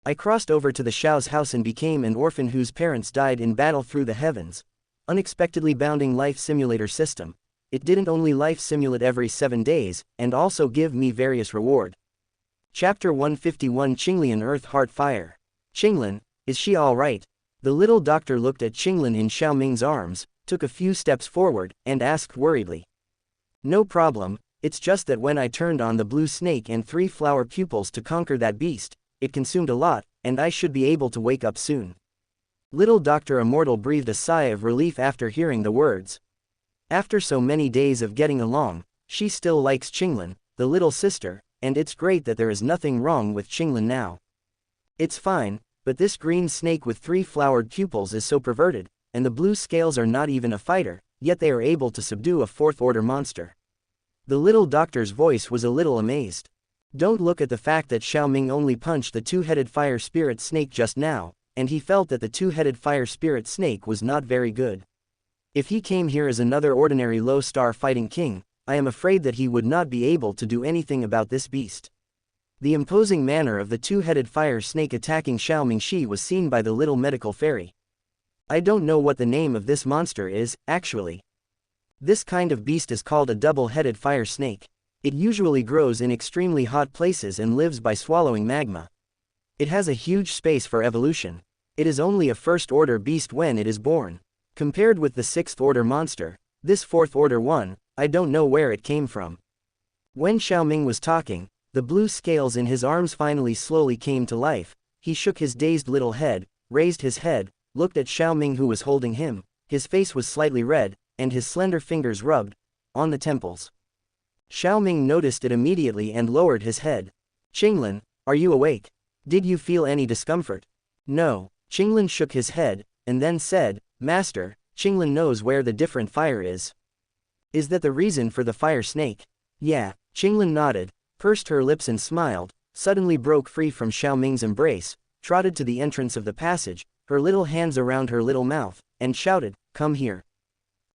I crossed over to the Xiao's house and became an orphan whose parents died in battle through the heavens. Unexpectedly bounding life simulator system. It didn't only life simulate every 7 days, and also give me various reward. Chapter 151 Qinglian Earth Heart Fire. Qinglin, is she alright? The little doctor looked at Qinglin in Xiaoming's arms, took a few steps forward, and asked worriedly. No problem, it's just that when I turned on the blue snake and 3 flower pupils to conquer that beast, it consumed a lot, and I should be able to wake up soon. Little Dr. Immortal breathed a sigh of relief after hearing the words. After so many days of getting along, she still likes Qinglin, the little sister, and it's great that there is nothing wrong with Qinglin now. It's fine, but this green snake with 3 flowered pupils is so perverted, and the blue scales are not even a fighter, yet they are able to subdue a 4th-order monster. The little doctor's voice was a little amazed. Don't look at the fact that Xiaoming only punched the 2-headed fire spirit snake just now, and he felt that the 2-headed fire spirit snake was not very good. If he came here as another ordinary low-star fighting king, I am afraid that he would not be able to do anything about this beast. The imposing manner of the 2-headed fire snake attacking Xiaoming Shi was seen by the little medical fairy. I don't know what the name of this monster is, actually. This kind of beast is called a double-headed fire snake. It usually grows in extremely hot places and lives by swallowing magma. It has a huge space for evolution. It is only a 1st-order beast when it is born. Compared with the 6th-order monster, this 4th-order one, I don't know where it came from. When Xiaoming was talking, the blue scales in his arms finally slowly came to life. He shook his dazed little head, raised his head, looked at Xiaoming who was holding him. His face was slightly red, and his slender fingers rubbed on the temples. Xiaoming noticed it immediately and lowered his head. Qinglin, are you awake? Did you feel any discomfort? No. Qinglin shook his head, and then said, Master, Qinglin knows where the different fire is. Is that the reason for the fire snake? Yeah. Qinglin nodded, pursed her lips and smiled, suddenly broke free from Xiaoming's embrace, trotted to the entrance of the passage, her little hands around her little mouth, and shouted, Come here.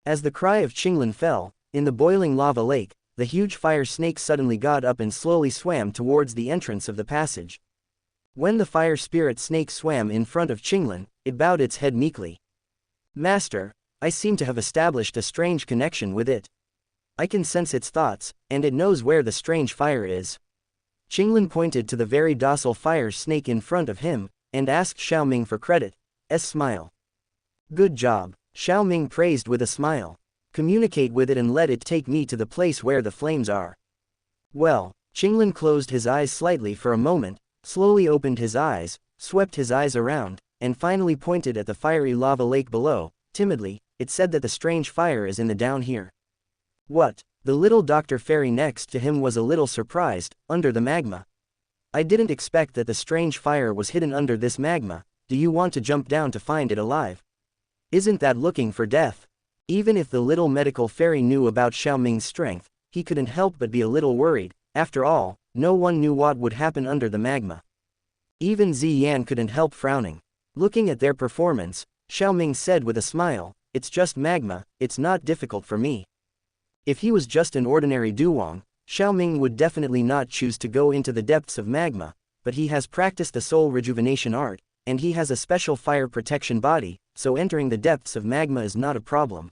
As the cry of Qinglin fell, in the boiling lava lake, the huge fire snake suddenly got up and slowly swam towards the entrance of the passage. When the fire spirit snake swam in front of Qinglin, it bowed its head meekly. Master, I seem to have established a strange connection with it. I can sense its thoughts, and it knows where the strange fire is. Qinglin pointed to the very docile fire snake in front of him, and asked Xiaoming for credit's smile. Good job, Xiaoming praised with a smile. Communicate with it and let it take me to the place where the flames are. Well, Qinglin closed his eyes slightly for a moment, slowly opened his eyes, swept his eyes around, and finally pointed at the fiery lava lake below. Timidly, it said that the strange fire is in the down here. What? The little Dr. Fairy next to him was a little surprised. Under the magma. I didn't expect that the strange fire was hidden under this magma. Do you want to jump down to find it alive? Isn't that looking for death? Even if the little medical fairy knew about Xiaoming's strength, he couldn't help but be a little worried. After all, no one knew what would happen under the magma. Even Ziyan couldn't help frowning. Looking at their performance, Xiaoming said with a smile, It's just magma, it's not difficult for me. If he was just an ordinary Dou Zong, Xiaoming would definitely not choose to go into the depths of magma, but he has practiced the soul rejuvenation art, and he has a special fire protection body, so entering the depths of magma is not a problem.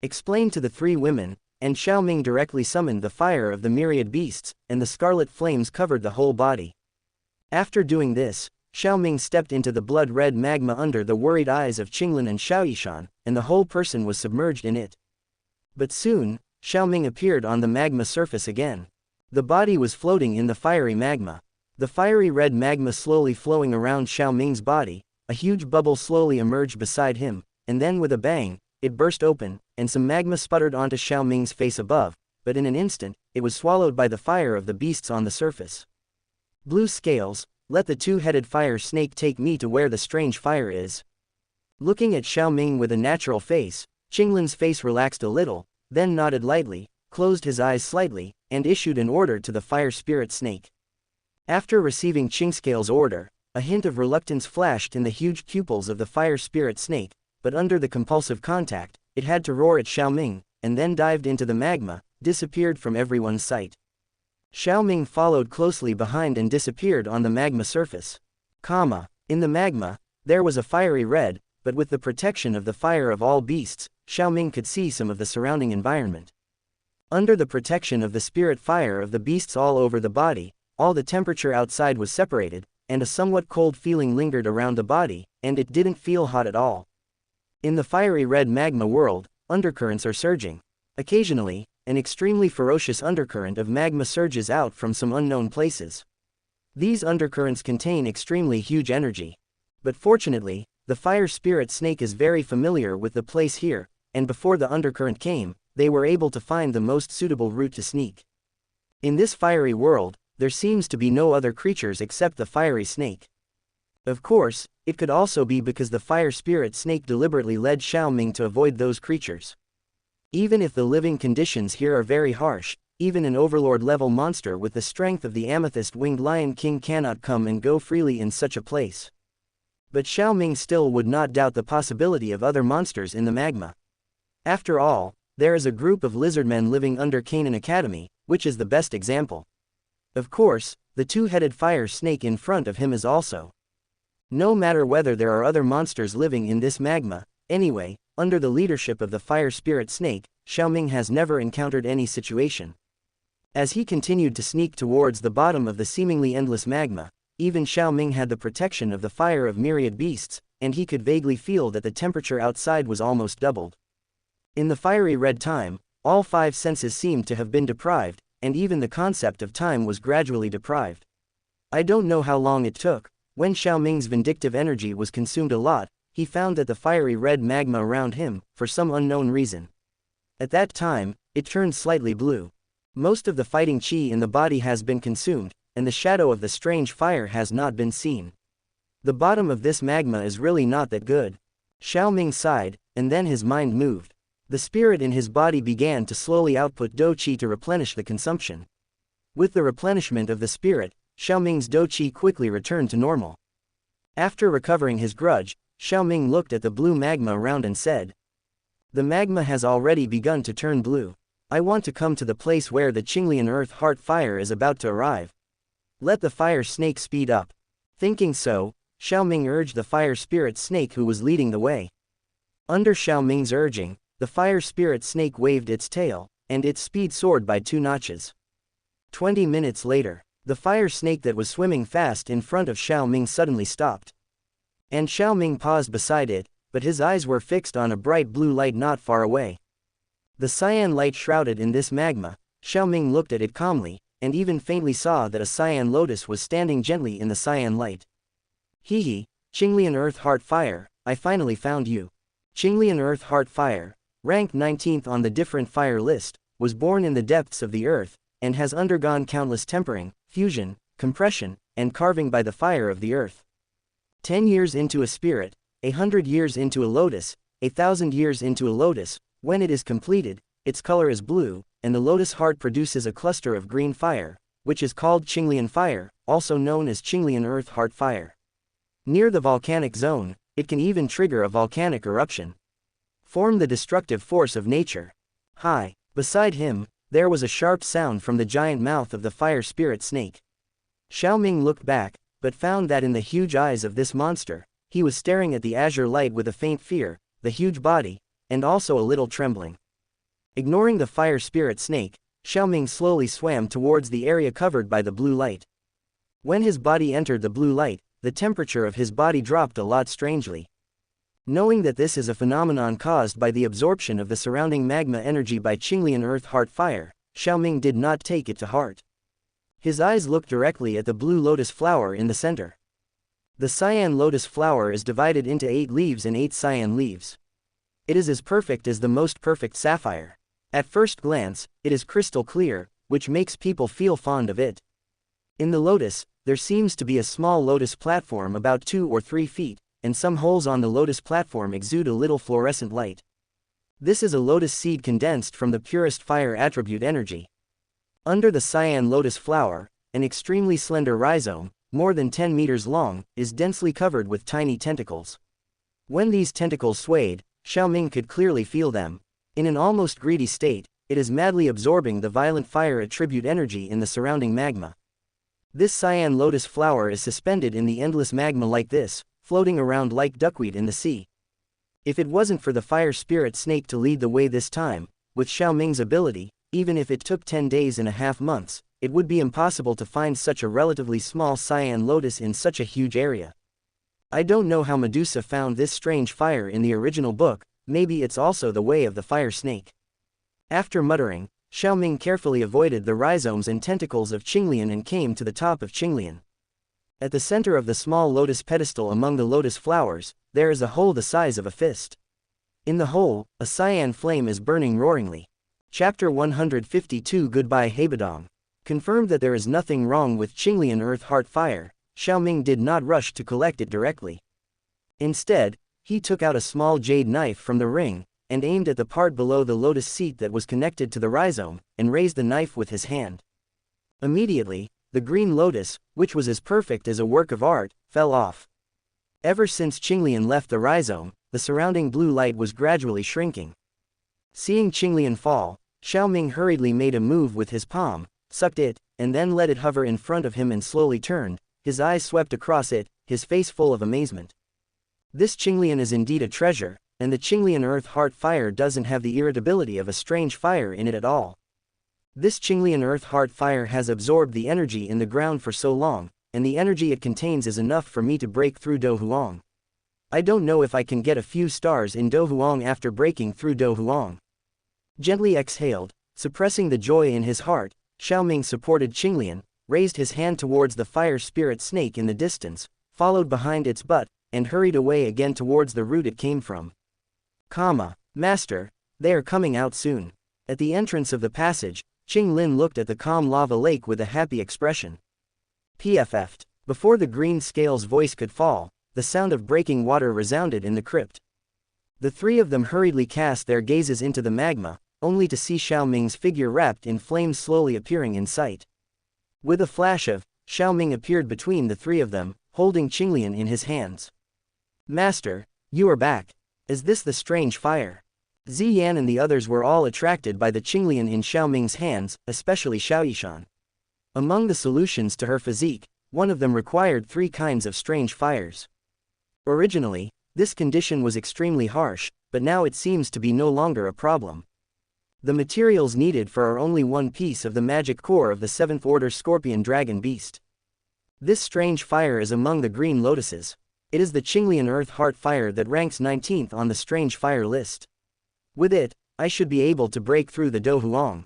Explained to the 3 women, and Xiaoming directly summoned the fire of the myriad beasts, and the scarlet flames covered the whole body. After doing this, Xiaoming stepped into the blood-red magma under the worried eyes of Qinglin and Xiaoyishan, and the whole person was submerged in it. But soon, Xiaoming appeared on the magma surface again. The body was floating in the fiery magma. The fiery red magma slowly flowing around Xiaoming's body, a huge bubble slowly emerged beside him, and then with a bang, it burst open, and some magma sputtered onto Xiaoming's face above, but in an instant, it was swallowed by the fire of the beasts on the surface. Blue scales, let the 2-headed fire snake take me to where the strange fire is. Looking at Xiaoming with a natural face, Qinglin's face relaxed a little, then nodded lightly, closed his eyes slightly, and issued an order to the fire spirit snake. After receiving Qingscale's order, a hint of reluctance flashed in the huge pupils of the fire spirit snake, but under the compulsive contact, it had to roar at Xiaoming, and then dived into the magma, disappeared from everyone's sight. Xiaoming followed closely behind and disappeared on the magma surface. In the magma, there was a fiery red, but with the protection of the fire of all beasts, Xiaoming could see some of the surrounding environment. Under the protection of the spirit fire of the beasts all over the body, all the temperature outside was separated, and a somewhat cold feeling lingered around the body, and it didn't feel hot at all. In the fiery red magma world, undercurrents are surging. Occasionally, an extremely ferocious undercurrent of magma surges out from some unknown places. These undercurrents contain extremely huge energy. But fortunately, the fire spirit snake is very familiar with the place here, and before the undercurrent came, they were able to find the most suitable route to sneak. In this fiery world, there seems to be no other creatures except the fiery snake. Of course, it could also be because the fire spirit snake deliberately led Xiaoming to avoid those creatures. Even if the living conditions here are very harsh, even an overlord-level monster with the strength of the amethyst-winged lion king cannot come and go freely in such a place. But Xiaoming still would not doubt the possibility of other monsters in the magma. After all, there is a group of lizardmen living under Canaan Academy, which is the best example. Of course, the two-headed fire snake in front of him is also. No matter whether there are other monsters living in this magma, anyway, under the leadership of the fire spirit snake, Xiaoming has never encountered any situation. As he continued to sneak towards the bottom of the seemingly endless magma, even Xiaoming had the protection of the fire of myriad beasts, and he could vaguely feel that the temperature outside was almost doubled. In the fiery red time, all five senses seemed to have been deprived, and even the concept of time was gradually deprived. I don't know how long it took. When Xiaoming's vindictive energy was consumed a lot, he found that the fiery red magma around him, for some unknown reason. At that time, it turned slightly blue. Most of the fighting chi in the body has been consumed, and the shadow of the strange fire has not been seen. The bottom of this magma is really not that good. Xiaoming sighed, and then his mind moved. The spirit in his body began to slowly output Dou Qi to replenish the consumption. With the replenishment of the spirit, Xiaoming's Dou Qi quickly returned to normal. After recovering his grudge, Xiaoming looked at the blue magma around and said, "The magma has already begun to turn blue. I want to come to the place where the Qinglian earth heart fire is about to arrive. Let the fire snake speed up." Thinking so, Xiaoming urged the fire spirit snake who was leading the way. Under Xiaoming's urging, the fire spirit snake waved its tail, and its speed soared by 2 notches. 20 minutes later, the fire snake that was swimming fast in front of Xiaoming suddenly stopped. And Xiaoming paused beside it, but his eyes were fixed on a bright blue light not far away. The cyan light shrouded in this magma, Xiaoming looked at it calmly, and even faintly saw that a cyan lotus was standing gently in the cyan light. "Hehe, Qinglian earth heart fire, I finally found you." Qinglian earth heart fire, ranked 19th on the different fire list, was born in the depths of the earth, and has undergone countless tempering, fusion, compression, and carving by the fire of the earth. 10 years into a spirit, 100 years into a lotus, 1,000 years into a lotus, when it is completed, its color is blue, and the lotus heart produces a cluster of green fire, which is called Qinglian fire, also known as Qinglian earth heart fire. Near the volcanic zone, it can even trigger a volcanic eruption. Form the destructive force of nature. Hi. Beside him, there was a sharp sound from the giant mouth of the fire spirit snake. Xiaoming looked back, but found that in the huge eyes of this monster, he was staring at the azure light with a faint fear, the huge body, and also a little trembling. Ignoring the fire spirit snake, Xiaoming slowly swam towards the area covered by the blue light. When his body entered the blue light, the temperature of his body dropped a lot strangely. Knowing that this is a phenomenon caused by the absorption of the surrounding magma energy by Qinglian earth heart fire, Xiaoming did not take it to heart. His eyes looked directly at the blue lotus flower in the center. The cyan lotus flower is divided into 8 leaves and 8 cyan leaves. It is as perfect as the most perfect sapphire. At first glance, it is crystal clear, which makes people feel fond of it. In the lotus, there seems to be a small lotus platform about 2 or 3 feet, and some holes on the lotus platform exude a little fluorescent light. This is a lotus seed condensed from the purest fire attribute energy. Under the cyan lotus flower, an extremely slender rhizome, more than 10 meters long, is densely covered with tiny tentacles. When these tentacles swayed, Xiaoming could clearly feel them. In an almost greedy state, it is madly absorbing the violent fire attribute energy in the surrounding magma. This cyan lotus flower is suspended in the endless magma like this, floating around like duckweed in the sea. If it wasn't for the fire spirit snake to lead the way this time, with Xiao Ming's ability, even if it took 10 days and a half months, it would be impossible to find such a relatively small cyan lotus in such a huge area. I don't know how Medusa found this strange fire in the original book, maybe it's also the way of the fire snake. After muttering, Xiao Ming carefully avoided the rhizomes and tentacles of Qinglian and came to the top of Qinglian. At the center of the small lotus pedestal among the lotus flowers, there is a hole the size of a fist. In the hole, a cyan flame is burning roaringly. Chapter 152 Goodbye Hebadong. Confirmed that there is nothing wrong with Qinglian Earth Heart Fire, Xiao Ming did not rush to collect it directly. Instead, he took out a small jade knife from the ring, and aimed at the part below the lotus seat that was connected to the rhizome, and raised the knife with his hand. Immediately, the green lotus, which was as perfect as a work of art, fell off. Ever since Qinglian left the rhizome, the surrounding blue light was gradually shrinking. Seeing Qinglian fall, Xiao Ming hurriedly made a move with his palm, sucked it, and then let it hover in front of him and slowly turned, his eyes swept across it, his face full of amazement. This Qinglian is indeed a treasure, and the Qinglian Earth Heart Fire doesn't have the irritability of a strange fire in it at all. This Qinglian Earth Heart Fire has absorbed the energy in the ground for so long, and the energy it contains is enough for me to break through Donghua. I don't know if I can get a few stars in Donghua after breaking through Donghua. Gently exhaled, suppressing the joy in his heart, Xiao Ming supported Qinglian, raised his hand towards the fire spirit snake in the distance, followed behind its butt, and hurried away again towards the root it came from. Master, they are coming out soon. At the entrance of the passage, Qinglin looked at the calm lava lake with a happy expression. PFF'd. Before the green scale's voice could fall, the sound of breaking water resounded in the crypt. The three of them hurriedly cast their gazes into the magma, only to see Xiao Ming's figure wrapped in flames slowly appearing in sight. With a flash of, Xiao Ming appeared between the three of them, holding Qinglian in his hands. Master, you are back. Is this the strange fire? Ziyan and the others were all attracted by the Qinglian in Xiao Ming's hands, especially Xiaoyishan. Among the solutions to her physique, one of them required 3 kinds of strange fires. Originally, this condition was extremely harsh, but now it seems to be no longer a problem. The materials needed for are only 1 piece of the magic core of the 7th order scorpion dragon beast. This strange fire is among the green lotuses. It is the Qinglian Earth Heart Fire that ranks 19th on the strange fire list. With it, I should be able to break through the Donghua.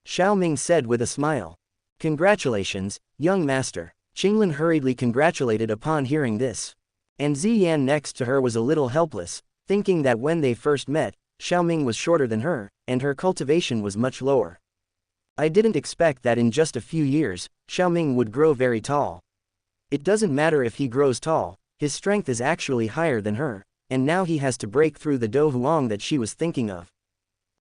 Xiao Ming said with a smile. Congratulations, young master. Qinglin hurriedly congratulated upon hearing this. And Ziyan next to her was a little helpless, thinking that when they first met, Xiao Ming was shorter than her, and her cultivation was much lower. I didn't expect that in just a few years, Xiao Ming would grow very tall. It doesn't matter if he grows tall, his strength is actually higher than her, and now he has to break through the Donghua that she was thinking of.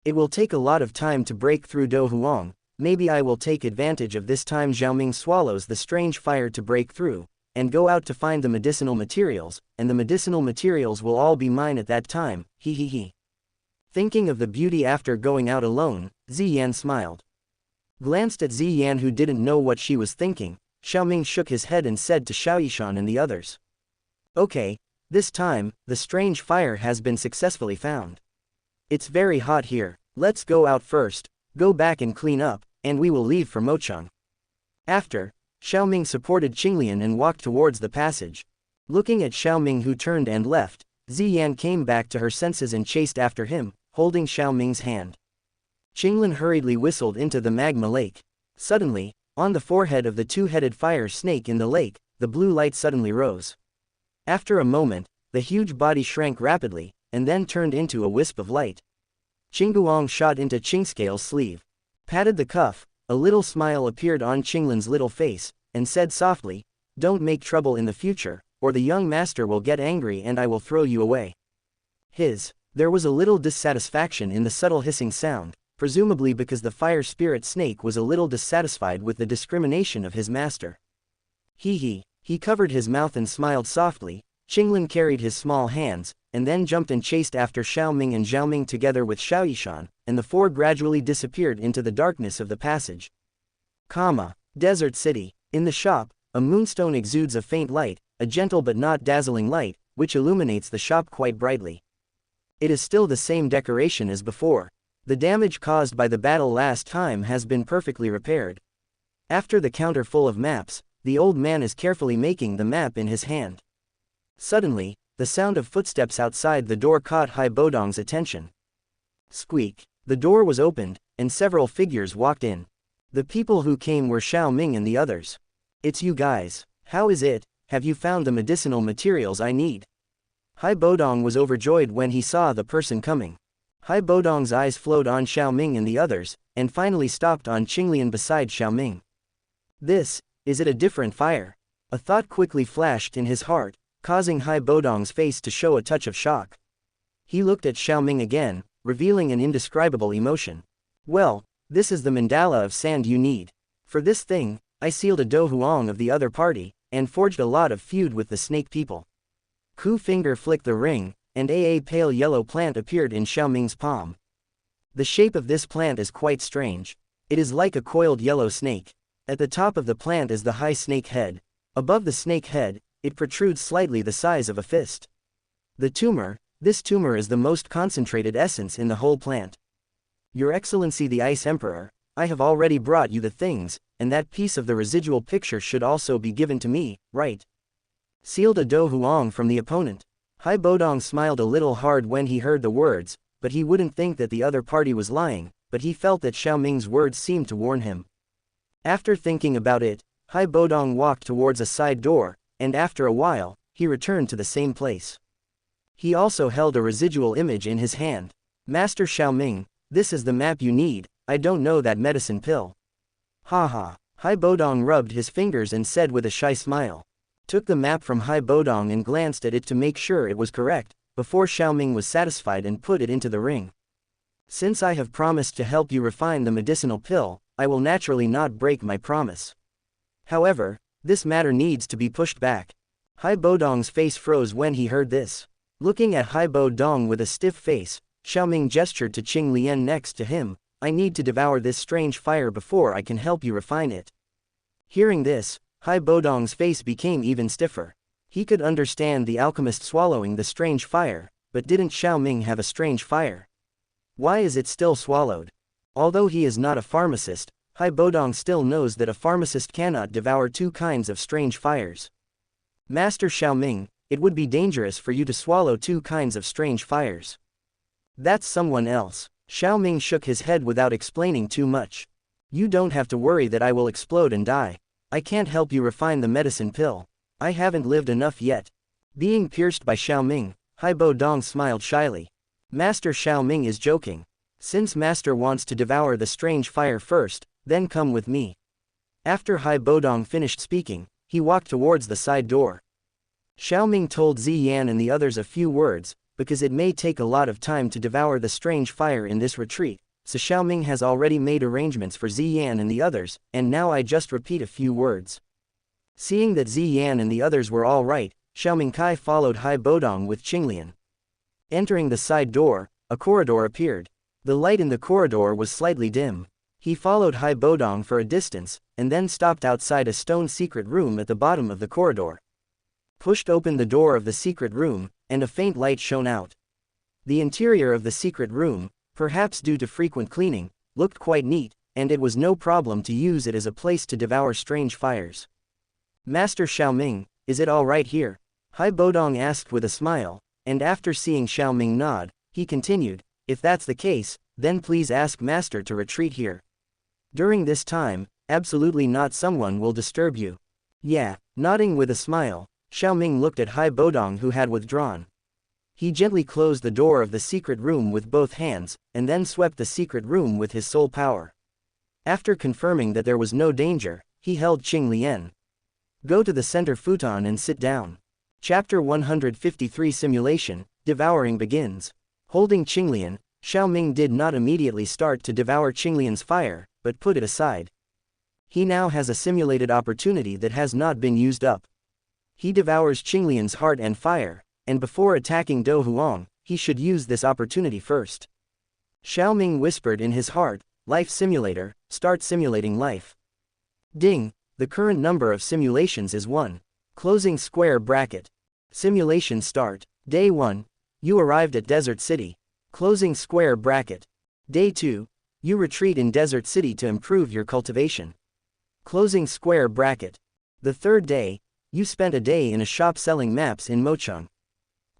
It will take a lot of time to break through Donghua. Maybe I will take advantage of this time Xiao Ming swallows the strange fire to break through, and go out to find the medicinal materials, and the medicinal materials will all be mine at that time, he. Thinking of the beauty after going out alone, Ziyan smiled. Glanced at Ziyan who didn't know what she was thinking, Xiao Ming shook his head and said to Xiaoyishan and the others. Okay, this time, the strange fire has been successfully found. It's very hot here, let's go out first, go back and clean up, and we will leave for Mocheng. After, Xiao Ming supported Qinglian and walked towards the passage. Looking at Xiao Ming who turned and left, Ziyan came back to her senses and chased after him, holding Xiao Ming's hand. Qinglin hurriedly whistled into the magma lake. Suddenly, on the forehead of the 2-headed fire snake in the lake, the blue light suddenly rose. After a moment, the huge body shrank rapidly, and then turned into a wisp of light. Qingguang shot into Qingscale's sleeve. Patted the cuff, a little smile appeared on Qinglin's little face, and said softly, "Don't make trouble in the future, or the young master will get angry and I will throw you away." There was a little dissatisfaction in the subtle hissing sound, presumably because the fire spirit snake was a little dissatisfied with the discrimination of his master. He covered his mouth and smiled softly. Qinglin carried his small hands, and then jumped and chased after Xiao Ming and Zhao Ming together with Xiaoyishan, and the 4 gradually disappeared into the darkness of the passage. Desert City. In the shop, a moonstone exudes a faint light, a gentle but not dazzling light, which illuminates the shop quite brightly. It is still the same decoration as before. The damage caused by the battle last time has been perfectly repaired. After the counter full of maps, the old man is carefully making the map in his hand. Suddenly, the sound of footsteps outside the door caught Hai Bodong's attention. Squeak! The door was opened, and several figures walked in. The people who came were Xiao Ming and the others. "It's you guys. How is it? Have you found the medicinal materials I need?" Hai Bodong was overjoyed when he saw the person coming. Hai Bodong's eyes flowed on Xiao Ming and the others, and finally stopped on Qinglian beside Xiao Ming. Is it a different fire? A thought quickly flashed in his heart, causing Hai Bodong's face to show a touch of shock. He looked at Xiao Ming again, revealing an indescribable emotion. "Well, this is the mandala of sand you need. For this thing, I sealed a Dou Zong of the other party, and forged a lot of feud with the snake people." Ku finger flicked the ring, and a pale yellow plant appeared in Xiao Ming's palm. The shape of this plant is quite strange. It is like a coiled yellow snake. At the top of the plant is the high snake head. Above the snake head, it protrudes slightly the size of a fist. This tumor is the most concentrated essence in the whole plant. "Your Excellency the Ice Emperor, I have already brought you the things, and that piece of the residual picture should also be given to me, right?" Sealed a Dou Zong from the opponent. Hai Bodong smiled a little hard when he heard the words, but he wouldn't think that the other party was lying, but he felt that Xiao Ming's words seemed to warn him. After thinking about it, Hai Bodong walked towards a side door, and after a while, he returned to the same place. He also held a residual image in his hand. "Master Xiao Ming, this is the map you need. I don't know that medicine pill." "Haha." Hai Bodong rubbed his fingers and said with a shy smile. Took the map from Hai Bodong and glanced at it to make sure it was correct, before Xiao Ming was satisfied and put it into the ring. "Since I have promised to help you refine the medicinal pill, I will naturally not break my promise. However, this matter needs to be pushed back." Hai Bodong's face froze when he heard this. Looking at Hai Bodong with a stiff face, Xiao Ming gestured to Qinglian next to him. "I need to devour this strange fire before I can help you refine it." Hearing this, Hai Bodong's face became even stiffer. He could understand the alchemist swallowing the strange fire, but didn't Xiao Ming have a strange fire? Why is it still swallowed? Although he is not a pharmacist, Hai Bodong still knows that a pharmacist cannot devour two kinds of strange fires. "Master Xiao Ming, it would be dangerous for you to swallow two kinds of strange fires. That's someone else." Xiao Ming shook his head without explaining too much. "You don't have to worry that I will explode and die. I can't help you refine the medicine pill. I haven't lived enough yet." Being pierced by Xiao Ming, Hai Bodong smiled shyly. Master Xiao Ming is joking. Since Master wants to devour the strange fire first, then come with me. After Hai Bodong finished speaking, he walked towards the side door. Xiao Ming told Ziyan and the others a few words, because it may take a lot of time to devour the strange fire in this retreat, so Xiao Ming has already made arrangements for Ziyan and the others, and now I just repeat a few words. Seeing that Ziyan and the others were all right, Xiao Mingkai followed Hai Bodong with Qinglian. Entering the side door, a corridor appeared. The light in the corridor was slightly dim. He followed Hai Bodong for a distance, and then stopped outside a stone secret room at the bottom of the corridor. Pushed open the door of the secret room, and a faint light shone out. The interior of the secret room, perhaps due to frequent cleaning, looked quite neat, and it was no problem to use it as a place to devour strange fires. "Master Xiao Ming, is it all right here?" Hai Bodong asked with a smile, and after seeing Xiao Ming nod, he continued, "If that's the case, then please ask Master to retreat here. During this time, absolutely not someone will disturb you." "Yeah." Nodding with a smile, Xiao Ming looked at Hai Bodong who had withdrawn. He gently closed the door of the secret room with both hands, and then swept the secret room with his soul power. After confirming that there was no danger, he held Qinglian. "Go to the center futon and sit down." Chapter 153 Simulation, Devouring begins. Holding Qinglian, Xiao Ming did not immediately start to devour Qinglian's fire, but put it aside. He now has a simulated opportunity that has not been used up. He devours Qinglian's heart and fire, and before attacking Dou Zong, he should use this opportunity first. Xiao Ming whispered in his heart, "Life simulator, start simulating life." Ding! The current number of simulations is 1. Closing square bracket. Simulation start. Day 1. You arrived at Desert City. Closing square bracket. Day 2. You retreat in Desert City to improve your cultivation. Closing square bracket. The third day, you spent a day in a shop selling maps in Mochang.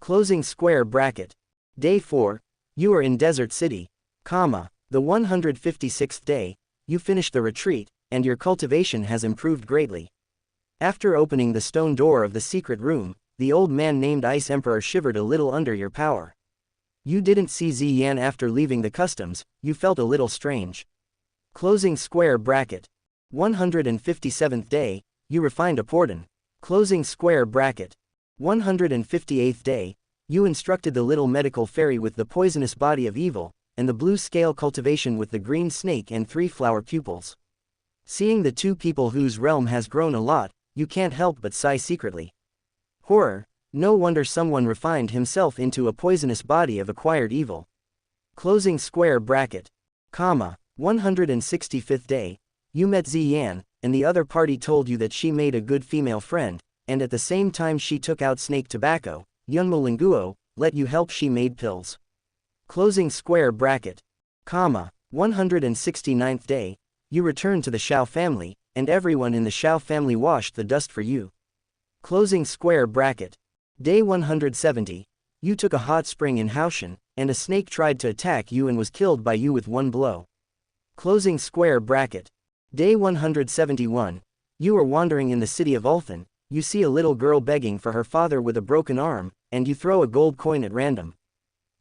Closing square bracket. Day 4. You are in Desert City, comma. The 156th day, you finished the retreat, and your cultivation has improved greatly. After opening the stone door of the secret room, the old man named Ice Emperor shivered a little under your power. You didn't see Ziyan after leaving the customs, you felt a little strange. Closing square bracket. 157th day, you refined a Porden. Closing square bracket. 158th day, you instructed the little medical fairy with the poisonous body of evil, and the blue scale cultivation with the green snake and 3 flower pupils. Seeing the 2 people whose realm has grown a lot, you can't help but sigh secretly. Horror, no wonder someone refined himself into a poisonous body of acquired evil. Closing square bracket. Comma. 165th day, you met Ziyan, and the other party told you that she made a good female friend, and at the same time she took out snake tobacco, Yunmo Linguo, let you help she made pills. Closing square bracket. Comma. 169th day, you returned to the Xiao family, and everyone in the Xiao family washed the dust for you. Closing square bracket. Day 170, you took a hot spring in Haoshan, and a snake tried to attack you and was killed by you with 1 blow. Closing square bracket. Day 171, you are wandering in the city of Ulthan, you see a little girl begging for her father with a broken arm, and you throw a gold coin at random.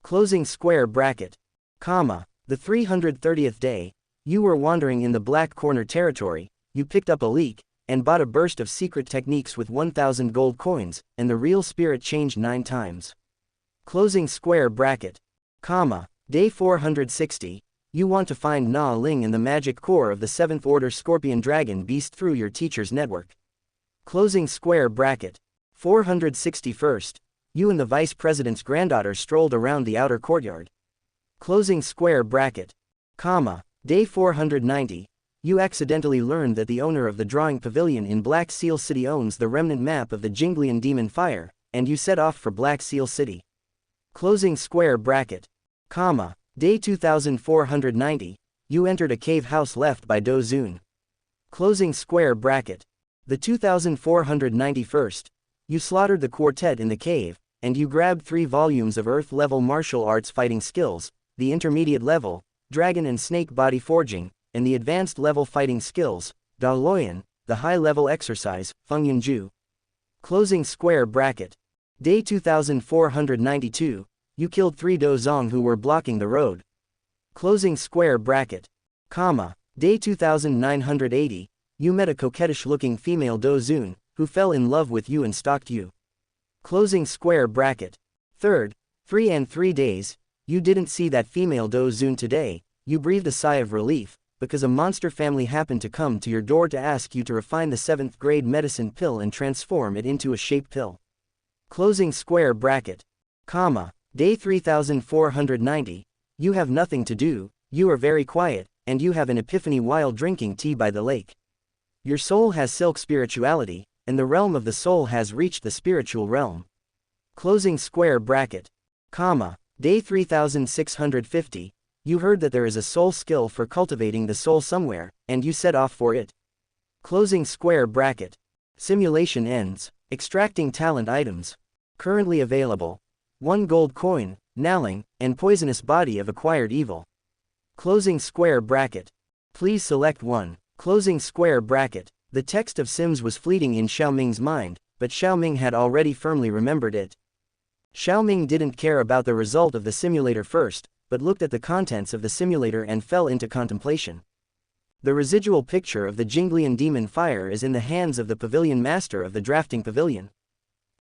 Closing square bracket. Comma. The 330th day, you were wandering in the Black Corner territory, you picked up a leak, and bought a burst of secret techniques with 1,000 gold coins, and the real spirit changed 9 times. Closing square bracket. Comma. Day 460, you want to find Na Ling and the magic core of the 7th order scorpion dragon beast through your teacher's network. Closing square bracket. 461st, you and the vice president's granddaughter strolled around the outer courtyard. Closing square bracket. Comma. Day 490, you accidentally learned that the owner of the drawing pavilion in Black Seal City owns the remnant map of the Jinglian Demon Fire, and you set off for Black Seal City. Closing square bracket. Comma. Day 2490, you entered a cave house left by Dou Zong. Closing square bracket. The 2491st, you slaughtered the quartet in the cave, and you grabbed 3 volumes of Earth-level martial arts fighting skills, the intermediate level, Dragon and Snake Body Forging, and the advanced level fighting skills, Da Loyan, the high-level exercise, Feng Yunju. Closing square bracket. Day 2492, you killed 3 Dou Zong who were blocking the road. Closing square bracket. Comma. Day 2980, you met a coquettish-looking female Dou Zong, who fell in love with you and stalked you. Closing square bracket. Third, 3 and 3 days, you didn't see that female Dou Zong today, you breathed a sigh of relief, because a monster family happened to come to your door to ask you to refine the 7th grade medicine pill and transform it into a shape pill. Closing square bracket. Comma. Day 3490, you have nothing to do, you are very quiet, and you have an epiphany while drinking tea by the lake. Your soul has silk spirituality, and the realm of the soul has reached the spiritual realm. Closing square bracket. Comma. Day 3650, you heard that there is a soul skill for cultivating the soul somewhere, and you set off for it. Closing square bracket. Simulation ends. Extracting talent items. Currently available. 1 gold coin, Naling, and poisonous body of acquired evil. Closing square bracket. Please select 1. Closing square bracket. The text of Sims was fleeting in Xiaoming's mind, but Xiaoming had already firmly remembered it. Xiaoming didn't care about the result of the simulator first, but looked at the contents of the simulator and fell into contemplation. The residual picture of the Jinglian Demon Fire is in the hands of the pavilion master of the drafting pavilion.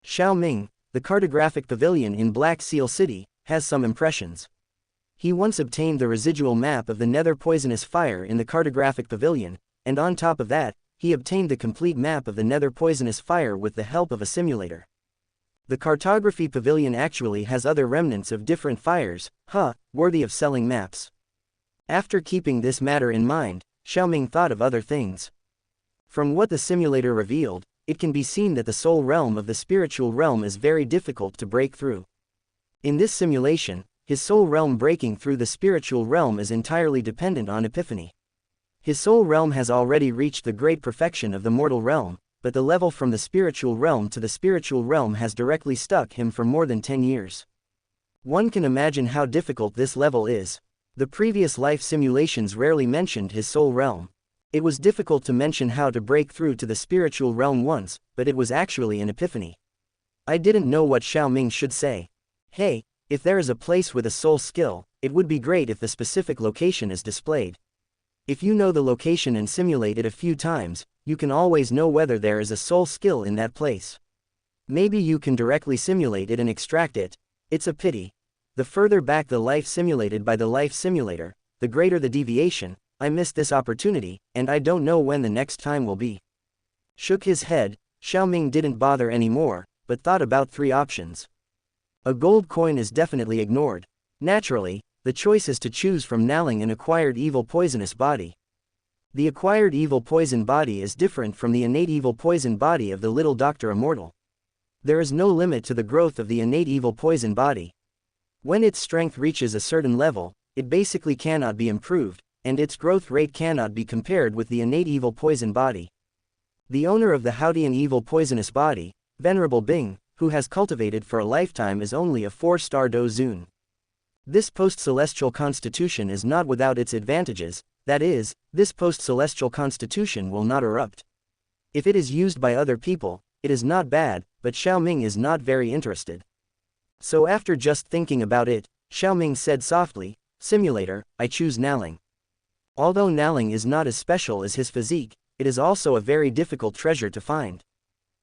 Xiaoming, the cartographic pavilion in Black Seal City, has some impressions. He once obtained the residual map of the Nether Poisonous Fire in the cartographic pavilion, and on top of that, he obtained the complete map of the Nether Poisonous Fire with the help of a simulator. The cartography pavilion actually has other remnants of different fires, worthy of selling maps. After keeping this matter in mind, Xiaoming thought of other things. From what the simulator revealed, it can be seen that the soul realm of the spiritual realm is very difficult to break through. In this simulation, his soul realm breaking through the spiritual realm is entirely dependent on epiphany. His soul realm has already reached the great perfection of the mortal realm, but the level from the spiritual realm to the spiritual realm has directly stuck him for more than 10 years. One can imagine how difficult this level is. The previous life simulations rarely mentioned his soul realm. It was difficult to mention how to break through to the spiritual realm once, but it was actually an epiphany. I didn't know what Xiaoming should say. Hey, if there is a place with a soul skill, it would be great if the specific location is displayed. If you know the location and simulate it a few times, you can always know whether there is a soul skill in that place. Maybe you can directly simulate it and extract it. It's a pity. The further back the life simulated by the life simulator, the greater the deviation. I missed this opportunity, and I don't know when the next time will be. Shook his head, Xiaoming didn't bother anymore, but thought about 3 options. A gold coin is definitely ignored. Naturally, the choice is to choose from nailing an acquired evil poisonous body. The acquired evil poison body is different from the innate evil poison body of the little Doctor Immortal. There is no limit to the growth of the innate evil poison body. When its strength reaches a certain level, it basically cannot be improved, and its growth rate cannot be compared with the innate evil poison body. The owner of the Hautian evil poisonous body, Venerable Bing, who has cultivated for a lifetime is only a 4-star Dou Zong. This post-celestial constitution is not without its advantages, that is, this post-celestial constitution will not erupt. If it is used by other people, it is not bad, but Xiaoming is not very interested. So after just thinking about it, Xiaoming said softly, "Simulator, I choose Naling." Although Naling is not as special as his physique, it is also a very difficult treasure to find.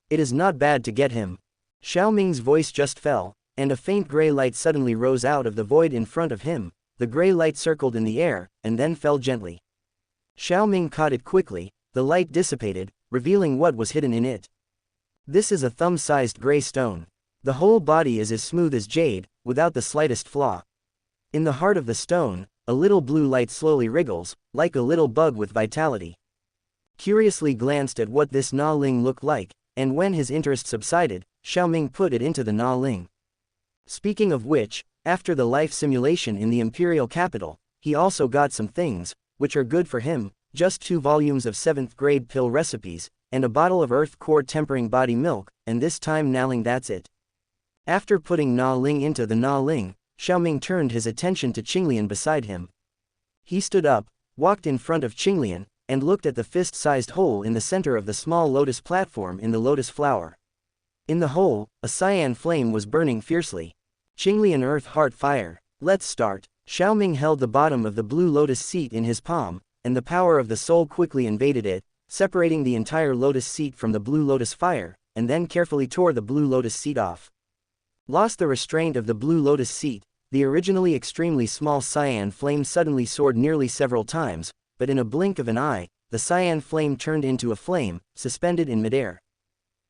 It is not bad to get him. Xiaoming's voice just fell, and a faint gray light suddenly rose out of the void in front of him. The gray light circled in the air, and then fell gently. Xiaoming caught it quickly, the light dissipated, revealing what was hidden in it. This is a thumb-sized gray stone. The whole body is as smooth as jade, without the slightest flaw. In the heart of the stone, a little blue light slowly wriggles, like a little bug with vitality. Curiously glanced at what this Na Ling looked like, and when his interest subsided, Xiaoming put it into the Na Ling. Speaking of which, after the life simulation in the imperial capital, he also got some things, which are good for him, just 2 volumes of 7th grade pill recipes, and a bottle of earth core tempering body milk, and this time Naling that's it. After putting Na Ling into the Na Ling, Xiaoming turned his attention to Qinglian beside him. He stood up, walked in front of Qinglian, and looked at the fist-sized hole in the center of the small lotus platform in the lotus flower. In the hole, a cyan flame was burning fiercely. Qinglian earth heart fire. Let's start. Xiaoming held the bottom of the blue lotus seat in his palm, and the power of the soul quickly invaded it, separating the entire lotus seat from the blue lotus fire, and then carefully tore the blue lotus seat off. Lost the restraint of the blue lotus seat, the originally extremely small cyan flame suddenly soared nearly several times, but in a blink of an eye, the cyan flame turned into a flame, suspended in midair.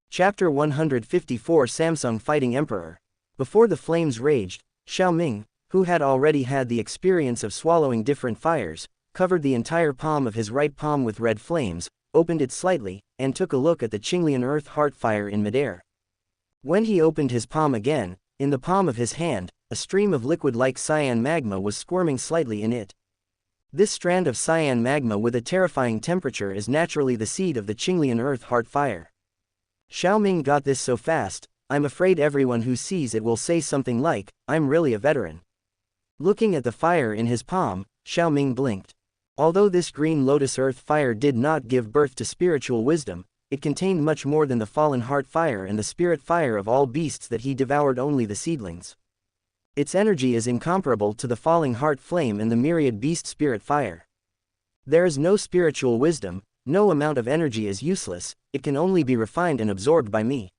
Chapter 154 Samsung Fighting Emperor. Before the flames raged, Xiaoming, who had already had the experience of swallowing different fires, covered the entire palm of his right palm with red flames, opened it slightly, and took a look at the Qinglian earth heart fire in midair. When he opened his palm again, in the palm of his hand, a stream of liquid-like cyan magma was squirming slightly in it. This strand of cyan magma with a terrifying temperature is naturally the seed of the Qinglian earth heart fire. Xiaoming got this so fast, I'm afraid everyone who sees it will say something like, "I'm really a veteran." Looking at the fire in his palm, Xiaoming blinked. Although this green lotus earth fire did not give birth to spiritual wisdom, it contained much more than the fallen heart fire and the spirit fire of all beasts that he devoured only the seedlings. Its energy is incomparable to the falling heart flame and the myriad beast spirit fire. There is no spiritual wisdom, no amount of energy is useless, it can only be refined and absorbed by me.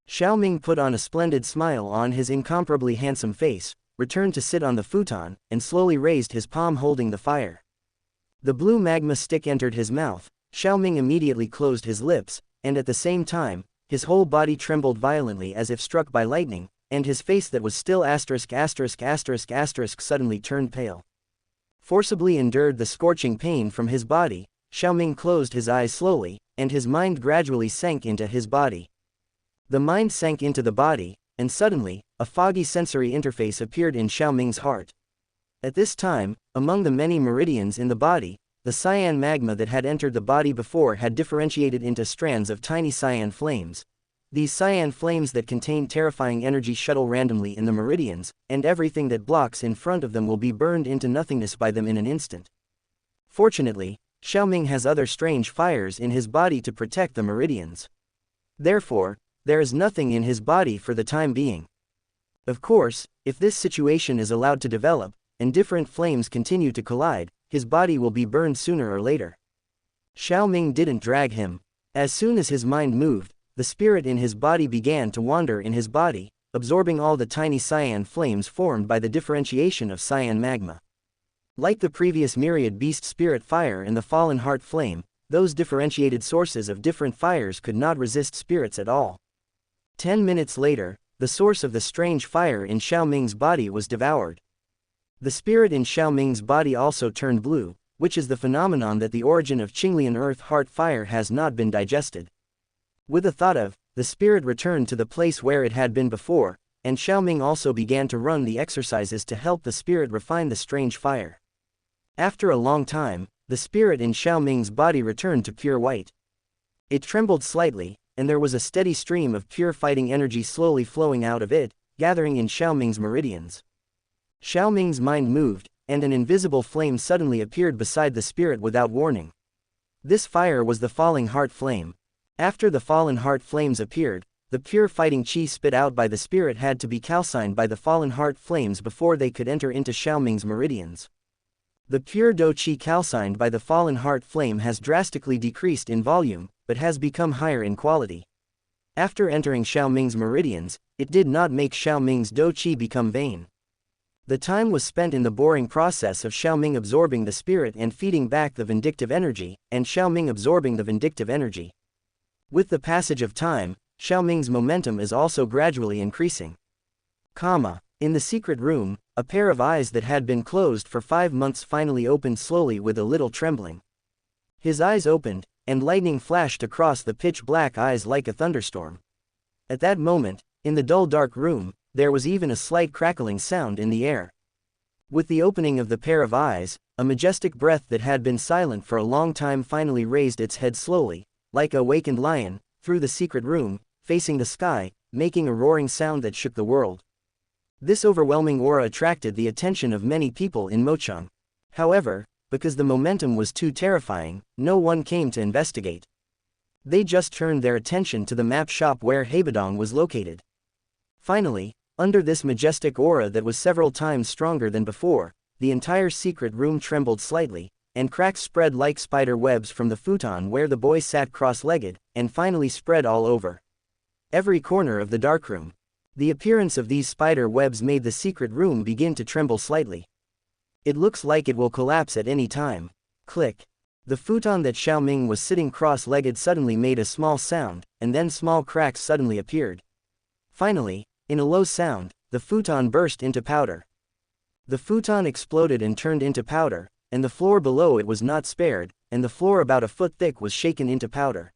Xiaoming put on a splendid smile on his incomparably handsome face, returned to sit on the futon, and slowly raised his palm holding the fire. The blue magma stick entered his mouth. Xiaoming immediately closed his lips, and at the same time, his whole body trembled violently as if struck by lightning, and his face that was still suddenly turned pale. Forcibly endured the scorching pain from his body, Xiaoming closed his eyes slowly, and his mind gradually sank into his body. The mind sank into the body, and suddenly, a foggy sensory interface appeared in Xiaoming's heart. At this time, among the many meridians in the body, the cyan magma that had entered the body before had differentiated into strands of tiny cyan flames. These cyan flames that contain terrifying energy shuttle randomly in the meridians, and everything that blocks in front of them will be burned into nothingness by them in an instant. Fortunately, Xiaoming has other strange fires in his body to protect the meridians. Therefore, there is nothing in his body for the time being. Of course, if this situation is allowed to develop, and different flames continue to collide, his body will be burned sooner or later. Xiaoming didn't drag him. As soon as his mind moved, the spirit in his body began to wander in his body, absorbing all the tiny cyan flames formed by the differentiation of cyan magma. Like the previous myriad beast spirit fire and the fallen heart flame, those differentiated sources of different fires could not resist spirits at all. 10 minutes later, the source of the strange fire in Xiaoming's body was devoured. The spirit in Xiaoming's body also turned blue, which is the phenomenon that the origin of Qinglian earth heart fire has not been digested. With the thought of, the spirit returned to the place where it had been before, and Xiaoming also began to run the exercises to help the spirit refine the strange fire. After a long time, the spirit in Xiaoming's body returned to pure white. It trembled slightly, and there was a steady stream of pure fighting energy slowly flowing out of it, gathering in Xiaoming's meridians. Xiaoming's mind moved, and an invisible flame suddenly appeared beside the spirit without warning. This fire was the falling heart flame. After the fallen heart flames appeared, the pure fighting qi spit out by the spirit had to be calcined by the fallen heart flames before they could enter into Xiaoming's meridians. The pure Dou qi calcined by the fallen heart flame has drastically decreased in volume, but has become higher in quality. After entering Xiaoming's meridians, it did not make Xiaoming's Dou qi become vain. The time was spent in the boring process of Xiaoming absorbing the spirit and feeding back the vindictive energy, and Xiaoming absorbing the vindictive energy. With the passage of time, Xiaoming's momentum is also gradually increasing. In the secret room, a pair of eyes that had been closed for 5 months finally opened slowly with a little trembling. His eyes opened, and lightning flashed across the pitch-black eyes like a thunderstorm. At that moment, in the dull dark room, there was even a slight crackling sound in the air. With the opening of the pair of eyes, a majestic breath that had been silent for a long time finally raised its head slowly, like a awakened lion, through the secret room, facing the sky, making a roaring sound that shook the world. This overwhelming aura attracted the attention of many people in Mochang. However, because the momentum was too terrifying, no one came to investigate. They just turned their attention to the map shop where Hebadong was located. Finally, under this majestic aura that was several times stronger than before, the entire secret room trembled slightly, and cracks spread like spider webs from the futon where the boy sat cross-legged, and finally spread all over every corner of the darkroom. The appearance of these spider webs made the secret room begin to tremble slightly. It looks like it will collapse at any time. Click. The futon that Xiaoming was sitting cross-legged suddenly made a small sound, and then small cracks suddenly appeared. Finally, in a low sound, the futon burst into powder. The futon exploded and turned into powder, and the floor below it was not spared, and the floor about a foot thick was shaken into powder.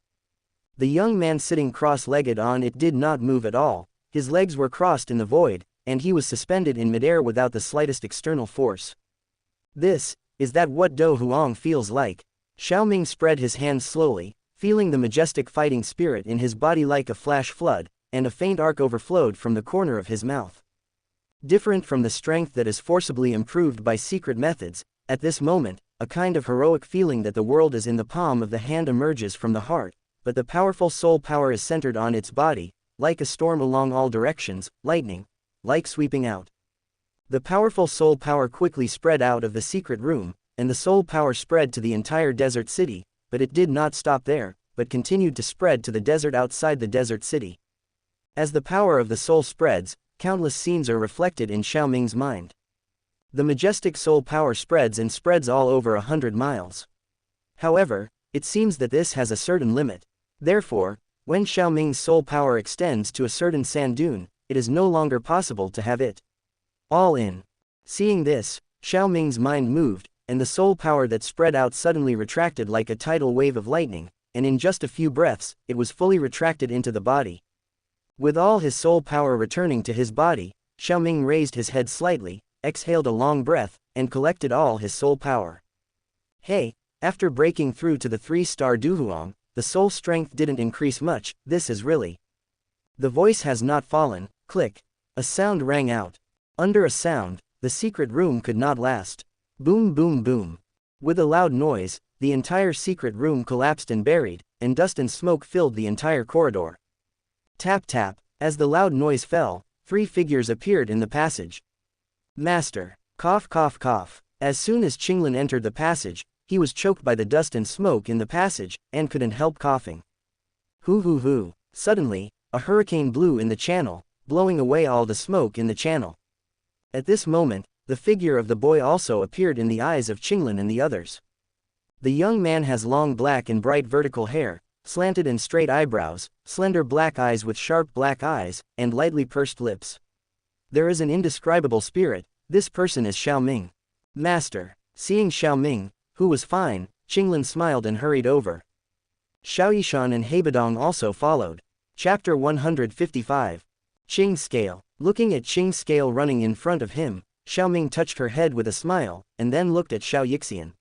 The young man sitting cross-legged on it did not move at all. His legs were crossed in the void, and he was suspended in midair without the slightest external force. Is that what Dou Huang feels like? Xiaoming spread his hands slowly, feeling the majestic fighting spirit in his body like a flash flood, and a faint arc overflowed from the corner of his mouth. Different from the strength that is forcibly improved by secret methods, at this moment, a kind of heroic feeling that the world is in the palm of the hand emerges from the heart, but the powerful soul power is centered on its body, like a storm along all directions, lightning, like sweeping out. The powerful soul power quickly spread out of the secret room, and the soul power spread to the entire desert city, but it did not stop there, but continued to spread to the desert outside the desert city. As the power of the soul spreads, countless scenes are reflected in Xiaoming's mind. The majestic soul power spreads and spreads all over 100 miles. However, it seems that this has a certain limit. Therefore, when Xiaoming's soul power extends to a certain sand dune, it is no longer possible to have it all in. Seeing this, Xiaoming's mind moved, and the soul power that spread out suddenly retracted like a tidal wave of lightning, and in just a few breaths, it was fully retracted into the body. With all his soul power returning to his body, Xiaoming raised his head slightly, exhaled a long breath, and collected all his soul power. Hey, after breaking through to the 3-star Douhuang, the soul strength didn't increase much. This is really. The voice has not fallen. Click. A sound rang out. Under a sound, the secret room could not last. Boom boom boom. With a loud noise, the entire secret room collapsed and buried, and dust and smoke filled the entire corridor. Tap tap. As the loud noise fell, 3 figures appeared in the passage. Master. Cough cough cough. As soon as Qinglin entered the passage, he was choked by the dust and smoke in the passage, and couldn't help coughing. Hoo hoo hoo. Suddenly, a hurricane blew in the channel, blowing away all the smoke in the channel. At this moment, the figure of the boy also appeared in the eyes of Qinglin and the others. The young man has long black and bright vertical hair, slanted and straight eyebrows, slender black eyes with sharp black eyes, and lightly pursed lips. There is an indescribable spirit. This person is Xiaoming. Master. Seeing Xiaoming, who was fine, Qinglin smiled and hurried over. Xiaoyishan and Heibadong also followed. Chapter 155. Qing's Scale. Looking at Qing's scale running in front of him, Xiaoming touched her head with a smile, and then looked at Xiaoyixian.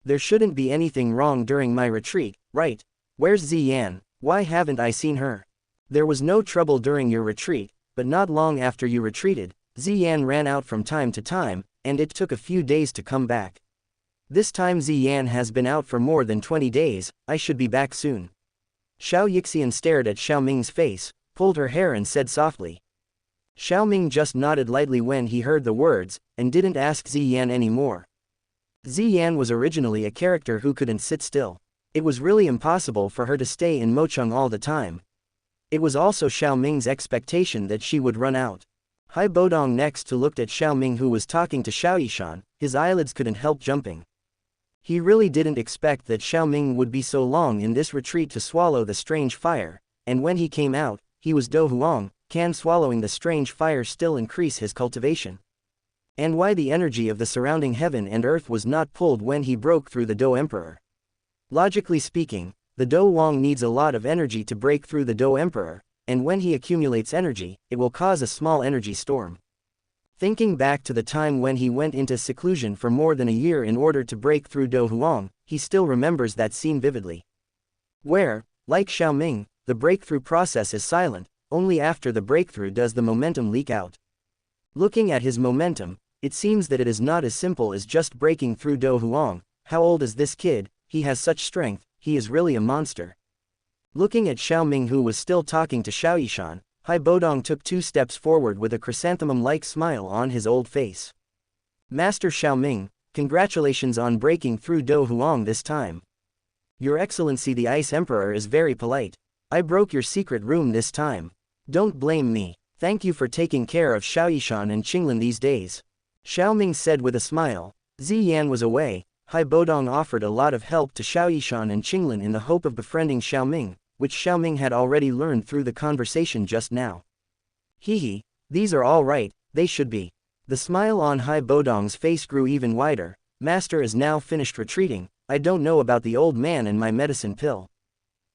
There shouldn't be anything wrong during my retreat, right? Where's Ziyan? Why haven't I seen her? There was no trouble during your retreat, but not long after you retreated, Ziyan ran out from time to time, and it took a few days to come back. This time Ziyan has been out for more than 20 days, I should be back soon. Xiaoyixian stared at Xiaoming's face, pulled her hair and said softly. Xiaoming just nodded lightly when he heard the words, and didn't ask Ziyan anymore. Ziyan was originally a character who couldn't sit still. It was really impossible for her to stay in Mocheng all the time. It was also Xiaoming's expectation that she would run out. Hai Bodong next looked at Xiaoming, who was talking to Xiaoyishan. His eyelids couldn't help jumping. He really didn't expect that Xiaoming would be so long in this retreat to swallow the strange fire, and when he came out, he was Do Huang. Can swallowing the strange fire still increase his cultivation? And why the energy of the surrounding heaven and earth was not pulled when he broke through the Dou Emperor? Logically speaking, the Dou Wang needs a lot of energy to break through the Dou Emperor, and when he accumulates energy, it will cause a small energy storm. Thinking back to the time when he went into seclusion for more than a year in order to break through Dou Huang, he still remembers that scene vividly. Where, like Xiaoming, the breakthrough process is silent, only after the breakthrough does the momentum leak out. Looking at his momentum, it seems that it is not as simple as just breaking through Dou Huang. How old is this kid? He has such strength, he is really a monster. Looking at Xiaoming, who was still talking to Xiaoyishan, Hai Bodong took 2 steps forward with a chrysanthemum-like smile on his old face. Master Xiaoming, congratulations on breaking through Dou Huang this time. Your Excellency the Ice Emperor is very polite. I broke your secret room this time. Don't blame me. Thank you for taking care of Xiaoyishan and Qinglin these days. Xiaoming said with a smile. Ziyan was away. Hai Bodong offered a lot of help to Xiaoyishan and Qinglin in the hope of befriending Xiaoming, which Xiaoming had already learned through the conversation just now. Hehe, these are all right, they should be. The smile on Hai Bodong's face grew even wider. Master is now finished retreating. I don't know about the old man and my medicine pill.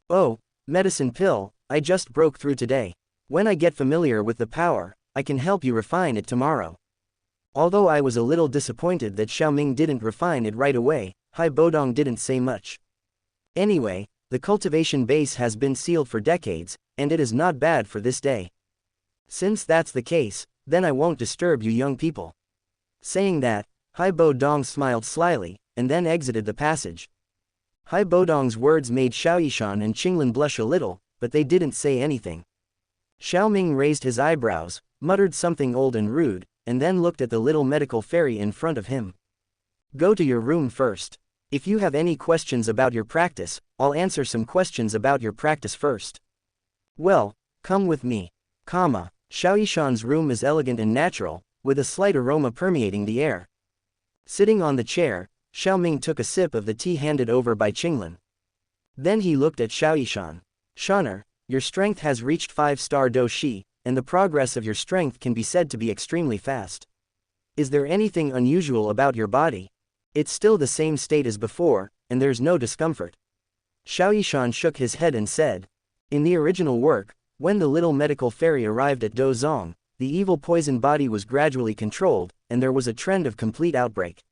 Oh, medicine pill, I just broke through today. When I get familiar with the power, I can help you refine it tomorrow. Although I was a little disappointed that Xiaoming didn't refine it right away, Hai Bodong didn't say much. Anyway, the cultivation base has been sealed for decades, and it is not bad for this day. Since that's the case, then I won't disturb you young people. Saying that, Hai Bodong smiled slyly, and then exited the passage. Hai Bodong's words made Xiaoyishan and Qinglin blush a little, but they didn't say anything. Xiaoming raised his eyebrows, muttered something old and rude, and then looked at the little medical fairy in front of him. Go to your room first. If you have any questions about your practice, I'll answer some questions about your practice first. Well, come with me. Xiaoyishan's room is elegant and natural, with a slight aroma permeating the air. Sitting on the chair, Xiaoming took a sip of the tea handed over by Qinglin. Then he looked at Xiaoyishan. Shaner, your strength has reached 5-star Do Shi, and the progress of your strength can be said to be extremely fast. Is there anything unusual about your body? It's still the same state as before, and there's no discomfort. Xiao Yishan shook his head and said. In the original work, when the little medical fairy arrived at Dou Zong, the evil poison body was gradually controlled, and there was a trend of complete outbreak.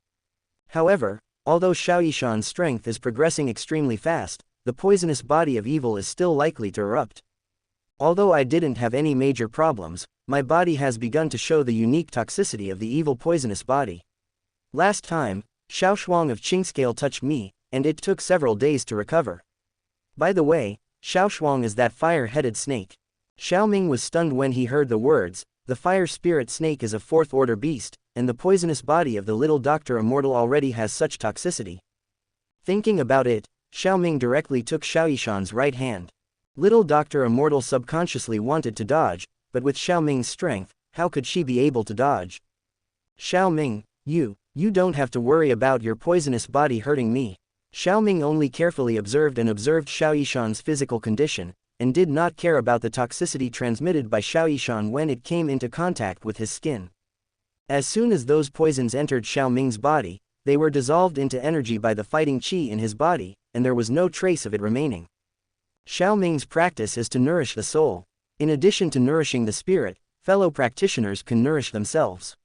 However, although Xiao Yishan's strength is progressing extremely fast, the poisonous body of evil is still likely to erupt. Although I didn't have any major problems, my body has begun to show the unique toxicity of the evil poisonous body. Last time, Xiao Shuang of Qingscale touched me, and it took several days to recover. By the way, Xiao Shuang is that fire-headed snake. Xiao Ming was stunned when he heard the words. The fire spirit snake is a fourth-order beast, and the poisonous body of the little Doctor Immortal already has such toxicity. Thinking about it, Xiao Ming directly took Xiao Yishan's right hand. Little Doctor Immortal subconsciously wanted to dodge, but with Xiao Ming's strength, how could she be able to dodge? Xiao Ming, you don't have to worry about your poisonous body hurting me. Xiao Ming only carefully observed Xiao Yishan's physical condition, and did not care about the toxicity transmitted by Xiao Yishan when it came into contact with his skin. As soon as those poisons entered Xiao Ming's body, they were dissolved into energy by the fighting qi in his body, and there was no trace of it remaining. Xiao Ming's practice is to nourish the soul. In addition to nourishing the spirit, fellow practitioners can nourish themselves.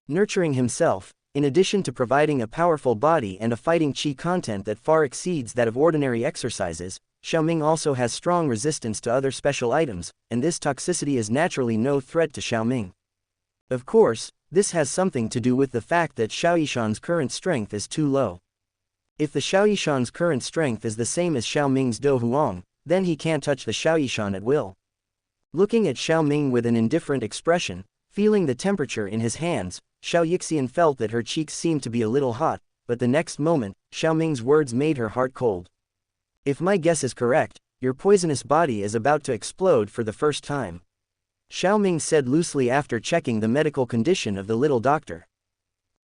Nurturing himself, in addition to providing a powerful body and a fighting qi content that far exceeds that of ordinary exercises, Xiao Ming also has strong resistance to other special items, and this toxicity is naturally no threat to Xiao Ming. Of course, this has something to do with the fact that Xiao Yishan's current strength is too low. If the Xiao Yishan's current strength is the same as Xiao Ming's Dou Huang, then he can't touch the Xiao Yishan at will. Looking at Xiao Ming with an indifferent expression, feeling the temperature in his hands, Xiao Yixian felt that her cheeks seemed to be a little hot, but the next moment, Xiao Ming's words made her heart cold. If my guess is correct, your poisonous body is about to explode for the first time. Xiao Ming said loosely after checking the medical condition of the little doctor.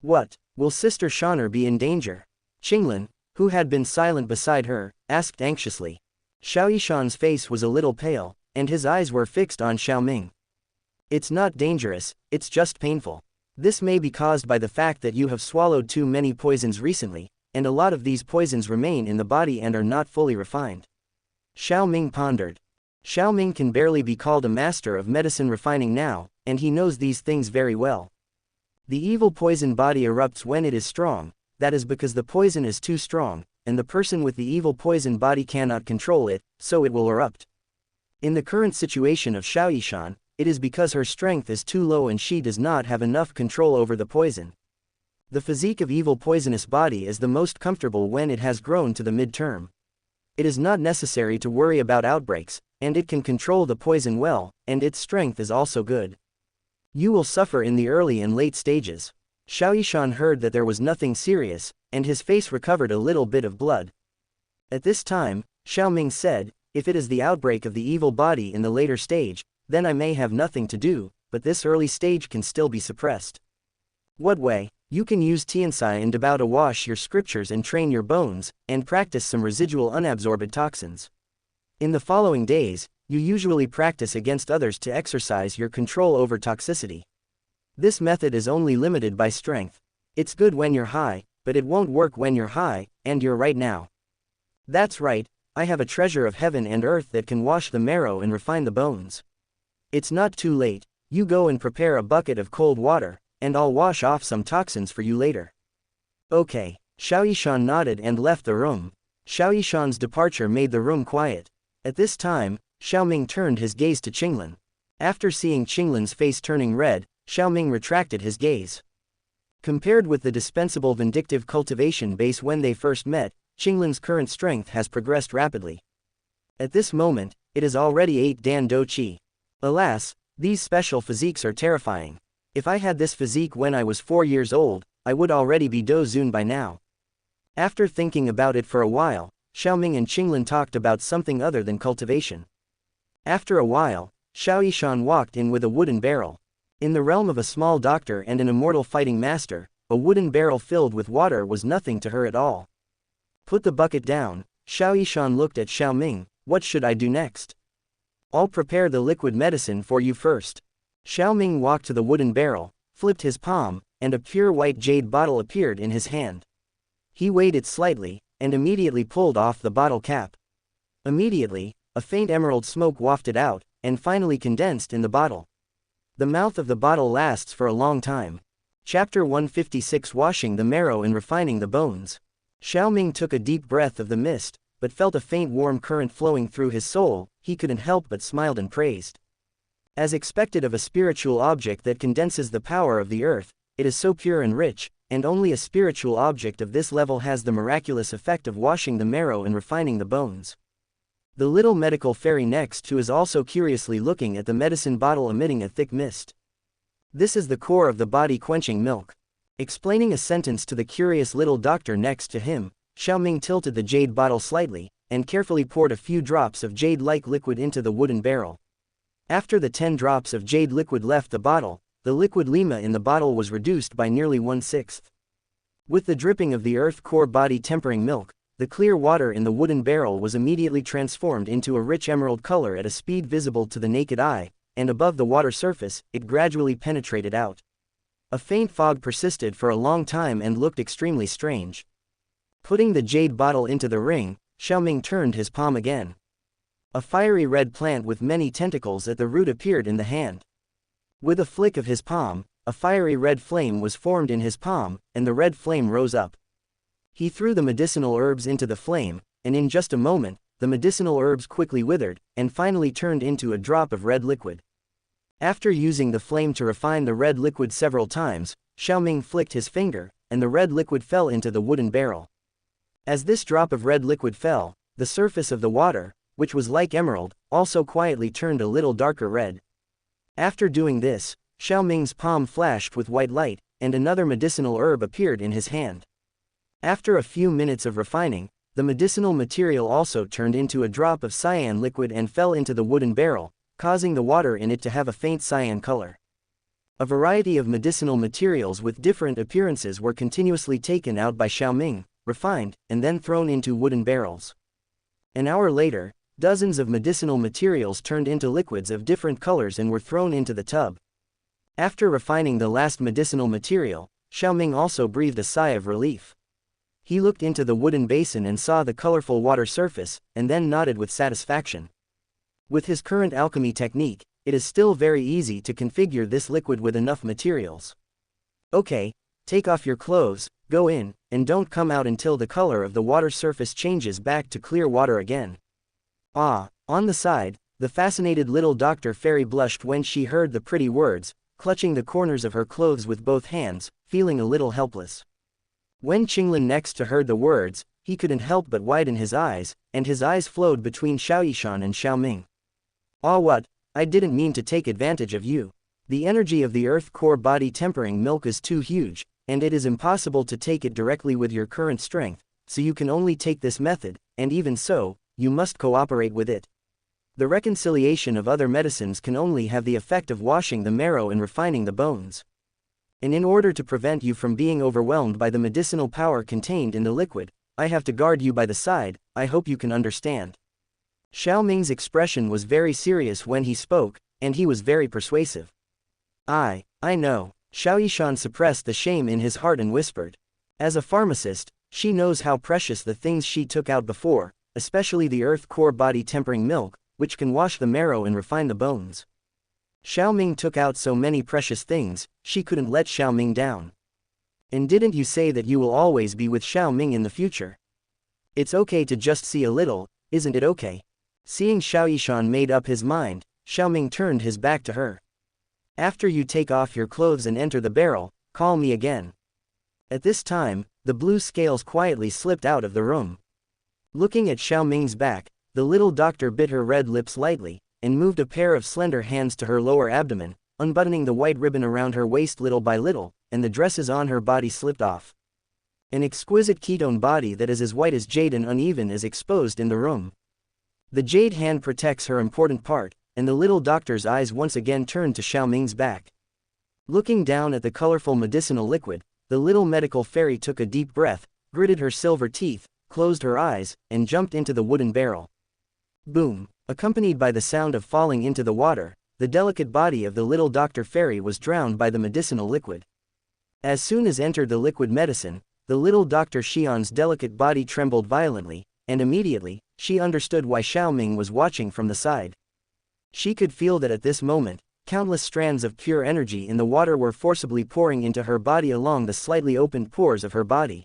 What, will Sister Shaner be in danger? Qinglin, who had been silent beside her, asked anxiously. Xiao Yishan's face was a little pale, and his eyes were fixed on Xiao Ming. It's not dangerous, it's just painful. This may be caused by the fact that you have swallowed too many poisons recently, and a lot of these poisons remain in the body and are not fully refined. Xiao Ming pondered. Xiao Ming can barely be called a master of medicine refining now, and he knows these things very well. The evil poison body erupts when it is strong, that is because the poison is too strong, and the person with the evil poison body cannot control it, so it will erupt. In the current situation of Xiao Yishan, it is because her strength is too low and she does not have enough control over the poison. The physique of evil poisonous body is the most comfortable when it has grown to the mid-term. It is not necessary to worry about outbreaks, and it can control the poison well, and its strength is also good. You will suffer in the early and late stages. Xiao Yishan heard that there was nothing serious, and his face recovered a little bit of blood. At this time, Xiao Ming said, if it is the outbreak of the evil body in the later stage, then I may have nothing to do, but this early stage can still be suppressed. What way? You can use Tiansai and Doupo to wash your scriptures and train your bones, and practice some residual unabsorbed toxins. In the following days, you usually practice against others to exercise your control over toxicity. This method is only limited by strength. It's good when you're high, but it won't work when you're high, and you're right now. That's right, I have a treasure of heaven and earth that can wash the marrow and refine the bones. It's not too late, you go and prepare a bucket of cold water, and I'll wash off some toxins for you later. Okay, Xiao Yishan nodded and left the room. Xiao Yishan's departure made the room quiet. At this time, Xiao Ming turned his gaze to Qinglin. After seeing Qinglin's face turning red, Xiao Ming retracted his gaze. Compared with the dispensable vindictive cultivation base when they first met, Qinglin's current strength has progressed rapidly. At this moment, it is already 8 Dan Do Qi. Alas, these special physiques are terrifying. If I had this physique when I was 4 years old, I would already be Do Zun by now. After thinking about it for a while, Xiao Ming and Qinglin talked about something other than cultivation. After a while, Xiao Yishan walked in with a wooden barrel. In the realm of a small doctor and an immortal fighting master, a wooden barrel filled with water was nothing to her at all. Put the bucket down. Xiao Yishan looked at Xiao Ming. What should I do next? I'll prepare the liquid medicine for you first. Xiao Ming walked to the wooden barrel, flipped his palm, and a pure white jade bottle appeared in his hand. He weighed it slightly, and immediately pulled off the bottle cap. Immediately, a faint emerald smoke wafted out, and finally condensed in the bottle. The mouth of the bottle lasts for a long time. Chapter 156, Washing the Marrow and Refining the Bones. Xiaoming took a deep breath of the mist, but felt a faint warm current flowing through his soul. He couldn't help but smiled and praised. As expected of a spiritual object that condenses the power of the earth, it is so pure and rich, and only a spiritual object of this level has the miraculous effect of washing the marrow and refining the bones. The little medical fairy next to is also curiously looking at the medicine bottle emitting a thick mist. This is the core of the body quenching milk. Explaining a sentence to the curious little doctor next to him, Xiaoming tilted the jade bottle slightly, and carefully poured a few drops of jade-like liquid into the wooden barrel. After the 10 drops of jade liquid left the bottle, the liquid lima in the bottle was reduced by nearly 1/6. With the dripping of the earth core body tempering milk, the clear water in the wooden barrel was immediately transformed into a rich emerald color at a speed visible to the naked eye, and above the water surface, it gradually penetrated out. A faint fog persisted for a long time and looked extremely strange. Putting the jade bottle into the ring, Xiaoming turned his palm again. A fiery red plant with many tentacles at the root appeared in the hand. With a flick of his palm, a fiery red flame was formed in his palm, and the red flame rose up. He threw the medicinal herbs into the flame, and in just a moment, the medicinal herbs quickly withered, and finally turned into a drop of red liquid. After using the flame to refine the red liquid several times, Xiaoming flicked his finger, and the red liquid fell into the wooden barrel. As this drop of red liquid fell, the surface of the water, which was like emerald, also quietly turned a little darker red. After doing this, Xiaoming's palm flashed with white light, and another medicinal herb appeared in his hand. After a few minutes of refining, the medicinal material also turned into a drop of cyan liquid and fell into the wooden barrel, causing the water in it to have a faint cyan color. A variety of medicinal materials with different appearances were continuously taken out by Xiaoming, refined, and then thrown into wooden barrels. An hour later, dozens of medicinal materials turned into liquids of different colors and were thrown into the tub. After refining the last medicinal material, Xiaoming also breathed a sigh of relief. He looked into the wooden basin and saw the colorful water surface, and then nodded with satisfaction. With his current alchemy technique, it is still very easy to configure this liquid with enough materials. Okay, take off your clothes, go in, and don't come out until the color of the water surface changes back to clear water again. Ah, on the side, the fascinated little Dr. Fairy blushed when she heard the pretty words, clutching the corners of her clothes with both hands, feeling a little helpless. When Qinglin next to heard the words, he couldn't help but widen his eyes, and his eyes flowed between Xiaoyishan and Xiaoming. Ah, what? I didn't mean to take advantage of you. The energy of the earth core body tempering milk is too huge, and it is impossible to take it directly with your current strength, so you can only take this method, and even so, you must cooperate with it. The reconciliation of other medicines can only have the effect of washing the marrow and refining the bones. And in order to prevent you from being overwhelmed by the medicinal power contained in the liquid, I have to guard you by the side. I hope you can understand. Xiaoming's expression was very serious when he spoke, and he was very persuasive. I know. Xiaoyishan suppressed the shame in his heart and whispered. As a pharmacist, she knows how precious the things she took out before, especially the earth core body tempering milk, which can wash the marrow and refine the bones. Xiaoming took out so many precious things, she couldn't let Xiaoming down. And didn't you say that you will always be with Xiaoming in the future? It's okay to just see a little, isn't it okay? Seeing Xiaoyishan made up his mind, Xiaoming turned his back to her. After you take off your clothes and enter the barrel, call me again. At this time, the blue scales quietly slipped out of the room. Looking at Xiaoming's back, the little doctor bit her red lips lightly, and moved a pair of slender hands to her lower abdomen, unbuttoning the white ribbon around her waist little by little, and the dresses on her body slipped off. An exquisite ketone body that is as white as jade and uneven is exposed in the room. The jade hand protects her important part, and the little doctor's eyes once again turned to Xiaoming's back. Looking down at the colorful medicinal liquid, the little medical fairy took a deep breath, gritted her silver teeth, closed her eyes, and jumped into the wooden barrel. Boom! Accompanied by the sound of falling into the water, the delicate body of the little Dr. Fairy was drowned by the medicinal liquid. As soon as entered the liquid medicine, the little Dr. Xian's delicate body trembled violently, and immediately, she understood why Xiao Ming was watching from the side. She could feel that at this moment, countless strands of pure energy in the water were forcibly pouring into her body along the slightly opened pores of her body.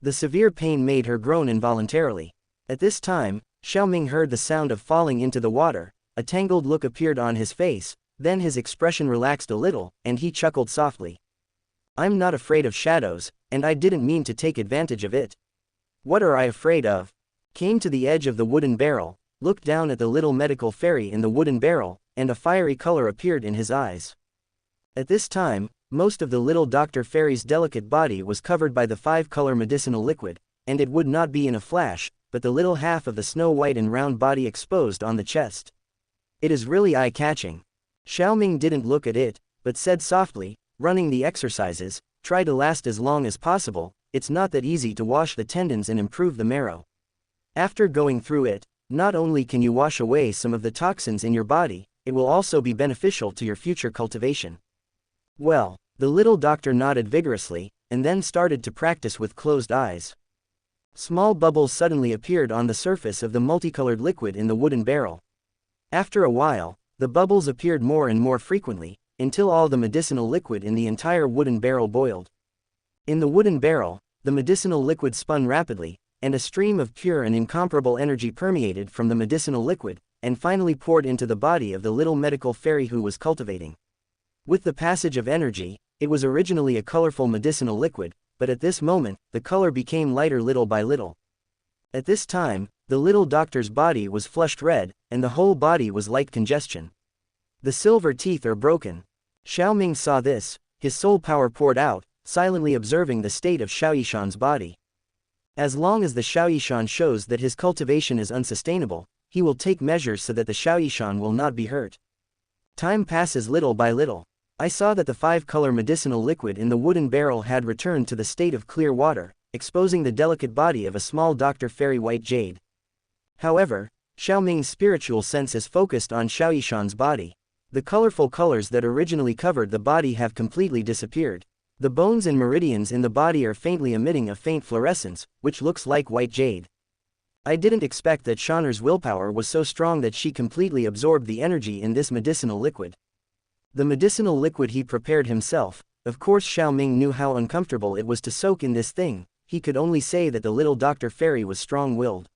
The severe pain made her groan involuntarily. At this time, Xiao Ming heard the sound of falling into the water, a tangled look appeared on his face, then his expression relaxed a little, and he chuckled softly. I'm not afraid of shadows, and I didn't mean to take advantage of it. What are I afraid of? Came to the edge of the wooden barrel, looked down at the little medical fairy in the wooden barrel, and a fiery color appeared in his eyes. At this time, most of the little Dr. Fairy's delicate body was covered by the 5-color medicinal liquid, and it would not be in a flash, but the little half of the snow-white and round body exposed on the chest. It is really eye-catching. Xiao Ming didn't look at it, but said softly, running the exercises, try to last as long as possible, it's not that easy to wash the tendons and improve the marrow. After going through it, not only can you wash away some of the toxins in your body, it will also be beneficial to your future cultivation. Well, the little doctor nodded vigorously, and then started to practice with closed eyes. Small bubbles suddenly appeared on the surface of the multicolored liquid in the wooden barrel. After a while, the bubbles appeared more and more frequently, until all the medicinal liquid in the entire wooden barrel boiled. In the wooden barrel, the medicinal liquid spun rapidly, and a stream of pure and incomparable energy permeated from the medicinal liquid, and finally poured into the body of the little medical fairy who was cultivating. With the passage of energy, it was originally a colorful medicinal liquid, but at this moment, the color became lighter little by little. At this time, the little doctor's body was flushed red, and the whole body was like congestion. The silver teeth are broken. Xiao Ming saw this, his soul power poured out, silently observing the state of Xiaoyishan's body. As long as the Xiaoyishan shows that his cultivation is unsustainable, he will take measures so that the Xiaoyishan will not be hurt. Time passes little by little. I saw that the 5-color medicinal liquid in the wooden barrel had returned to the state of clear water, exposing the delicate body of a small Dr. Fairy white jade. However, Xiao Ming's spiritual senses focused on Xiaoyishan's body. The colorful colors that originally covered the body have completely disappeared. The bones and meridians in the body are faintly emitting a faint fluorescence, which looks like white jade. I didn't expect that Shauner's willpower was so strong that she completely absorbed the energy in this medicinal liquid. The medicinal liquid he prepared himself. Of course Xiao Ming knew how uncomfortable it was to soak in this thing, he could only say that the little Dr. Fairy was strong-willed.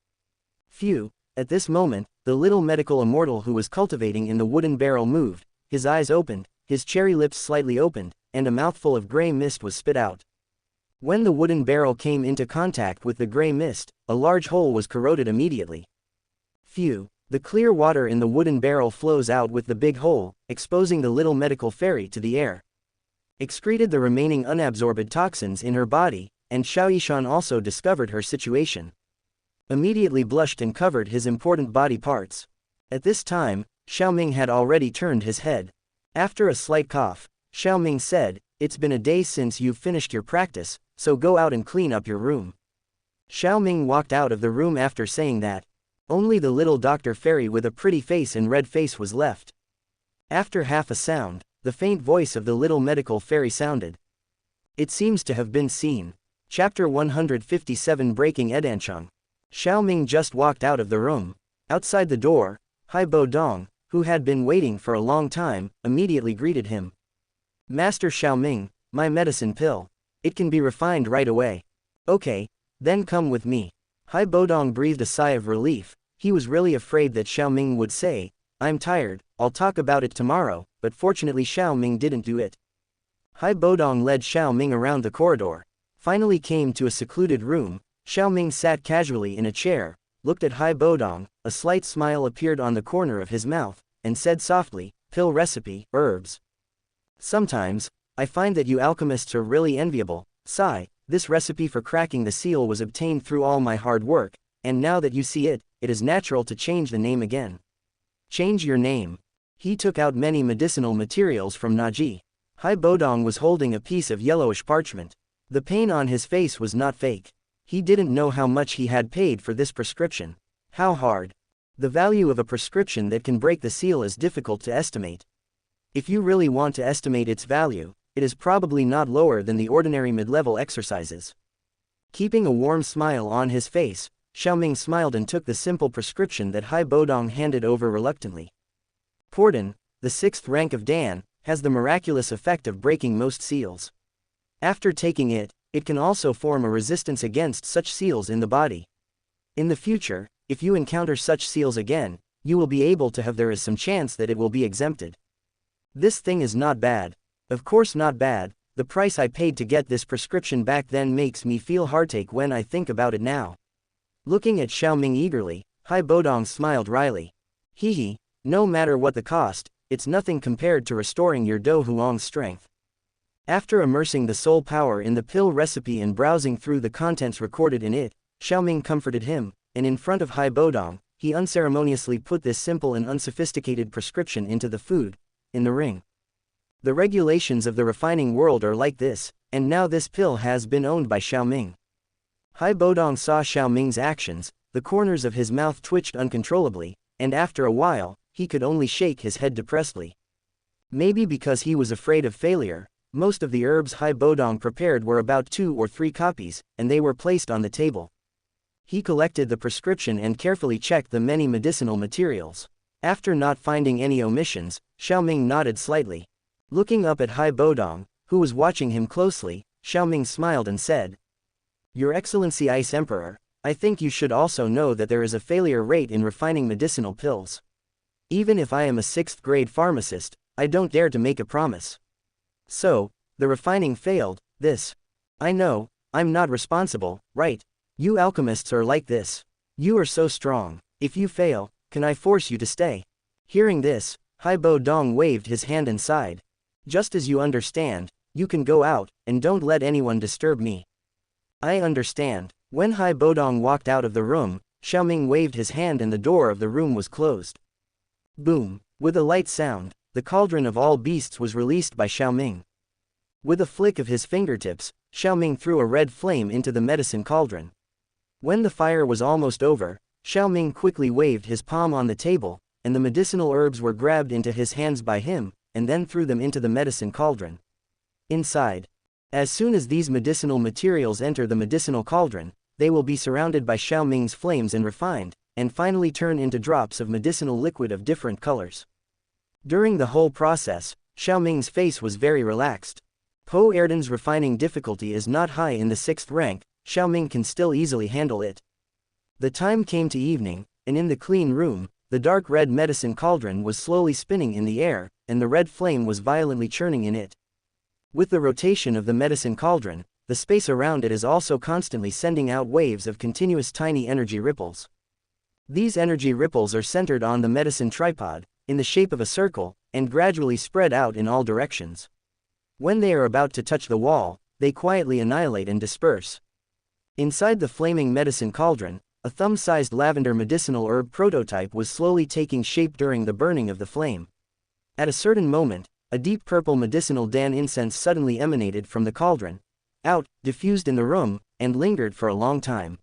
Phew, at this moment, the little medical immortal who was cultivating in the wooden barrel moved, his eyes opened, his cherry lips slightly opened, and a mouthful of gray mist was spit out. When the wooden barrel came into contact with the gray mist, a large hole was corroded immediately. Phew, the clear water in the wooden barrel flows out with the big hole, exposing the little medical fairy to the air. Excreted the remaining unabsorbed toxins in her body, and Xiaoyishan also discovered her situation. Immediately blushed and covered his important body parts. At this time, Xiao Ming had already turned his head. After a slight cough, Xiao Ming said, "It's been a day since you've finished your practice, so go out and clean up your room." Xiao Ming walked out of the room after saying that. Only the little Dr. Fairy with a pretty face and red face was left. After half a sound, the faint voice of the little medical fairy sounded. It seems to have been seen. Chapter 157 Breaking Edancheng. Xiao Ming just walked out of the room. Outside the door, Hai Bo Dong, who had been waiting for a long time, immediately greeted him. "Master Xiao Ming, my medicine pill. It can be refined right away." "Okay, then come with me." Hai Bo Dong breathed a sigh of relief. He was really afraid that Xiao Ming would say, "I'm tired, I'll talk about it tomorrow," but fortunately Xiao Ming didn't do it. Hai Bo Dong led Xiao Ming around the corridor. Finally came to a secluded room. Xiao Ming sat casually in a chair, looked at Hai Bo Dong, a slight smile appeared on the corner of his mouth, and said softly, "Pill recipe, herbs. Sometimes, I find that you alchemists are really enviable." Sigh, this recipe for cracking the seal was obtained through all my hard work, and now that you see it, it is natural to change the name again. Change your name. He took out many medicinal materials from Naji. Hai Bo Dong was holding a piece of yellowish parchment. The pain on his face was not fake. He didn't know how much he had paid for this prescription. How hard. The value of a prescription that can break the seal is difficult to estimate. If you really want to estimate its value, it is probably not lower than the ordinary mid-level exercises. Keeping a warm smile on his face, Xiaoming smiled and took the simple prescription that Hai Bodong handed over reluctantly. Porden, the 6th rank of Dan, has the miraculous effect of breaking most seals. After taking it, it can also form a resistance against such seals in the body. In the future, if you encounter such seals again, you will be able to have there is some chance that it will be exempted. This thing is not bad. Of course not bad, the price I paid to get this prescription back then makes me feel heartache when I think about it now. Looking at Xiaoming eagerly, Hai Bodong smiled wryly. Hehe, no matter what the cost, it's nothing compared to restoring your Dou Huang's strength. After immersing the soul power in the pill recipe and browsing through the contents recorded in it, Xiaoming comforted him, and in front of Hai Bodong, he unceremoniously put this simple and unsophisticated prescription into the food, in the ring. The regulations of the refining world are like this, and now this pill has been owned by Xiaoming. Hai Bodong saw Xiaoming's actions, the corners of his mouth twitched uncontrollably, and after a while, he could only shake his head depressedly. Maybe because he was afraid of failure, most of the herbs Hai Bodong prepared were about 2 or 3 copies, and they were placed on the table. He collected the prescription and carefully checked the many medicinal materials. After not finding any omissions, Xiaoming nodded slightly. Looking up at Hai Bodong, who was watching him closely, Xiaoming smiled and said, "Your Excellency Ice Emperor, I think you should also know that there is a failure rate in refining medicinal pills. Even if I am a 6th grade pharmacist, I don't dare to make a promise. So, the refining failed, this. I know, I'm not responsible, right? You alchemists are like this. You are so strong. If you fail, can I force you to stay?" Hearing this, Hai Bodong waved his hand and sighed. "Just as you understand, you can go out, and don't let anyone disturb me." "I understand." When Hai Bodong walked out of the room, Xiaoming waved his hand and the door of the room was closed. Boom! With a light sound, the cauldron of all beasts was released by Xiaoming. With a flick of his fingertips, Xiaoming threw a red flame into the medicine cauldron. When the fire was almost over, Xiaoming quickly waved his palm on the table, and the medicinal herbs were grabbed into his hands by him, and then threw them into the medicine cauldron. Inside. As soon as these medicinal materials enter the medicinal cauldron, they will be surrounded by Xiaoming's flames and refined, and finally turn into drops of medicinal liquid of different colors. During the whole process, Xiaoming's face was very relaxed. Po Erden's refining difficulty is not high in the 6th rank, Xiaoming can still easily handle it. The time came to evening, and in the clean room, the dark red medicine cauldron was slowly spinning in the air, and the red flame was violently churning in it. With the rotation of the medicine cauldron, the space around it is also constantly sending out waves of continuous tiny energy ripples. These energy ripples are centered on the medicine tripod, in the shape of a circle, and gradually spread out in all directions. When they are about to touch the wall, they quietly annihilate and disperse. Inside the flaming medicine cauldron, a thumb-sized lavender medicinal herb prototype was slowly taking shape during the burning of the flame. At a certain moment, a deep purple medicinal Dan incense suddenly emanated from the cauldron, diffused in the room, and lingered for a long time.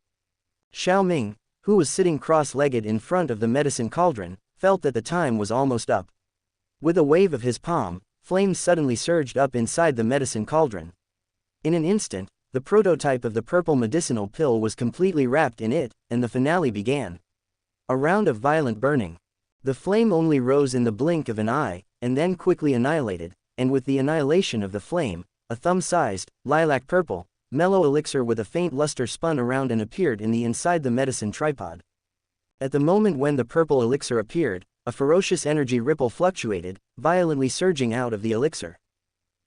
Xiaoming, who was sitting cross-legged in front of the medicine cauldron, felt that the time was almost up. With a wave of his palm, flames suddenly surged up inside the medicine cauldron. In an instant, the prototype of the purple medicinal pill was completely wrapped in it, and the finale began. A round of violent burning. The flame only rose in the blink of an eye, and then quickly annihilated, and with the annihilation of the flame, a thumb-sized, lilac-purple, mellow elixir with a faint luster spun around and appeared in the inside the medicine tripod. At the moment when the purple elixir appeared, a ferocious energy ripple fluctuated, violently surging out of the elixir.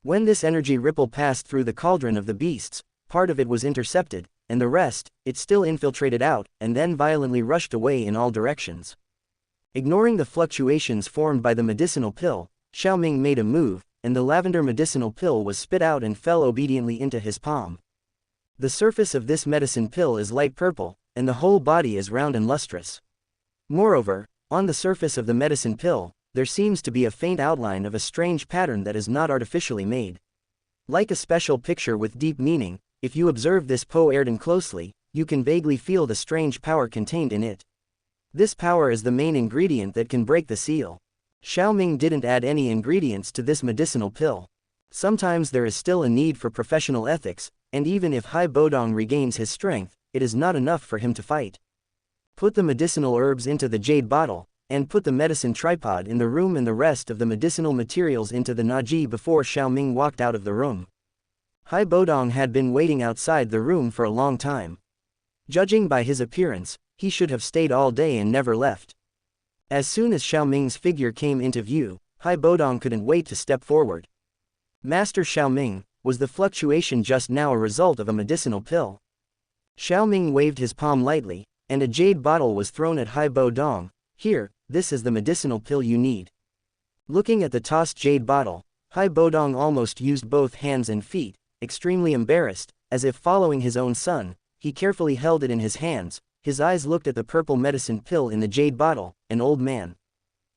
When this energy ripple passed through the cauldron of the beasts, part of it was intercepted, and the rest, it still infiltrated out, and then violently rushed away in all directions. Ignoring the fluctuations formed by the medicinal pill, Xiaoming made a move, and the lavender medicinal pill was spit out and fell obediently into his palm. The surface of this medicine pill is light purple, and the whole body is round and lustrous. Moreover, on the surface of the medicine pill, there seems to be a faint outline of a strange pattern that is not artificially made. Like a special picture with deep meaning, if you observe this Po Erden closely, you can vaguely feel the strange power contained in it. This power is the main ingredient that can break the seal. Xiaoming didn't add any ingredients to this medicinal pill. Sometimes there is still a need for professional ethics, and even if Hai Bodong regains his strength, it is not enough for him to fight. Put the medicinal herbs into the jade bottle, and put the medicine tripod in the room and the rest of the medicinal materials into the Naji before Xiaoming walked out of the room. Hai Bodong had been waiting outside the room for a long time. Judging by his appearance, he should have stayed all day and never left. As soon as Xiaoming's figure came into view, Hai Bodong couldn't wait to step forward. Master Xiaoming, was the fluctuation just now a result of a medicinal pill? Xiaoming waved his palm lightly, and a jade bottle was thrown at Hai Bodong. Here, this is the medicinal pill you need. Looking at the tossed jade bottle, Hai Bodong almost used both hands and feet, extremely embarrassed, as if following his own son. He carefully held it in his hands, his eyes looked at the purple medicine pill in the jade bottle, an old man.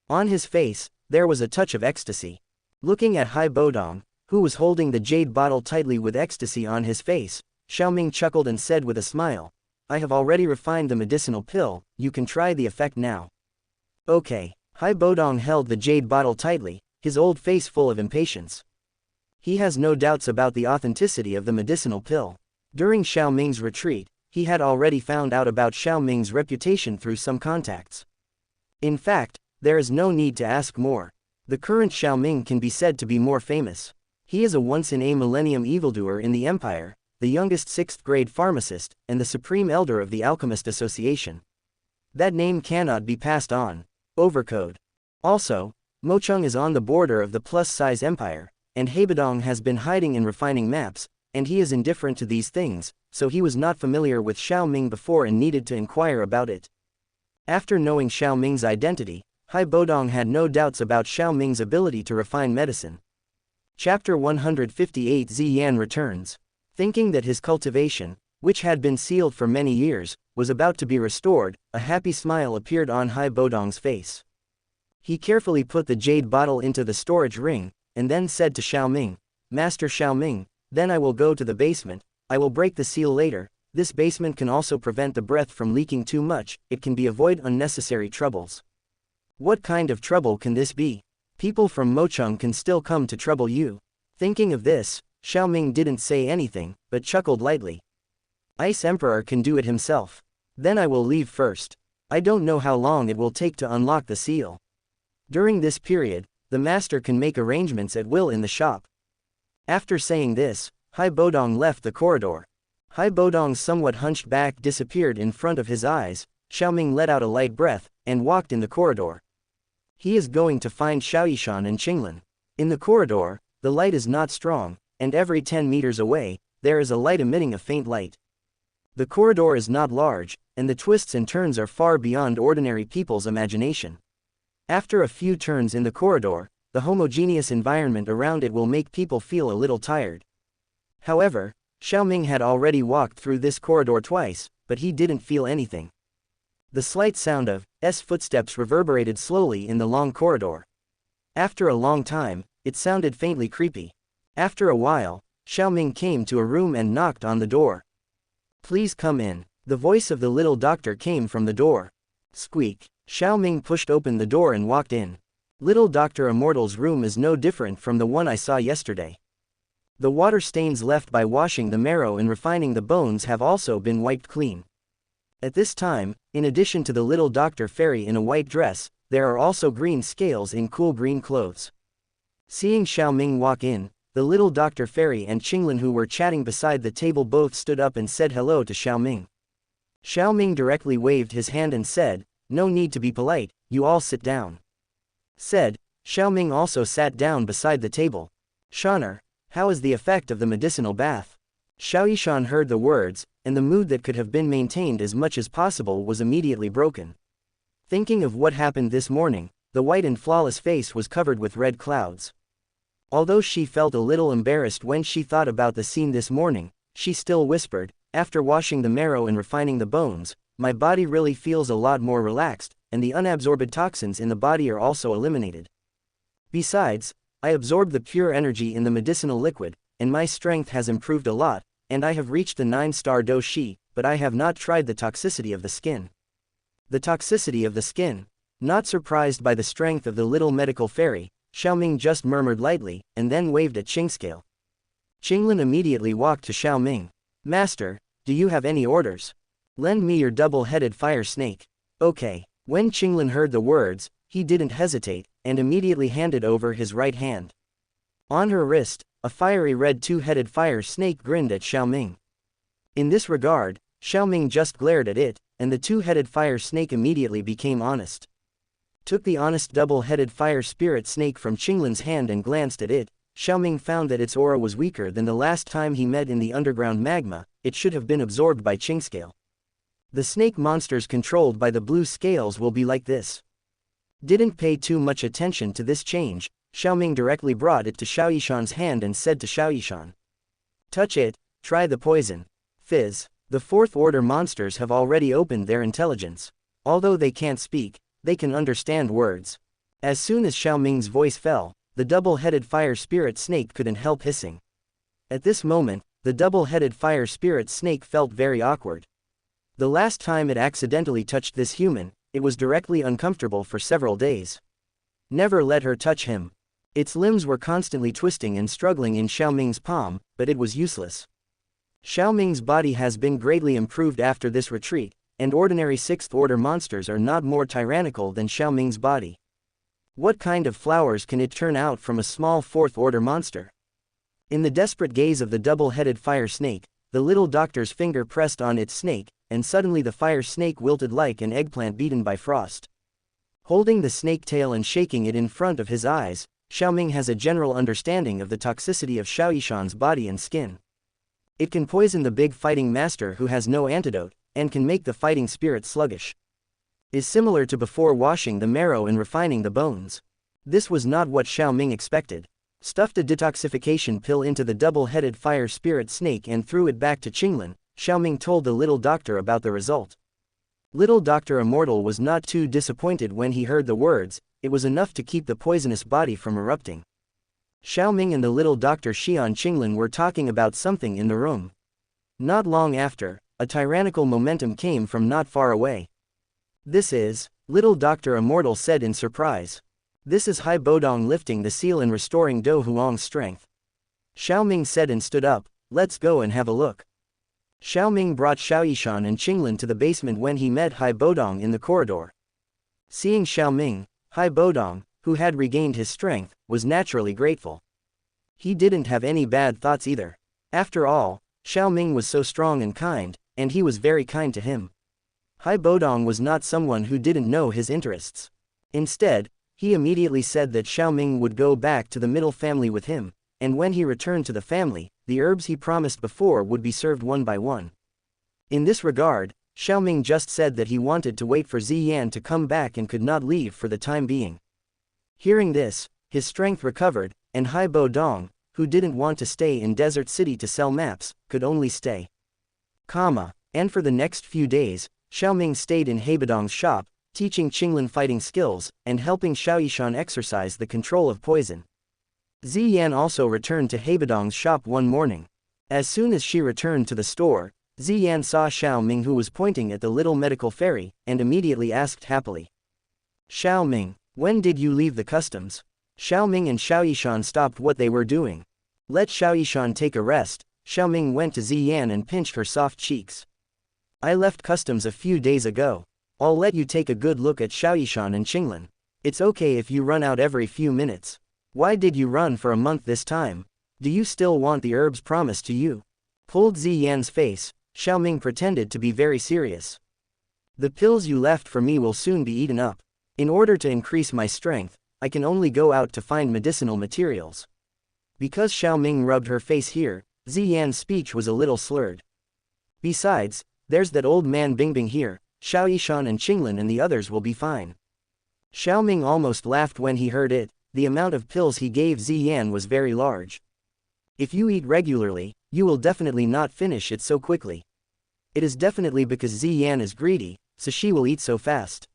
On his face, there was a touch of ecstasy. Looking at Hai Bodong, who was holding the jade bottle tightly with ecstasy on his face, Xiaoming chuckled and said with a smile, "I have already refined the medicinal pill, you can try the effect now." Okay. Hai Bodong held the jade bottle tightly, his old face full of impatience. He has no doubts about the authenticity of the medicinal pill. During Xiaoming's retreat, he had already found out about Xiaoming's reputation through some contacts. In fact, there is no need to ask more. The current Xiaoming can be said to be more famous. He is a once-in-a-millennium evildoer in the Empire, the youngest 6th-grade pharmacist, and the supreme elder of the Alchemist Association. That name cannot be passed on. Overcode. Also, Mochung is on the border of the plus-size empire, and Haibodong has been hiding in refining maps, and he is indifferent to these things, so he was not familiar with Xiaoming before and needed to inquire about it. After knowing Xiaoming's identity, Hai Bodong had no doubts about Xiaoming's ability to refine medicine. Chapter 158 Ziyan returns. Thinking that his cultivation, which had been sealed for many years, was about to be restored, a happy smile appeared on Hai Bodong's face. He carefully put the jade bottle into the storage ring, and then said to Xiaoming, "Master Xiaoming, then I will go to the basement, I will break the seal later. This basement can also prevent the breath from leaking too much, it can be avoid unnecessary troubles." What kind of trouble can this be? People from Mochung can still come to trouble you. Thinking of this, Xiaoming didn't say anything, but chuckled lightly. Ice Emperor can do it himself. Then I will leave first. I don't know how long it will take to unlock the seal. During this period, the master can make arrangements at will in the shop. After saying this, Hai Bodong left the corridor. Hai Bodong's somewhat hunched back disappeared in front of his eyes. Xiaoming let out a light breath, and walked in the corridor. He is going to find Xiaoyishan and Qinglin. In the corridor, the light is not strong, and every 10 meters away, there is a light emitting a faint light. The corridor is not large, and the twists and turns are far beyond ordinary people's imagination. After a few turns in the corridor, the homogeneous environment around it will make people feel a little tired. However, Xiaoming had already walked through this corridor twice, but he didn't feel anything. The slight sound of footsteps reverberated slowly in the long corridor. After a long time, it sounded faintly creepy. After a while, Xiaoming came to a room and knocked on the door. "Please come in." The voice of the little doctor came from the door. Squeak. Xiaoming pushed open the door and walked in. Little Dr. Immortal's room is no different from the one I saw yesterday. The water stains left by washing the marrow and refining the bones have also been wiped clean. At this time, in addition to the little Dr. Fairy in a white dress, there are also green scales in cool green clothes. Seeing Xiaoming walk in, the little Dr. Fairy and Qinglin who were chatting beside the table both stood up and said hello to Xiaoming. Xiaoming directly waved his hand and said, "No need to be polite, you all sit down." Said, Xiaoming also sat down beside the table. "Shaner, how is the effect of the medicinal bath?" Xiaoyishan heard the words, and the mood that could have been maintained as much as possible was immediately broken. Thinking of what happened this morning, the white and flawless face was covered with red clouds. Although she felt a little embarrassed when she thought about the scene this morning, she still whispered, "After washing the marrow and refining the bones, my body really feels a lot more relaxed, and the unabsorbed toxins in the body are also eliminated. Besides, I absorbed the pure energy in the medicinal liquid, and my strength has improved a lot, and I have reached the 9-star Do Shi, but I have not tried the toxicity of the skin." The toxicity of the skin. Not surprised by the strength of the little medical fairy, Xiaoming just murmured lightly, and then waved at Qingscale. Qinglin immediately walked to Xiao Ming. Master, do you have any orders? Lend me your double-headed fire snake. Okay. When Qinglin heard the words, he didn't hesitate, and immediately handed over his right hand. On her wrist, a fiery red two-headed fire snake grinned at Xiao Ming. In this regard, Xiao Ming just glared at it, and the two-headed fire snake immediately became honest. Took the honest double-headed fire spirit snake from Qinglin's hand and glanced at it. Xiao Ming found that its aura was weaker than the last time he met in the underground magma. It should have been absorbed by Qingscale. The snake monsters controlled by the blue scales will be like this. Didn't pay too much attention to this change, Xiao Ming directly brought it to Xiaoyishan's hand and said to Xiaoyishan. Touch it, try the poison. Fizz. The fourth order monsters have already opened their intelligence. Although they can't speak, they can understand words. As soon as Xiao Ming's voice fell, the double-headed fire spirit snake couldn't help hissing. At this moment, the double-headed fire spirit snake felt very awkward. The last time it accidentally touched this human, it was directly uncomfortable for several days. Never let her touch him. Its limbs were constantly twisting and struggling in Xiao Ming's palm, but it was useless. Xiao Ming's body has been greatly improved after this retreat, and ordinary sixth-order monsters are not more tyrannical than Xiao Ming's body. What kind of flowers can it turn out from a small fourth-order monster? In the desperate gaze of the double-headed fire snake, the little doctor's finger pressed on its snake, and suddenly the fire snake wilted like an eggplant beaten by frost. Holding the snake tail and shaking it in front of his eyes, Xiao Ming has a general understanding of the toxicity of Xiaoyishan's body and skin. It can poison the big fighting master who has no antidote, and can make the fighting spirit sluggish. Is similar to before washing the marrow and refining the bones. This was not what Xiao Ming expected. Stuffed a detoxification pill into the double-headed fire spirit snake and threw it back to Qinglin. Xiao Ming told the little doctor about the result. Little Dr. Immortal was not too disappointed when he heard the words. It was enough to keep the poisonous body from erupting. Xiao Ming and the little Dr. Xian Qinglin were talking about something in the room. Not long after, a tyrannical momentum came from not far away. This is, little Dr. Immortal said in surprise. This is Hai Bodong lifting the seal and restoring Dou Huang's strength. Xiao Ming said and stood up. Let's go and have a look. Xiao Ming brought Xiaoyishan and Qinglin to the basement when he met Hai Bodong in the corridor. Seeing Xiao Ming, Hai Bodong, who had regained his strength, was naturally grateful. He didn't have any bad thoughts either. After all, Xiao Ming was so strong and kind, and he was very kind to him. Hai Bodong was not someone who didn't know his interests. Instead, he immediately said that Xiao Ming would go back to the middle family with him, and when he returned to the family, the herbs he promised before would be served one by one. In this regard, Xiao Ming just said that he wanted to wait for Ziyan to come back and could not leave for the time being. Hearing this, his strength recovered, and Hai Bodong, who didn't want to stay in Desert City to sell maps, could only stay. And for the next few days, Xiao Ming stayed in Haibodong's shop, teaching Qinglin fighting skills, and helping Xiaoyishan exercise the control of poison. Ziyan also returned to Haibodong's shop one morning. As soon as she returned to the store, Ziyan saw Xiao Ming who was pointing at the little medical fairy, and immediately asked happily. Xiao Ming, when did you leave the customs? Xiao Ming and Xiaoyishan stopped what they were doing. Let Xiaoyishan take a rest. Xiao Ming went to Ziyan and pinched her soft cheeks. I left customs a few days ago. I'll let you take a good look at Xiaoyishan and Qinglin. It's okay if you run out every few minutes. Why did you run for a month this time? Do you still want the herbs promised to you? Pulled Ziyan's face, Xiao Ming pretended to be very serious. The pills you left for me will soon be eaten up. In order to increase my strength, I can only go out to find medicinal materials. Because Xiao Ming rubbed her face here, Ziyan's speech was a little slurred. Besides, there's that old man Bingbing here. Xiaoyishan and Qinglin and the others will be fine. Xiao Ming almost laughed when he heard it. The amount of pills he gave Ziyan was very large. If you eat regularly, you will definitely not finish it so quickly. It is definitely because Ziyan is greedy, so she will eat so fast.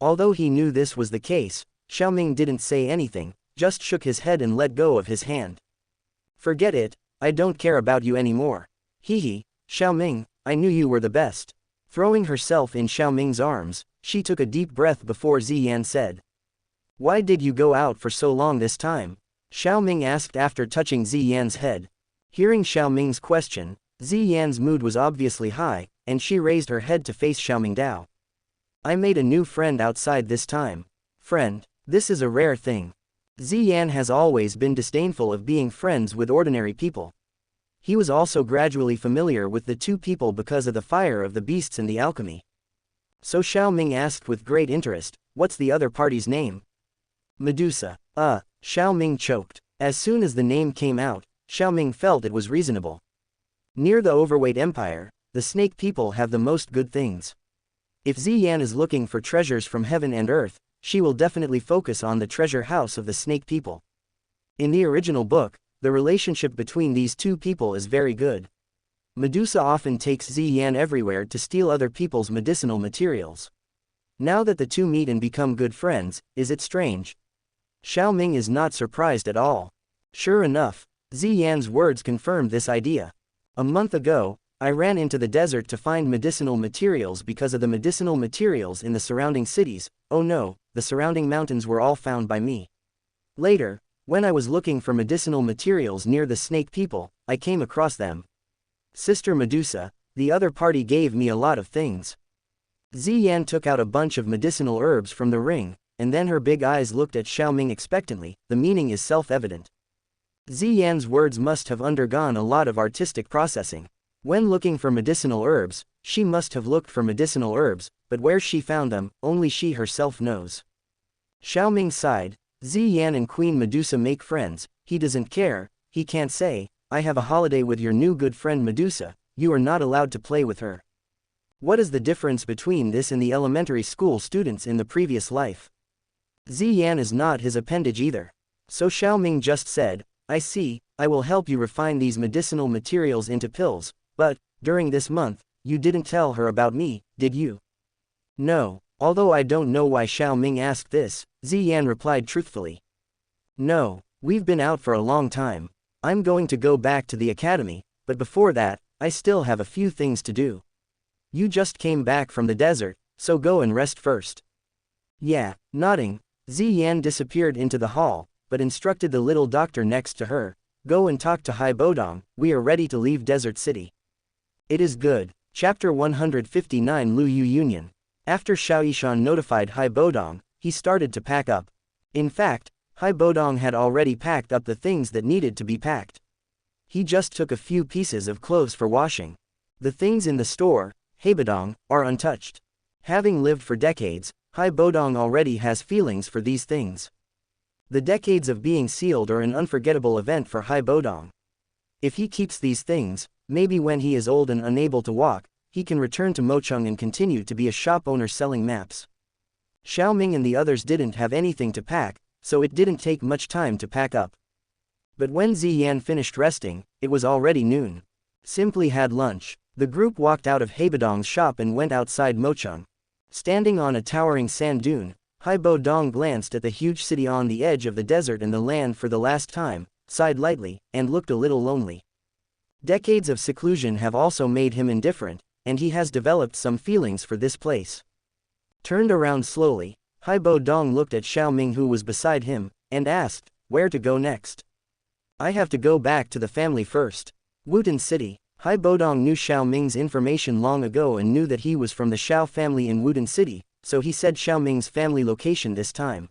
Although he knew this was the case, Xiao Ming didn't say anything, just shook his head and let go of his hand. Forget it, I don't care about you anymore. Hee, Xiao Ming, I knew you were the best. Throwing herself in Xiao Ming's arms, she took a deep breath before Ziyan said. Why did you go out for so long this time? Xiao Ming asked after touching Ziyan's head. Hearing Xiao Ming's question, Ziyan's mood was obviously high, and she raised her head to face Xiao Mingdao. I made a new friend outside this time. Friend, this is a rare thing. Ziyan has always been disdainful of being friends with ordinary people. He was also gradually familiar with the two people because of the fire of the beasts and the alchemy. So Xiao Ming asked with great interest, what's the other party's name? Medusa. Xiao Ming choked. As soon as the name came out, Xiao Ming felt it was reasonable. Near the overweight empire, the snake people have the most good things. If Ziyan is looking for treasures from heaven and earth, she will definitely focus on the treasure house of the snake people. In the original book, the relationship between these two people is very good. Medusa often takes Ziyan everywhere to steal other people's medicinal materials. Now that the two meet and become good friends, is it strange? Xiao Ming is not surprised at all. Sure enough, Ziyan's words confirmed this idea. A month ago, I ran into the desert to find medicinal materials because of the medicinal materials in the surrounding cities. Oh no, the surrounding mountains were all found by me. Later, when I was looking for medicinal materials near the snake people, I came across them. Sister Medusa, the other party gave me a lot of things. Ziyan took out a bunch of medicinal herbs from the ring, and then her big eyes looked at Xiao Ming expectantly. The meaning is self-evident. Ziyan's words must have undergone a lot of artistic processing. When looking for medicinal herbs, she must have looked for medicinal herbs, but where she found them, only she herself knows. Xiao Ming sighed. Ziyan and Queen Medusa make friends. He doesn't care. He can't say, I have a holiday with your new good friend Medusa, you are not allowed to play with her. What is the difference between this and the elementary school students in the previous life? Ziyan is not his appendage either. So Xiao Ming just said, I see, I will help you refine these medicinal materials into pills, but, during this month, you didn't tell her about me, did you? No, although I don't know why Xiao Ming asked this, Ziyan replied truthfully. No, we've been out for a long time. I'm going to go back to the academy, but before that, I still have a few things to do. You just came back from the desert, so go and rest first. Yeah, nodding, Ziyan disappeared into the hall, but instructed the little doctor next to her, go and talk to Hai Bodong, we are ready to leave Desert City. It is good. Chapter 159 Lu Yu Union. After Xiao Yishan notified Hai Bodong, he started to pack up. In fact, Hai Bodong had already packed up the things that needed to be packed. He just took a few pieces of clothes for washing. The things in the store, Hai Bodong, are untouched. Having lived for decades, Hai Bodong already has feelings for these things. The decades of being sealed are an unforgettable event for Hai Bodong. If he keeps these things, maybe when he is old and unable to walk, he can return to Mochung and continue to be a shop owner selling maps. Xiao Ming and the others didn't have anything to pack, so it didn't take much time to pack up. But when Ziyan finished resting, it was already noon. Simply had lunch. The group walked out of Hai Bodong's shop and went outside Mochung. Standing on a towering sand dune, Hai Bodong glanced at the huge city on the edge of the desert and the land for the last time, sighed lightly, and looked a little lonely. Decades of seclusion have also made him indifferent, and he has developed some feelings for this place. Turned around slowly, Hai Bodong looked at Xiao Ming who was beside him, and asked, where to go next? I have to go back to the family first. Wooten City. Hai Bodong knew Xiao Ming's information long ago and knew that he was from the Xiao family in Wooten City, so he said Xiao Ming's family location this time.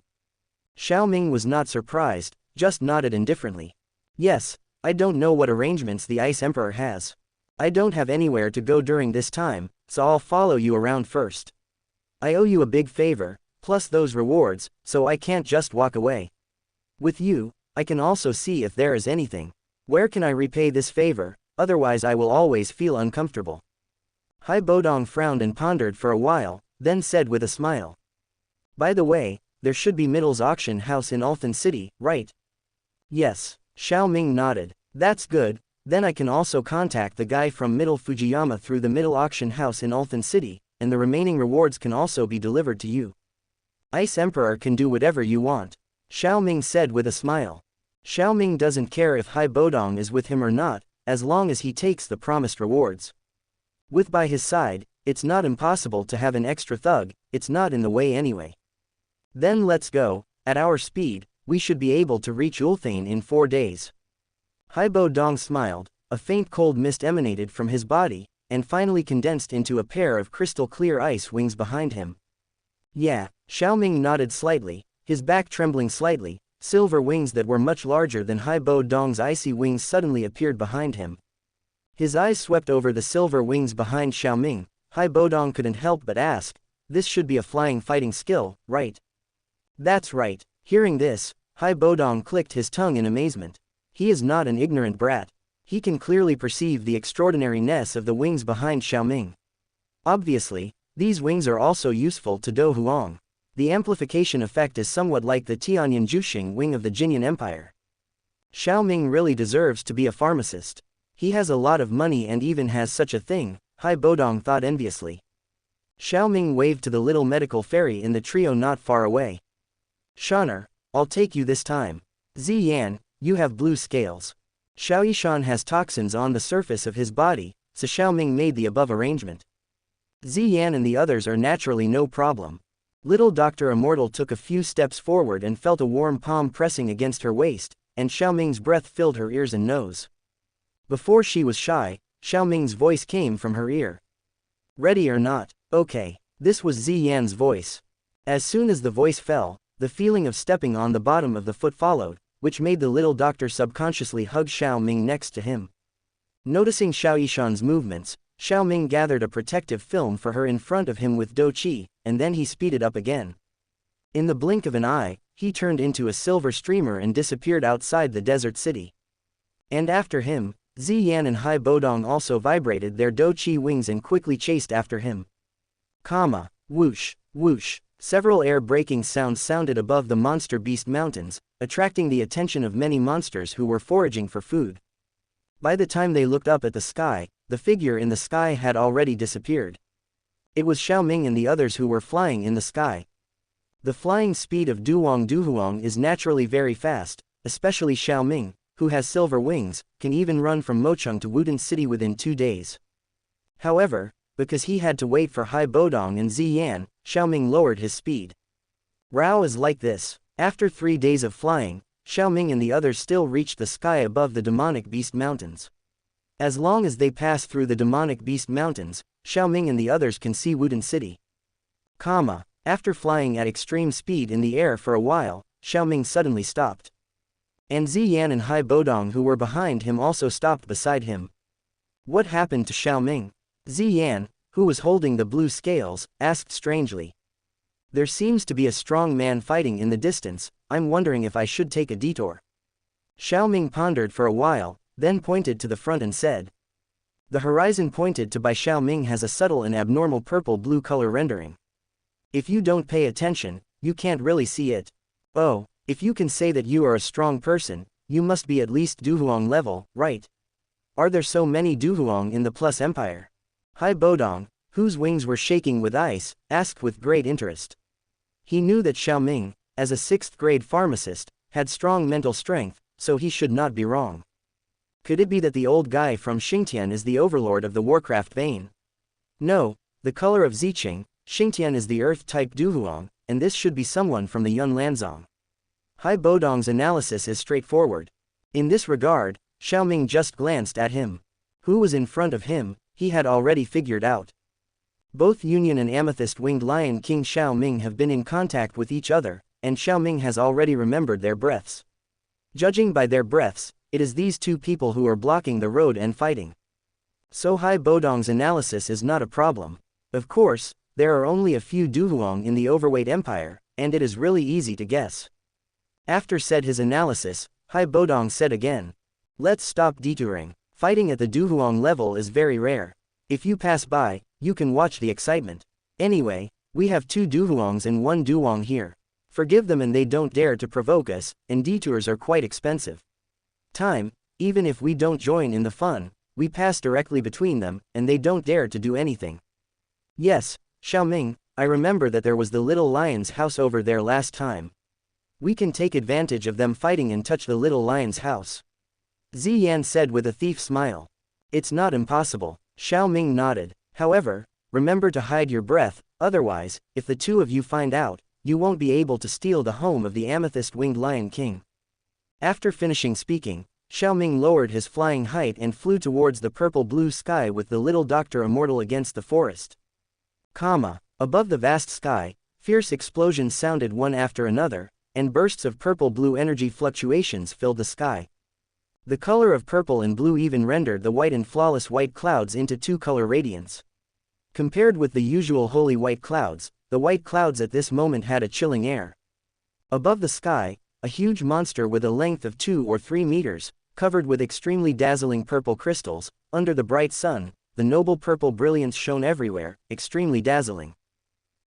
Xiao Ming was not surprised, just nodded indifferently. Yes, I don't know what arrangements the Ice Emperor has. I don't have anywhere to go during this time, so I'll follow you around first. I owe you a big favor, plus those rewards, so I can't just walk away. With you, I can also see if there is anything. Where can I repay this favor? Otherwise I will always feel uncomfortable. Hai Bodong frowned and pondered for a while, then said with a smile. By the way, there should be Middle's auction house in Orphan City, right? Yes. Xiao Ming nodded. That's good, then I can also contact the guy from Middle Fujiyama through the Middle auction house in Orphan City, and the remaining rewards can also be delivered to you. Ice Emperor can do whatever you want. Xiao Ming said with a smile. Xiao Ming doesn't care if Hai Bodong is with him or not, as long as he takes the promised rewards. With by his side, it's not impossible to have an extra thug, it's not in the way anyway. Then let's go, at our speed, we should be able to reach Ulthane in 4 days. Haibo Dong smiled, a faint cold mist emanated from his body, and finally condensed into a pair of crystal-clear ice wings behind him. Yeah, Xiaoming nodded slightly, his back trembling slightly. Silver wings that were much larger than Haibo Dong's icy wings suddenly appeared behind him. His eyes swept over the silver wings behind Xiaoming. Haibo Dong couldn't help but ask, "This should be a flying fighting skill, right?" "That's right." Hearing this, Haibo Dong clicked his tongue in amazement. He is not an ignorant brat. He can clearly perceive the extraordinariness of the wings behind Xiaoming. Obviously, these wings are also useful to Dou Zong. The amplification effect is somewhat like the Tianyan Juxing wing of the Jinyan Empire. Xiaoming really deserves to be a pharmacist. He has a lot of money and even has such a thing, Haibo Dong thought enviously. Xiaoming waved to the little medical fairy in the trio not far away. "Shaner, I'll take you this time. Ziyan, you have blue scales. Xiaoyishan has toxins on the surface of his body, so Xiaoming made the above arrangement. Ziyan and the others are naturally no problem." Little Dr. Immortal took a few steps forward and felt a warm palm pressing against her waist, and Xiaoming's breath filled her ears and nose. Before she was shy, Xiaoming's voice came from her ear. "Ready or not? Okay." This was Ziyan's voice. As soon as the voice fell, the feeling of stepping on the bottom of the foot followed, which made the little doctor subconsciously hug Xiaoming next to him. Noticing Xiaoyishan's movements, Xiaoming gathered a protective film for her in front of him with Dou Qi, and then he speeded up again. In the blink of an eye, he turned into a silver streamer and disappeared outside the desert city. And after him, Ziyan and Haibo Dong also vibrated their Dou Qi wings and quickly chased after him. Whoosh, whoosh, several air-breaking sounds sounded above the monster beast mountains, attracting the attention of many monsters who were foraging for food. By the time they looked up at the sky, the figure in the sky had already disappeared. It was Xiaoming and the others who were flying in the sky. The flying speed of Dou Zong is naturally very fast, especially Xiaoming, who has silver wings, can even run from Mocheng to Wudin City within 2 days. However, because he had to wait for Haibo Dong and Ziyan, Xiaoming lowered his speed. Rao is like this. After 3 days of flying, Xiaoming and the others still reached the sky above the demonic beast mountains. As long as they pass through the demonic beast mountains, Xiaoming and the others can see Wudin City. After flying at extreme speed in the air for a while, Xiaoming suddenly stopped. And Ziyan and Haibo Dong who were behind him also stopped beside him. What happened to Xiaoming? Ziyan, who was holding the blue scales, asked strangely. There seems to be a strong man fighting in the distance, I'm wondering if I should take a detour. Xiaoming pondered for a while, then pointed to the front and said. The horizon pointed to by Xiaoming has a subtle and abnormal purple-blue color rendering. If you don't pay attention, you can't really see it. Oh, if you can say that you are a strong person, you must be at least Dou Zong level, right? Are there so many Dou Zong in the Plus Empire? Haibo Dong, whose wings were shaking with ice, asked with great interest. He knew that Xiaoming, as a 6th-grade pharmacist, had strong mental strength, so he should not be wrong. Could it be that the old guy from Xingtian is the overlord of the Warcraft vein? No, the color of Ziqing, Xingtian is the earth-type Dou Zong, and this should be someone from the Yun Lanzong. Haibo Dong's analysis is straightforward. In this regard, Xiaoming just glanced at him. Who was in front of him, he had already figured out. Both Union and Amethyst-winged Lion King Xiaoming have been in contact with each other, and Xiaoming has already remembered their breaths. Judging by their breaths, it is these two people who are blocking the road and fighting. So Haibo Dong's analysis is not a problem. Of course, there are only a few Dou Zong in the overweight empire, and it is really easy to guess. After said his analysis, Haibo Dong said again. Let's stop detouring. Fighting at the Dou Zong level is very rare. If you pass by, you can watch the excitement. Anyway, we have 2 Dou Zongs and 1 Dou Zong here. Forgive them and they don't dare to provoke us, and detours are quite expensive. Even if we don't join in the fun, we pass directly between them, and they don't dare to do anything. Yes, Xiaoming, I remember that there was the little lion's house over there last time. We can take advantage of them fighting and touch the little lion's house. Ziyan said with a thief smile. It's not impossible. Xiaoming nodded. However, remember to hide your breath, otherwise, if the 2 of you find out, you won't be able to steal the home of the Amethyst-winged Lion King. After finishing speaking, Xiaoming lowered his flying height and flew towards the purple-blue sky with the little doctor immortal against the forest. Above the vast sky, fierce explosions sounded one after another, and bursts of purple-blue energy fluctuations filled the sky. The color of purple and blue even rendered the white and flawless white clouds into two-color radiance. Compared with the usual holy white clouds, the white clouds at this moment had a chilling air. Above the sky, a huge monster with a length of 2 or 3 meters, covered with extremely dazzling purple crystals, under the bright sun, the noble purple brilliance shone everywhere, extremely dazzling.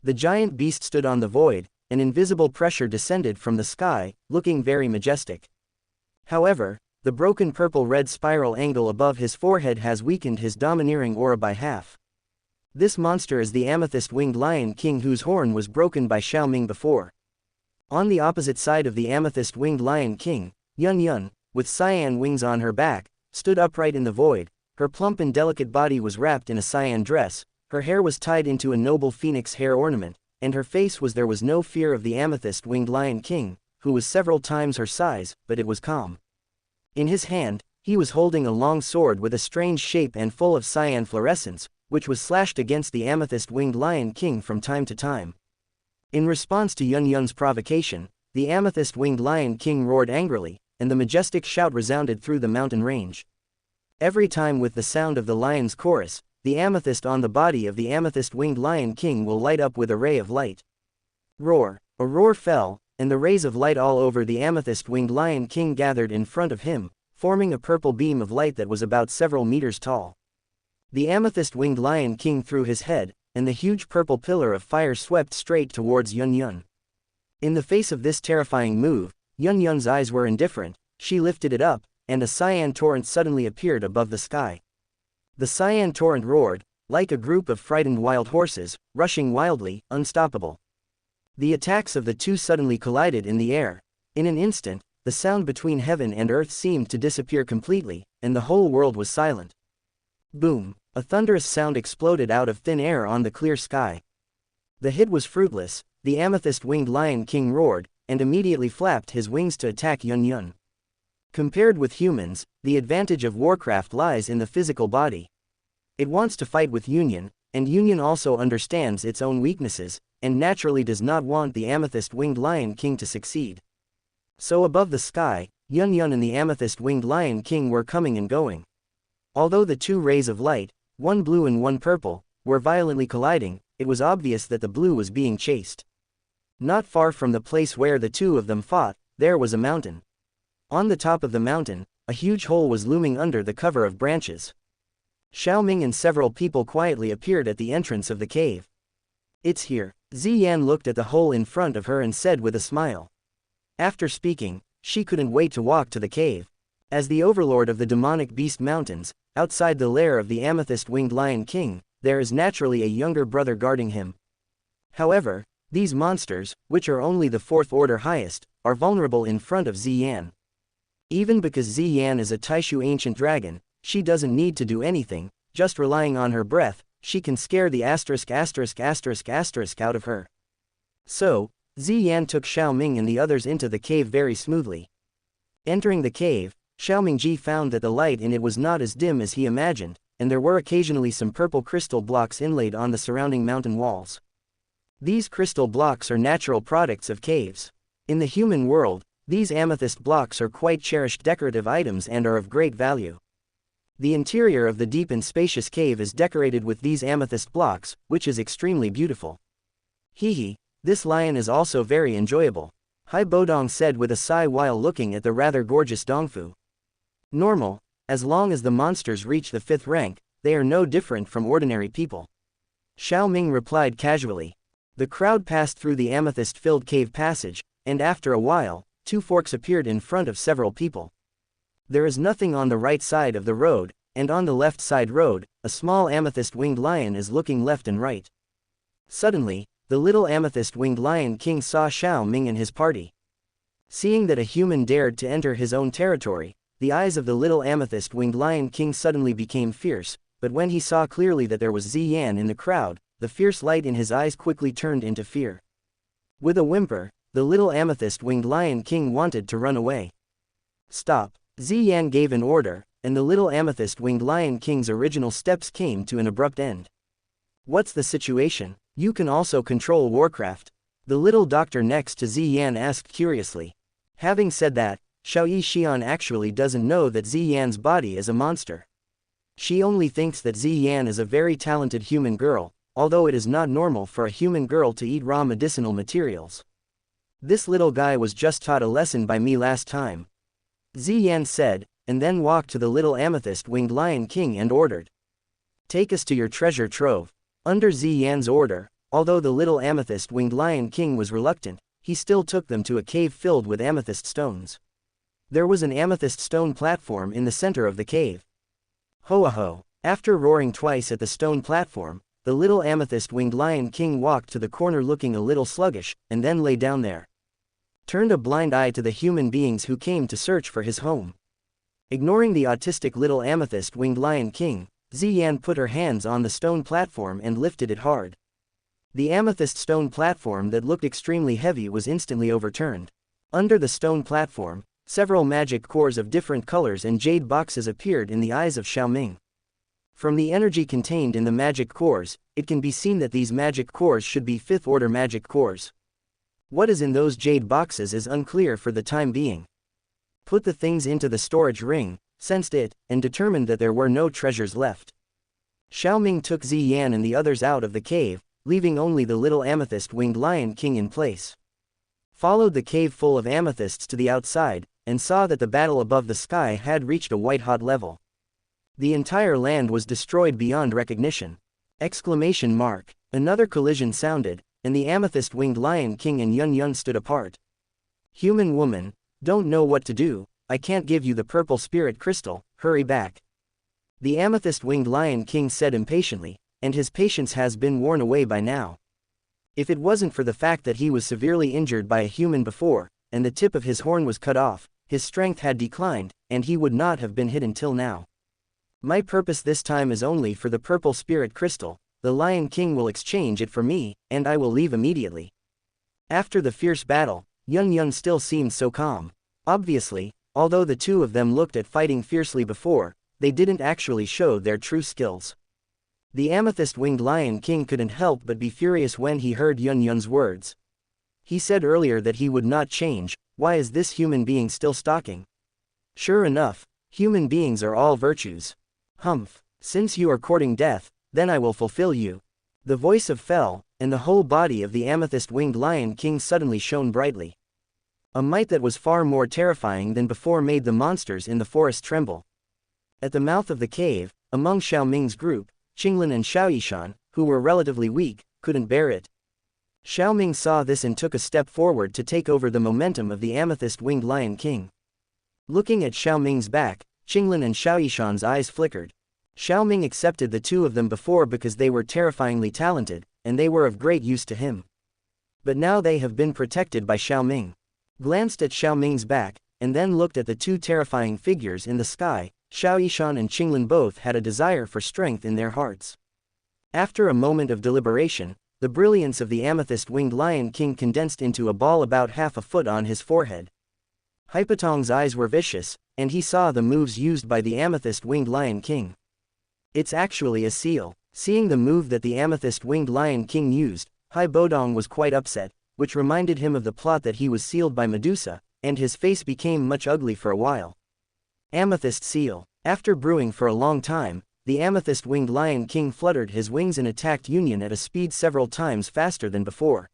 The giant beast stood on the void, an invisible pressure descended from the sky, looking very majestic. However, the broken purple-red spiral angle above his forehead has weakened his domineering aura by half. This monster is the amethyst-winged lion king whose horn was broken by Xiaoming before. On the opposite side of the amethyst-winged lion king, Yun, with cyan wings on her back, stood upright in the void. Her plump and delicate body was wrapped in a cyan dress, her hair was tied into a noble phoenix hair ornament, and her face was there was no fear of the amethyst-winged lion king, who was several times her size, but it was calm. In his hand, he was holding a long sword with a strange shape and full of cyan fluorescence, which was slashed against the amethyst-winged lion king from time to time. In response to Yun's provocation, the amethyst-winged lion king roared angrily, and the majestic shout resounded through the mountain range. Every time with the sound of the lion's chorus, the amethyst on the body of the amethyst-winged lion king will light up with a ray of light. Roar! A roar fell, and the rays of light all over the amethyst-winged lion king gathered in front of him, forming a purple beam of light that was about several meters tall. The amethyst-winged lion king threw his head, and the huge purple pillar of fire swept straight towards Yun. In the face of this terrifying move, Yun's eyes were indifferent. She lifted it up, and a cyan torrent suddenly appeared above the sky. The cyan torrent roared, like a group of frightened wild horses, rushing wildly, unstoppable. The attacks of the two suddenly collided in the air. In an instant, the sound between heaven and earth seemed to disappear completely, and the whole world was silent. Boom! A thunderous sound exploded out of thin air on the clear sky. The hit was fruitless. The amethyst-winged lion king roared, and immediately flapped his wings to attack Yun. Compared with humans, the advantage of Warcraft lies in the physical body. It wants to fight with Union, and Union also understands its own weaknesses, and naturally does not want the amethyst-winged lion king to succeed. So above the sky, Yun and the amethyst-winged lion king were coming and going. Although the two rays of light, one blue and one purple, were violently colliding, it was obvious that the blue was being chased. Not far from the place where the two of them fought, there was a mountain. On the top of the mountain, a huge hole was looming under the cover of branches. Xiaoming and several people quietly appeared at the entrance of the cave. "It's here." Ziyan looked at the hole in front of her and said with a smile. After speaking, she couldn't wait to walk to the cave. As the overlord of the demonic beast mountains, outside the lair of the amethyst-winged lion king, there is naturally a younger brother guarding him. However, these monsters, which are only the fourth order highest, are vulnerable in front of Ziyan. Even because Ziyan is a Taishu ancient dragon, she doesn't need to do anything, just relying on her breath, she can scare the ***** out of her. So, Ziyan took Xiaoming and the others into the cave very smoothly. Entering the cave, Xiaomingji found that the light in it was not as dim as he imagined, and there were occasionally some purple crystal blocks inlaid on the surrounding mountain walls. These crystal blocks are natural products of caves. In the human world, these amethyst blocks are quite cherished decorative items and are of great value. The interior of the deep and spacious cave is decorated with these amethyst blocks, which is extremely beautiful. Hehe, this lion is also very enjoyable, Hai Bodong said with a sigh while looking at the rather gorgeous Dongfu. Normal, as long as the monsters reach the 5th rank, they are no different from ordinary people. Xiaoming replied casually. The crowd passed through the amethyst-filled cave passage, and after a while, 2 forks appeared in front of several people. There is nothing on the right side of the road, and on the left side road, a small amethyst-winged lion is looking left and right. Suddenly, the little amethyst-winged lion king saw Xiaoming and his party. Seeing that a human dared to enter his own territory, the eyes of the little amethyst-winged lion king suddenly became fierce, but when he saw clearly that there was Ziyan in the crowd, the fierce light in his eyes quickly turned into fear. With a whimper, the little amethyst-winged lion king wanted to run away. "Stop!" Ziyan gave an order, and the little amethyst-winged Lion King's original steps came to an abrupt end. What's the situation? You can also control Warcraft? The little doctor next to Ziyan asked curiously. Having said that, Xiao Xian actually doesn't know that Ziyan's body is a monster. She only thinks that Ziyan is a very talented human girl, although it is not normal for a human girl to eat raw medicinal materials. This little guy was just taught a lesson by me last time, Ziyan said, and then walked to the little amethyst-winged Lion King and ordered. Take us to your treasure trove. Under Ziyan's order, although the little amethyst-winged Lion King was reluctant, he still took them to a cave filled with amethyst stones. There was an amethyst stone platform in the center of the cave. Ho-a-ho! After roaring twice at the stone platform, the little amethyst-winged Lion King walked to the corner looking a little sluggish, and then lay down there. Turned a blind eye to the human beings who came to search for his home. Ignoring the autistic little amethyst-winged Lion King, Ziyan put her hands on the stone platform and lifted it hard. The amethyst stone platform that looked extremely heavy was instantly overturned. Under the stone platform, several magic cores of different colors and jade boxes appeared in the eyes of Xiaoming. From the energy contained in the magic cores, it can be seen that these magic cores should be fifth-order magic cores. What is in those jade boxes is unclear for the time being. Put the things into the storage ring, sensed it, and determined that there were no treasures left. Xiaoming took Ziyan and the others out of the cave, leaving only the little amethyst-winged Lion King in place. Followed the cave full of amethysts to the outside, and saw that the battle above the sky had reached a white-hot level. The entire land was destroyed beyond recognition. Exclamation mark. Another collision sounded, and the amethyst-winged Lion King and Yun Yun stood apart. Human woman, don't know what to do, I can't give you the purple spirit crystal, hurry back. The amethyst-winged Lion King said impatiently, and his patience has been worn away by now. If it wasn't for the fact that he was severely injured by a human before, and the tip of his horn was cut off, his strength had declined, and he would not have been hit until now. My purpose this time is only for the purple spirit crystal, the Lion King will exchange it for me, and I will leave immediately. After the fierce battle, Yun Yun still seemed so calm. Obviously, although the two of them looked at fighting fiercely before, they didn't actually show their true skills. The amethyst-winged Lion King couldn't help but be furious when he heard Yun Yun's words. He said earlier that he would not change, why is this human being still stalking? Sure enough, human beings are all virtues. Humph, since you are courting death, then I will fulfill you. The voice of fell, and the whole body of the amethyst-winged Lion King suddenly shone brightly. A might that was far more terrifying than before made the monsters in the forest tremble. At the mouth of the cave, among Xiaoming's group, Qinglin and Xiaoyishan, who were relatively weak, couldn't bear it. Xiaoming saw this and took a step forward to take over the momentum of the amethyst-winged Lion King. Looking at Xiaoming's back, Qinglin and Xiaoyishan's eyes flickered. Xiaoming accepted the two of them before because they were terrifyingly talented, and they were of great use to him. But now they have been protected by Xiaoming. Glanced at Xiaoming's back, and then looked at the two terrifying figures in the sky. Xiaoyishan and Qinglin both had a desire for strength in their hearts. After a moment of deliberation, the brilliance of the amethyst-winged Lion King condensed into a ball about half a foot on his forehead. Hypatong's eyes were vicious, and he saw the moves used by the amethyst-winged Lion King. It's actually a seal. Seeing the move that the amethyst-winged Lion King used, Hai Bodong was quite upset, which reminded him of the plot that he was sealed by Medusa, and his face became much ugly for a while. Amethyst seal. After brewing for a long time, the amethyst-winged Lion King fluttered his wings and attacked Yun at a speed several times faster than before.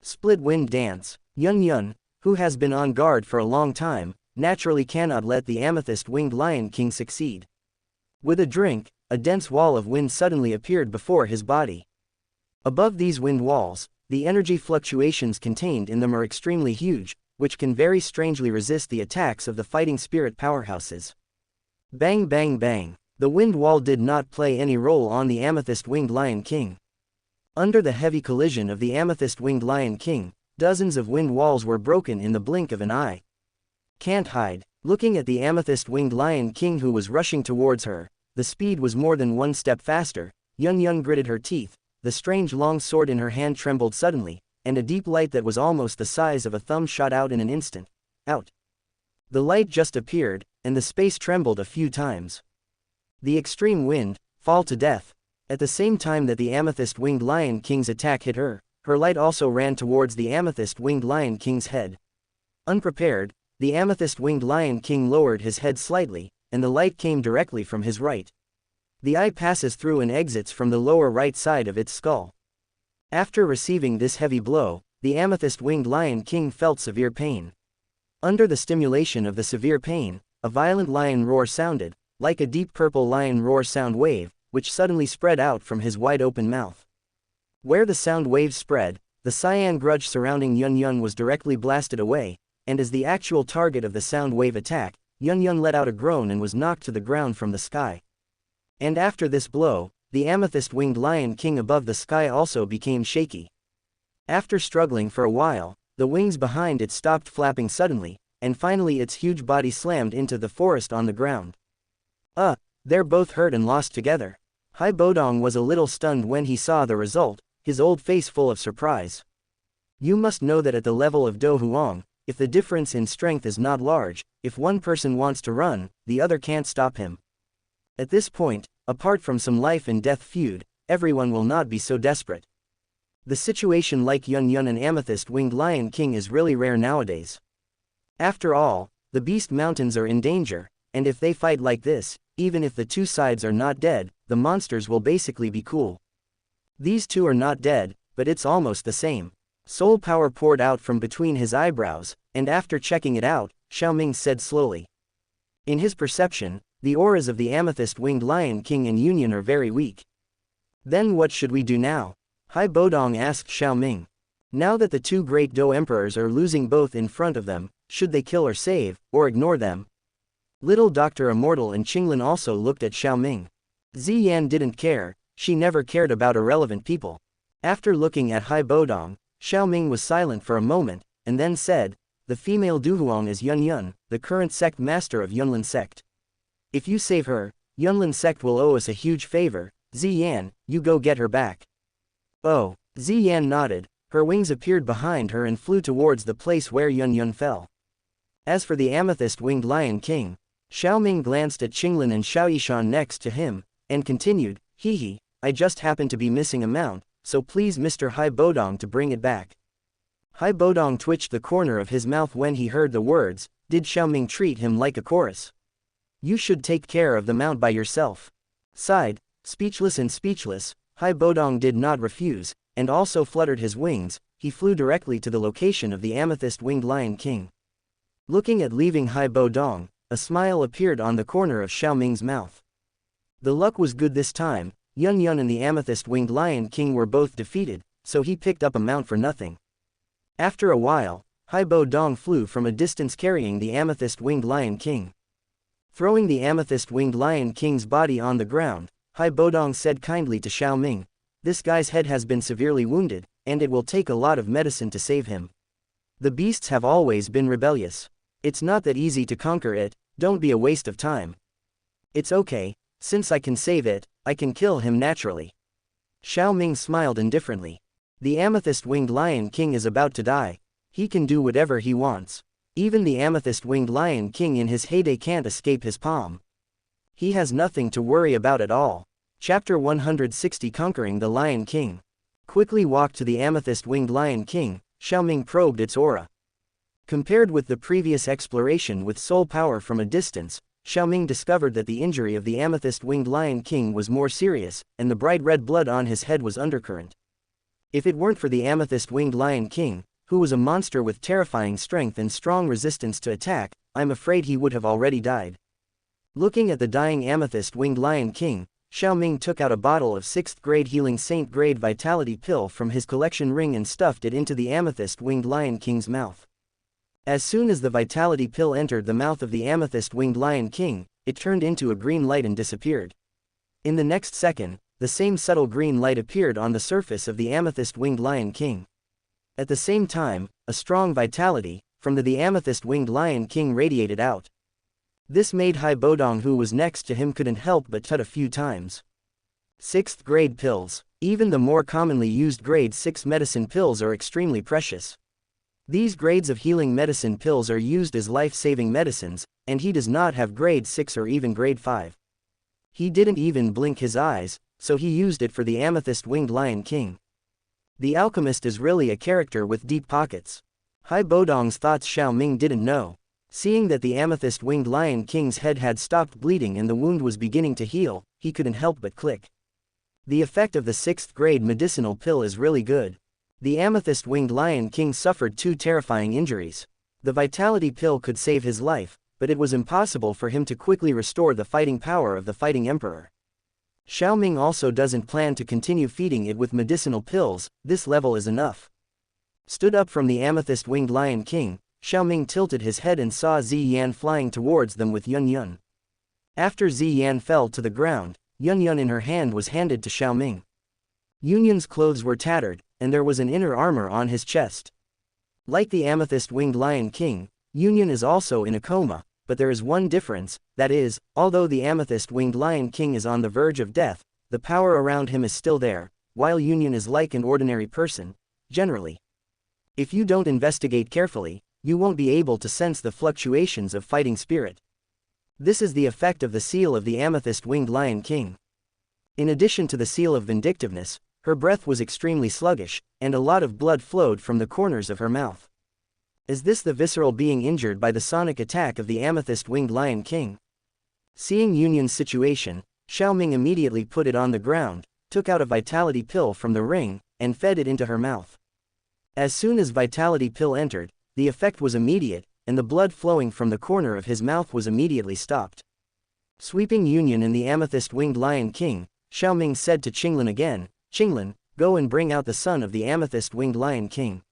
Split wind dance. Yun Yun, who has been on guard for a long time, naturally cannot let the amethyst-winged Lion King succeed. With a drink, a dense wall of wind suddenly appeared before his body. Above these wind walls, the energy fluctuations contained in them are extremely huge, which can very strangely resist the attacks of the fighting spirit powerhouses. Bang bang bang. The wind wall did not play any role on the amethyst-winged Lion King. Under the heavy collision of the amethyst-winged Lion King, dozens of wind walls were broken in the blink of an eye. Can't hide. Looking at the amethyst-winged Lion King who was rushing towards her, the speed was more than one step faster. Yun Yun gritted her teeth, the strange long sword in her hand trembled suddenly, and a deep light that was almost the size of a thumb shot out in an instant. Out. The light just appeared, and the space trembled a few times. The extreme wind, fall to death. At the same time that the amethyst-winged Lion King's attack hit her, her light also ran towards the amethyst-winged Lion King's head. Unprepared, the amethyst-winged Lion King lowered his head slightly, and the light came directly from his right. The eye passes through and exits from the lower right side of its skull. After receiving this heavy blow, the amethyst-winged Lion King felt severe pain. Under the stimulation of the severe pain, a violent lion roar sounded, like a deep purple lion roar sound wave, which suddenly spread out from his wide-open mouth. Where the sound waves spread, the cyan grudge surrounding Yun Yun was directly blasted away, and as the actual target of the sound wave attack, Yun Yun let out a groan and was knocked to the ground from the sky. And after this blow, the amethyst-winged Lion King above the sky also became shaky. After struggling for a while, the wings behind it stopped flapping suddenly, and finally its huge body slammed into the forest on the ground. They're both hurt and lost together. Hai Bodong was a little stunned when he saw the result, his old face full of surprise. You must know that at the level of Donghua, if the difference in strength is not large, if one person wants to run, the other can't stop him. At this point, apart from some life and death feud, everyone will not be so desperate. The situation like Yun Yun and amethyst-winged Lion King is really rare nowadays. After all, the Beast Mountains are in danger, and if they fight like this, even if the two sides are not dead, the monsters will basically be cool. These two are not dead, but it's almost the same. Soul power poured out from between his eyebrows, and after checking it out, Xiaoming said slowly. In his perception, the auras of the amethyst-winged Lion King and Yun Yun are very weak. Then what should we do now? Hai Bodong asked Xiaoming. Now that the two great Dou emperors are losing both in front of them, should they kill or save, or ignore them? Little Dr. Immortal and Qinglin also looked at Xiaoming. Ziyan didn't care, she never cared about irrelevant people. After looking at Hai Bodong, Xiaoming was silent for a moment, and then said, the female Duhuang is Yun Yun, the current sect master of Yunlin sect. If you save her, Yunlin sect will owe us a huge favor. Ziyan, you go get her back. Oh, Ziyan nodded, her wings appeared behind her and flew towards the place where Yun Yun fell. As for the amethyst-winged Lion King, Xiaoming glanced at Qinglin and Xiaoyishan next to him, and continued, Hee, I just happened to be missing a mount, so please Mr. Hai Bodong to bring it back. Hai Bodong twitched the corner of his mouth when he heard the words, did Xiaoming treat him like a chorus? You should take care of the mount by yourself. Sighed, speechless, Hai Bodong did not refuse, and also fluttered his wings, he flew directly to the location of the amethyst-winged Lion King. Looking at leaving Hai Bodong, a smile appeared on the corner of Xiaoming's mouth. The luck was good this time, Yun Yun and the amethyst-winged Lion King were both defeated, so he picked up a mount for nothing. After a while, Hai Bodong flew from a distance carrying the amethyst-winged Lion King. Throwing the amethyst-winged Lion King's body on the ground, Hai Bodong said kindly to Xiaoming, this guy's head has been severely wounded, and it will take a lot of medicine to save him. The beasts have always been rebellious. It's not that easy to conquer it, don't be a waste of time. It's okay, since I can save it, I can kill him naturally. Xiaoming smiled indifferently. The amethyst-winged Lion King is about to die. He can do whatever he wants. Even the amethyst-winged Lion King in his heyday can't escape his palm. He has nothing to worry about at all. Chapter 160 Conquering the Lion King. Quickly walked to the amethyst-winged Lion King, Xiaoming probed its aura. Compared with the previous exploration with soul power from a distance, Xiaoming discovered that the injury of the amethyst-winged Lion King was more serious, and the bright red blood on his head was undercurrent. If it weren't for the amethyst-winged Lion King, who was a monster with terrifying strength and strong resistance to attack, I'm afraid he would have already died. Looking at the dying amethyst-winged Lion King, Xiaoming took out a bottle of 6th grade healing saint grade vitality pill from his collection ring and stuffed it into the amethyst-winged Lion King's mouth. As soon as the vitality pill entered the mouth of the amethyst-winged Lion King, it turned into a green light and disappeared. In the next second, the same subtle green light appeared on the surface of the amethyst-winged Lion King. At the same time, a strong vitality from the amethyst-winged Lion King radiated out. This made Hai Bodong, who was next to him, couldn't help but tut a few times. 6th grade pills. Even the more commonly used grade 6 medicine pills are extremely precious. These grades of healing medicine pills are used as life-saving medicines, and he does not have grade 6 or even grade 5. He didn't even blink his eyes, so he used it for the amethyst-winged Lion King. The alchemist is really a character with deep pockets. Hai Bodong's thoughts Xiao Ming didn't know. Seeing that the amethyst-winged Lion King's head had stopped bleeding and the wound was beginning to heal, he couldn't help but click. The effect of the 6th grade medicinal pill is really good. The amethyst-winged Lion King suffered 2 terrifying injuries. The vitality pill could save his life, but it was impossible for him to quickly restore the fighting power of the fighting emperor. Xiao Ming also doesn't plan to continue feeding it with medicinal pills, this level is enough. Stood up from the amethyst-winged Lion King, Xiao Ming tilted his head and saw Ziyan flying towards them with Yun Yun. After Ziyan fell to the ground, Yun Yun in her hand was handed to Xiao Ming. Yun Yun's clothes were tattered, and there was an inner armor on his chest. Like the amethyst-winged Lion King, Yun Yun is also in a coma, but there is one difference, that is, although the amethyst-winged Lion King is on the verge of death, the power around him is still there, while Yun Yun is like an ordinary person, generally. If you don't investigate carefully, you won't be able to sense the fluctuations of fighting spirit. This is the effect of the seal of the amethyst-winged Lion King. In addition to the seal of vindictiveness, her breath was extremely sluggish, and a lot of blood flowed from the corners of her mouth. Is this the visceral being injured by the sonic attack of the amethyst-winged Lion King? Seeing Yun Yun's situation, Xiao Ming immediately put it on the ground, took out a vitality pill from the ring, and fed it into her mouth. As soon as vitality pill entered, the effect was immediate, and the blood flowing from the corner of his mouth was immediately stopped. Sweeping Yun Yun and the amethyst-winged Lion King, Xiao Ming said to Qinglin again, "Qinglin, go and bring out the son of the amethyst-winged Lion King."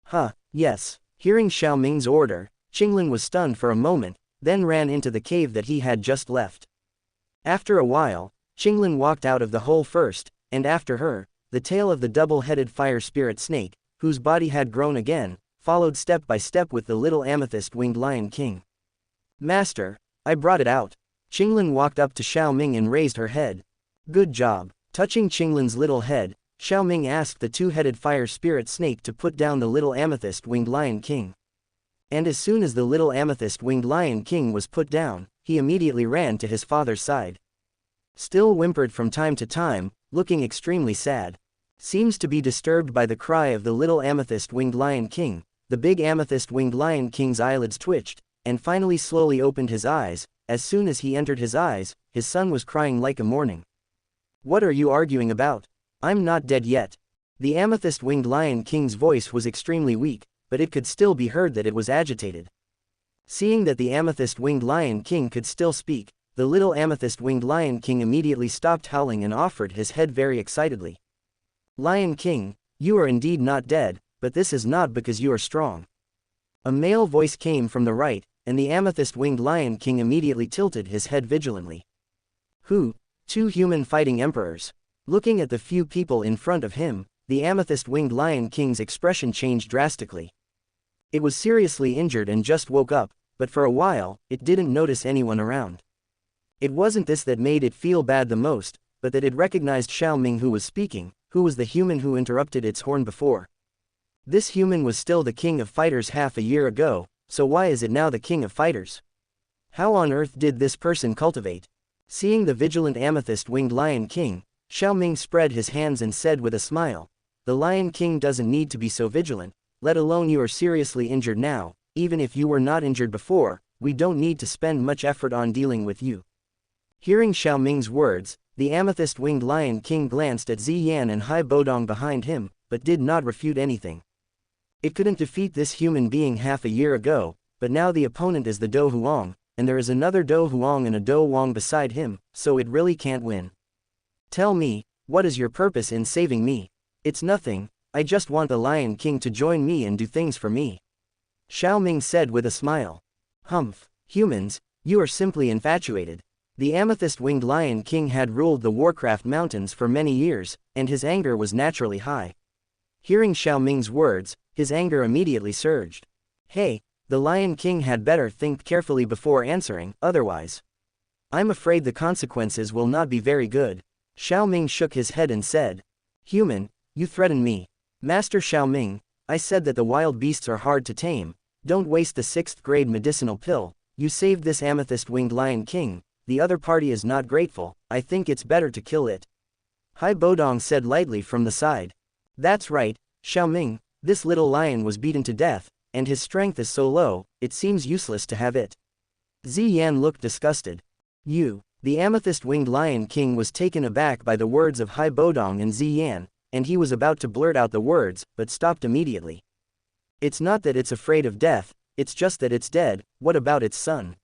Huh, yes. Hearing Xiao Ming's order, Qinglin was stunned for a moment, then ran into the cave that he had just left. After a while, Qinglin walked out of the hole first, and after her, the tail of the double-headed fire spirit snake, whose body had grown again, followed step by step with the little amethyst-winged Lion King. "Master, I brought it out." Qinglin walked up to Xiao Ming and raised her head. "Good job." Touching Qinglin's little head, Xiao Ming asked the 2-headed fire spirit snake to put down the little amethyst-winged Lion King. And as soon as the little amethyst-winged Lion King was put down, he immediately ran to his father's side. Still whimpered from time to time, looking extremely sad. Seems to be disturbed by the cry of the little amethyst-winged Lion King. The big amethyst-winged Lion King's eyelids twitched, and finally slowly opened his eyes. As soon as he entered his eyes, his son was crying like a mourning. "What are you arguing about? I'm not dead yet." The amethyst-winged Lion King's voice was extremely weak, but it could still be heard that it was agitated. Seeing that the amethyst-winged Lion King could still speak, the little amethyst-winged Lion King immediately stopped howling and offered his head very excitedly. "Lion King, you are indeed not dead, but this is not because you are strong." A male voice came from the right, and the amethyst-winged Lion King immediately tilted his head vigilantly. "Who? 2 human fighting emperors?" Looking at the few people in front of him, the amethyst-winged Lion King's expression changed drastically. It was seriously injured and just woke up, but for a while, it didn't notice anyone around. It wasn't this that made it feel bad the most, but that it recognized Xiao Ming who was speaking, who was the human who interrupted its horn before. This human was still the king of fighters half a year ago, so why is it now the king of fighters? How on earth did this person cultivate? Seeing the vigilant amethyst-winged Lion King, Xiao Ming spread his hands and said with a smile, "The Lion King doesn't need to be so vigilant, let alone you are seriously injured now. Even if you were not injured before, we don't need to spend much effort on dealing with you." Hearing Xiao Ming's words, the amethyst-winged Lion King glanced at Ziyan and Hai Bodong behind him, but did not refute anything. It couldn't defeat this human being half a year ago, but now the opponent is the Dou Huang, and there is another Dou Huang and a Dou Wang beside him, so it really can't win. "Tell me, what is your purpose in saving me?" "It's nothing, I just want the Lion King to join me and do things for me," Xiao Ming said with a smile. "Humph, humans, you are simply infatuated." The amethyst-winged Lion King had ruled the Warcraft Mountains for many years, and his anger was naturally high. Hearing Xiao Ming's words, his anger immediately surged. "Hey, the Lion King had better think carefully before answering, otherwise I'm afraid the consequences will not be very good." Xiao Ming shook his head and said, "Human, you threaten me." "Master Xiao Ming, I said that the wild beasts are hard to tame, don't waste the 6th grade medicinal pill, you saved this amethyst-winged lion king, the other party is not grateful, I think it's better to kill it. Hai Bodong said lightly from the side. That's right, Xiaoming, this little lion was beaten to death, and his strength is so low, it seems useless to have it. Ziyan looked disgusted. The amethyst-winged lion king was taken aback by the words of Hai Bodong and Ziyan, and he was about to blurt out the words, but stopped immediately. It's not that it's afraid of death, it's just that it's dead, what about its son?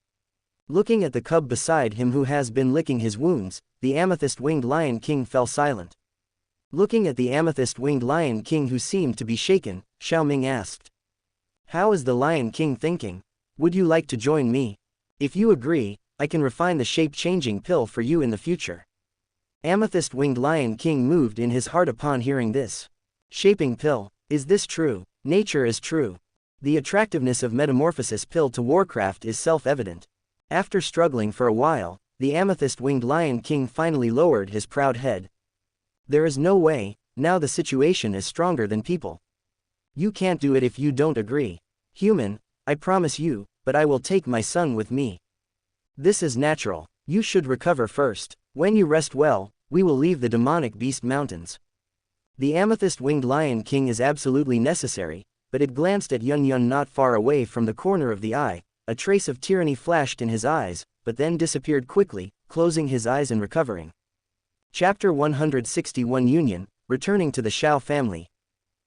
Looking at the cub beside him who has been licking his wounds, the amethyst-winged lion king fell silent. Looking at the amethyst-winged lion king who seemed to be shaken, Xiaoming asked. How is the lion king thinking? Would you like to join me? If you agree, I can refine the shape-changing pill for you in the future. Amethyst-winged lion king moved in his heart upon hearing this. Shaping pill, is this true? Nature is true. The attractiveness of metamorphosis pill to Warcraft is self-evident. After struggling for a while, the amethyst-winged lion king finally lowered his proud head. There is no way, now the situation is stronger than people. You can't do it if you don't agree. Human, I promise you, but I will take my son with me. This is natural. You should recover first. When you rest well, we will leave the demonic beast mountains. The amethyst-winged lion king is absolutely necessary, but it glanced at Yun Yun not far away from the corner of the eye. A trace of tyranny flashed in his eyes, but then disappeared quickly, closing his eyes and recovering. Chapter 161 Union, returning to the Xiao family.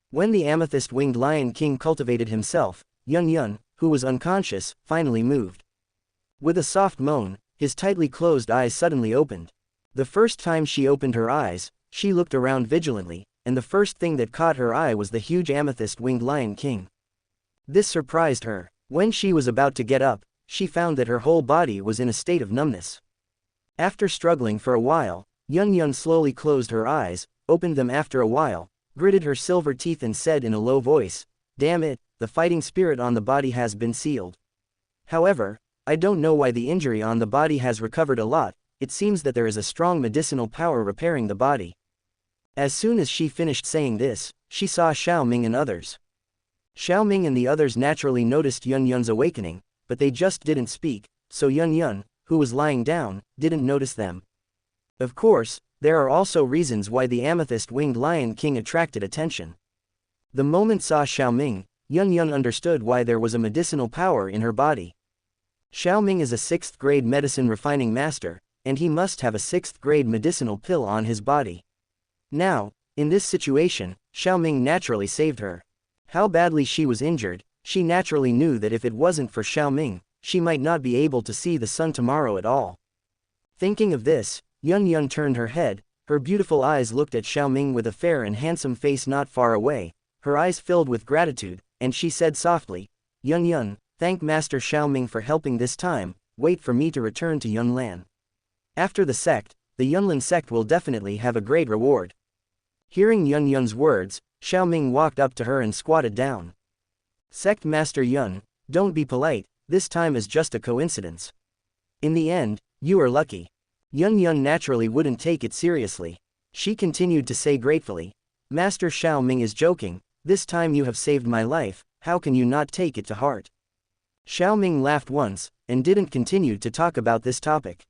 When the amethyst-winged lion king cultivated himself, Yun Yun, who was unconscious, finally moved. With a soft moan, his tightly closed eyes suddenly opened. The first time she opened her eyes, she looked around vigilantly, and the first thing that caught her eye was the huge amethyst-winged lion king. This surprised her. When she was about to get up, she found that her whole body was in a state of numbness. After struggling for a while, Yun Yun slowly closed her eyes, opened them after a while, gritted her silver teeth and said in a low voice, "Damn it, the fighting spirit on the body has been sealed. However, I don't know why the injury on the body has recovered a lot, it seems that there is a strong medicinal power repairing the body." As soon as she finished saying this, she saw Xiaoming and others. Xiaoming and the others naturally noticed Yun Yun's awakening, but they just didn't speak, so Yun Yun, who was lying down, didn't notice them. Of course, there are also reasons why the amethyst-winged lion king attracted attention. The moment saw Xiaoming, Yun Yun understood why there was a medicinal power in her body. Xiaoming is a 6th grade medicine refining master, and he must have a 6th grade medicinal pill on his body. Now, in this situation, Xiaoming naturally saved her. How badly she was injured, she naturally knew that if it wasn't for Xiaoming, she might not be able to see the sun tomorrow at all. Thinking of this, Yun Yun turned her head, her beautiful eyes looked at Xiaoming with a fair and handsome face not far away, her eyes filled with gratitude, and she said softly, "Yun Yun, thank Master Xiaoming for helping this time, wait for me to return to Yunlan. After the sect, the Yunlan sect will definitely have a great reward." Hearing Yun Yun's words, Xiaoming walked up to her and squatted down. "Sect Master Yun, don't be polite, this time is just a coincidence. In the end, you are lucky." Yun Yun naturally wouldn't take it seriously. She continued to say gratefully, "Master Xiaoming is joking, this time you have saved my life, how can you not take it to heart?" Xiaoming laughed once, and didn't continue to talk about this topic.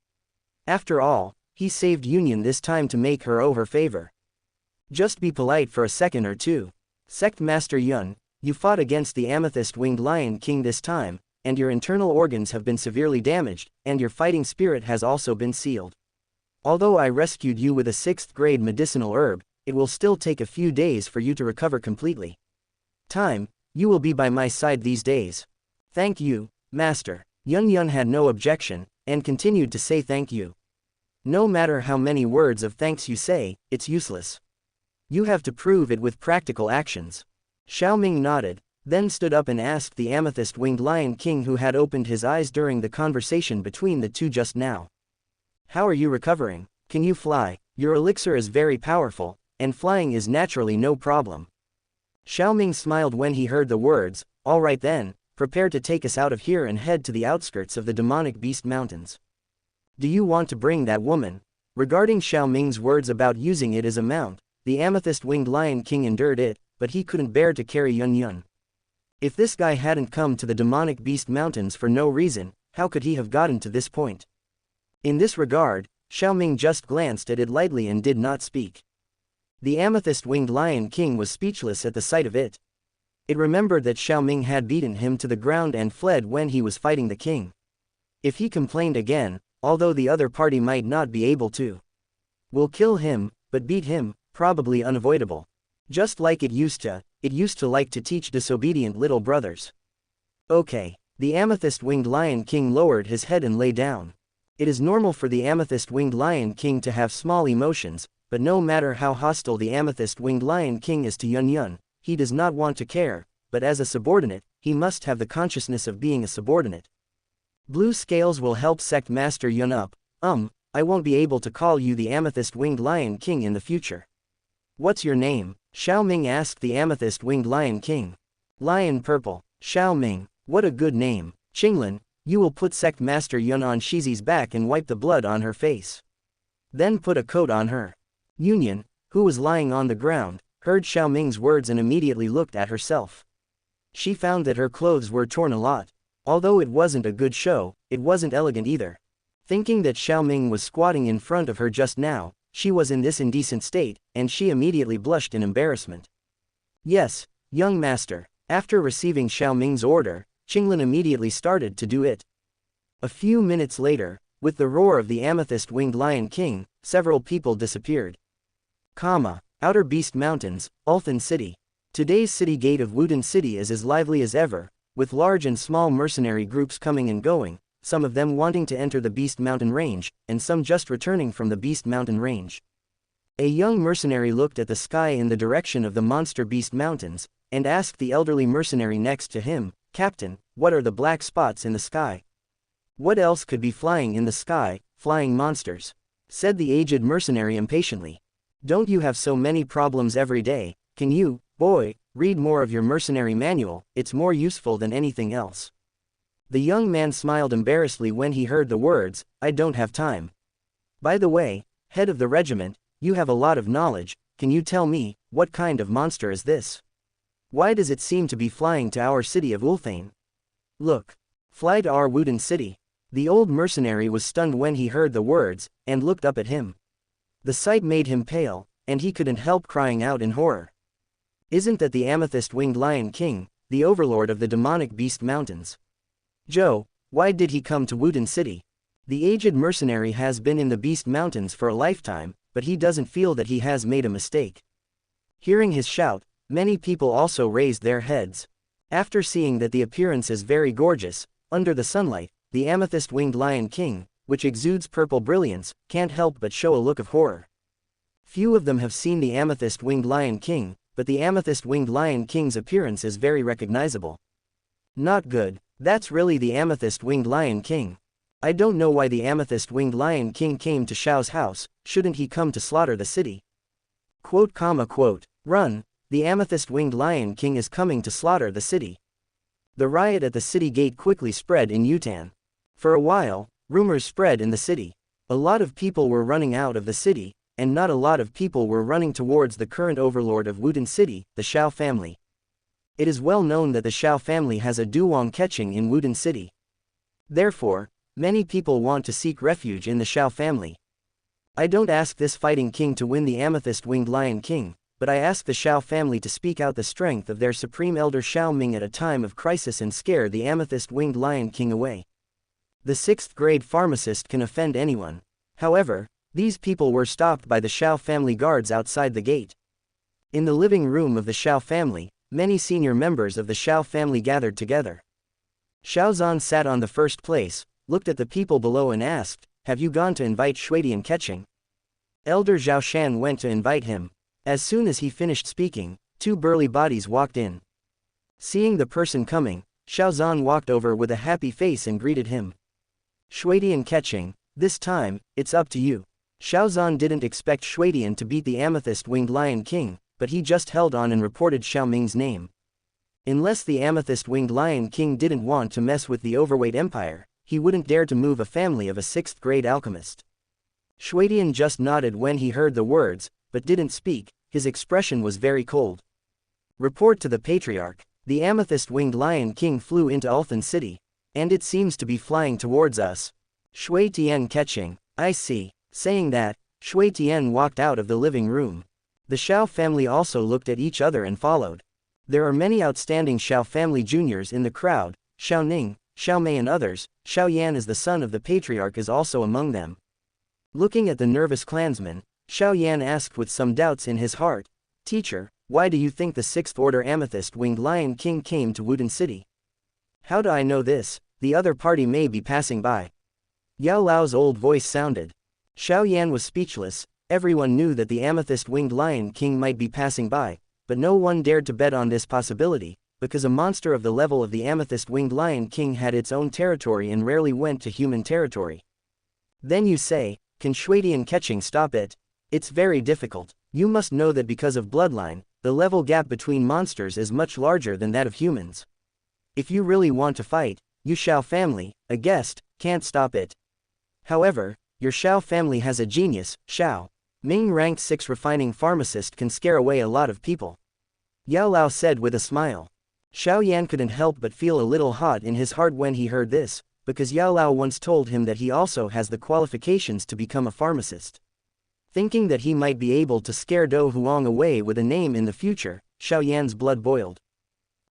After all, he saved Yun Yun this time to make her owe her favor. Just be polite for a second or two. Sect Master Yun, you fought against the amethyst-winged lion king this time, and your internal organs have been severely damaged, and your fighting spirit has also been sealed. Although I rescued you with a 6th grade medicinal herb, it will still take a few days for you to recover completely. You will be by my side these days. Thank you, Master. Yun Yun had no objection, and continued to say thank you. No matter how many words of thanks you say, it's useless. You have to prove it with practical actions. Xiaoming nodded, then stood up and asked the amethyst-winged lion king who had opened his eyes during the conversation between the two just now. How are you recovering? Can you fly? Your elixir is very powerful, and flying is naturally no problem. Xiaoming smiled when he heard the words, "All right then, prepare to take us out of here and head to the outskirts of the demonic beast mountains. Do you want to bring that woman?" Regarding Xiaoming's words about using it as a mount, the amethyst-winged lion king endured it, but he couldn't bear to carry Yun Yun. If this guy hadn't come to the demonic beast mountains for no reason, how could he have gotten to this point? In this regard, Xiaoming just glanced at it lightly and did not speak. The amethyst-winged Lion King was speechless at the sight of it. It remembered that Xiaoming had beaten him to the ground and fled when he was fighting the king. If he complained again, although the other party might not be able to, will kill him, but beat him, probably unavoidable. Just like it used to like to teach disobedient little brothers. Okay. The amethyst-winged Lion King lowered his head and lay down. It is normal for the amethyst-winged Lion King to have small emotions, but no matter how hostile the amethyst-winged Lion King is to Yun, he does not want to care, but as a subordinate, he must have the consciousness of being a subordinate. Blue scales will help Sect Master Yun up. I won't be able to call you the amethyst-winged Lion King in the future. What's your name? Xiaoming asked the amethyst-winged Lion King. Lion Purple. Xiaoming. What a good name. Qinglin, you will put Sect Master Yun on Shizi's back and wipe the blood on her face. Then put a coat on her. Union, who was lying on the ground, heard Xiaoming's words and immediately looked at herself. She found that her clothes were torn a lot. Although it wasn't a good show, it wasn't elegant either. Thinking that Xiaoming was squatting in front of her just now, she was in this indecent state, and she immediately blushed in embarrassment. Yes, young master. After receiving Xiaoming's order, Qinglin immediately started to do it. A few minutes later, with the roar of the amethyst-winged Lion King, several people disappeared. Outer Beast Mountains, Ulthan City. Today's city gate of Wudin City is as lively as ever, with large and small mercenary groups coming and going, some of them wanting to enter the Beast Mountain Range, and some just returning from the Beast Mountain Range. A young mercenary looked at the sky in the direction of the monster Beast Mountains, and asked the elderly mercenary next to him, Captain, what are the black spots in the sky? What else could be flying in the sky? Flying monsters, said the aged mercenary impatiently. Don't you have so many problems every day? Can you, boy, read more of your mercenary manual? It's more useful than anything else. The young man smiled embarrassedly when he heard the words, I don't have time. By the way, head of the regiment, you have a lot of knowledge, can you tell me, what kind of monster is this? Why does it seem to be flying to our city of Ulthane? Look. Fly to our Wudin city. The old mercenary was stunned when he heard the words, and looked up at him. The sight made him pale, and he couldn't help crying out in horror. Isn't that the amethyst-winged Lion King, the overlord of the demonic Beast Mountains? Joe, why did he come to Wudin City? The aged mercenary has been in the Beast Mountains for a lifetime, but he doesn't feel that he has made a mistake. Hearing his shout, many people also raised their heads. After seeing that the appearance is very gorgeous, under the sunlight, the amethyst-winged Lion King, which exudes purple brilliance, can't help but show a look of horror. Few of them have seen the amethyst-winged Lion King, but the amethyst-winged Lion King's appearance is very recognizable. Not good, that's really the amethyst-winged Lion King. I don't know why the amethyst-winged Lion King came to Xiao's house, shouldn't he come to slaughter the city? Run, the amethyst-winged Lion King is coming to slaughter the city. The riot at the city gate quickly spread in Yutan. For a while, rumors spread in the city. A lot of people were running out of the city, and not a lot of people were running towards the current overlord of Wudin City, the Xiao family. It is well known that the Xiao family has a Dou Zong catching in Wudin City. Therefore, many people want to seek refuge in the Xiao family. I don't ask this fighting king to win the amethyst-winged Lion King, but I ask the Xiao family to speak out the strength of their supreme elder Xiaoming at a time of crisis and scare the amethyst-winged Lion King away. The 6th grade pharmacist can offend anyone. However, these people were stopped by the Xiao family guards outside the gate. In the living room of the Xiao family, many senior members of the Xiao family gathered together. Xiao Zan sat on the first place, looked at the people below and asked, have you gone to invite Shuidian Ketching? Elder Zhao Shan went to invite him. As soon as he finished speaking, 2 burly bodies walked in. Seeing the person coming, Xiao Zan walked over with a happy face and greeted him. Shuidian Ketching, this time, it's up to you. Xiao Zan didn't expect Shuidian to beat the amethyst-winged Lion King, but he just held on and reported Xiaoming's name. Unless the amethyst-winged Lion King didn't want to mess with the overweight empire, he wouldn't dare to move a family of a 6th grade alchemist. Shuidian just nodded when he heard the words, but didn't speak. His expression was very cold. Report to the Patriarch. The amethyst-winged Lion King flew into Ulthan City. And it seems to be flying towards us. Shui Tian catching. I see. Saying that, Shui Tian walked out of the living room. The Xiao family also looked at each other and followed. There are many outstanding Xiao family juniors in the crowd, Xiao Ning, Xiao Mei and others. Xiao Yan as the son of the patriarch is also among them. Looking at the nervous clansman, Xiao Yan asked with some doubts in his heart, "Teacher, why do you think the 6th Order Amethyst-Winged Lion King came to Wudin City?" "How do I know this? The other party may be passing by." Yao Lao's old voice sounded. Xiao Yan was speechless. Everyone knew that the Amethyst-Winged Lion King might be passing by, but no one dared to bet on this possibility, because a monster of the level of the Amethyst-Winged Lion King had its own territory and rarely went to human territory. Then you say, can Shuidian catching stop it? It's very difficult. You must know that because of bloodline, the level gap between monsters is much larger than that of humans. If you really want to fight, you Xiao family, a guest, can't stop it. However, your Xiao family has a genius, Xiao Ming ranked 6 refining pharmacist can scare away a lot of people. Yao Lao said with a smile. Xiao Yan couldn't help but feel a little hot in his heart when he heard this, because Yao Lao once told him that he also has the qualifications to become a pharmacist. Thinking that he might be able to scare Dou Huang away with a name in the future, Xiao Yan's blood boiled.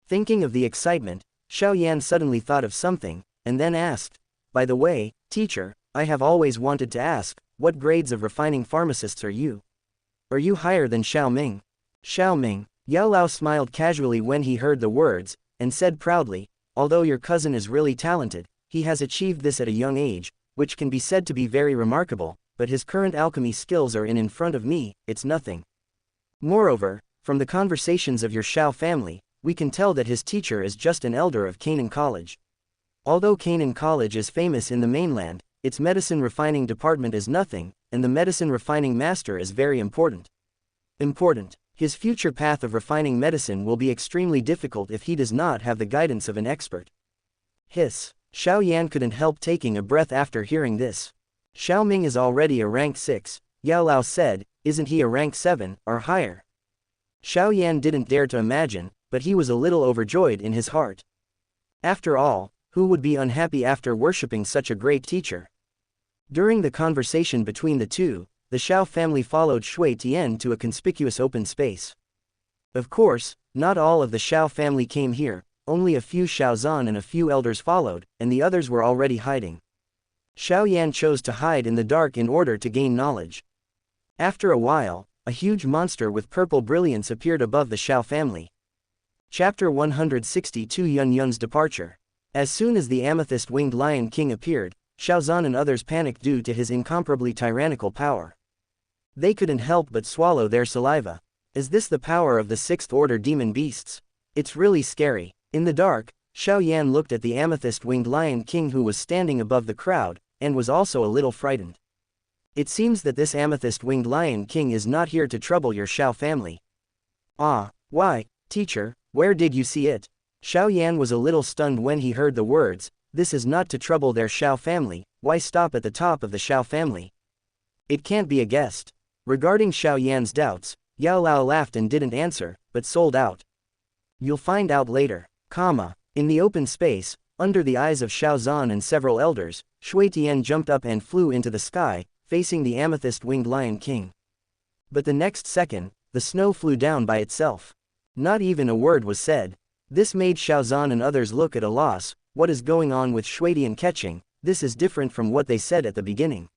Thinking of the excitement, Xiao Yan suddenly thought of something, and then asked, "By the way, teacher, I have always wanted to ask, what grades of refining pharmacists are you? Are you higher than Xiao Ming?" Xiao Ming. Yao Lao smiled casually when he heard the words, and said proudly, "Although your cousin is really talented, he has achieved this at a young age, which can be said to be very remarkable, but his current alchemy skills are in front of me, it's nothing. Moreover, from the conversations of your Xiao family, we can tell that his teacher is just an elder of Canaan College. Although Canaan College is famous in the mainland, its medicine refining department is nothing, and the medicine refining master is very important. His future path of refining medicine will be extremely difficult if he does not have the guidance of an expert." Hiss. Xiao Yan couldn't help taking a breath after hearing this. "Xiao Ming is already a rank 6, Yao Lao said, isn't he a rank 7, or higher?" Xiao Yan didn't dare to imagine, but he was a little overjoyed in his heart. After all, who would be unhappy after worshipping such a great teacher? During the conversation between the two, the Xiao family followed Shui Tian to a conspicuous open space. Of course, not all of the Xiao family came here, only a few Xiaozan and a few elders followed, and the others were already hiding. Xiao Yan chose to hide in the dark in order to gain knowledge. After a while, a huge monster with purple brilliance appeared above the Xiao family. Chapter 162 Yun Yun's Departure. As soon as the Amethyst-Winged Lion King appeared, Xiaozan and others panicked due to his incomparably tyrannical power. They couldn't help but swallow their saliva. Is this the power of the 6th Order demon beasts? It's really scary. In the dark, Xiao Yan looked at the Amethyst-Winged Lion King who was standing above the crowd, and was also a little frightened. It seems that this Amethyst-Winged Lion King is not here to trouble your Xiao family. "Ah, why, teacher, where did you see it?" Xiao Yan was a little stunned when he heard the words, "This is not to trouble their Xiao family, why stop at the top of the Xiao family? It can't be a guest." Regarding Xiao Yan's doubts, Yao Lao laughed and didn't answer, but sold out. "You'll find out later." In the open space, under the eyes of Xiaozan and several elders, Shui Tian jumped up and flew into the sky, facing the Amethyst-Winged Lion King. But the next second, the snow flew down by itself. Not even a word was said. This made Xiaozan and others look at a loss. What is going on with Shuidian catching? This is different from what they said at the beginning.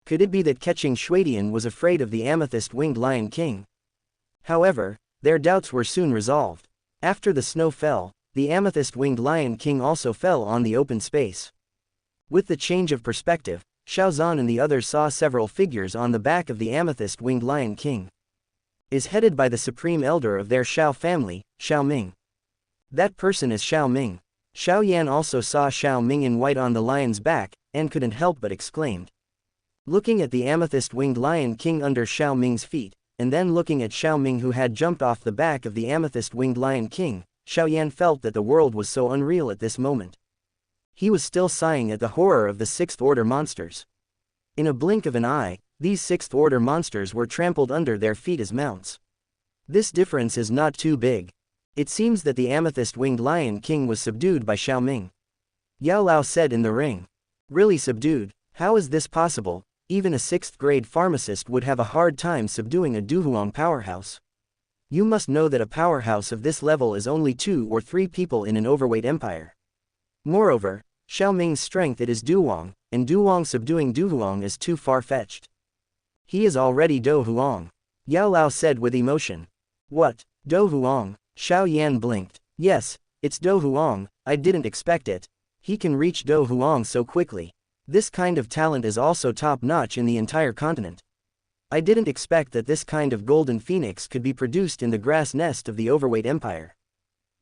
Could it be that catching Shuidian was afraid of the Amethyst-Winged Lion King? However, their doubts were soon resolved. After the snow fell, the Amethyst-Winged Lion King also fell on the open space. With the change of perspective, Xiaozan and the others saw several figures on the back of the Amethyst-Winged Lion King. Is headed by the supreme elder of their Xiao family, Xiao Ming. That person is Xiao Ming. Xiao Yan also saw Xiao Ming in white on the lion's back, and couldn't help but exclaimed. Looking at the Amethyst-Winged Lion King under Xiao Ming's feet, and then looking at Xiao Ming who had jumped off the back of the Amethyst-Winged Lion King, Xiao Yan felt that the world was so unreal at this moment. He was still sighing at the horror of the 6th Order monsters. In a blink of an eye, these 6th Order monsters were trampled under their feet as mounts. This difference is not too big. It seems that the Amethyst-Winged Lion King was subdued by Xiao Ming. Yao Lao said in the ring. Really subdued? How is this possible? Even a 6th grade pharmacist would have a hard time subduing a Duhuang powerhouse. You must know that a powerhouse of this level is only 2 or 3 people in an overweight empire. Moreover, Xiao Ming's strength it is Duhuang, and Duhuang subduing Duhuang is too far-fetched. He is already Dou Huang. Yao Lao said with emotion. What? Dou Huang? Xiao Yan blinked. Yes, it's Dou Huang, I didn't expect it. He can reach Dou Huang so quickly. This kind of talent is also top-notch in the entire continent. I didn't expect that this kind of golden phoenix could be produced in the grass nest of the overweight empire.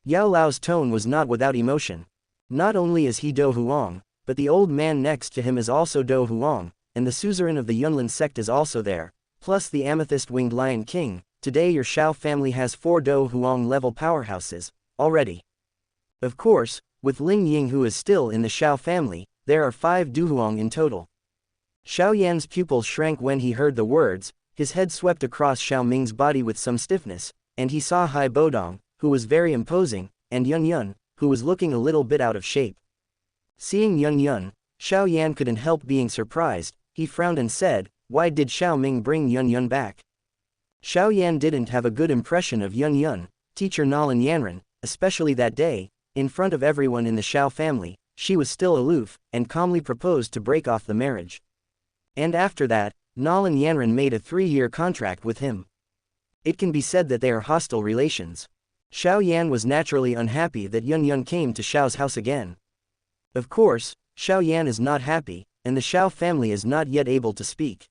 Yao Lao's tone was not without emotion. Not only is he Dou Huang, but the old man next to him is also Dou Huang, and the suzerain of the Yunlin sect is also there, plus the amethyst-winged lion king. Today your Xiao family has 4 Dou Huang level powerhouses, already. Of course, with Ling Ying who is still in the Xiao family, there are 5 Duhuang in total. Xiao Yan's pupils shrank when he heard the words, his head swept across Xiao Ming's body with some stiffness, and he saw Hai Bodong, who was very imposing, and Yun Yun, who was looking a little bit out of shape. Seeing Yun Yun, Xiao Yan couldn't help being surprised. He frowned and said, why did Xiao Ming bring Yun Yun back? Xiao Yan didn't have a good impression of Yun Yun, teacher Nalan Yanran, especially that day. In front of everyone in the Xiao family, she was still aloof, and calmly proposed to break off the marriage. And after that, Nalan Yanran made a 3-year contract with him. It can be said that they are hostile relations. Xiao Yan was naturally unhappy that Yun Yun came to Xiao's house again. Of course, Xiao Yan is not happy, and the Xiao family is not yet able to speak.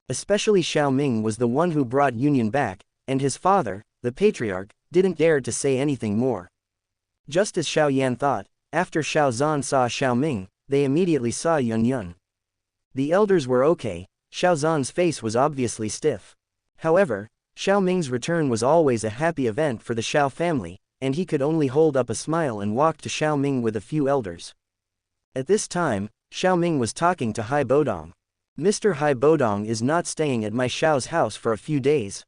Especially Xiao Ming was the one who brought Yun Yun back, and his father, the patriarch, didn't dare to say anything more. Just as Xiao Yan thought, after Xiao Zan saw Xiao Ming, they immediately saw Yun Yun. The elders were okay, Xiao Zan's face was obviously stiff. However, Xiao Ming's return was always a happy event for the Xiao family, and he could only hold up a smile and walk to Xiao Ming with a few elders. At this time, Xiao Ming was talking to Hai Bodong. Mr. Hai Bodong is not staying at my Xiao's house for a few days.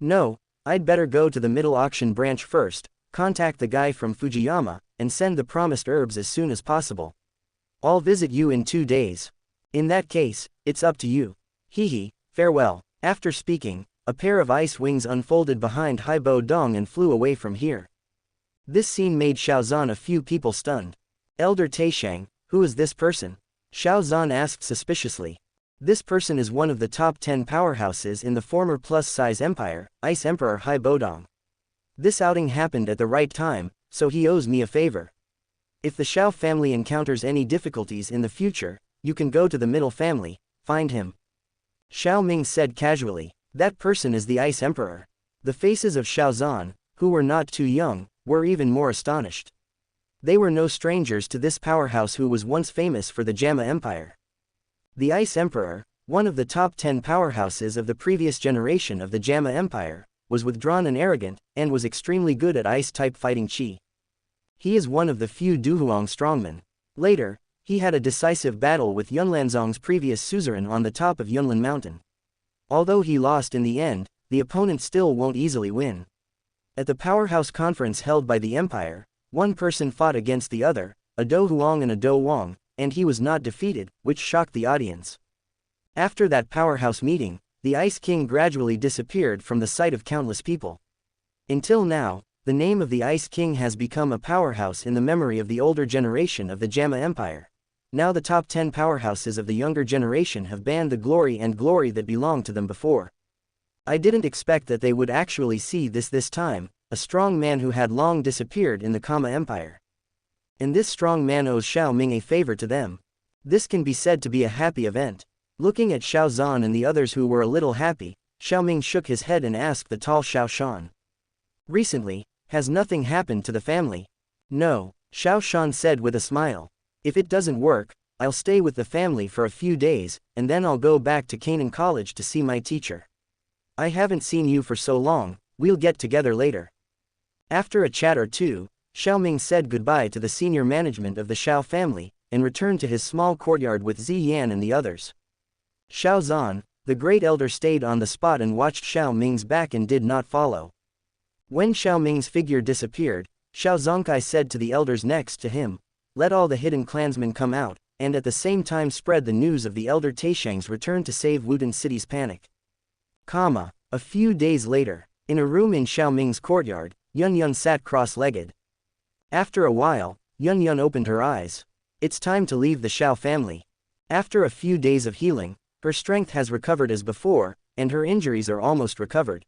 No, I'd better go to the middle auction branch first, contact the guy from Fujiyama, and send the promised herbs as soon as possible. I'll visit you in 2 days. In that case, it's up to you. Hehe, farewell. After speaking, a pair of ice wings unfolded behind Hai Bodong and flew away from here. This scene made Xiao Zan a few people stunned. Elder Taishang, who is this person? Xiao Zan asked suspiciously. This person is one of the top 10 powerhouses in the former plus-size empire, Ice Emperor Hai Bodong. This outing happened at the right time, so he owes me a favor. If the Xiao family encounters any difficulties in the future, you can go to the middle family, find him. Xiao Ming said casually. That person is the Ice Emperor. The faces of Xiao Zan, who were not too young, were even more astonished. They were no strangers to this powerhouse who was once famous for the Jamma Empire. The Ice Emperor, one of the top 10 powerhouses of the previous generation of the Jamma Empire, was withdrawn and arrogant, and was extremely good at ice-type fighting Qi. He is one of the few Duhuang strongmen. Later, he had a decisive battle with Yunlanzong's previous suzerain on the top of Yunlin Mountain. Although he lost in the end, the opponent still won't easily win. At the powerhouse conference held by the empire, one person fought against the other, a Dou Huang and a Dou Wang, and he was not defeated, which shocked the audience. After that powerhouse meeting, the Ice King gradually disappeared from the sight of countless people. Until now, the name of the Ice King has become a powerhouse in the memory of the older generation of the Jamma Empire. Now the top 10 powerhouses of the younger generation have banned the glory that belonged to them before. I didn't expect that they would actually see this time, a strong man who had long disappeared in the Kama Empire. And this strong man owes Xiao Ming a favor to them. This can be said to be a happy event. Looking at Xiao Zan and the others who were a little happy, Xiao Ming shook his head and asked the tall Xiao Shan. Recently, has nothing happened to the family? No, Xiao Shan said with a smile. If it doesn't work, I'll stay with the family for a few days, and then I'll go back to Canaan College to see my teacher. I haven't seen you for so long, we'll get together later. After a chat or two, Xiao Ming said goodbye to the senior management of the Xiao family, and returned to his small courtyard with Zi Yan and the others. Xiao Zan, the great elder, stayed on the spot and watched Xiao Ming's back and did not follow. When Xiao Ming's figure disappeared, Xiao Zongkai said to the elders next to him, let all the hidden clansmen come out, and at the same time spread the news of the elder Taisheng's return to save Wudin City's panic. A few days later, in a room in Xiaoming's courtyard, Yun sat cross-legged. After a while, Yun opened her eyes. It's time to leave the Xiao family. After a few days of healing, her strength has recovered as before, and her injuries are almost recovered.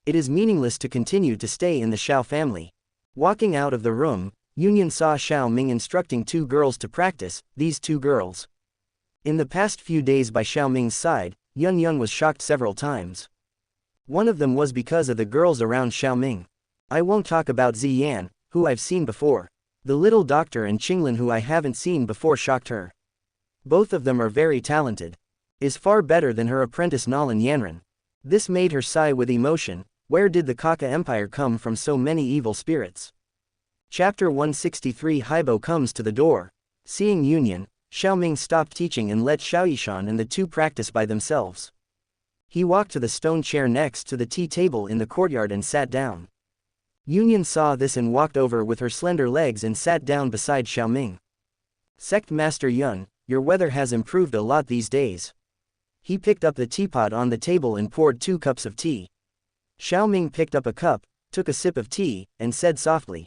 It is meaningless to continue to stay in the Xiao family. Walking out of the room, Yun saw Xiaoming instructing two girls to practice. These two girls. In the past few days by Xiaoming's side, Yun was shocked several times. One of them was because of the girls around Xiaoming. I won't talk about Ziyan, who I've seen before. The little doctor and Qinglin who I haven't seen before shocked her. Both of them are very talented. Is far better than her apprentice Nalan Yanran. This made her sigh with emotion. Where did the Kaka Empire come from so many evil spirits? Chapter 163 Haibo comes to the door. Seeing Yun, Xiaoming stopped teaching and let Xiaoyishan and the two practice by themselves. He walked to the stone chair next to the tea table in the courtyard and sat down. Yun saw this and walked over with her slender legs and sat down beside Xiaoming. Sect Master Yun, your weather has improved a lot these days. He picked up the teapot on the table and poured 2 cups of tea. Xiaoming picked up a cup, took a sip of tea, and said softly,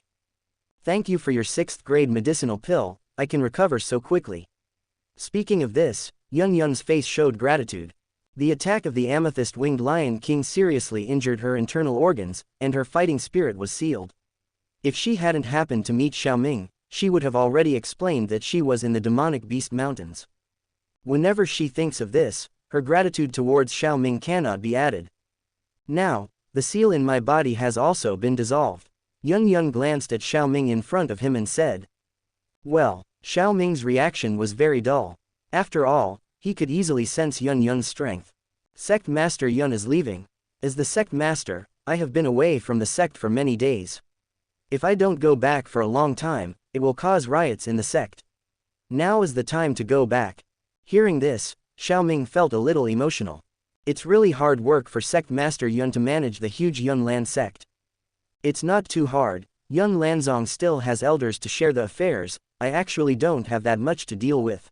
"Thank you for your 6th grade medicinal pill, I can recover so quickly." Speaking of this, Yun's face showed gratitude. The attack of the amethyst-winged lion king seriously injured her internal organs, and her fighting spirit was sealed. If she hadn't happened to meet Xiaoming, she would have already explained that she was in the demonic beast mountains. Whenever she thinks of this, her gratitude towards Xiaoming cannot be added. Now, the seal in my body has also been dissolved. Yun glanced at Xiaoming in front of him and said. Well, Xiaoming's reaction was very dull. After all, he could easily sense Yun's strength. Sect Master Yun is leaving. As the sect master, I have been away from the sect for many days. If I don't go back for a long time, it will cause riots in the sect. Now is the time to go back. Hearing this, Xiaoming felt a little emotional. It's really hard work for Sect Master Yun to manage the huge Yunlan sect. It's not too hard. Yun Lanzong still has elders to share the affairs. I actually don't have that much to deal with.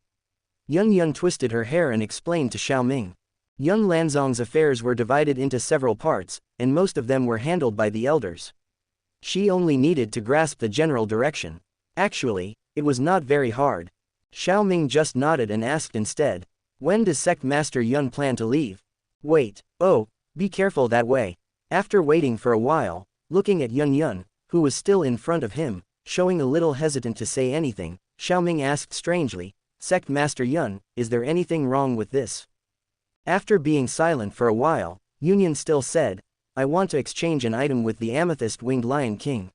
Yun twisted her hair and explained to Xiaoming. Yun Lanzong's affairs were divided into several parts, and most of them were handled by the elders. She only needed to grasp the general direction. Actually, it was not very hard. Xiaoming just nodded and asked instead, when does Sect Master Yun plan to leave? Wait, oh, be careful that way. After waiting for a while, looking at Yun, who was still in front of him, showing a little hesitant to say anything, Xiaoming asked strangely, Sect Master Yun, is there anything wrong with this? After being silent for a while, Yun still said, I want to exchange an item with the amethyst-winged lion king.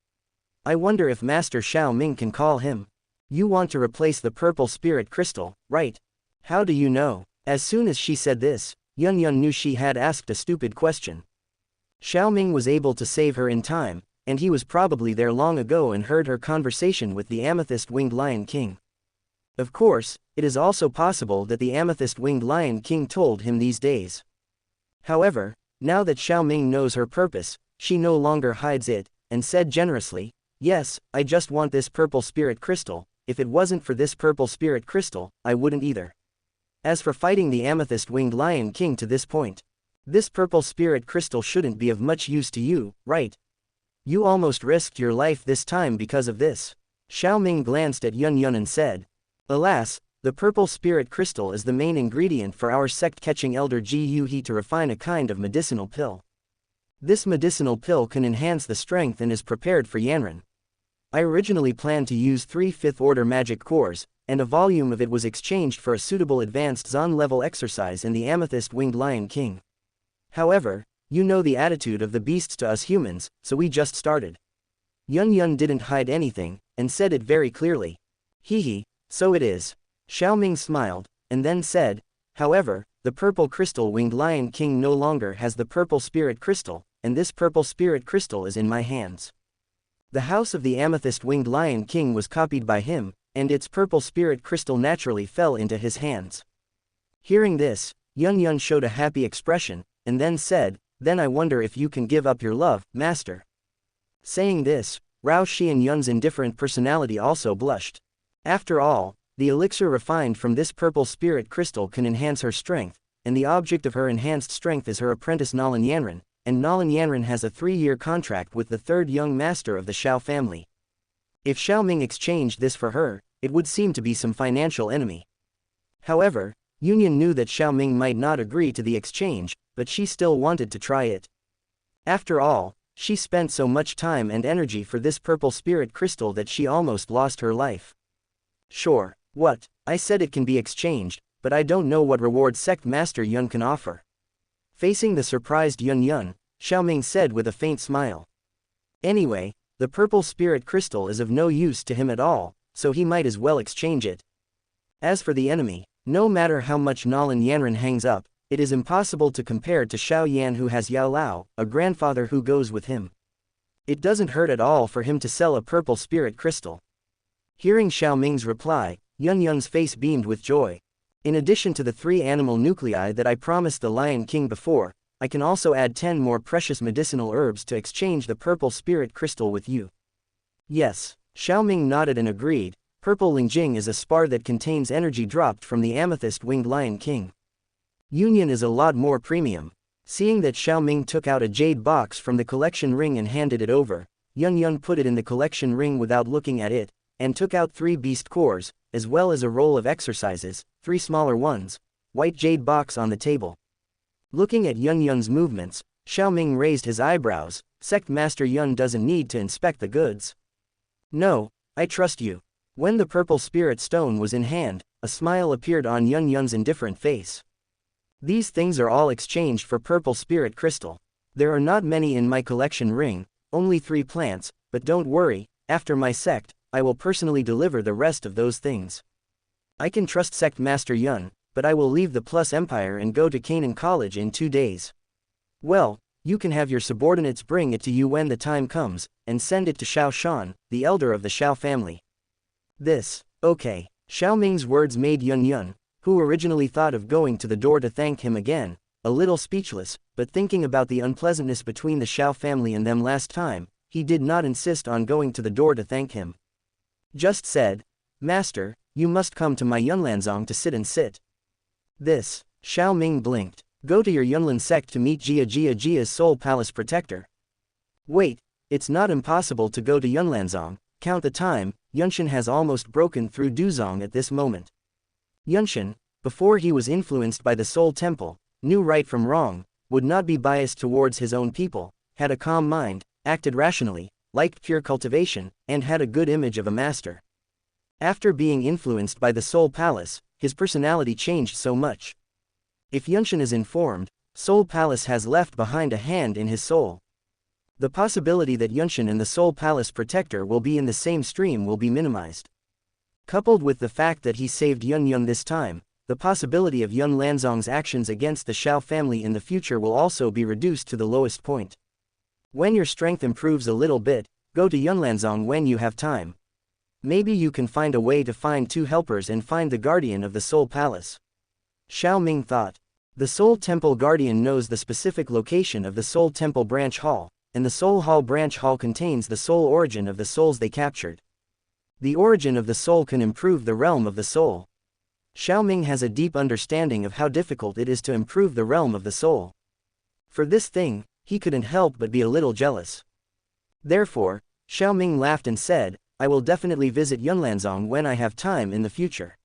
I wonder if Master Xiaoming can call him. You want to replace the purple spirit crystal, right? How do you know? As soon as she said this, Yun knew she had asked a stupid question. Xiaoming was able to save her in time, and he was probably there long ago and heard her conversation with the amethyst-winged lion king. Of course, it is also possible that the amethyst-winged lion king told him these days. However, now that Xiaoming knows her purpose, she no longer hides it, and said generously, yes, I just want this purple spirit crystal. If it wasn't for this purple spirit crystal, I wouldn't either. As for fighting the amethyst-winged lion king to this point, this purple spirit crystal shouldn't be of much use to you, right? You almost risked your life this time because of this. Xiaoming glanced at Yun and said, alas, the purple spirit crystal is the main ingredient for our sect-catching elder Gu He to refine a kind of medicinal pill. This medicinal pill can enhance the strength and is prepared for Yanran. I originally planned to use 3 5th-order magic cores, and a volume of it was exchanged for a suitable advanced Zon-level exercise in the amethyst-winged lion king. However, you know the attitude of the beasts to us humans, so we just started. Yun didn't hide anything, and said it very clearly. Hee, so it is. Xiaoming smiled, and then said, however, the purple crystal-winged lion king no longer has the purple spirit crystal, and this purple spirit crystal is in my hands. The house of the amethyst-winged lion king was copied by him, and its purple spirit crystal naturally fell into his hands. Hearing this, Yun showed a happy expression, and then said, then I wonder if you can give up your love, master. Saying this, Rao Xianyun's indifferent personality also blushed. After all, the elixir refined from this purple spirit crystal can enhance her strength, and the object of her enhanced strength is her apprentice Nolan Yanran, and Nolan Yanran has a 3-year contract with the third young master of the Xiao family. If Xiaoming exchanged this for her, it would seem to be some financial enemy. However, Yunyan knew that Xiaoming might not agree to the exchange, but she still wanted to try it. After all, she spent so much time and energy for this purple spirit crystal that she almost lost her life. Sure, what? I said it can be exchanged, but I don't know what reward sect master Yun can offer. Facing the surprised Yun, Xiaoming said with a faint smile. Anyway, the purple spirit crystal is of no use to him at all, so he might as well exchange it. As for the enemy, no matter how much Nolan Yanran hangs up, it is impossible to compare to Xiao Yan, who has Yao Lao, a grandfather who goes with him. It doesn't hurt at all for him to sell a purple spirit crystal. Hearing Xiaoming's reply, Yun's face beamed with joy. In addition to the 3 animal nuclei that I promised the Lion King before, I can also add 10 more precious medicinal herbs to exchange the purple spirit crystal with you. Yes, Xiaoming nodded and agreed. Purple Lingjing is a spar that contains energy dropped from the amethyst-winged Lion King. Yunyan is a lot more premium. Seeing that Xiaoming took out a jade box from the collection ring and handed it over, Yun put it in the collection ring without looking at it, and took out 3 beast cores, as well as a roll of exercises, 3 smaller ones, white jade box on the table. Looking at Yun's movements, Xiaoming raised his eyebrows. Sect Master Yun doesn't need to inspect the goods. No, I trust you. When the purple spirit stone was in hand, a smile appeared on Yun's indifferent face. These things are all exchanged for purple spirit crystal. There are not many in my collection ring, only 3 plants, but don't worry, after my sect, I will personally deliver the rest of those things. I can trust Sect Master Yun, but I will leave the Plus Empire and go to Canaan College in 2 days. Well, you can have your subordinates bring it to you when the time comes, and send it to Xiao Shan, the elder of the Xiao family. This, okay. Xiaoming's words made Yun, who originally thought of going to the door to thank him again, a little speechless, but thinking about the unpleasantness between the Xiao family and them last time, he did not insist on going to the door to thank him. Just said, Master, you must come to my Yunlanzong to sit. This, Xiaoming blinked. Go to your Yunlan sect to meet Jia's Soul Palace Protector. Wait, it's not impossible to go to Yunlanzong. Count the time, Yunshan has almost broken through Dou Zong at this moment. Yunshan, before he was influenced by the Soul Temple, knew right from wrong, would not be biased towards his own people, had a calm mind, acted rationally, liked pure cultivation, and had a good image of a master. After being influenced by the Soul Palace, his personality changed so much. If Yunshan is informed, Soul Palace has left behind a hand in his soul. The possibility that Yunshan and the Soul Palace Protector will be in the same stream will be minimized. Coupled with the fact that he saved Yun this time, the possibility of Yun Lanzong's actions against the Xiao family in the future will also be reduced to the lowest point. When your strength improves a little bit, go to Yunlanzong when you have time. Maybe you can find a way to find 2 helpers and find the guardian of the Soul Palace. Xiaoming thought. The Soul Temple Guardian knows the specific location of the Soul Temple Branch Hall, and the Soul Hall Branch Hall contains the soul origin of the souls they captured. The origin of the soul can improve the realm of the soul. Xiaoming has a deep understanding of how difficult it is to improve the realm of the soul. For this thing, he couldn't help but be a little jealous. Therefore, Xiaoming laughed and said, I will definitely visit Yunlanzong when I have time in the future.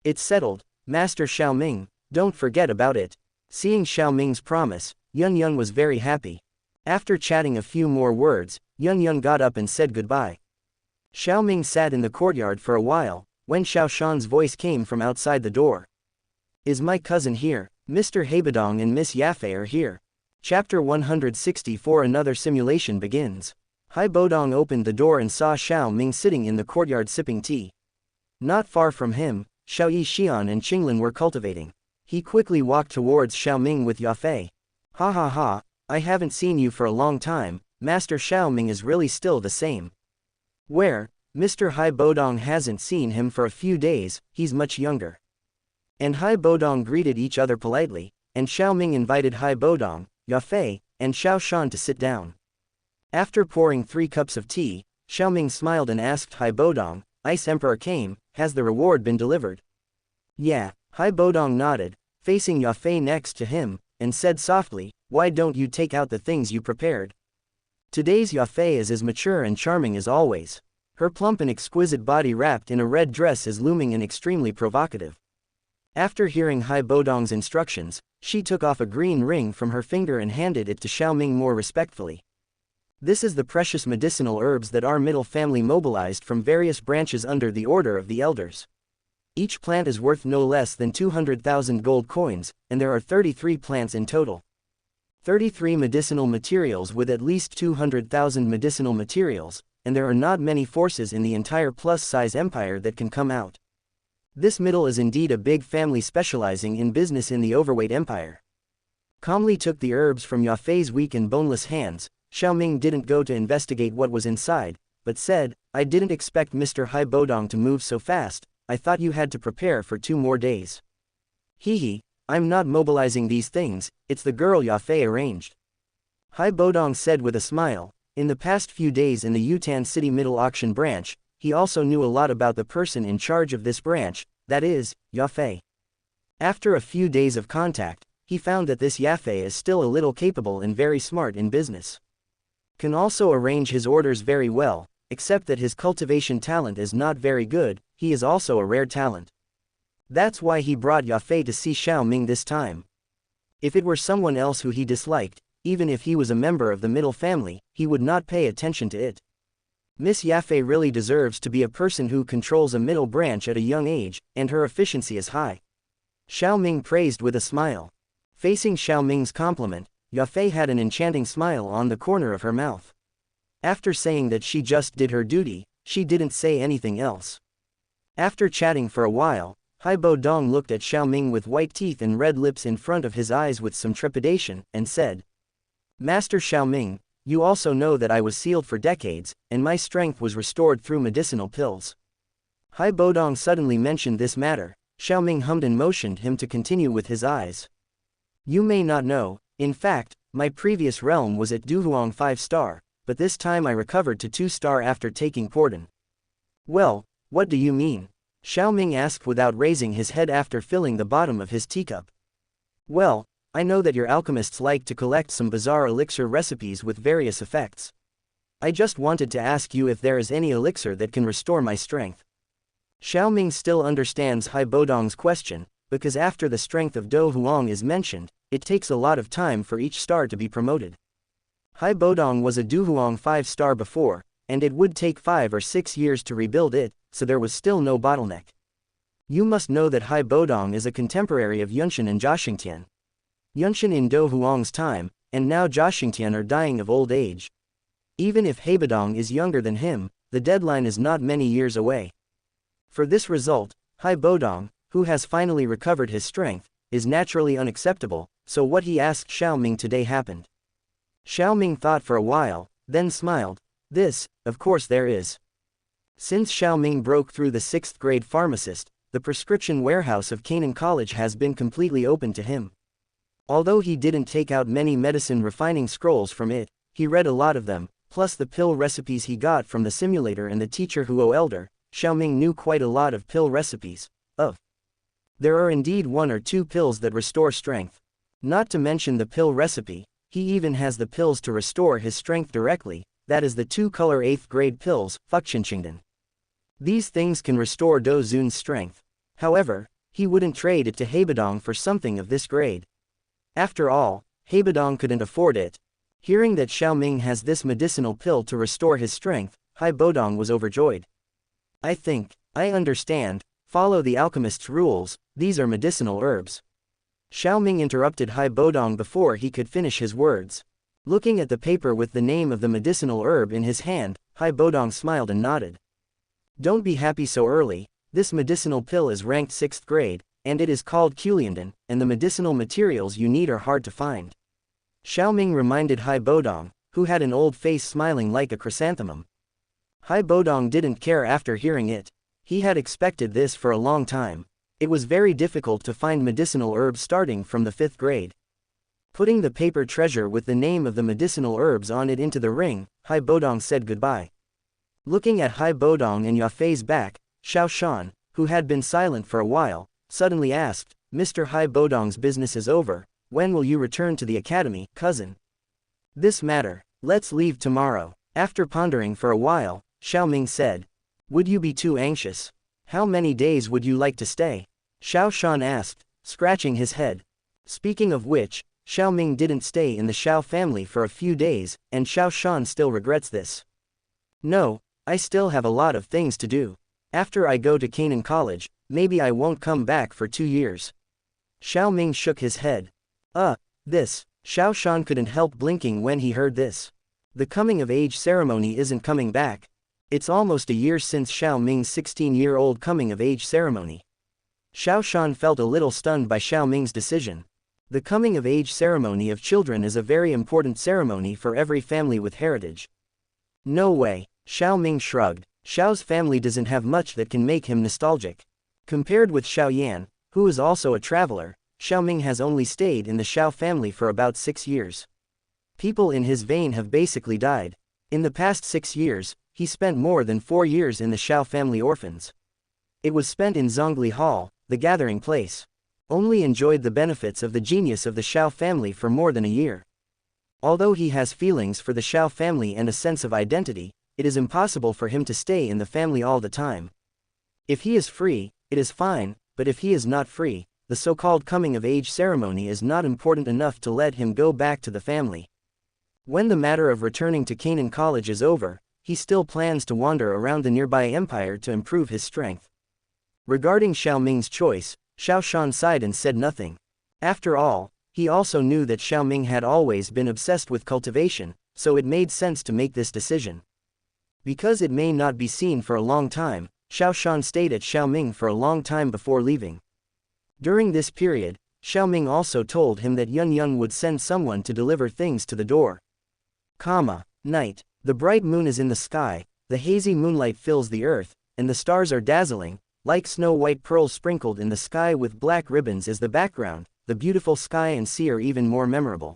It's settled, Master Xiaoming, don't forget about it. Seeing Xiaoming's promise, Yun was very happy. After chatting a few more words, Yun got up and said goodbye. Xiaoming sat in the courtyard for a while, when Xiao Shan's voice came from outside the door. Is my cousin here? Mr. Hebadong and Miss Yafei are here. Chapter 164. Another simulation begins. Hai Bodong opened the door and saw Xiaoming sitting in the courtyard sipping tea. Not far from him, Xiao Yixian and Qinglin were cultivating. He quickly walked towards Xiaoming with Yafei. Ha ha ha, I haven't seen you for a long time. Master Xiaoming is really still the same. Where? Mr. Hai Bodong hasn't seen him for a few days, he's much younger. And Hai Bodong greeted each other politely, and Xiaoming invited Hai Bodong, Yafei, and Xiao Shan to sit down. After pouring 3 cups of tea, Xiaoming smiled and asked Hai Bodong, Ice Emperor came, has the reward been delivered? Yeah, Hai Bodong nodded, facing Yafei next to him, and said softly, why don't you take out the things you prepared? Today's Yafei is as mature and charming as always. Her plump and exquisite body wrapped in a red dress is looming and extremely provocative. After hearing Hai Bodong's instructions, she took off a green ring from her finger and handed it to Xiaoming more respectfully. This is the precious medicinal herbs that our middle family mobilized from various branches under the order of the elders. Each plant is worth no less than 200,000 gold coins, and there are 33 plants in total. 33 medicinal materials with at least 200,000 medicinal materials, and there are not many forces in the entire plus-size empire that can come out. This middle is indeed a big family specializing in business in the overweight empire. Calmly took the herbs from Yafei's weak and boneless hands. Xiaoming didn't go to investigate what was inside, but said, I didn't expect Mr. Hai Bodong to move so fast, I thought you had to prepare for 2 more days. Hehe, I'm not mobilizing these things, it's the girl Yafei arranged. Hai Bodong said with a smile. In the past few days in the Yutan City Middle Auction branch, he also knew a lot about the person in charge of this branch, that is, Yafei. After a few days of contact, he found that this Yafei is still a little capable and very smart in business. Can also arrange his orders very well, except that his cultivation talent is not very good, he is also a rare talent. That's why he brought Yafei to see Xiaoming this time. If it were someone else who he disliked, even if he was a member of the middle family, he would not pay attention to it. Miss Yafei really deserves to be a person who controls a middle branch at a young age, and her efficiency is high. Xiaoming praised with a smile. Facing Xiaoming's compliment, Yafei had an enchanting smile on the corner of her mouth. After saying that she just did her duty, she didn't say anything else. After chatting for a while, Hai Bodong looked at Xiaoming with white teeth and red lips in front of his eyes with some trepidation, and said, Master Xiaoming, you also know that I was sealed for decades, and my strength was restored through medicinal pills. Hai Bodong suddenly mentioned this matter. Xiaoming hummed and motioned him to continue with his eyes. You may not know, in fact, my previous realm was at Duhuang 5-star, but this time I recovered to 2-star after taking Porden. Well, what do you mean? Xiaoming asked without raising his head after filling the bottom of his teacup. Well, I know that your alchemists like to collect some bizarre elixir recipes with various effects. I just wanted to ask you if there is any elixir that can restore my strength. Xiaoming still understands Hai Bodong's question, because after the strength of Dou Huang is mentioned, it takes a lot of time for each star to be promoted. Hai Bodong was a Duhuang 5-star before, and it would take 5 or 6 years to rebuild it, so there was still no bottleneck. You must know that Hai Bodong is a contemporary of Yunshan and Jiaxingtian. Yunshan in Dou Huang's time, and now Jiaxingtian are dying of old age. Even if Hai Bodong is younger than him, the deadline is not many years away. For this result, Hai Bodong, who has finally recovered his strength, is naturally unacceptable, so what he asked Xiaoming today happened. Xiaoming thought for a while, then smiled. This, of course there is. Since Xiaoming broke through the 6th grade pharmacist, the prescription warehouse of Canaan College has been completely open to him. Although he didn't take out many medicine refining scrolls from it, he read a lot of them, plus the pill recipes he got from the simulator and the teacher Huo Elder. Xiaoming knew quite a lot of pill recipes. There are indeed 1 or 2 pills that restore strength. Not to mention the pill recipe, he even has the pills to restore his strength directly, that is the 2-color 8th grade pills, Fuxinqingdan. These things can restore Dou Zun's strength. However, he wouldn't trade it to Hai Bodong for something of this grade. After all, Hai Bodong couldn't afford it. Hearing that Xiaoming has this medicinal pill to restore his strength, Hai Bodong was overjoyed. I understand, follow the alchemist's rules, these are medicinal herbs. Xiaoming interrupted Hai Bodong before he could finish his words. Looking at the paper with the name of the medicinal herb in his hand, Hai Bodong smiled and nodded. Don't be happy so early, this medicinal pill is ranked 6th grade, and it is called Kuliandan, and the medicinal materials you need are hard to find. Xiaoming reminded Hai Bodong, who had an old face smiling like a chrysanthemum. Hai Bodong didn't care after hearing it. He had expected this for a long time. It was very difficult to find medicinal herbs starting from the 5th grade. Putting the paper treasure with the name of the medicinal herbs on it into the ring, Hai Bodong said goodbye. Looking at Hai Bodong and Yafei's back, Xiao Shan, who had been silent for a while, suddenly asked, Mr. Hai Bodong's business is over, when will you return to the academy, cousin? This matter, let's leave tomorrow. After pondering for a while, Xiao Ming said. Would you be too anxious? How many days would you like to stay? Xiao Shan asked, scratching his head. Speaking of which, Xiao Ming didn't stay in the Xiao family for a few days, and Xiao Shan still regrets this. No, I still have a lot of things to do. After I go to Canaan College, maybe I won't come back for 2 years. Xiao Ming shook his head. This. Xiao Shan couldn't help blinking when he heard this. The coming-of-age ceremony isn't coming back. It's almost a year since Xiao Ming's 16-year-old coming-of-age ceremony. Xiao Shan felt a little stunned by Xiao Ming's decision. The coming-of-age ceremony of children is a very important ceremony for every family with heritage. No way, Xiao Ming shrugged. Xiao's family doesn't have much that can make him nostalgic. Compared with Xiao Yan, who is also a traveler, Xiao Ming has only stayed in the Xiao family for about 6 years. People in his vein have basically died. In the past 6 years, he spent more than 4 years in the Xiao family orphans. It was spent in Zhongli Hall, the gathering place. Only enjoyed the benefits of the genius of the Xiao family for more than a year. Although he has feelings for the Xiao family and a sense of identity, it is impossible for him to stay in the family all the time. If he is free, it is fine, but if he is not free, the so-called coming-of-age ceremony is not important enough to let him go back to the family. When the matter of returning to Canaan College is over, he still plans to wander around the nearby empire to improve his strength. Regarding Xiao Ming's choice, Xiao Shan sighed and said nothing. After all, he also knew that Xiao Ming had always been obsessed with cultivation, so it made sense to make this decision. Because it may not be seen for a long time, Xiao Shan stayed at Xiao Ming for a long time before leaving. During this period, Xiao Ming also told him that Yun Yun would send someone to deliver things to the door. Night. The bright moon is in the sky, the hazy moonlight fills the earth, and the stars are dazzling, like snow-white pearls sprinkled in the sky with black ribbons as the background. The beautiful sky and sea are even more memorable.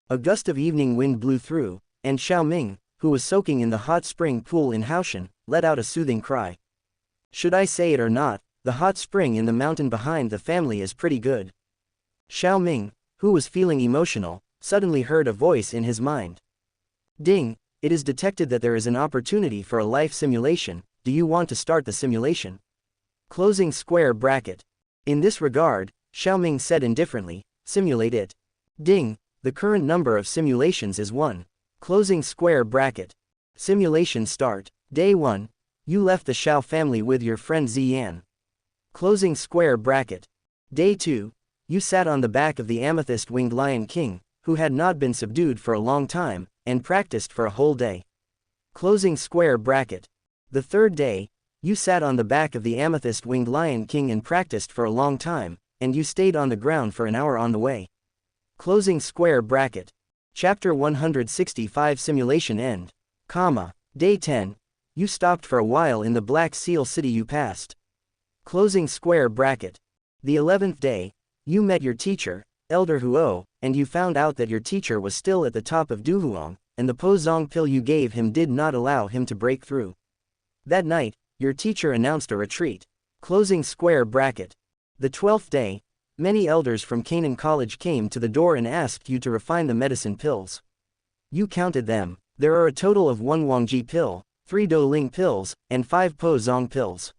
A gust of evening wind blew through, and Xiao Ming, who was soaking in the hot spring pool in Haoshan, let out a soothing cry. Should I say it or not, the hot spring in the mountain behind the family is pretty good. Xiao Ming, who was feeling emotional, suddenly heard a voice in his mind. Ding, it is detected that there is an opportunity for a life simulation. Do you want to start the simulation? Closing square bracket. In this regard, Xiao Ming said indifferently, simulate it. Ding, the current number of simulations is 1. Closing square bracket. Simulation start. Day 1. You left the Xiao family with your friend Ziyan. Closing square bracket. Day 2. You sat on the back of the amethyst-winged Lion King, who had not been subdued for a long time, and practiced for a whole day. Closing square bracket. The third day, you sat on the back of the amethyst-winged Lion King and practiced for a long time, and you stayed on the ground for an hour on the way. Closing square bracket. Chapter 165 Simulation End. Day 10. You stopped for a while in the Black Seal City you passed. Closing square bracket. The 11th day, you met your teacher, Elder Huo, and you found out that your teacher was still at the top of Douhuang, and the Po Zong pill you gave him did not allow him to break through. That night, your teacher announced a retreat. Closing square bracket. The 12th day, many elders from Canaan College came to the door and asked you to refine the medicine pills. You counted them. There are a total of 1 Wangji pill, 3 Dou Ling pills, and 5 Po Zong pills.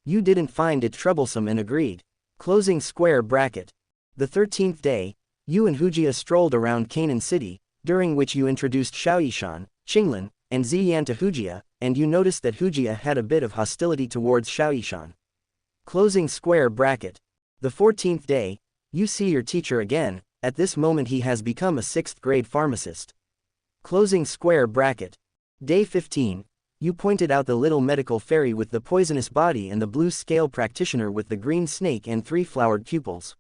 You didn't find it troublesome and agreed. Closing square bracket. The 13th day, you and Wuxia strolled around Canaan City, during which you introduced Xiaoyishan, Qinglin, and Ziyan to Wuxia, and you noticed that Wuxia had a bit of hostility towards Xiaoyishan. Closing square bracket. The 14th day, you see your teacher again. At this moment he has become a 6th grade pharmacist. Closing square bracket. Day 15, you pointed out the little medical fairy with the poisonous body and the blue scale practitioner with the green snake and 3 flowered pupils.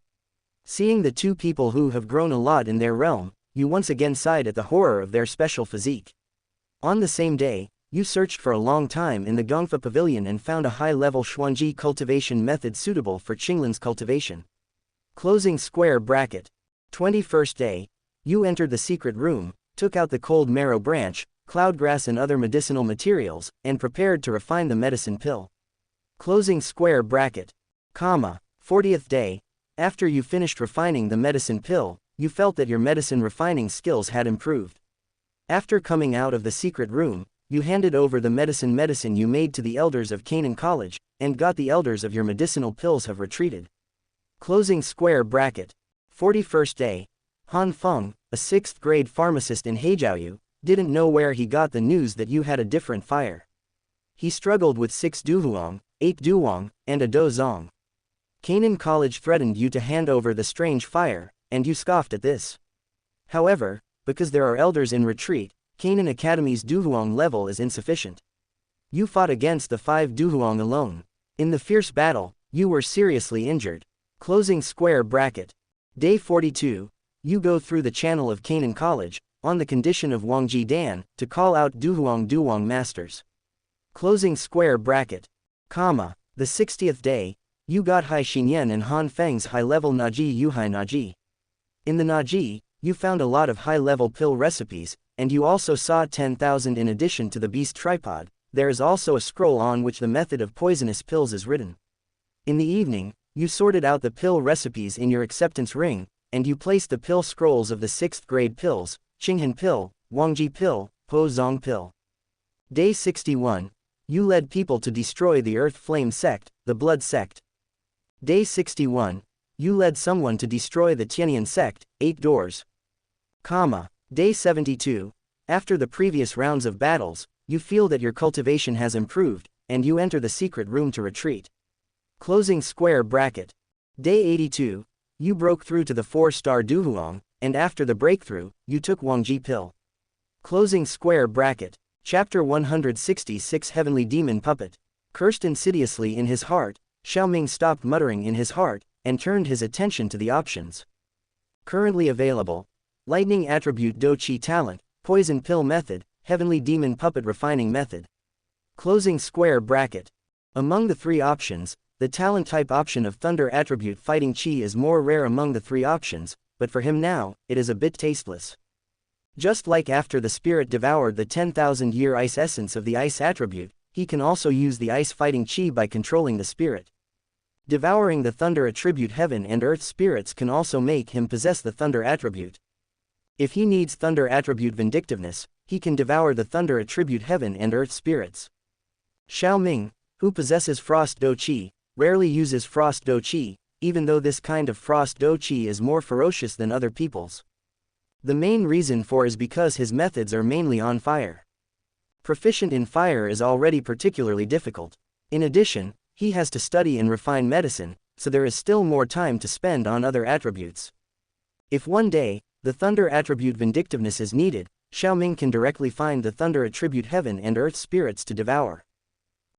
Seeing the 2 people who have grown a lot in their realm, you once again sighed at the horror of their special physique. On the same day, you searched for a long time in the Donghua pavilion and found a high-level Xuanji cultivation method suitable for Qinglin's cultivation. Closing square bracket. 21st day, you entered the secret room, took out the cold marrow branch, cloudgrass and other medicinal materials, and prepared to refine the medicine pill. Closing square bracket. 40th day. After you finished refining the medicine pill, you felt that your medicine refining skills had improved. After coming out of the secret room, you handed over the medicine you made to the elders of Canaan College, and got the elders of your medicinal pills have retreated. Closing square bracket. 41st day. Han Feng, a 6th grade pharmacist in Heijiaoyu, didn't know where he got the news that you had a different fire. He struggled with 6 Douhuang, 8 Douwang, and a Dou Zong. Canaan College threatened you to hand over the strange fire, and you scoffed at this. However, because there are elders in retreat, Canaan Academy's Douhuang level is insufficient. You fought against the 5 Douhuang alone. In the fierce battle, you were seriously injured. Closing square bracket. Day 42. You go through the channel of Canaan College, on the condition of Wangji Dan, to call out Douwang masters. Closing square bracket. The 60th day. You got Hai Xinyan and Han Feng's high-level Naji Yuhai Naji. In the Naji, you found a lot of high-level pill recipes, and you also saw 10,000 in addition to the beast tripod. There is also a scroll on which the method of poisonous pills is written. In the evening, you sorted out the pill recipes in your acceptance ring, and you placed the pill scrolls of the 6th grade pills, Qinghan pill, Wangji pill, Po Zong pill. Day 61. You led people to destroy the Earth Flame sect, the Blood sect. Day 61. You led someone to destroy the Tianyan sect, 8 doors. Day 72. After the previous rounds of battles, you feel that your cultivation has improved, and you enter the secret room to retreat. Closing square bracket. Day 82. You broke through to the 4-star Douhuang, and after the breakthrough, you took Wangji pill. Closing square bracket. Chapter 166 Heavenly Demon Puppet. Cursed insidiously in his heart, Xiaoming stopped muttering in his heart, and turned his attention to the options. Currently available. Lightning Attribute Do Qi Talent, Poison Pill Method, Heavenly Demon Puppet Refining Method. Closing square bracket. Among the 3 options, the talent type option of Thunder Attribute Fighting Qi is more rare among the 3 options, but for him now, it is a bit tasteless. Just like after the spirit devoured the 10,000-year ice essence of the ice attribute, he can also use the ice fighting Qi by controlling the spirit. Devouring the thunder attribute heaven and earth spirits can also make him possess the thunder attribute. If he needs thunder attribute vindictiveness, he can devour the thunder attribute heaven and earth spirits. Xiaoming, who possesses frost do qi, rarely uses frost do qi, even though this kind of frost do qi is more ferocious than other people's. The main reason for is because his methods are mainly on fire. Proficient in fire is already particularly difficult. In addition, he has to study and refine medicine, so there is still more time to spend on other attributes. If one day, the thunder attribute vindictiveness is needed, Xiaoming can directly find the thunder attribute heaven and earth spirits to devour.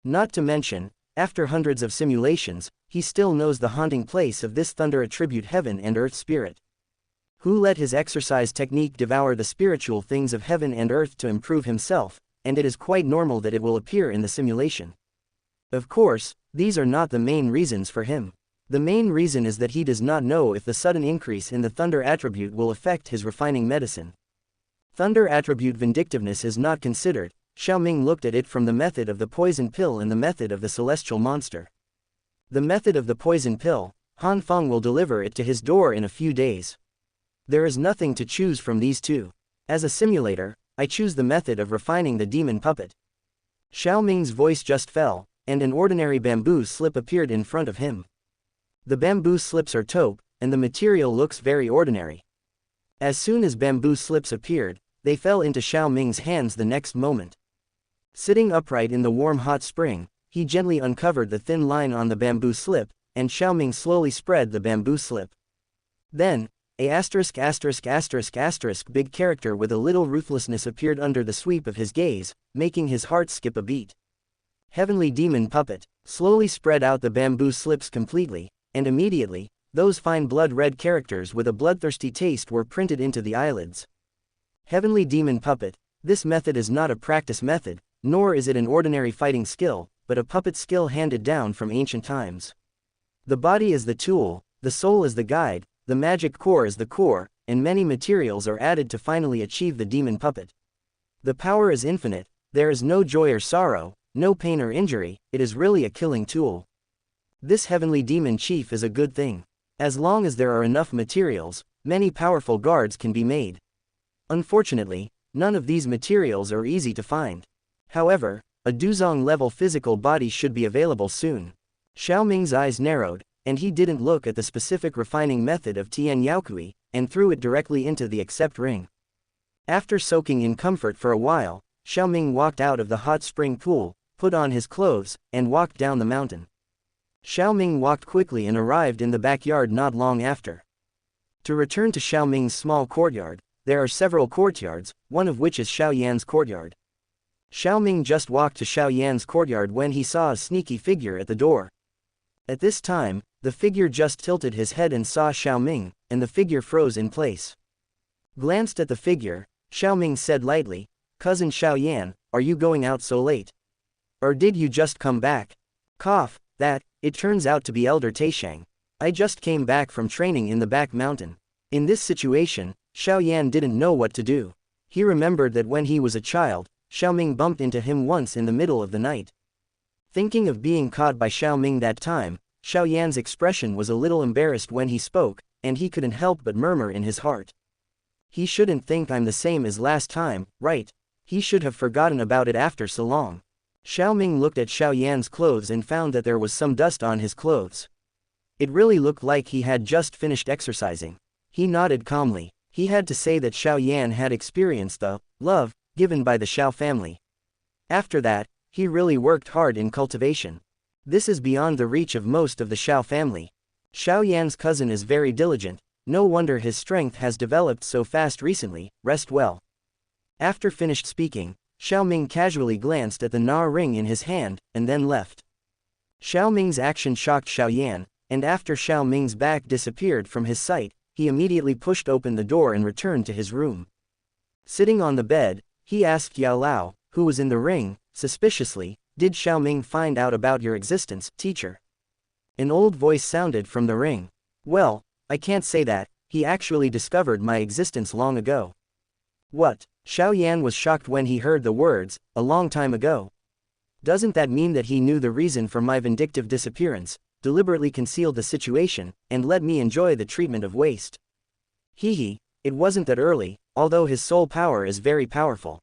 Not to mention, after hundreds of simulations, he still knows the haunting place of this thunder attribute heaven and earth spirit. Who let his exercise technique devour the spiritual things of heaven and earth to improve himself, and it is quite normal that it will appear in the simulation. Of course, these are not the main reasons for him. The main reason is that he does not know if the sudden increase in the thunder attribute will affect his refining medicine. Thunder attribute vindictiveness is not considered. Xiaoming looked at it from the method of the poison pill and the method of the celestial monster. The method of the poison pill, Han Feng will deliver it to his door in a few days. There is nothing to choose from these two. As a simulator, I choose the method of refining the demon puppet. Xiaoming's voice just fell, and an ordinary bamboo slip appeared in front of him. The bamboo slips are taupe, and the material looks very ordinary. As soon as bamboo slips appeared, they fell into Xiaoming's hands the next moment. Sitting upright in the warm hot spring, he gently uncovered the thin line on the bamboo slip, and Xiaoming slowly spread the bamboo slip. Then, a **** big character with a little ruthlessness appeared under the sweep of his gaze, making his heart skip a beat. Heavenly Demon Puppet slowly spread out the bamboo slips completely, and immediately, those fine blood-red characters with a bloodthirsty taste were printed into the eyelids. Heavenly Demon Puppet, this method is not a practice method, nor is it an ordinary fighting skill, but a puppet skill handed down from ancient times. The body is the tool, the soul is the guide, the magic core is the core, and many materials are added to finally achieve the demon puppet. The power is infinite, there is no joy or sorrow, no pain or injury, it is really a killing tool. This heavenly demon chief is a good thing. As long as there are enough materials, many powerful guards can be made. Unfortunately, none of these materials are easy to find. However, a Dou Zong level physical body should be available soon. Xiao Ming's eyes narrowed, and he didn't look at the specific refining method of Tian Yaokui, and threw it directly into the accept ring. After soaking in comfort for a while, Xiao Ming walked out of the hot spring pool, put on his clothes, and walked down the mountain. Xiao Ming walked quickly and arrived in the backyard not long after. To return to Xiao Ming's small courtyard, there are several courtyards, one of which is Xiao Yan's courtyard. Xiao Ming just walked to Xiao Yan's courtyard when he saw a sneaky figure at the door. At this time, the figure just tilted his head and saw Xiao Ming, and the figure froze in place. Glanced at the figure, Xiao Ming said lightly, "Cousin Xiao Yan, are you going out so late? Or did you just come back?" Cough, that, it turns out to be Elder Taishang. I just came back from training in the back mountain. In this situation, Xiao Yan didn't know what to do. He remembered that when he was a child, Xiao Ming bumped into him once in the middle of the night. Thinking of being caught by Xiao Ming that time, Xiao Yan's expression was a little embarrassed when he spoke, and he couldn't help but murmur in his heart. He shouldn't think I'm the same as last time, right? He should have forgotten about it after so long. Xiao Ming looked at Xiao Yan's clothes and found that there was some dust on his clothes. It really looked like he had just finished exercising. He nodded calmly. He had to say that Xiao Yan had experienced the love given by the Xiao family. After that, he really worked hard in cultivation. This is beyond the reach of most of the Xiao family. Xiao Yan's cousin is very diligent, no wonder his strength has developed so fast recently, rest well. After finished speaking, Xiao Ming casually glanced at the Na ring in his hand, and then left. Xiao Ming's action shocked Xiao Yan, and after Xiao Ming's back disappeared from his sight, he immediately pushed open the door and returned to his room. Sitting on the bed, he asked Yao Lao, who was in the ring, suspiciously, "Did Xiao Ming find out about your existence, teacher?" An old voice sounded from the ring. "Well, I can't say that, he actually discovered my existence long ago." What? Xiao Yan was shocked when he heard the words, "a long time ago." Doesn't that mean that he knew the reason for my vindictive disappearance, deliberately concealed the situation, and let me enjoy the treatment of waste? Hehe, it wasn't that early, although his soul power is very powerful.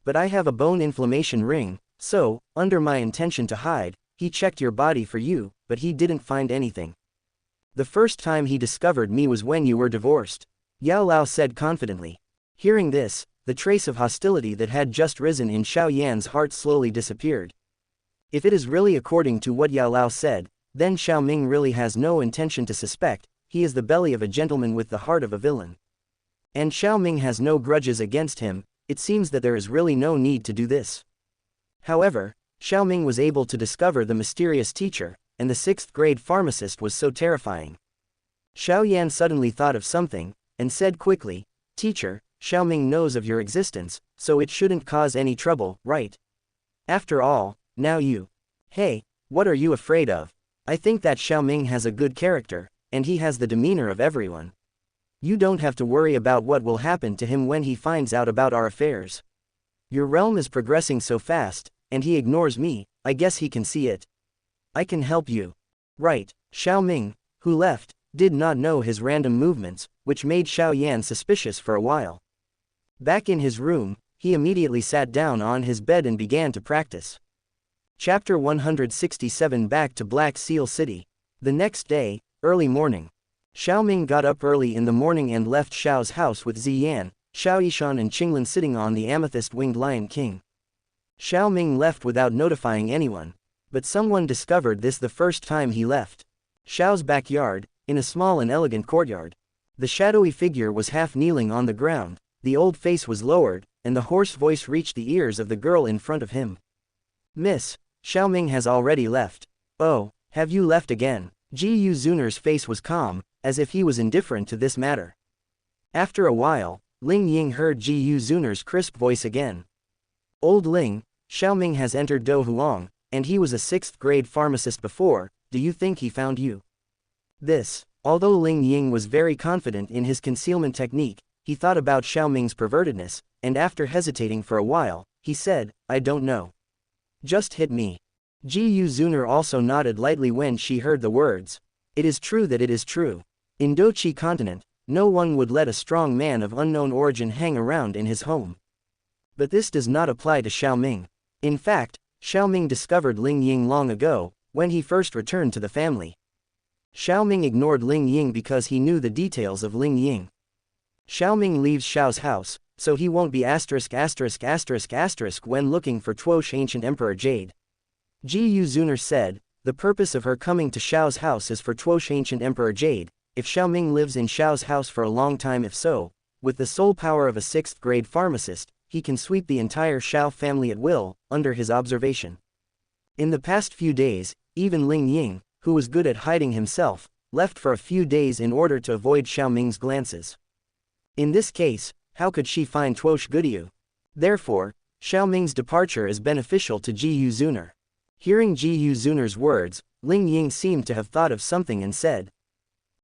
But I have a bone inflammation ring, so, under my intention to hide, he checked your body for you, but he didn't find anything. The first time he discovered me was when you were divorced, Yao Lao said confidently. Hearing this, the trace of hostility that had just risen in Xiao Yan's heart slowly disappeared. If it is really according to what Yao Lao said, then Xiao Ming really has no intention to suspect, he is the belly of a gentleman with the heart of a villain. And Xiao Ming has no grudges against him, it seems that there is really no need to do this. However, Xiao Ming was able to discover the mysterious teacher, and the 6th grade pharmacist was so terrifying. Xiao Yan suddenly thought of something, and said quickly, "Teacher, Xiao Ming knows of your existence, so it shouldn't cause any trouble, right? After all, now you. Hey, what are you afraid of? I think that Xiao Ming has a good character, and he has the demeanor of everyone. You don't have to worry about what will happen to him when he finds out about our affairs. Your realm is progressing so fast, and he ignores me, I guess he can see it. I can help you." Right, Xiao Ming, who left, did not know his random movements, which made Xiao Yan suspicious for a while. Back in his room, he immediately sat down on his bed and began to practice. Chapter 167. Back to Black Seal City. The next day, early morning. Xiao Ming got up early in the morning and left Xiao's house with Ziyan, Xiao Yishan and Qinglin sitting on the amethyst-winged Lion King. Xiao Ming left without notifying anyone. But someone discovered this the first time he left. Xiao's backyard, in a small and elegant courtyard. The shadowy figure was half kneeling on the ground, the old face was lowered, and the hoarse voice reached the ears of the girl in front of him. "Miss, Xiao Ming has already left." "Oh, have you left again?" Ji Yu Zuner's face was calm, as if he was indifferent to this matter. After a while, Ling Ying heard Ji Yu Zuner's crisp voice again. "Old Ling, Xiao Ming has entered Donghua, and he was a 6th grade pharmacist before, do you think he found you?" Although Ling Ying was very confident in his concealment technique, he thought about Xiaoming's pervertedness, and after hesitating for a while, he said, I don't know. Just hit me. Ji Zuner also nodded lightly when she heard the words. It is true that it is true. In Dochi continent, no one would let a strong man of unknown origin hang around in his home. But this does not apply to Xiaoming. In fact, Xiaoming discovered Ling Ying long ago, when he first returned to the family. Xiaoming ignored Ling Ying because he knew the details of Ling Ying. Xiaoming leaves Xiao's house, so he won't be ***** when looking for Tuosh ancient Emperor Jade. Ji Zuner said, the purpose of her coming to Xiao's house is for Tuosh ancient Emperor Jade. If Xiaoming lives in Xiao's house for a long time, if so, with the sole power of a 6th grade pharmacist, he can sweep the entire Xiao family at will, under his observation. In the past few days, even Ling Ying, who was good at hiding himself, left for a few days in order to avoid Xiaoming's glances. In this case, how could she find Tuosh Goodyu? Therefore, Xiaoming's departure is beneficial to Ji Zuner. Hearing Ji Zuner's words, Ling Ying seemed to have thought of something and said,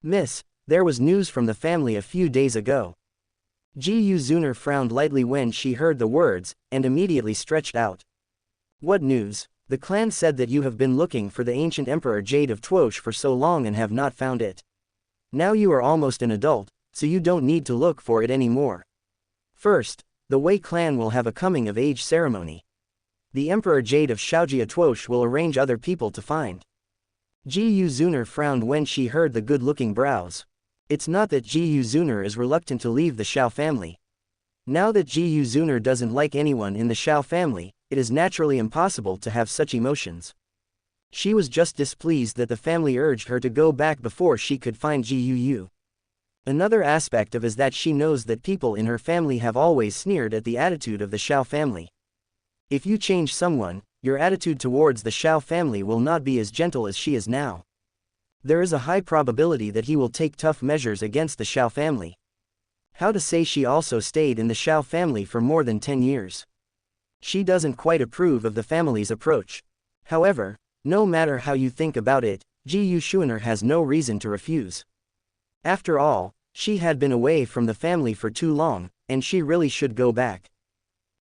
Miss, there was news from the family a few days ago. Ji Zuner frowned lightly when she heard the words, and immediately stretched out. What news? The clan said that you have been looking for the ancient Emperor Jade of Tuosh for so long and have not found it. Now you are almost an adult, so you don't need to look for it anymore. First, the Wei clan will have a coming-of-age ceremony. The Emperor Jade of Xiaojia Tuosh will arrange other people to find. Ji Zuner frowned when she heard the good-looking brows. It's not that Ji Zuner is reluctant to leave the Xiao family. Now that Ji Zuner doesn't like anyone in the Xiao family, it is naturally impossible to have such emotions. She was just displeased that the family urged her to go back before she could find Ji Yu. Another aspect of is that she knows that people in her family have always sneered at the attitude of the Xiao family. If you change someone, your attitude towards the Xiao family will not be as gentle as she is now. There is a high probability that he will take tough measures against the Xiao family. How to say she also stayed in the Xiao family for more than 10 years. She doesn't quite approve of the family's approach. However, no matter how you think about it, Ji Shuiner has no reason to refuse. After all, she had been away from the family for too long, and she really should go back.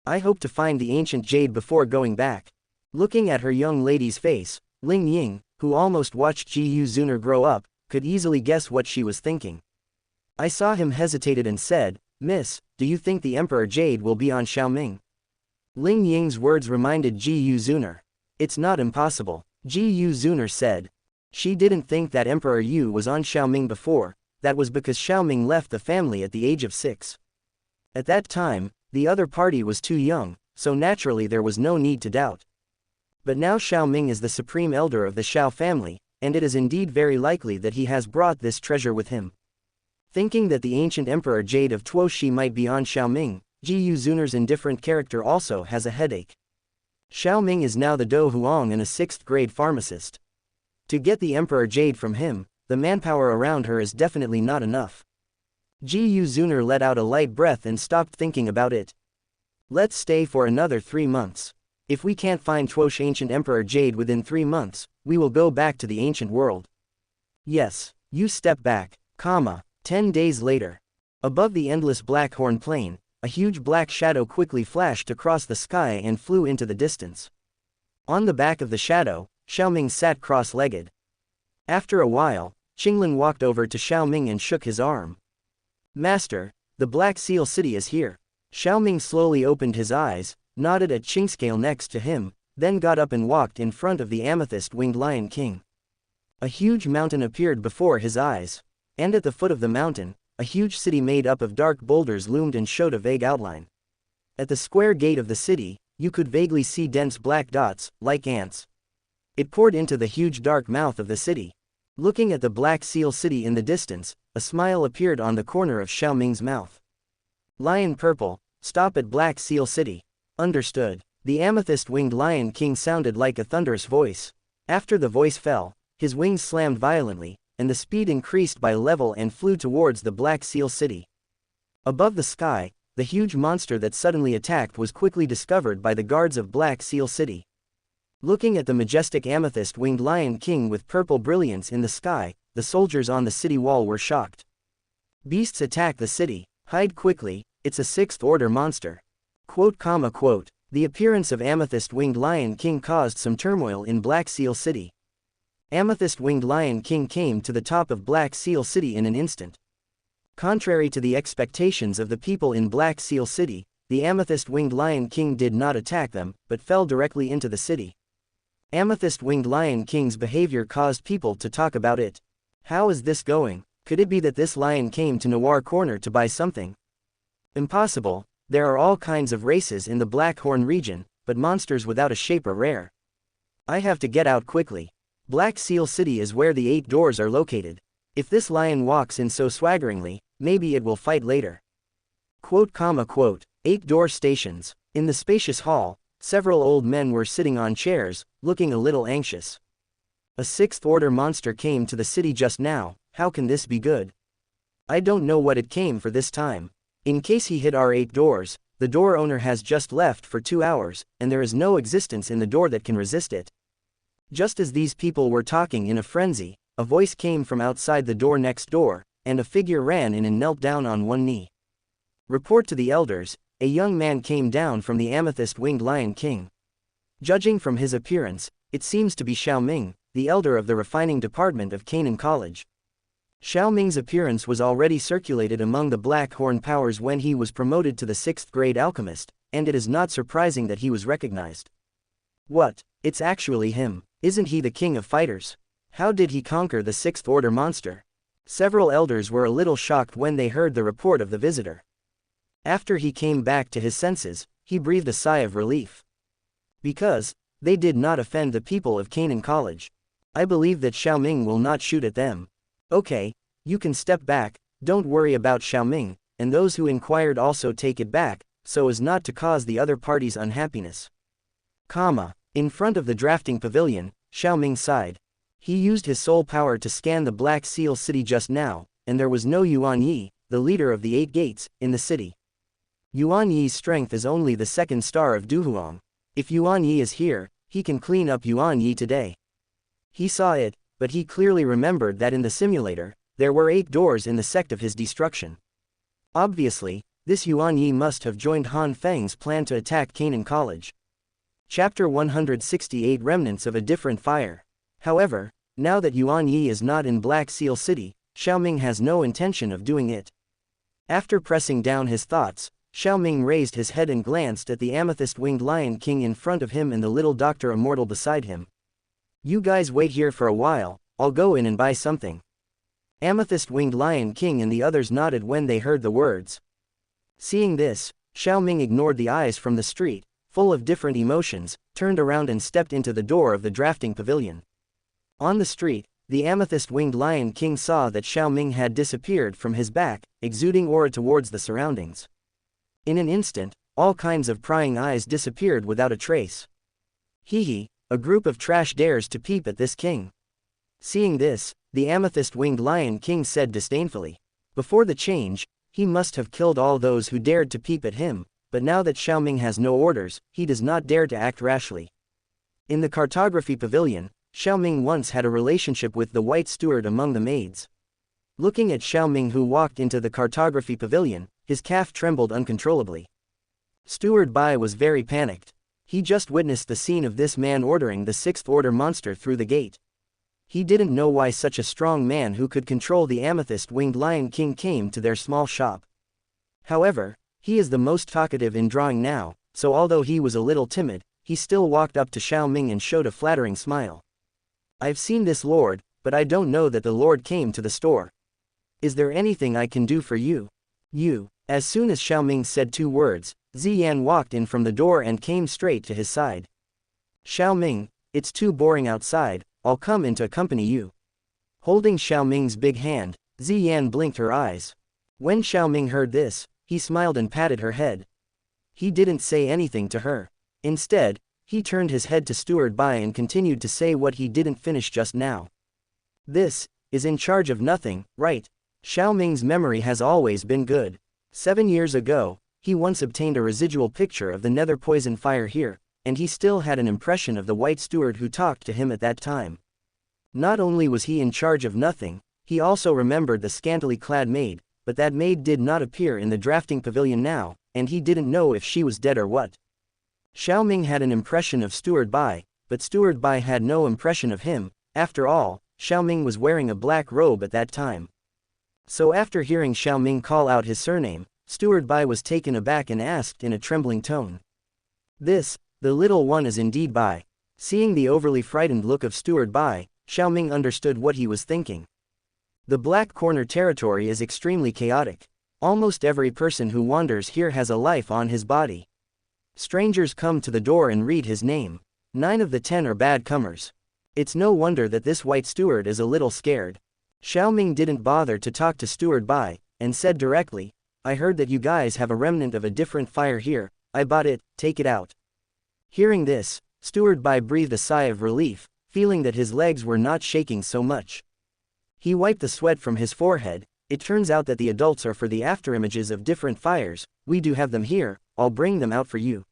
I hope to find the ancient jade before going back. Looking at her young lady's face, Ling Ying, who almost watched Ji Zuner grow up, could easily guess what she was thinking. I saw him hesitated and said, Miss, do you think the Emperor Jade will be on Xiaoming? Ling Ying's words reminded Ji Zuner. It's not impossible, Ji Zuner said. She didn't think that Emperor Yu was on Xiaoming before, that was because Xiaoming left the family at the age of 6. At that time, the other party was too young, so naturally there was no need to doubt. But now Xiaoming is the supreme elder of the Xiao family, and it is indeed very likely that he has brought this treasure with him. Thinking that the ancient Emperor Jade of Tuoshi might be on Xiaoming, Ji Zuner's indifferent character also has a headache. Xiaoming is now the Dou Huang and a 6th grade pharmacist. To get the Emperor Jade from him, the manpower around her is definitely not enough. Ji Zuner let out a light breath and stopped thinking about it. Let's stay for another 3 months. If we can't find Tuosh ancient Emperor Jade within 3 months, we will go back to the ancient world. Yes, you step back, 10 days later. Above the endless Blackhorn plain, a huge black shadow quickly flashed across the sky and flew into the distance. On the back of the shadow, Xiaoming sat cross-legged. After a while, Qinglin walked over to Xiaoming and shook his arm. Master, the Black Seal City is here. Xiaoming slowly opened his eyes, nodded at Qingscale next to him, then got up and walked in front of the amethyst-winged Lion King. A huge mountain appeared before his eyes. And at the foot of the mountain, a huge city made up of dark boulders loomed and showed a vague outline. At the square gate of the city, you could vaguely see dense black dots, like ants. It poured into the huge dark mouth of the city. Looking at the Black Seal City in the distance, a smile appeared on the corner of Xiaoming's mouth. Lion Purple, stop at Black Seal City. Understood. The amethyst-winged Lion King sounded like a thunderous voice. After the voice fell, his wings slammed violently, and the speed increased by level and flew towards the Black Seal City. Above the sky, the huge monster that suddenly attacked was quickly discovered by the guards of Black Seal City. Looking at the majestic amethyst-winged Lion King with purple brilliance in the sky, the soldiers on the city wall were shocked. Beasts attack the city. Hide quickly, it's a sixth-order monster. Quote. The appearance of Amethyst-Winged Lion King caused some turmoil in Black Seal City. Amethyst-Winged Lion King came to the top of Black Seal City in an instant. Contrary to the expectations of the people in Black Seal City, the Amethyst-Winged Lion King did not attack them, but fell directly into the city. Amethyst-Winged Lion King's behavior caused people to talk about it. How is this going? Could it be that this lion came to Noir Corner to buy something? Impossible. There are all kinds of races in the Black Horn region, but monsters without a shape are rare. I have to get out quickly. Black Seal City is where the 8 doors are located. If this lion walks in so swaggeringly, maybe it will fight later. Quote. 8 door stations. In the spacious hall, several old men were sitting on chairs, looking a little anxious. A 6th order monster came to the city just now. How can this be good? I don't know what it came for this time. In case he hit our 8 doors, the door owner has just left for 2 hours, and there is no existence in the door that can resist it. Just as these people were talking in a frenzy, a voice came from outside the door next door, and a figure ran in and knelt down on one knee. Report to the elders, a young man came down from the Amethyst-Winged Lion King. Judging from his appearance, it seems to be Xiao Ming, the elder of the refining department of Canaan College. Xiao Ming's appearance was already circulated among the Black Horn powers when he was promoted to the 6th grade alchemist, and it is not surprising that he was recognized. What? It's actually him. Isn't he the king of fighters? How did he conquer the 6th order monster? Several elders were a little shocked when they heard the report of the visitor. After he came back to his senses, he breathed a sigh of relief. Because they did not offend the people of Canaan College. I believe that Xiao Ming will not shoot at them. Okay, you can step back, don't worry about Xiao Ming, and those who inquired also take it back, so as not to cause the other party's unhappiness. In front of the drafting pavilion, Xiao Ming sighed. He used his soul power to scan the Black Seal City just now, and there was no Yuan Yi, the leader of the 8 gates, in the city. Yuan Yi's strength is only the 2nd star of Douhuang. If Yuan Yi is here, he can clean up Yuan Yi today. He saw it, but he clearly remembered that in the simulator, there were 8 doors in the sect of his destruction. Obviously, this Yuan Yi must have joined Han Feng's plan to attack Canaan College. Chapter 168 Remnants of a Different Fire. However, now that Yuan Yi is not in Black Seal City, Xiao Ming has no intention of doing it. After pressing down his thoughts, Xiao Ming raised his head and glanced at the Amethyst-Winged Lion King in front of him and the little Doctor Immortal beside him. You guys wait here for a while, I'll go in and buy something. Amethyst-Winged Lion King and the others nodded when they heard the words. Seeing this, Xiao Ming ignored the eyes from the street, full of different emotions, turned around and stepped into the door of the drafting pavilion. On the street, the Amethyst-Winged Lion King saw that Xiao Ming had disappeared from his back, exuding aura towards the surroundings. In an instant, all kinds of prying eyes disappeared without a trace. Hee, a group of trash dares to peep at this king. Seeing this, the Amethyst-Winged Lion King said disdainfully. Before the change, he must have killed all those who dared to peep at him, but now that Xiao Ming has no orders, he does not dare to act rashly. In the cartography pavilion, Xiao Ming once had a relationship with the white steward among the maids. Looking at Xiao Ming who walked into the cartography pavilion, his calf trembled uncontrollably. Steward Bai was very panicked. He just witnessed the scene of this man ordering the 6th order monster through the gate. He didn't know why such a strong man who could control the Amethyst-Winged Lion King came to their small shop. However, he is the most talkative in drawing now, so although he was a little timid, he still walked up to Xiao Ming and showed a flattering smile. I've seen this lord, but I don't know that the lord came to the store. Is there anything I can do for you? As soon as Xiao Ming said 2 words, Ziyan walked in from the door and came straight to his side. Xiao Ming, it's too boring outside, I'll come in to accompany you. Holding Xiao Ming's big hand, Ziyan blinked her eyes. When Xiao Ming heard this, he smiled and patted her head. He didn't say anything to her. Instead, he turned his head to Steward Bai and continued to say what he didn't finish just now. This is in charge of nothing, right? Xiao Ming's memory has always been good. 7 years ago, he once obtained a residual picture of the nether poison fire here, and he still had an impression of the white steward who talked to him at that time. Not only was he in charge of nothing, he also remembered the scantily clad maid, but that maid did not appear in the drafting pavilion now, and he didn't know if she was dead or what. Xiao Ming had an impression of Steward Bai, but Steward Bai had no impression of him. After all, Xiao Ming was wearing a black robe at that time. So after hearing Xiao Ming call out his surname, Steward Bai was taken aback and asked in a trembling tone. "This, the little one is indeed Bai." Seeing the overly frightened look of Steward Bai, Xiao Ming understood what he was thinking. The Black Corner territory is extremely chaotic. Almost every person who wanders here has a life on his body. Strangers come to the door and read his name. 9 of the 10 are bad comers. It's no wonder that this white steward is a little scared. Xiao Ming didn't bother to talk to Steward Bai, and said directly, "I heard that you guys have a remnant of a different fire here. I bought it, take it out." Hearing this, Steward Bai breathed a sigh of relief, feeling that his legs were not shaking so much. He wiped the sweat from his forehead. "It turns out that the adults are for the afterimages of different fires. We do have them here, I'll bring them out for you."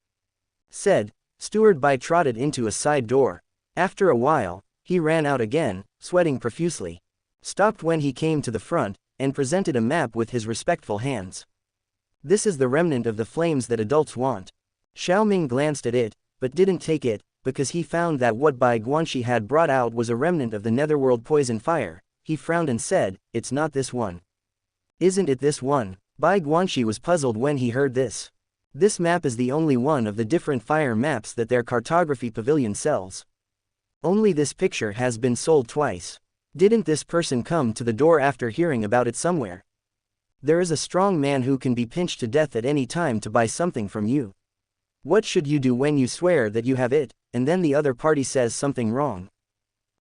Said, Steward Bai trotted into a side door. After a while, he ran out again, sweating profusely. Stopped when he came to the front, and presented a map with his respectful hands. "This is the remnant of the flames that adults want." Xiao Ming glanced at it, but didn't take it, because he found that what Bai Guanxi had brought out was a remnant of the netherworld poison fire. He frowned and said, "It's not this one." "Isn't it this one?" Bai Guanxi was puzzled when he heard this. This map is the only one of the different fire maps that their cartography pavilion sells. Only this picture has been sold twice. Didn't this person come to the door after hearing about it somewhere? There is a strong man who can be pinched to death at any time to buy something from you. What should you do when you swear that you have it, and then the other party says something wrong?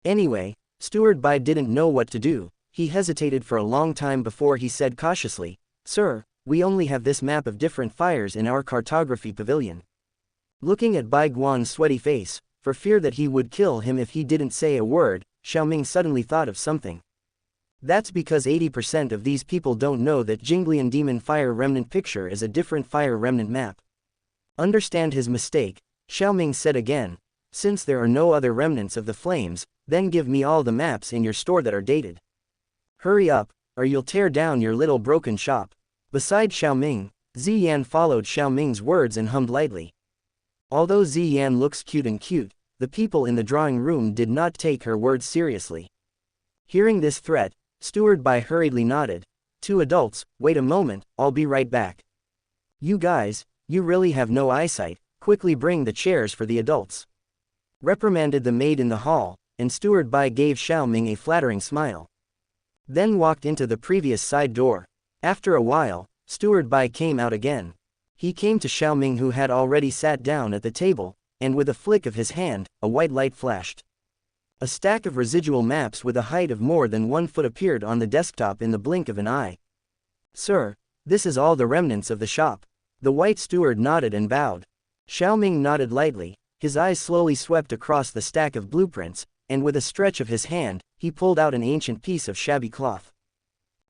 Anyway, Steward Bai didn't know what to do. He hesitated for a long time before he said cautiously, "Sir, we only have this map of different fires in our cartography pavilion." Looking at Bai Guan's sweaty face, for fear that he would kill him if he didn't say a word, Xiao Ming suddenly thought of something. That's because 80% of these people don't know that Jinglian Demon Fire Remnant picture is a different fire remnant map. Understand his mistake, Xiao Ming said again. "Since there are no other remnants of the flames, then give me all the maps in your store that are dated. Hurry up, or you'll tear down your little broken shop." Beside Xiao Ming, Ziyan followed Xiao Ming's words and hummed lightly. Although Ziyan looks cute, the people in the drawing room did not take her words seriously. Hearing this threat, Steward Bai hurriedly nodded. "Two adults, wait a moment, I'll be right back." "You guys, you really have no eyesight, quickly bring the chairs for the adults," reprimanded the maid in the hall, and Steward Bai gave Xiao Ming a flattering smile. Then walked into the previous side door. After a while, Steward Bai came out again. He came to Xiao Ming who had already sat down at the table, and with a flick of his hand, a white light flashed. A stack of residual maps with a height of more than 1 foot appeared on the desktop in the blink of an eye. "Sir, this is all the remnants of the shop." The white steward nodded and bowed. Xiao Ming nodded lightly, his eyes slowly swept across the stack of blueprints, and with a stretch of his hand, he pulled out an ancient piece of shabby cloth.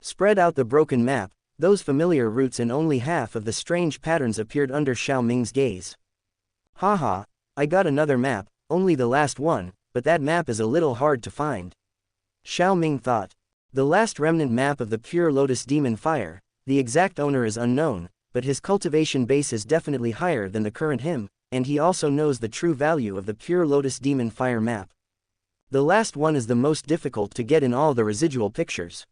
Spread out the broken map, those familiar roots and only half of the strange patterns appeared under Xiao Ming's gaze. "Haha, I got another map, only the last one, but that map is a little hard to find." Xiao Ming thought. The last remnant map of the pure lotus demon fire, the exact owner is unknown, but his cultivation base is definitely higher than the current him, and he also knows the true value of the pure lotus demon fire map. The last one is the most difficult to get in all the residual pictures.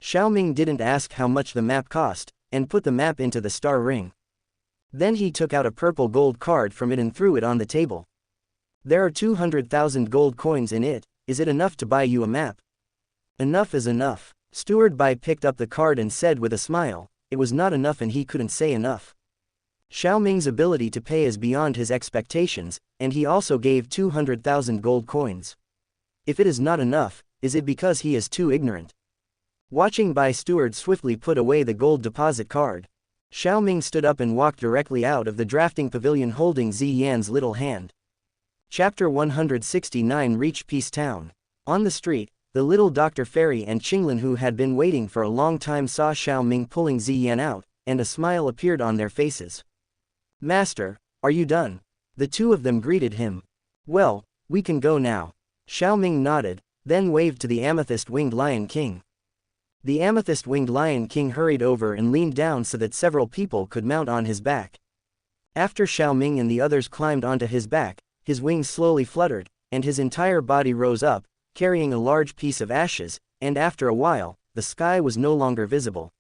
Xiao Ming didn't ask how much the map cost, and put the map into the star ring. Then he took out a purple gold card from it and threw it on the table. "There are 200,000 gold coins in it, is it enough to buy you a map?" "Enough is enough." Steward Bai picked up the card and said with a smile, it was not enough and he couldn't say enough. Xiao Ming's ability to pay is beyond his expectations, and he also gave 200,000 gold coins. If it is not enough, is it because he is too ignorant? Watching Bai Steward swiftly put away the gold deposit card, Xiao Ming stood up and walked directly out of the drafting pavilion holding Ziyan's little hand. Chapter 169 reached Peace Town. On the street, the little Dr. Fairy and Qinglin who had been waiting for a long time saw Xiao Ming pulling Ziyan out, and a smile appeared on their faces. "Master, are you done?" The two of them greeted him. "Well, we can go now." Xiao Ming nodded, then waved to the amethyst-winged Lion King. The amethyst-winged Lion King hurried over and leaned down so that several people could mount on his back. After Xiao Ming and the others climbed onto his back, his wings slowly fluttered, and his entire body rose up, carrying a large piece of ashes, and after a while, the sky was no longer visible.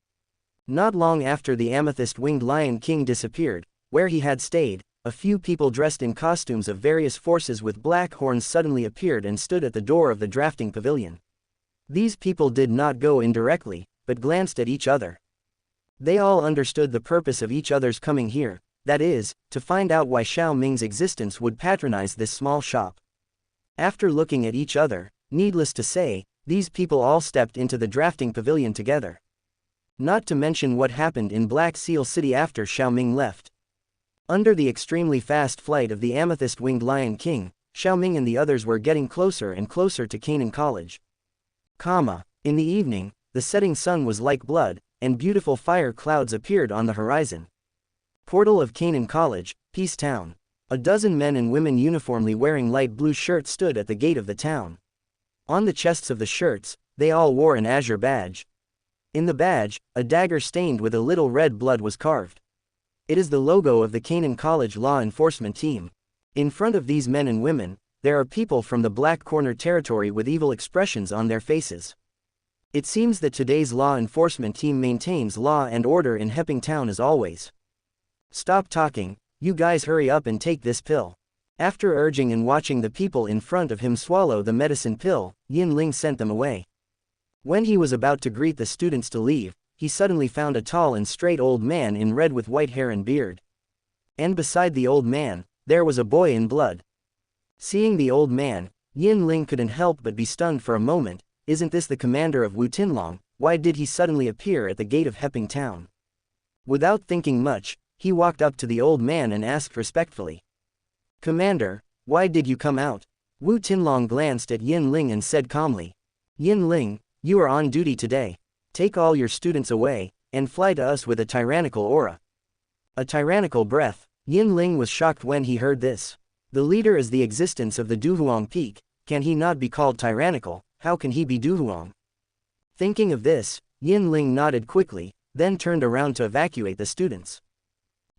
Not long after the amethyst-winged Lion King disappeared, where he had stayed, a few people dressed in costumes of various forces with black horns suddenly appeared and stood at the door of the drafting pavilion. These people did not go in directly, but glanced at each other. They all understood the purpose of each other's coming here, that is, to find out why Xiao Ming's existence would patronize this small shop. After looking at each other, needless to say, these people all stepped into the drafting pavilion together. Not to mention what happened in Black Seal City after Xiao Ming left. Under the extremely fast flight of the amethyst-winged Lion King, Xiao Ming and the others were getting closer and closer to Canaan College. In the evening, the setting sun was like blood, and beautiful fire clouds appeared on the horizon. Portal of Canaan College, Peace Town. A dozen men and women uniformly wearing light blue shirts stood at the gate of the town. On the chests of the shirts, they all wore an azure badge. In the badge, a dagger stained with a little red blood was carved. It is the logo of the Canaan College law enforcement team. In front of these men and women, there are people from the Black Corner territory with evil expressions on their faces. It seems that today's law enforcement team maintains law and order in Hepping Town as always. Stop talking, you guys hurry up and take this pill. After urging and watching the people in front of him swallow the medicine pill, Yin Ling sent them away. When he was about to greet the students to leave, he suddenly found a tall and straight old man in red with white hair and beard. And beside the old man, there was a boy in blood. Seeing the old man, Yin Ling couldn't help but be stunned for a moment. Isn't this the commander of Wu Tinlong? Why did he suddenly appear at the gate of Hepping Town? Without thinking much, he walked up to the old man and asked respectfully. Commander, why did you come out? Wu Tinlong glanced at Yin Ling and said calmly. Yin Ling, you are on duty today. Take all your students away, and fly to us with a tyrannical aura. A tyrannical breath. Yin Ling was shocked when he heard this. The leader is the existence of the Duhuang Peak, can he not be called tyrannical? How can he be Duhuang? Thinking of this, Yin Ling nodded quickly, then turned around to evacuate the students.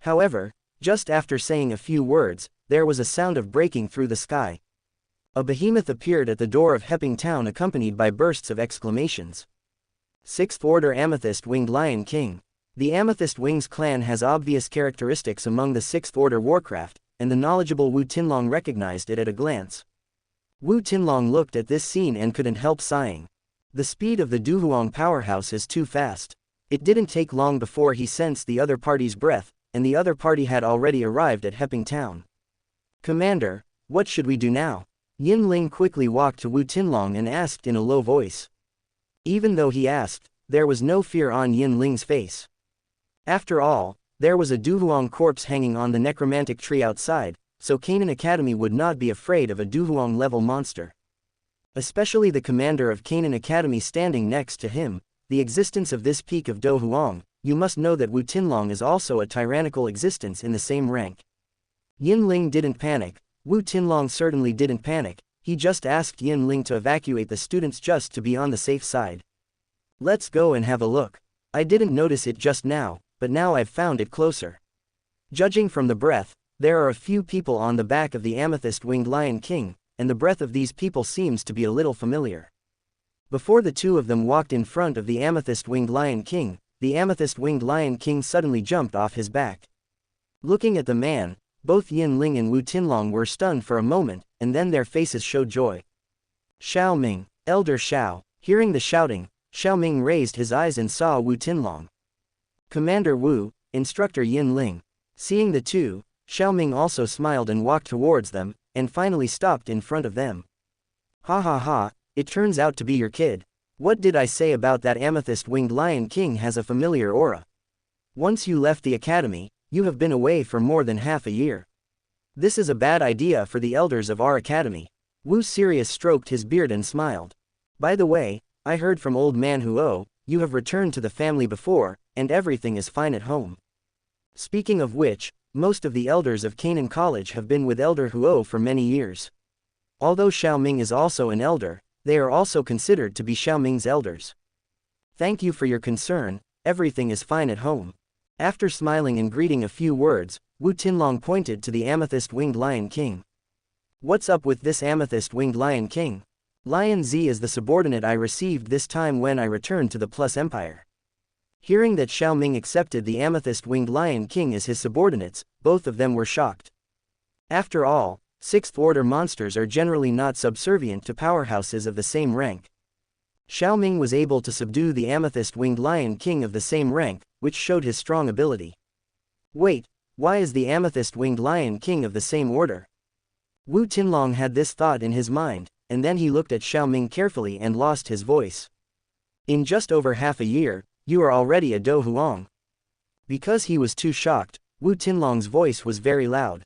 However, just after saying a few words, there was a sound of breaking through the sky. A behemoth appeared at the door of Hepping Town accompanied by bursts of exclamations. Sixth Order Amethyst-Winged Lion King. The Amethyst Wings clan has obvious characteristics among the Sixth Order warcraft, and the knowledgeable Wu Tinlong recognized it at a glance. Wu Tinlong looked at this scene and couldn't help sighing. The speed of the Duhuang powerhouse is too fast. It didn't take long before he sensed the other party's breath, and the other party had already arrived at Hepping Town. Commander, what should we do now? Yin Ling quickly walked to Wu Tinlong and asked in a low voice. Even though he asked, there was no fear on Yin Ling's face. After all, there was a Duhuang corpse hanging on the necromantic tree outside, so Canaan Academy would not be afraid of a Duhuang-level monster. Especially the commander of Canaan Academy standing next to him. The existence of this peak of Douhuang, you must know that Wu Tinlong is also a tyrannical existence in the same rank. Yin Ling didn't panic. Wu Tinlong certainly didn't panic. He just asked Yin Ling to evacuate the students just to be on the safe side. Let's go and have a look. I didn't notice it just now, but now I've found it closer. Judging from the breath, there are a few people on the back of the amethyst-winged Lion King, and the breath of these people seems to be a little familiar. Before the two of them walked in front of the amethyst-winged Lion King, the amethyst-winged Lion King suddenly jumped off his back. Looking at the man, both Yin Ling and Wu Tinlong were stunned for a moment, and then their faces showed joy. Xiao Ming, Elder Xiao. Hearing the shouting, Xiao Ming raised his eyes and saw Wu Tinlong. Commander Wu, Instructor Yin Ling. Seeing the two, Xiao Ming also smiled and walked towards them, and finally stopped in front of them. Ha ha ha, it turns out to be your kid. What did I say about that amethyst-winged Lion King has a familiar aura? Once you left the academy, you have been away for more than half a year. This is a bad idea for the elders of our academy. Wu Sirius stroked his beard and smiled. By the way, I heard from old man Huo, you have returned to the family before, and everything is fine at home. Speaking of which, most of the elders of Canaan College have been with Elder Huo for many years. Although Xiao Ming is also an elder, they are also considered to be Xiao Ming's elders. Thank you for your concern, everything is fine at home. After smiling and greeting a few words, Wu Tinlong pointed to the amethyst-winged Lion King. What's up with this amethyst-winged Lion King? Lion Z is the subordinate I received this time when I returned to the Plus Empire. Hearing that Xiao Ming accepted the amethyst-winged Lion King as his subordinates, both of them were shocked. After all, sixth-order monsters are generally not subservient to powerhouses of the same rank. Xiao Ming was able to subdue the amethyst-winged Lion King of the same rank, which showed his strong ability. Wait, why is the amethyst-winged Lion King of the same order? Wu Tinlong had this thought in his mind, and then he looked at Xiao Ming carefully and lost his voice. In just over half a year, you are already a Dou Huang. Because he was too shocked, Wu Tinlong's voice was very loud.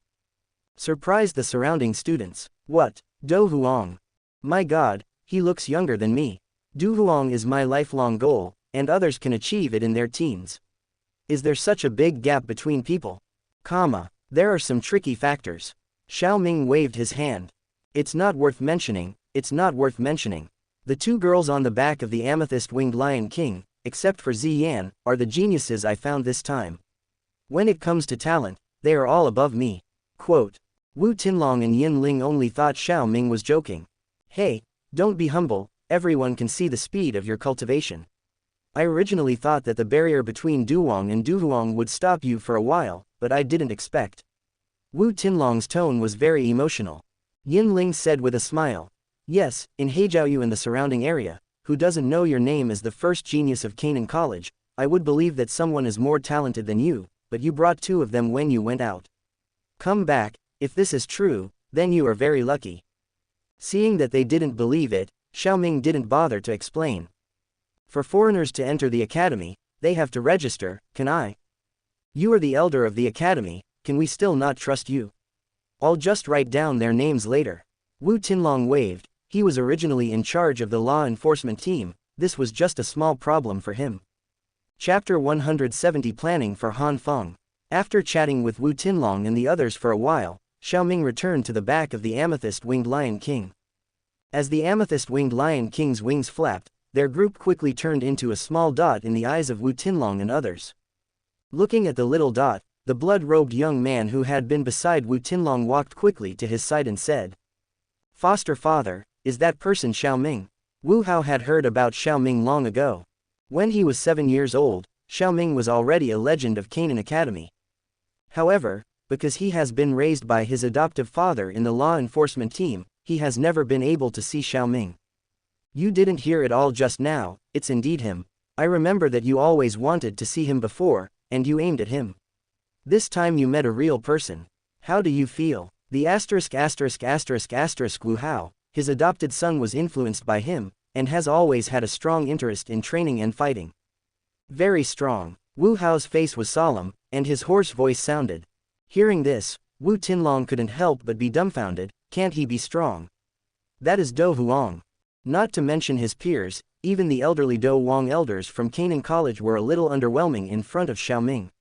Surprised the surrounding students. What? Dou Huang? My god, he looks younger than me. Dou Huang is my lifelong goal, and others can achieve it in their teens. Is there such a big gap between people? There are some tricky factors. Xiao Ming waved his hand. It's not worth mentioning, it's not worth mentioning. The two girls on the back of the amethyst-winged Lion King, except for Ziyan, are the geniuses I found this time. When it comes to talent, they are all above me. Quote. Wu Tinlong and Yin Ling only thought Xiao Ming was joking. Hey, don't be humble, everyone can see the speed of your cultivation. I originally thought that the barrier between Duwang and Duhuang would stop you for a while, but I didn't expect. Wu Tinlong's tone was very emotional. Yin Ling said with a smile. Yes, in Heijiaoyu and the surrounding area, who doesn't know your name as the first genius of Canaan College, I would believe that someone is more talented than you, but you brought two of them when you went out. Come back, if this is true, then you are very lucky. Seeing that they didn't believe it, Xiao Ming didn't bother to explain. For foreigners to enter the academy, they have to register, can I? You are the elder of the academy, can we still not trust you? I'll just write down their names later. Wu Tinlong waved, he was originally in charge of the law enforcement team, this was just a small problem for him. Chapter 170 Planning for Han Feng. After chatting with Wu Tinlong and the others for a while, Xiao Ming returned to the back of the amethyst-winged Lion King. As the amethyst-winged Lion King's wings flapped, their group quickly turned into a small dot in the eyes of Wu Tinlong and others. Looking at the little dot, the blood-robed young man who had been beside Wu Tinlong walked quickly to his side and said, Foster father, is that person Xiao Ming? Wu Hao had heard about Xiao Ming long ago. When he was 7 years old, Xiao Ming was already a legend of Canaan Academy. However, because he has been raised by his adoptive father in the law enforcement team, he has never been able to see Xiao Ming. You didn't hear it all just now, it's indeed him. I remember that you always wanted to see him before, and you aimed at him. This time you met a real person. How do you feel? The Wu Hao, his adopted son was influenced by him, and has always had a strong interest in training and fighting. Very strong. Wu Hao's face was solemn, and his hoarse voice sounded. Hearing this, Wu Tinlong couldn't help but be dumbfounded, can't he be strong? That is Dou Huang. Not to mention his peers, even the elderly Dou Wang elders from Canaan College were a little underwhelming in front of Xiao Ming.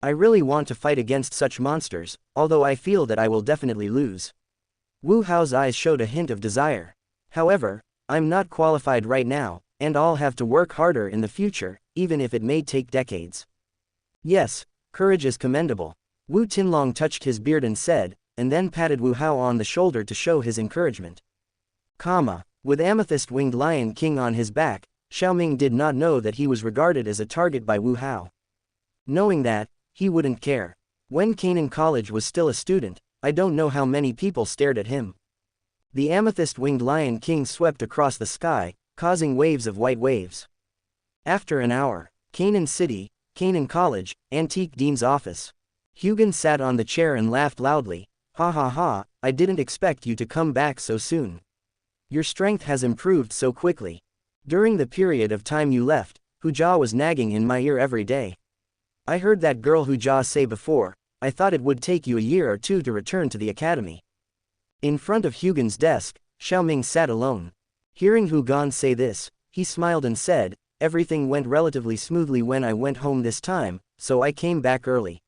I really want to fight against such monsters, although I feel that I will definitely lose. Wu Hao's eyes showed a hint of desire. However, I'm not qualified right now, and I'll have to work harder in the future, even if it may take decades. Yes, courage is commendable. Wu Tinlong touched his beard and said, and then patted Wu Hao on the shoulder to show his encouragement. With amethyst-winged Lion King on his back, Xiao Ming did not know that he was regarded as a target by Wu Hao. Knowing that, he wouldn't care. When Canaan College was still a student, I don't know how many people stared at him. The amethyst-winged Lion King swept across the sky, causing waves of white waves. After an hour, Canaan City, Canaan College, Antique Dean's office. Hugan sat on the chair and laughed loudly. Ha ha ha, I didn't expect you to come back so soon. Your strength has improved so quickly. During the period of time you left, Hujia was nagging in my ear every day. I heard that girl Hujia say before, I thought it would take you a year or two to return to the academy. In front of Hugan's desk, Xiao Ming sat alone. Hearing Hugan say this, he smiled and said, everything went relatively smoothly when I went home this time, so I came back early.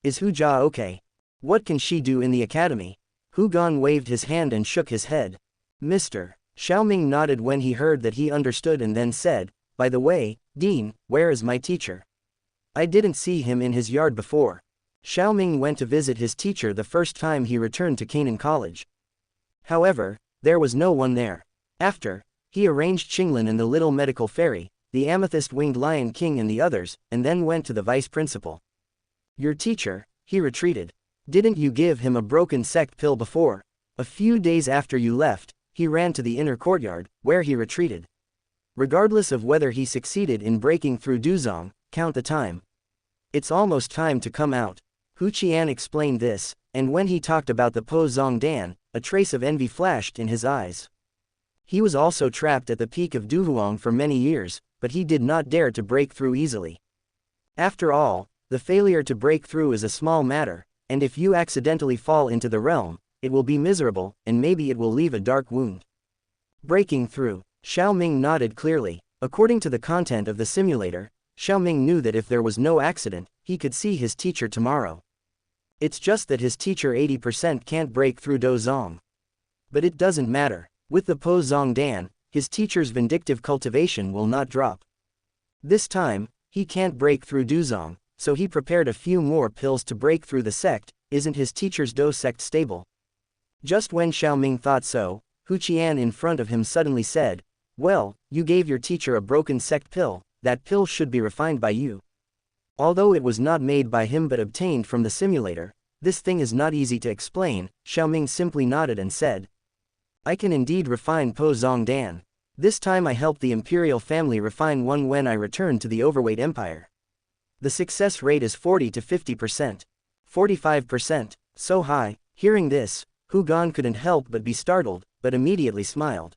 Is Hujia okay? What can she do in the academy? Hugan waved his hand and shook his head. Mr. Xiao Ming nodded when he heard that he understood and then said, By the way, Dean, where is my teacher? I didn't see him in his yard before. Xiaoming went to visit his teacher the first time he returned to Canaan College. However, there was no one there. After, he arranged Qinglin and the little medical fairy, the amethyst-winged lion king and the others, and then went to the vice principal. Your teacher, he retreated. Didn't you give him a broken sect pill before? A few days after you left, he ran to the inner courtyard, where he retreated. Regardless of whether he succeeded in breaking through Dou Zong, count the time. It's almost time to come out. Hu Qian explained this, and when he talked about the Po Zong Dan, a trace of envy flashed in his eyes. He was also trapped at the peak of Douhuang for many years, but he did not dare to break through easily. After all, the failure to break through is a small matter, and if you accidentally fall into the realm, it will be miserable, and maybe it will leave a dark wound. Breaking through. Xiaoming nodded clearly. According to the content of the simulator, Xiaoming knew that if there was no accident, he could see his teacher tomorrow. It's just that his teacher 80% can't break through Dou Zong. But it doesn't matter. With the Po Zong Dan, his teacher's vindictive cultivation will not drop. This time, he can't break through Dou Zong, so he prepared a few more pills to break through the sect. Isn't his teacher's Dou sect stable? Just when Xiaoming thought so, Hu Qian in front of him suddenly said, well, you gave your teacher a broken sect pill, that pill should be refined by you. Although it was not made by him but obtained from the simulator, this thing is not easy to explain. Xiaoming simply nodded and said, I can indeed refine Po Zong Dan. This time I helped the imperial family refine one when I returned to the overweight empire. The success rate is 40 to 50%. 45%, so high. Hearing this, Hu Gan couldn't help but be startled, but immediately smiled.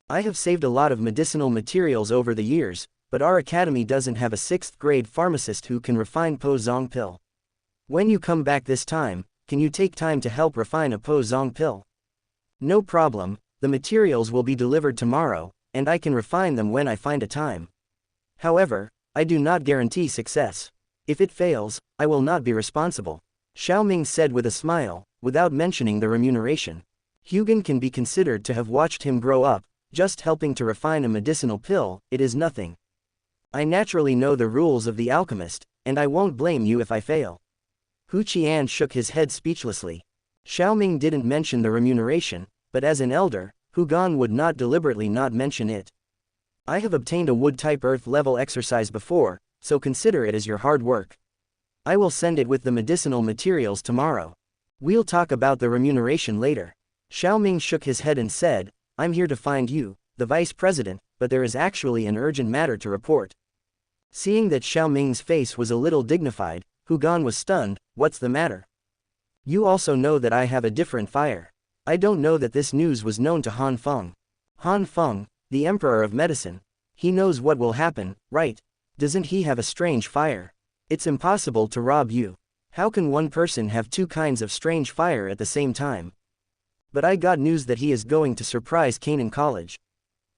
I have saved a lot of medicinal materials over the years, but our academy doesn't have a 6th grade pharmacist who can refine Po Zong pill. When you come back this time, can you take time to help refine a Po Zong pill? No problem, the materials will be delivered tomorrow, and I can refine them when I find a time. However, I do not guarantee success. If it fails, I will not be responsible. Xiaoming said with a smile, without mentioning the remuneration. Hugan can be considered to have watched him grow up. Just helping to refine a medicinal pill, it is nothing. I naturally know the rules of the alchemist, and I won't blame you if I fail. Hu Qian shook his head speechlessly. Xiaoming didn't mention the remuneration, but as an elder, Hu Gan would not deliberately not mention it. I have obtained a wood-type earth level exercise before, so consider it as your hard work. I will send it with the medicinal materials tomorrow. We'll talk about the remuneration later. Xiaoming shook his head and said, I'm here to find you, the vice president, but there is actually an urgent matter to report. Seeing that Xiaoming's face was a little dignified, Hu Gan was stunned. What's the matter? You also know that I have a different fire. I don't know that this news was known to Han Feng. Han Feng, the emperor of medicine. He knows what will happen, right? Doesn't he have a strange fire? It's impossible to rob you. How can one person have two kinds of strange fire at the same time? But I got news that he is going to surprise Canaan College.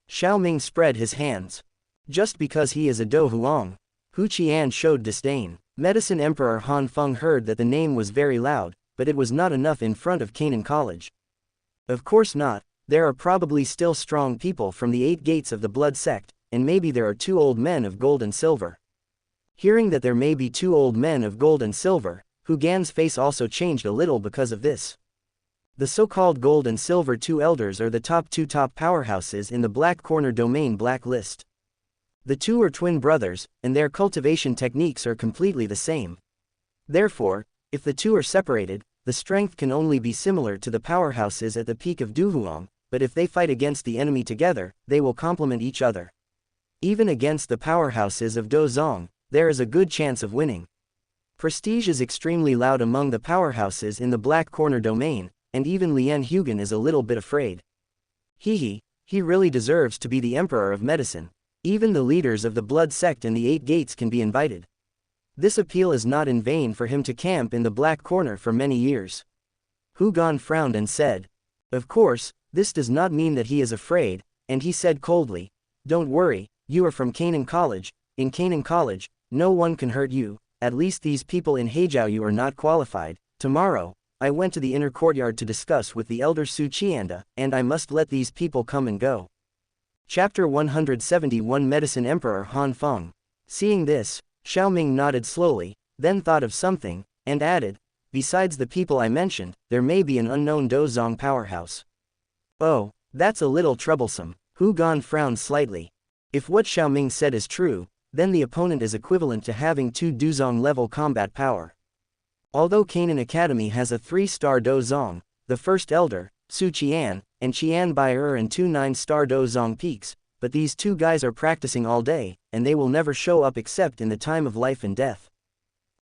Xiaoming spread his hands. Just because he is a Dou Huang. Hu Qian showed disdain. Medicine Emperor Han Feng heard that the name was very loud, but it was not enough in front of Canaan College. Of course not, there are probably still strong people from the 8 gates of the blood sect, and maybe there are 2 old men of gold and silver. Hearing that there may be 2 old men of gold and silver, Hu Gan's face also changed a little because of this. The so-called gold and silver 2 elders are the top 2 powerhouses in the Black Corner domain blacklist. The 2 are twin brothers, and their cultivation techniques are completely the same. Therefore, if the 2 are separated, the strength can only be similar to the powerhouses at the peak of Douhuang, but if they fight against the enemy together, they will complement each other. Even against the powerhouses of Dou Zong, there is a good chance of winning. Prestige is extremely loud among the powerhouses in the Black Corner domain, and even Lien Hugan is a little bit afraid. He really deserves to be the emperor of medicine. Even the leaders of the blood sect and the 8 gates can be invited. This appeal is not in vain for him to camp in the Black Corner for many years. Hu Gan frowned and said, of course, this does not mean that he is afraid, and he said coldly, don't worry, you are from Canaan College. In Canaan College, no one can hurt you, at least these people in Heijiao you are not qualified. Tomorrow, I went to the inner courtyard to discuss with the elder Su Qianda, and I must let these people come and go. Chapter 171 Medicine Emperor Han Feng. Seeing this, Xiaoming nodded slowly, then thought of something, and added, besides the people I mentioned, there may be an unknown Dou Zong powerhouse. Oh, that's a little troublesome. Hu Gan frowned slightly. If what Xiaoming said is true, then the opponent is equivalent to having 2 Dou Zong level combat power. Although Canaan Academy has a 3-star Dou Zong, the first elder, Su Qian, and Qian Bai'er and 2 9-star Dou Zong peaks, but these 2 guys are practicing all day, and they will never show up except in the time of life and death.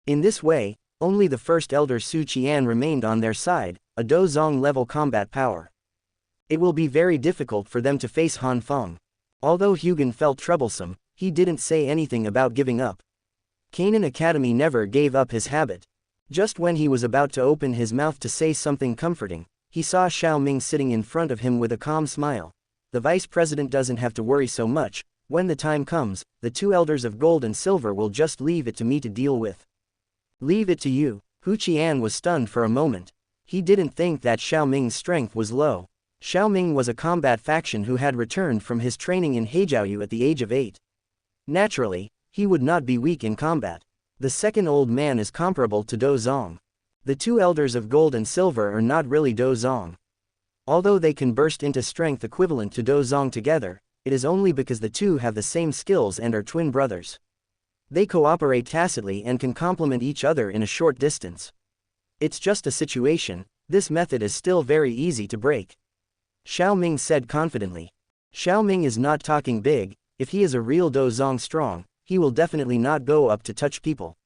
In this way, only the first elder Su Qian remained on their side, a Dou Zong level combat power. It will be very difficult for them to face Han Feng. Although Hugan felt troublesome, he didn't say anything about giving up. Canaan Academy never gave up his habit. Just when he was about to open his mouth to say something comforting, he saw Xiaoming sitting in front of him with a calm smile. The vice president doesn't have to worry so much. When the time comes, the 2 elders of gold and silver will just leave it to me to deal with. Leave it to you? Hu Qian was stunned for a moment. He didn't think that Xiaoming's strength was low. Xiaoming was a combat faction who had returned from his training in Heijiaoyu at the age of 8. Naturally, he would not be weak in combat. The second old man is comparable to Dou Zong. The 2 elders of gold and silver are not really Dou Zong. Although they can burst into strength equivalent to Dou Zong together, it is only because the 2 have the same skills and are twin brothers. They cooperate tacitly and can complement each other in a short distance. It's just a situation. This method is still very easy to break. Xiaoming said confidently. Xiaoming is not talking big. If he is a real Dou Zong strong, he will definitely not go up to touch people.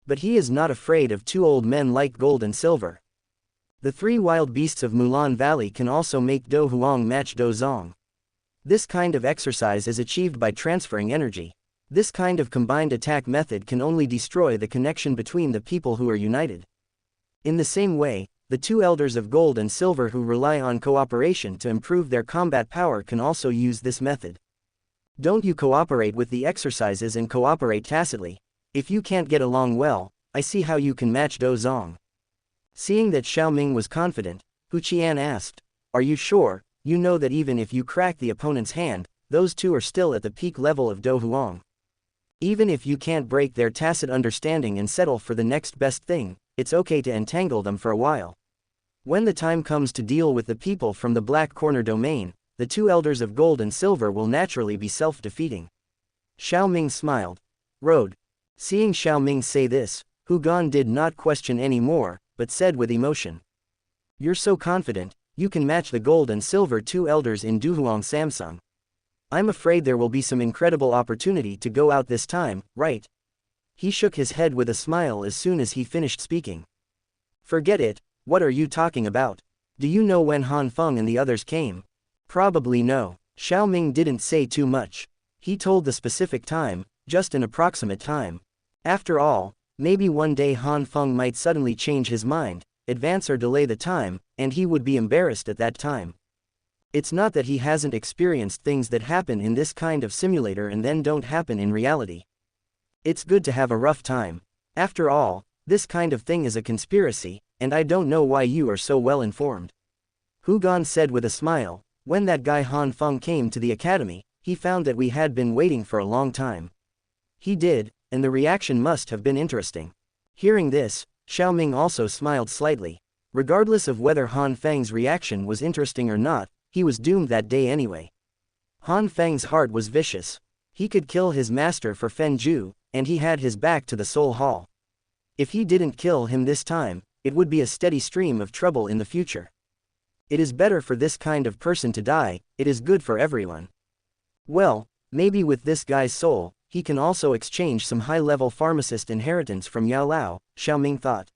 But he is not afraid of 2 old men like gold and silver. The 3 wild beasts of Mulan Valley can also make Dou Huang match Dou Zong. This kind of exercise is achieved by transferring energy. This kind of combined attack method can only destroy the connection between the people who are united. In the same way, the 2 elders of gold and silver who rely on cooperation to improve their combat power can also use this method. Don't you cooperate with the exercises and cooperate tacitly. If you can't get along well, I see how you can match Dou Zong. Seeing that Xiaoming was confident, Hu Qian asked, are you sure? You know that even if you crack the opponent's hand, those 2 are still at the peak level of Dou Huang. Even if you can't break their tacit understanding and settle for the next best thing, it's okay to entangle them for a while. When the time comes to deal with the people from the Black Corner domain, the 2 elders of gold and silver will naturally be self-defeating. Xiaoming smiled. Road. Seeing Xiaoming say this, Hu Gan did not question any more, but said with emotion. You're so confident, you can match the gold and silver 2 elders in Duhuang Samsung. I'm afraid there will be some incredible opportunity to go out this time, right? He shook his head with a smile as soon as he finished speaking. Forget it, what are you talking about? Do you know when Han Feng and the others came? Probably no. Xiaoming didn't say too much. He told the specific time, just an approximate time. After all, maybe one day Han Feng might suddenly change his mind, advance or delay the time, and he would be embarrassed at that time. It's not that he hasn't experienced things that happen in this kind of simulator and then don't happen in reality. It's good to have a rough time. After all, this kind of thing is a conspiracy, and I don't know why you are so well informed. Hu Gan said with a smile. When that guy Han Feng came to the academy, he found that we had been waiting for a long time. He did, and the reaction must have been interesting. Hearing this, Xiaoming also smiled slightly. Regardless of whether Han Feng's reaction was interesting or not, he was doomed that day anyway. Han Feng's heart was vicious. He could kill his master for Fenju, and he had his back to the Soul Hall. If he didn't kill him this time, it would be a steady stream of trouble in the future. It is better for this kind of person to die, it is good for everyone. Well, maybe with this guy's soul, he can also exchange some high-level pharmacist inheritance from Yao Lao, Xiaoming thought.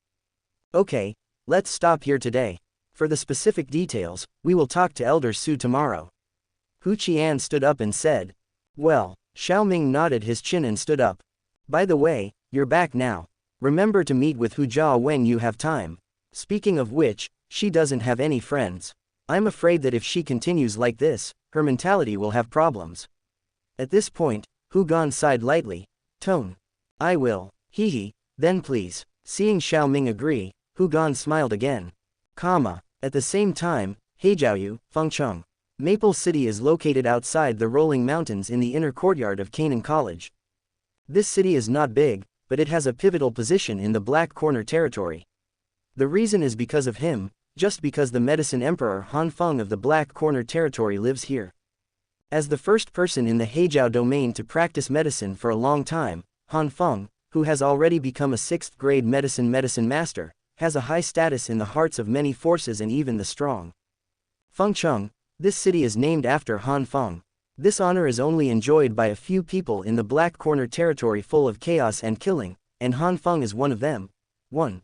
Okay, let's stop here today. For the specific details, we will talk to Elder Su tomorrow. Hu Qian stood up and said. Well, Xiaoming nodded his chin and stood up. By the way, you're back now. Remember to meet with Hu Jia when you have time. Speaking of which, she doesn't have any friends. I'm afraid that if she continues like this, her mentality will have problems. At this point, Hu Gan sighed lightly. Tone. I will. Hee, then please. Seeing Xiaoming agree, Hu Gan smiled again. At the same time, Heijiaoyu, Fengcheng. Maple City is located outside the rolling mountains in the inner courtyard of Canaan College. This city is not big, but it has a pivotal position in the Black Corner territory. The reason is because of him, just because the medicine emperor Han Feng of the Black Corner territory lives here. As the first person in the Hejiao domain to practice medicine for a long time, Han Feng, who has already become a 6th grade medicine master, has a high status in the hearts of many forces and even the strong. Fengcheng, this city is named after Han Feng. This honor is only enjoyed by a few people in the Black Corner territory full of chaos and killing, and Han Feng is one of them. 1.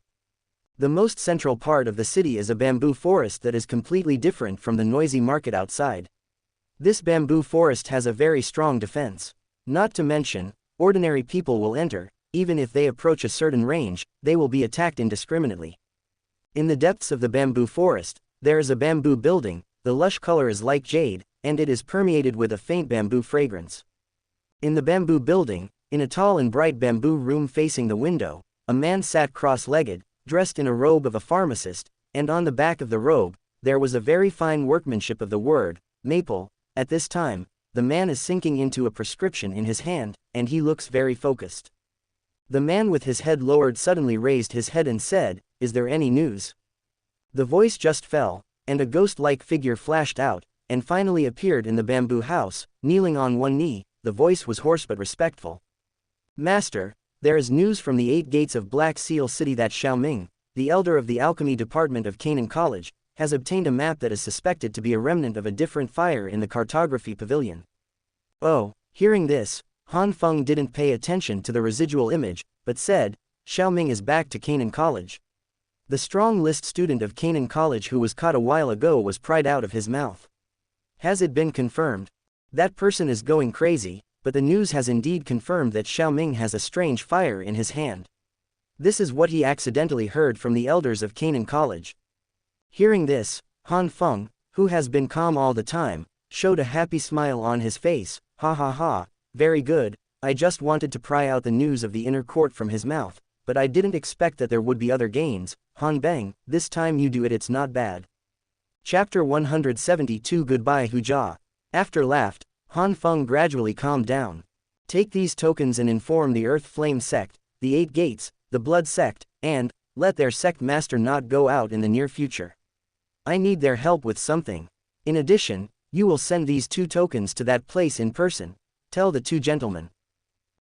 The most central part of the city is a bamboo forest that is completely different from the noisy market outside. This bamboo forest has a very strong defense. Not to mention, ordinary people will enter, even if they approach a certain range, they will be attacked indiscriminately. In the depths of the bamboo forest, there is a bamboo building. The lush color is like jade, and it is permeated with a faint bamboo fragrance. In the bamboo building, in a tall and bright bamboo room facing the window, a man sat cross-legged, dressed in a robe of a pharmacist, and on the back of the robe, there was a very fine workmanship of the word, maple. At this time, the man is sinking into a prescription in his hand, and he looks very focused. The man with his head lowered suddenly raised his head and said, "Is there any news?" The voice just fell, and a ghost-like figure flashed out, and finally appeared in the bamboo house, kneeling on one knee. The voice was hoarse but respectful. "Master, there is news from the 8 gates of Black Seal City that Xiao, the elder of the alchemy department of Canaan College, has obtained a map that is suspected to be a remnant of a different fire in the cartography pavilion." Oh, hearing this, Han Feng didn't pay attention to the residual image, but said, "Xiao is back to Canaan College." The strong list student of Canaan College who was caught a while ago was pried out of his mouth. Has it been confirmed? That person is going crazy, but the news has indeed confirmed that Xiao has a strange fire in his hand. This is what he accidentally heard from the elders of Canaan College. Hearing this, Han Feng, who has been calm all the time, showed a happy smile on his face. "Ha ha ha, very good, I just wanted to pry out the news of the inner court from his mouth, but I didn't expect that there would be other gains. Han Bang, this time you do it, it's not bad." Chapter 172 Goodbye Hujia. After laughed, Han Feng gradually calmed down. "Take these tokens and inform the Earth Flame sect, the 8 gates, the Blood sect, and let their sect master not go out in the near future. I need their help with something. In addition, you will send these 2 tokens to that place in person. Tell the 2 gentlemen."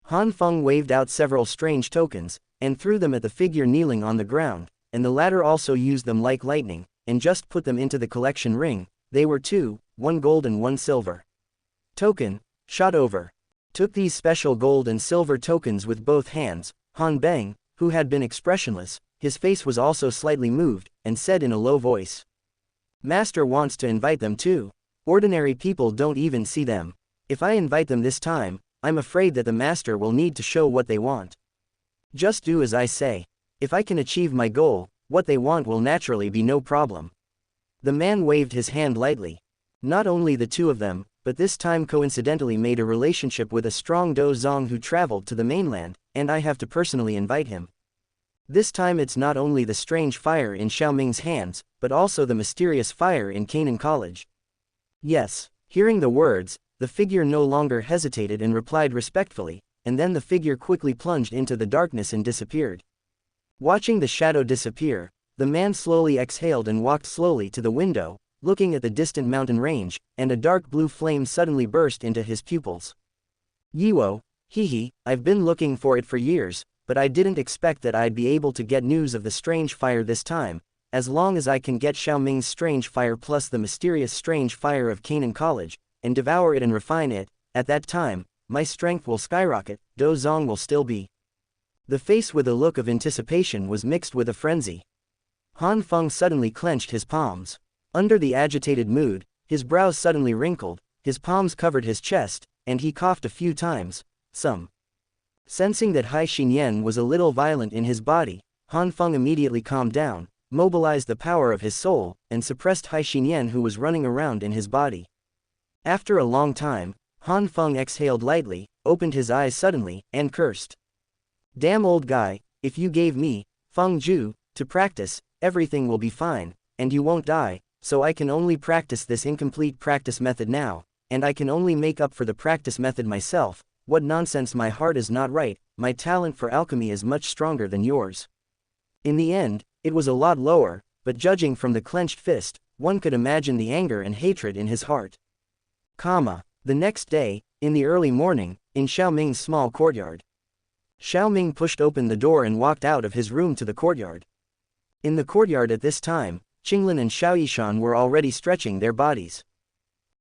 Han Feng waved out several strange tokens, and threw them at the figure kneeling on the ground, and the latter also used them like lightning, and just put them into the collection ring. They were 2, 1 gold and 1 silver. Token, shot over. Took these special gold and silver tokens with both hands. Han Bang, who had been expressionless, his face was also slightly moved, and said in a low voice, "Master wants to invite them too. Ordinary people don't even see them. If I invite them this time, I'm afraid that the master will need to show what they want. Just do as I say. If I can achieve my goal, what they want will naturally be no problem." The man waved his hand lightly. Not only the 2 of them, but this time coincidentally made a relationship with a strong Dou Zong who traveled to the mainland, and I have to personally invite him. This time it's not only the strange fire in Xiao hands, but also the mysterious fire in Canaan College. Yes. Hearing the words, the figure no longer hesitated and replied respectfully, and then the figure quickly plunged into the darkness and disappeared. Watching the shadow disappear, the man slowly exhaled and walked slowly to the window, looking at the distant mountain range, and a dark blue flame suddenly burst into his pupils. "Yiwo, hee, I've been looking for it for years, but I didn't expect that I'd be able to get news of the strange fire this time. As long as I can get Xiao strange fire plus the mysterious strange fire of Canaan College, and devour it and refine it, at that time, my strength will skyrocket. Dou Zong will still be." The face with a look of anticipation was mixed with a frenzy. Han Feng suddenly clenched his palms. Under the agitated mood, his brows suddenly wrinkled, his palms covered his chest, and he coughed a few times. Sensing that Hai Xinyan was a little violent in his body, Han Feng immediately calmed down, mobilized the power of his soul, and suppressed Hai Xinyan who was running around in his body. After a long time, Han Feng exhaled lightly, opened his eyes suddenly, and cursed. "Damn old guy, if you gave me, Feng Zhu, to practice, everything will be fine, and you won't die. so I can only practice this incomplete practice method now, and I can only make up for the practice method myself. What nonsense, my heart is not right, my talent for alchemy is much stronger than yours. In the end, it was a lot lower, but judging from the clenched fist, one could imagine the anger and hatred in his heart. The next day, in the early morning, in Xiaoming's small courtyard. Xiaoming pushed open the door and walked out of his room to the courtyard. In the courtyard at this time, Qinglin and Xiaoyishan were already stretching their bodies.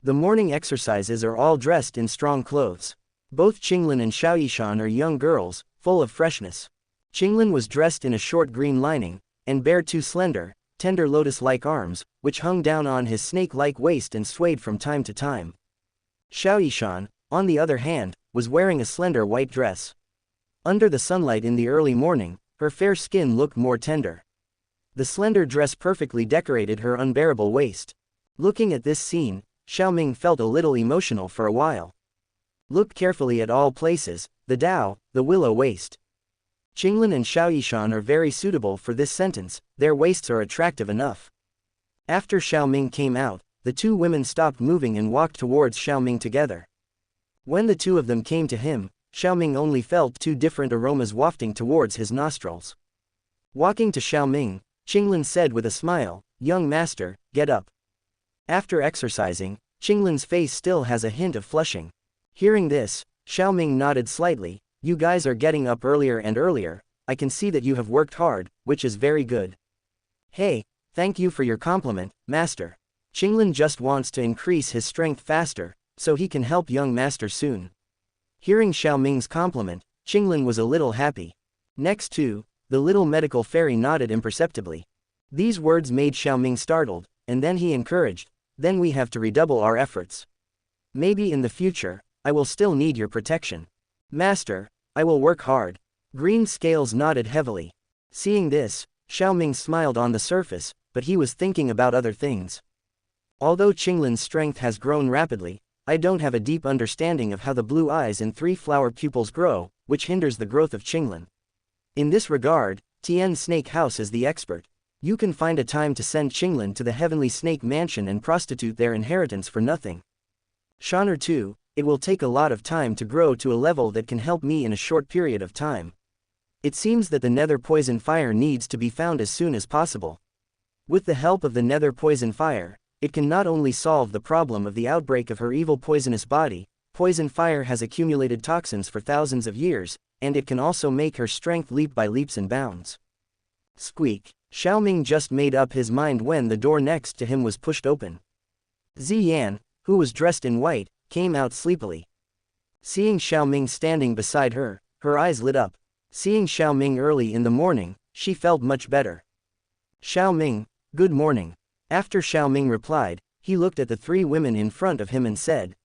The morning exercises are all dressed in strong clothes. Both Qinglin and Xiaoyishan are young girls, full of freshness. Qinglin was dressed in a short green lining, and bare two slender, tender lotus-like arms, which hung down on his snake-like waist and swayed from time to time. Xiaoyishan, on the other hand, was wearing a slender white dress. Under the sunlight in the early morning, her fair skin looked more tender. The slender dress perfectly decorated her unbearable waist. Looking at this scene, Xiaoming felt a little emotional for a while. Looked carefully at all places, the Dao, the willow waist. Qinglin and Xiaoyishan are very suitable for this sentence, their waists are attractive enough. After Xiaoming came out, the two women stopped moving and walked towards Xiaoming together. When the two of them came to him, Xiaoming only felt two different aromas wafting towards his nostrils. Walking to Xiaoming, Qinglin said with a smile, "Young master, get up." After exercising, Qinglin's face still has a hint of flushing. Hearing this, Xiaoming nodded slightly. "You guys are getting up earlier and earlier, I can see that you have worked hard, which is very good." "Hey, thank you for your compliment, master. Qinglin just wants to increase his strength faster, so he can help young master soon." Hearing Xiaoming's compliment, Qinglin was a little happy. Next too, the little medical fairy nodded imperceptibly. These words made Xiaoming startled, and then he encouraged, "Then we have to redouble our efforts. Maybe in the future, I will still need your protection." "Master, I will work hard." Green Scales nodded heavily. Seeing this, Xiaoming smiled on the surface, but he was thinking about other things. Although Qinglin's strength has grown rapidly, I don't have a deep understanding of how the blue eyes and three flower pupils grow, which hinders the growth of Qinglin. In this regard, Tian's snake house is the expert. You can find a time to send Qinglin to the heavenly snake mansion and prostitute their inheritance for nothing. Shaner too, it will take a lot of time to grow to a level that can help me in a short period of time. It seems that the nether poison fire needs to be found as soon as possible. With the help of the nether poison fire, it can not only solve the problem of the outbreak of her evil poisonous body, poison fire has accumulated toxins for thousands of years, and it can also make her strength leap by leaps and bounds. Squeak. Xiaoming just made up his mind when the door next to him was pushed open. Ziyan, who was dressed in white, came out sleepily. Seeing Xiaoming standing beside her, her eyes lit up. Seeing Xiaoming early in the morning, she felt much better. "Xiaoming, good morning." After Xiaoming replied, he looked at the three women in front of him and said,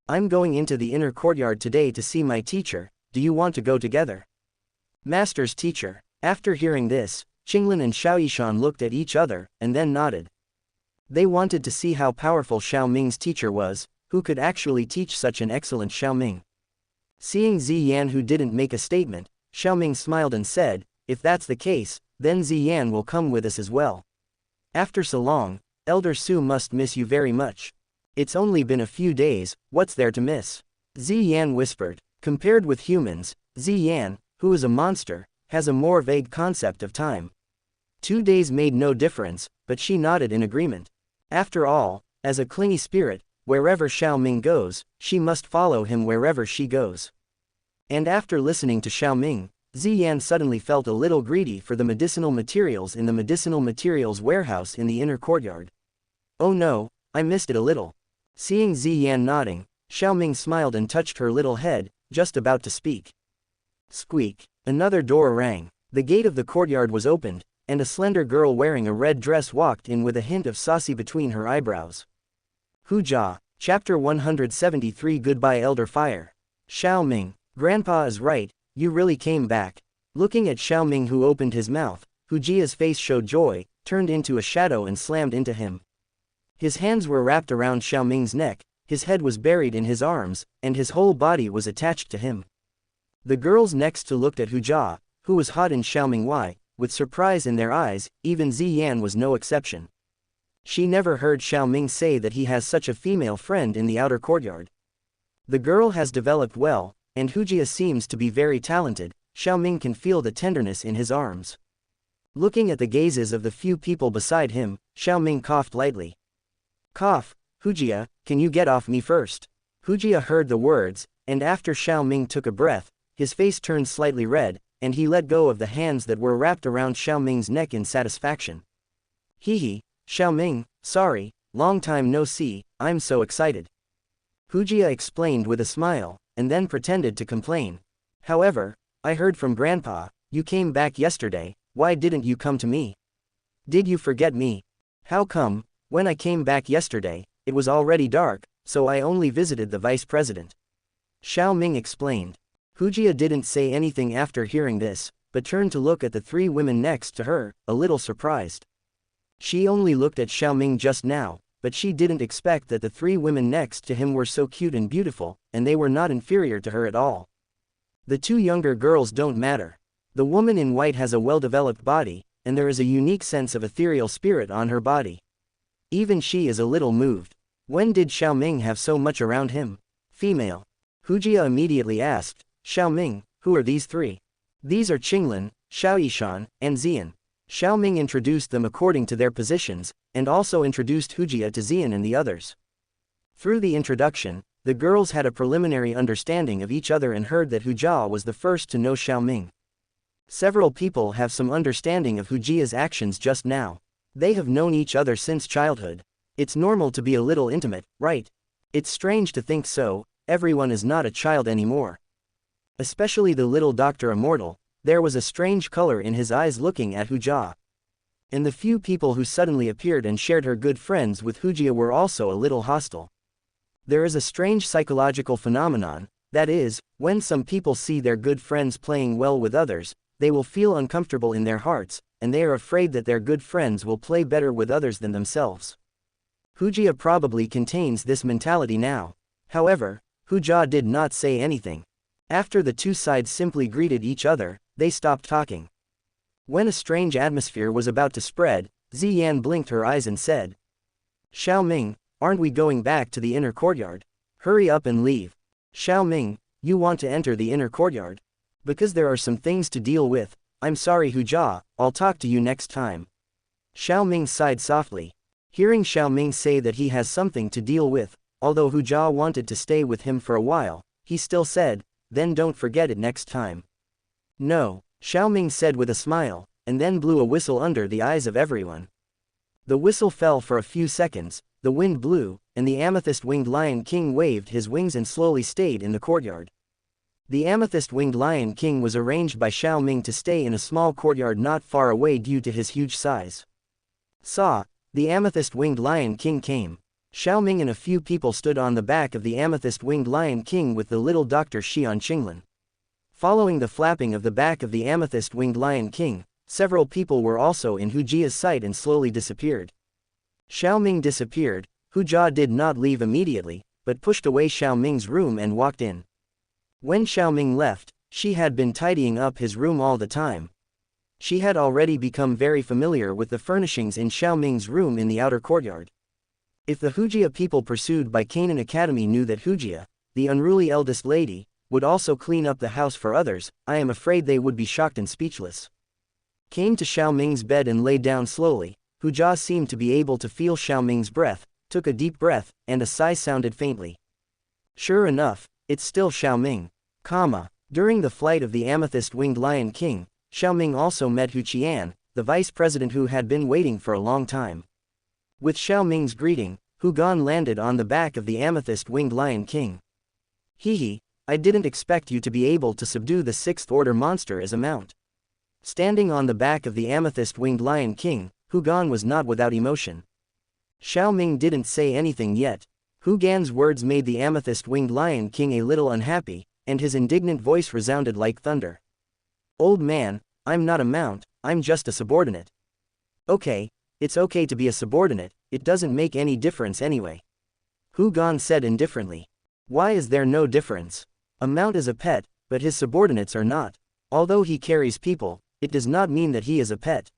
"I'm going into the inner courtyard today to see my teacher, do you want to go together?" "Master's teacher." After hearing this, Qinglin and Xiaoyishan looked at each other, and then nodded. They wanted to see how powerful Xiaoming's teacher was, who could actually teach such an excellent Xiaoming. Seeing Ziyan who didn't make a statement, Xiaoming smiled and said, "If that's the case, then Ziyan will come with us as well." "After so long, Elder Su must miss you very much." "It's only been a few days, what's there to miss?" Ziyan whispered. Compared with humans, Ziyan, who is a monster, has a more vague concept of time. 2 days made no difference, but she nodded in agreement. After all, as a clingy spirit, wherever Xiaoming goes, she must follow him wherever she goes. And after listening to Xiaoming, Ziyan suddenly felt a little greedy for the medicinal materials in the medicinal materials warehouse in the inner courtyard. "Oh no, I missed it a little." Seeing Ziyan nodding, Xiaoming smiled and touched her little head, just about to speak. Squeak. Another door rang. The gate of the courtyard was opened, and a slender girl wearing a red dress walked in with a hint of saucy between her eyebrows. Hujia, Chapter 173. Goodbye Elder Fire. Xiaoming, Grandpa is right, you really came back. Looking at Xiaoming who opened his mouth, Hujia's face showed joy, turned into a shadow and slammed into him. His hands were wrapped around Xiaoming's neck, his head was buried in his arms, and his whole body was attached to him. The girls next to looked at Hujia, who was hot in Xiaoming with surprise in their eyes, even Ziyan was no exception. She never heard Xiao Ming say that he has such a female friend in the outer courtyard. The girl has developed well, and Wuxia seems to be very talented. Xiao Ming can feel the tenderness in his arms. Looking at the gazes of the few people beside him, Xiao Ming coughed lightly. Cough, Wuxia, can you get off me first? Wuxia heard the words, and after Xiao Ming took a breath, his face turned slightly red, and he let go of the hands that were wrapped around Xiao Ming's neck in satisfaction. Hee, Xiao Ming, sorry, long time no see, I'm so excited. Wuxia explained with a smile, and then pretended to complain. However, I heard from Grandpa, you came back yesterday, why didn't you come to me? Did you forget me? How come, when I came back yesterday, it was already dark, so I only visited the vice president? Xiao Ming explained. Wuxia didn't say anything after hearing this, but turned to look at the three women next to her, a little surprised. She only looked at Xiao Ming just now, but she didn't expect that the three women next to him were so cute and beautiful, and they were not inferior to her at all. The two younger girls don't matter. The woman in white has a well-developed body, and there is a unique sense of ethereal spirit on her body. Even she is a little moved. When did Xiao Ming have so much around him? Female. Wuxia immediately asked, Xiao Ming, who are these three? These are Qinglin, Xiao Yishan, and Xian. Xiao Ming introduced them according to their positions, and also introduced Wuxia to Xian and the others. Through the introduction, the girls had a preliminary understanding of each other and heard that Wuxia was the first to know Xiao Ming. Several people have some understanding of Wuxia's actions just now. They have known each other since childhood. It's normal to be a little intimate, right? It's strange to think so, everyone is not a child anymore. Especially the little Dr. Immortal, there was a strange color in his eyes looking at Wuxia. And the few people who suddenly appeared and shared her good friends with Wuxia were also a little hostile. There is a strange psychological phenomenon, that is, when some people see their good friends playing well with others, they will feel uncomfortable in their hearts, and they are afraid that their good friends will play better with others than themselves. Wuxia probably contains this mentality now. However, Wuxia did not say anything. After the two sides simply greeted each other, they stopped talking. When a strange atmosphere was about to spread, Ziyan blinked her eyes and said, Xiao Ming, aren't we going back to the inner courtyard? Hurry up and leave. Xiao Ming, you want to enter the inner courtyard? Because there are some things to deal with. I'm sorry Wuxia, I'll talk to you next time. Xiao Ming sighed softly. Hearing Xiao Ming say that he has something to deal with, although Wuxia wanted to stay with him for a while, he still said, then don't forget it next time. No, Xiao Ming said with a smile, and then blew a whistle under the eyes of everyone. The whistle fell for a few seconds, the wind blew, and the amethyst-winged Lion King waved his wings and slowly stayed in the courtyard. The amethyst-winged Lion King was arranged by Xiao Ming to stay in a small courtyard not far away due to his huge size. The amethyst-winged Lion King came. Xiao Ming and a few people stood on the back of the amethyst-winged Lion King with the little Dr. Xian Qinglin. Following the flapping of the back of the amethyst-winged Lion King, several people were also in Wuxia's sight and slowly disappeared. Xiao Ming disappeared. Wuxia did not leave immediately, but pushed away Xiao Ming's room and walked in. When Xiao Ming left, she had been tidying up his room all the time. She had already become very familiar with the furnishings in Xiao Ming's room in the outer courtyard. If the Wuxia people pursued by Canaan Academy knew that Wuxia, the unruly eldest lady, would also clean up the house for others, I am afraid they would be shocked and speechless. Came to Xiao Ming's bed and lay down slowly. Wuxia seemed to be able to feel Xiao Ming's breath, took a deep breath, and a sigh sounded faintly. Sure enough, it's still Xiao Ming. During the flight of the amethyst-winged Lion King, Xiao Ming also met Wuxian, the vice president who had been waiting for a long time. With Xiao Ming's greeting, Hu Gan landed on the back of the amethyst-winged Lion King. I didn't expect you to be able to subdue the sixth-order monster as a mount. Standing on the back of the amethyst-winged Lion King, Hu Gan was not without emotion. Xiao Ming didn't say anything yet. Hu Gan's words made the amethyst-winged Lion King a little unhappy, and his indignant voice resounded like thunder. Old man, I'm not a mount, I'm just a subordinate. Okay, it's okay to be a subordinate, it doesn't make any difference anyway. Hu Gan said indifferently. Why is there no difference? A mount is a pet, but his subordinates are not. Although he carries people, it does not mean that he is a pet.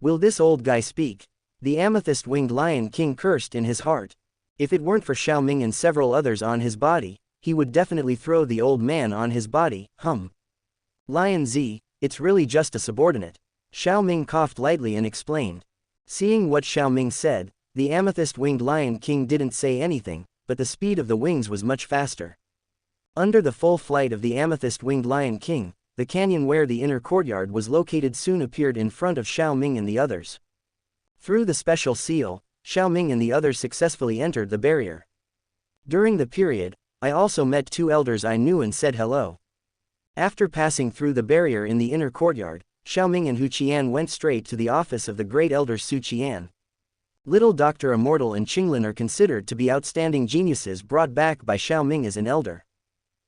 Will this old guy speak? The amethyst-winged Lion King cursed in his heart. If it weren't for Xiaoming and several others on his body, he would definitely throw the old man on his body. Lion Z, it's really just a subordinate. Xiaoming coughed lightly and explained. Seeing what Xiaoming said, the amethyst-winged Lion King didn't say anything, but the speed of the wings was much faster. Under the full flight of the amethyst-winged Lion King, the canyon where the inner courtyard was located soon appeared in front of Xiaoming and the others. Through the special seal, Xiaoming and the others successfully entered the barrier. During the period, I also met 2 elders I knew and said hello. After passing through the barrier in the inner courtyard, Xiaoming and Hu Qian went straight to the office of the great elder Su Qian. Little Dr. Immortal and Qinglin are considered to be outstanding geniuses brought back by Xiaoming as an elder.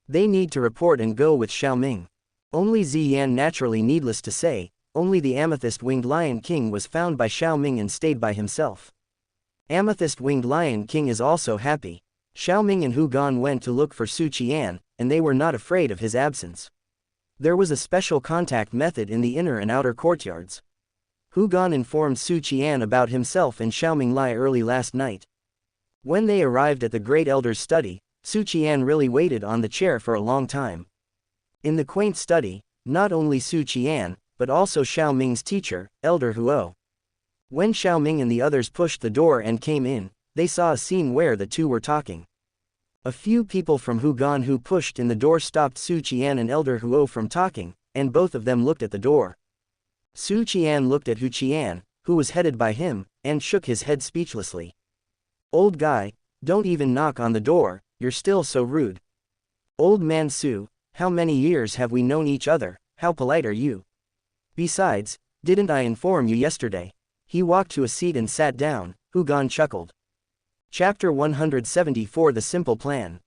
They need to report and go with Xiaoming. Only Ziyan, naturally needless to say, only the amethyst-winged Lion King was found by Xiaoming and stayed by himself. Amethyst-winged Lion King is also happy. Xiaoming and Hu Gan went to look for Su Qian, and they were not afraid of his absence. There was a special contact method in the inner and outer courtyards. Hu Gan informed Su Qian about himself and Xiaoming Lai early last night. When they arrived at the great elder's study, Su Qian really waited on the chair for a long time. In the quaint study, not only Su Qian, but also Xiaoming's teacher, Elder Huo. When Xiaoming and the others pushed the door and came in, they saw a scene where the two were talking. A few people from Hu Gan who pushed in the door stopped Su Qian and Elder Huo from talking, and both of them looked at the door. Su Qian looked at Hu Qian, who was headed by him, and shook his head speechlessly. "Old guy, don't even knock on the door, you're still so rude." "Old man Su, how many years have we known each other, how polite are you? Besides, didn't I inform you yesterday?" He walked to a seat and sat down. Hu Gan chuckled. Chapter 174 The Simple Plan.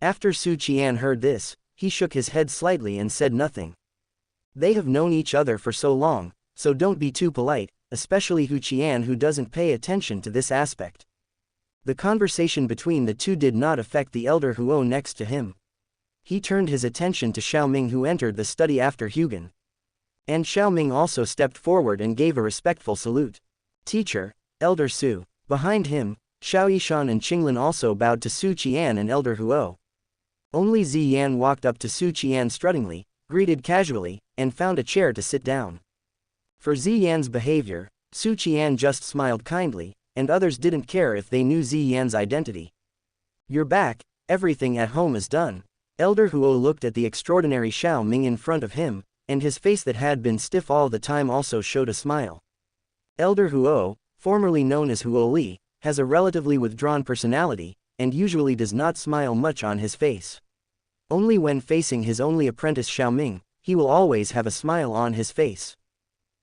After Su Qian heard this, he shook his head slightly and said nothing. They have known each other for so long, so don't be too polite, especially Hu Qian who doesn't pay attention to this aspect. The conversation between the two did not affect the elder Huo next to him. He turned his attention to Xiaoming who entered the study after Hugan. And Xiaoming also stepped forward and gave a respectful salute. "Teacher, Elder Su." Behind him, Xiao Yishan and Qinglin also bowed to Su Qian and Elder Huo. Only Ziyan walked up to Su Qian struttingly, greeted casually, and found a chair to sit down. For Ziyan's behavior, Su Qian just smiled kindly, and others didn't care if they knew Ziyan's identity. "You're back, everything at home is done." Elder Huo looked at the extraordinary Xiaoming in front of him, and his face that had been stiff all the time also showed a smile. Elder Huo, formerly known as Huo Li, has a relatively withdrawn personality, and usually does not smile much on his face. Only when facing his only apprentice Xiaoming, he will always have a smile on his face.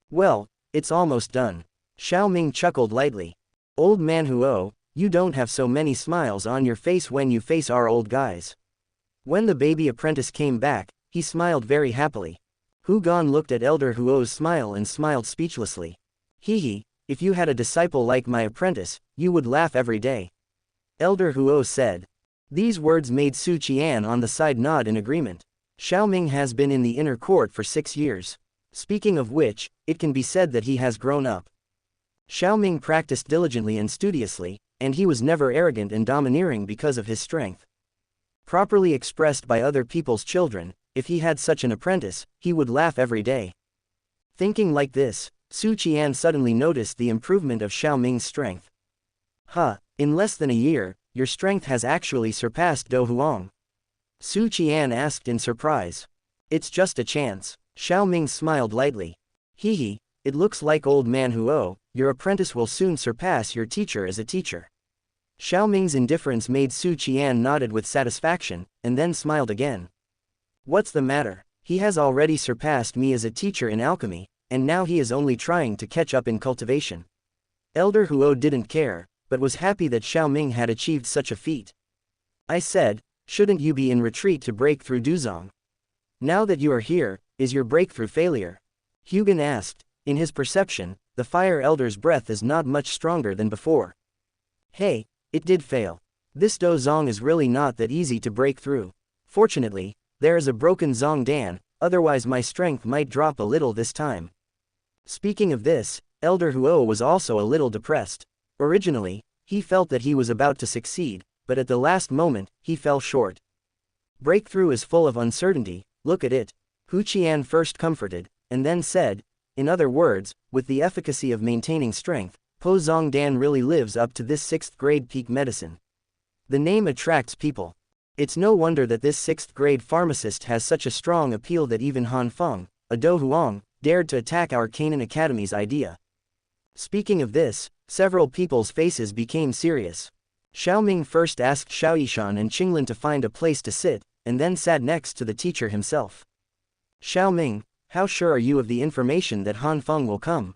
"Well, it's almost done." Xiaoming chuckled lightly. "Old man Huo, you don't have so many smiles on your face when you face our old guys." When the baby apprentice came back, he smiled very happily. Hu Gan looked at Elder Huo's smile and smiled speechlessly. "Hehe, if you had a disciple like my apprentice, you would laugh every day." Elder Huo said. These words made Su Qian on the side nod in agreement. Xiaoming has been in the inner court for 6 years. Speaking of which, it can be said that he has grown up. Xiaoming practiced diligently and studiously, and he was never arrogant and domineering because of his strength. Properly expressed by other people's children, if he had such an apprentice, he would laugh every day. Thinking like this, Su Qian suddenly noticed the improvement of Xiaoming's strength. In less than a year, your strength has actually surpassed Dou Huang. Su Qian asked in surprise. "It's just a chance." Xiaoming smiled lightly. "Hehe, it looks like old man Huo, your apprentice will soon surpass your teacher as a teacher." Xiaoming's indifference made Su Qian nodded with satisfaction, and then smiled again. "What's the matter? He has already surpassed me as a teacher in alchemy, and now he is only trying to catch up in cultivation." Elder Huo didn't care, but was happy that Xiaoming had achieved such a feat. "I said, shouldn't you be in retreat to break through Dou Zong? Now that you are here, is your breakthrough failure?" Hugan asked. In his perception, the Fire Elder's breath is not much stronger than before. "Hey, it did fail. This Dou Zong is really not that easy to break through. Fortunately, there is a broken Zong Dan, otherwise my strength might drop a little this time." Speaking of this, Elder Huo was also a little depressed. Originally, he felt that he was about to succeed, but at the last moment, he fell short. Breakthrough is full of uncertainty, look at it. Hu Qian first comforted, and then said, in other words, with the efficacy of maintaining strength, Po Zong Dan really lives up to this 6th grade peak medicine. The name attracts people. It's no wonder that this 6th grade pharmacist has such a strong appeal that even Han Feng, a Dou Huang, dared to attack our Canaan Academy's idea. Speaking of this, several people's faces became serious. Xiao Ming first asked Xiao and Qinglin to find a place to sit, and then sat next to the teacher himself. Xiao Ming, how sure are you of the information that Han Feng will come?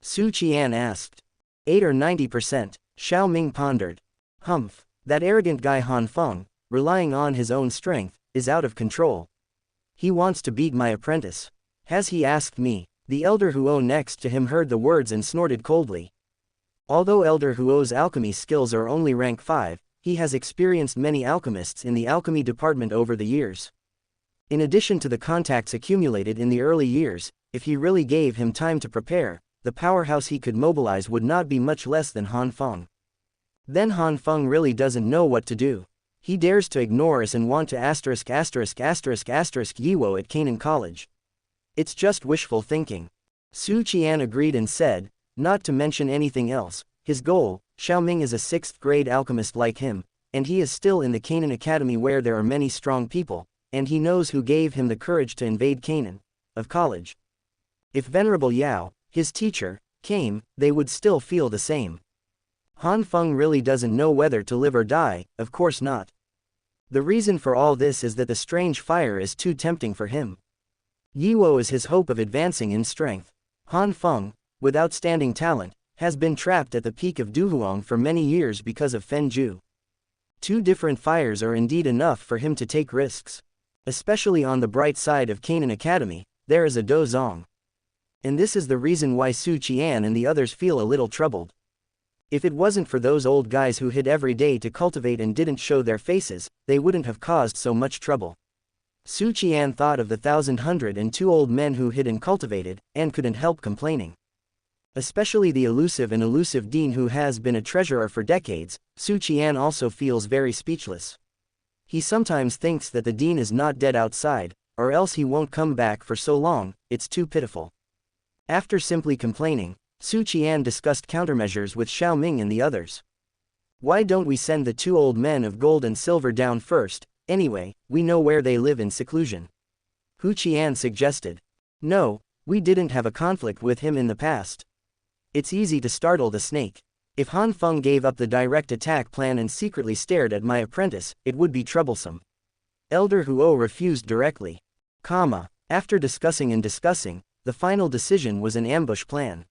Su Qian asked. 8 or 90%, Xiao Ming pondered. Humph, that arrogant guy Han Feng, relying on his own strength, is out of control. He wants to beat my apprentice. Has he asked me? The Elder Huo next to him heard the words and snorted coldly. Although Elder Huo's alchemy skills are only rank 5, he has experienced many alchemists in the alchemy department over the years. In addition to the contacts accumulated in the early years, if he really gave him time to prepare, the powerhouse he could mobilize would not be much less than Han Feng. Then Han Feng really doesn't know what to do. He dares to ignore us and want to Yiwo at Canaan College. It's just wishful thinking. Su Qian agreed and said, not to mention anything else, his goal, Xiao Ming is a 6th grade alchemist like him, and he is still in the Canaan Academy where there are many strong people, and he knows who gave him the courage to invade Canaan, of college. If Venerable Yao, his teacher, came, they would still feel the same. Han Feng really doesn't know whether to live or die, of course not. The reason for all this is that the strange fire is too tempting for him. Yiwo is his hope of advancing in strength. Han Feng, with outstanding talent, has been trapped at the peak of Duhuang for many years because of Fenju. 2 different fires are indeed enough for him to take risks. Especially on the bright side of Canaan Academy, there is a Dou Zong. And this is the reason why Su Qian and the others feel a little troubled. If it wasn't for those old guys who hid every day to cultivate and didn't show their faces, they wouldn't have caused so much trouble. Su Qian thought of the 1,102 old men who hid and cultivated, and couldn't help complaining. Especially the elusive and elusive dean who has been a treasurer for decades, Su Qian also feels very speechless. He sometimes thinks that the dean is not dead outside, or else he won't come back for so long, it's too pitiful. After simply complaining, Su Qian discussed countermeasures with Xiao Ming and the others. Why don't we send the 2 old men of gold and silver down first? Anyway, we know where they live in seclusion. Hu Qian suggested. No, we didn't have a conflict with him in the past. It's easy to startle the snake. If Han Feng gave up the direct attack plan and secretly stared at my apprentice, it would be troublesome. Elder Huo refused directly. After discussing and discussing, the final decision was an ambush plan.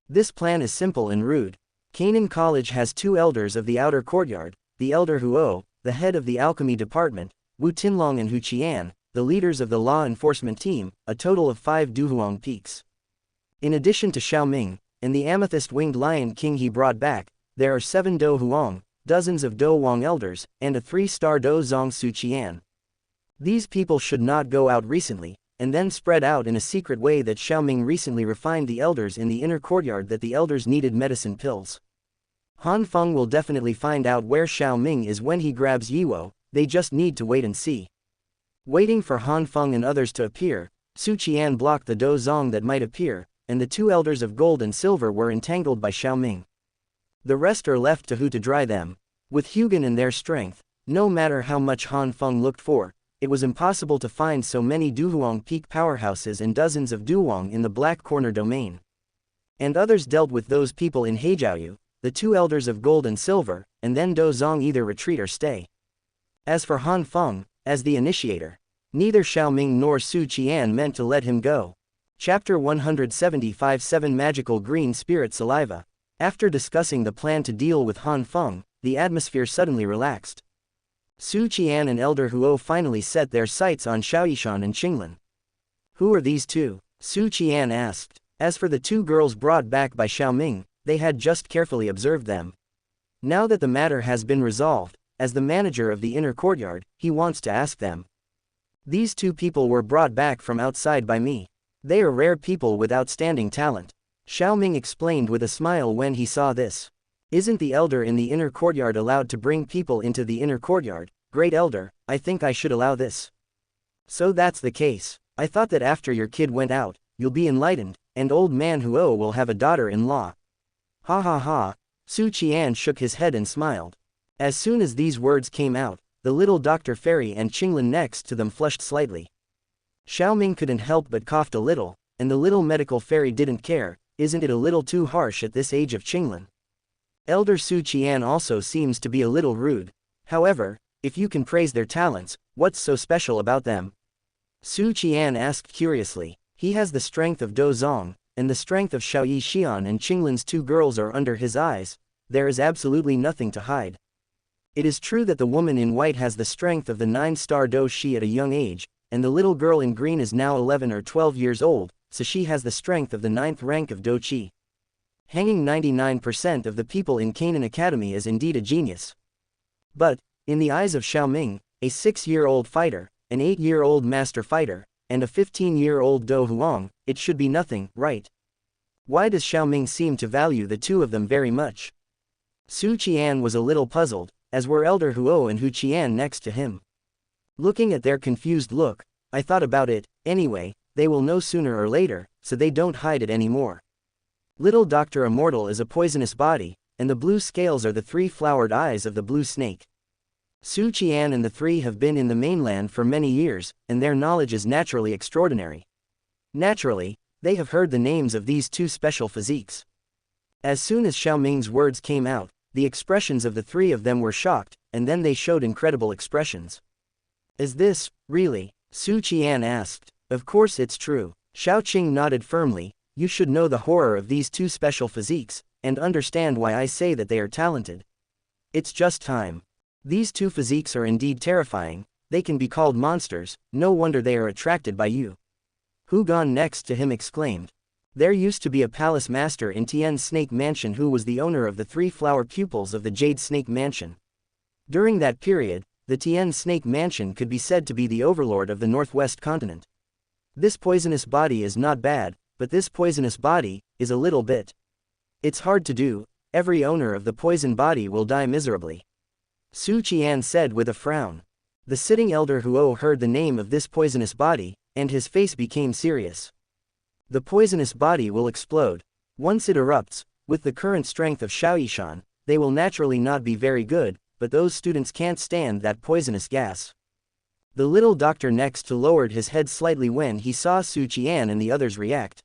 This plan is simple and rude. Canaan College has 2 elders of the outer courtyard, the Elder Huo, the head of the alchemy department, Wu Tinlong and Hu Qian, the leaders of the law enforcement team, a total of 5 Duhuang peaks. In addition to Xiao Ming, and the amethyst-winged lion king he brought back, there are 7 Dou Huang, dozens of Dou Wang elders, and a 3-star Dou Zong Su Qian. These people should not go out recently, and then spread out in a secret way that Xiao Ming recently refined the elders in the inner courtyard that the elders needed medicine pills. Han Feng will definitely find out where Xiao Ming is when he grabs Yiwo, they just need to wait and see. Waiting for Han Feng and others to appear, Su Qian blocked the Dou Zong that might appear, and the 2 elders of gold and silver were entangled by Xiao Ming. The rest are left to Hu to dry them. With Hugan and their strength, no matter how much Han Feng looked for, it was impossible to find so many Duhuang peak powerhouses and dozens of Duhuang in the Black Corner domain. And others dealt with those people in Heijiaoyu, the 2 elders of gold and silver, and then Dou Zong either retreat or stay. As for Han Feng, as the initiator, neither Xiao Ming nor Su Qian meant to let him go. Chapter 175 7 Magical Green Spirit Saliva. After discussing the plan to deal with Han Feng, the atmosphere suddenly relaxed. Su Qian and Elder Huo finally set their sights on Xiao and Qinglin. Who are these 2? Su Qian asked. As for the 2 girls brought back by Xiao Ming, they had just carefully observed them. Now that the matter has been resolved, as the manager of the inner courtyard, he wants to ask them. These 2 people were brought back from outside by me. They are rare people with outstanding talent. Xiao Ming explained with a smile when he saw this. Isn't the elder in the inner courtyard allowed to bring people into the inner courtyard? Great elder, I think I should allow this. So that's the case. I thought that after your kid went out, you'll be enlightened, and old man Huo will have a daughter-in-law. Ha ha ha. Su Qian shook his head and smiled. As soon as these words came out, the little Dr. Fairy and Qinglin next to them flushed slightly. Xiao Ming couldn't help but coughed a little, and the little medical fairy didn't care. Isn't it a little too harsh at this age of Qinglin? Elder Su Qian also seems to be a little rude. However, if you can praise their talents, what's so special about them? Su Qian asked curiously. He has the strength of Dou Zong, and the strength of Xiao Xian, and Qinglin's two girls are under his eyes. There is absolutely nothing to hide. It is true that the woman in white has the strength of the 9-star Dou Shi at a young age, and the little girl in green is now 11 or 12 years old, so she has the strength of the 9th rank of Dou Qi. Hanging 99% of the people in Canaan Academy is indeed a genius. But, in the eyes of Xiao Ming, a 6-year-old fighter, an 8-year-old master fighter, and a 15-year-old Dou Huang, it should be nothing, right? Why does Xiao Ming seem to value the two of them very much? Su Qian was a little puzzled, as were Elder Huo and Hu Qian next to him. Looking at their confused look, I thought about it. Anyway, they will know sooner or later, so they don't hide it anymore. Little Dr. Immortal is a poisonous body, and the blue scales are the 3 flowered eyes of the blue snake. Su Qian and the 3 have been in the mainland for many years, and their knowledge is naturally extraordinary. Naturally, they have heard the names of these 2 special physiques. As soon as Xiao Ming's words came out, the expressions of the 3 of them were shocked, and then they showed incredible expressions. Is this, really? Su Qian asked. Of course it's true. Xiao Qing nodded firmly. You should know the horror of these 2 special physiques, and understand why I say that they are talented. It's just time. These 2 physiques are indeed terrifying. They can be called monsters. No wonder they are attracted by you. Hu Gan next to him exclaimed. There used to be a palace master in Tian's Snake Mansion who was the owner of the 3 flower pupils of the Jade Snake Mansion. During that period, the Tian Snake Mansion could be said to be the overlord of the Northwest continent. This poisonous body is not bad, but this poisonous body is a little bit. It's hard to do. Every owner of the poison body will die miserably. Su Qian said with a frown. The sitting elder Huo heard the name of this poisonous body, and his face became serious. The poisonous body will explode. Once it erupts, with the current strength of Xiaoyishan, they will naturally not be very good, but those students can't stand that poisonous gas. The little doctor next to lowered his head slightly when he saw Su Qian and the others react.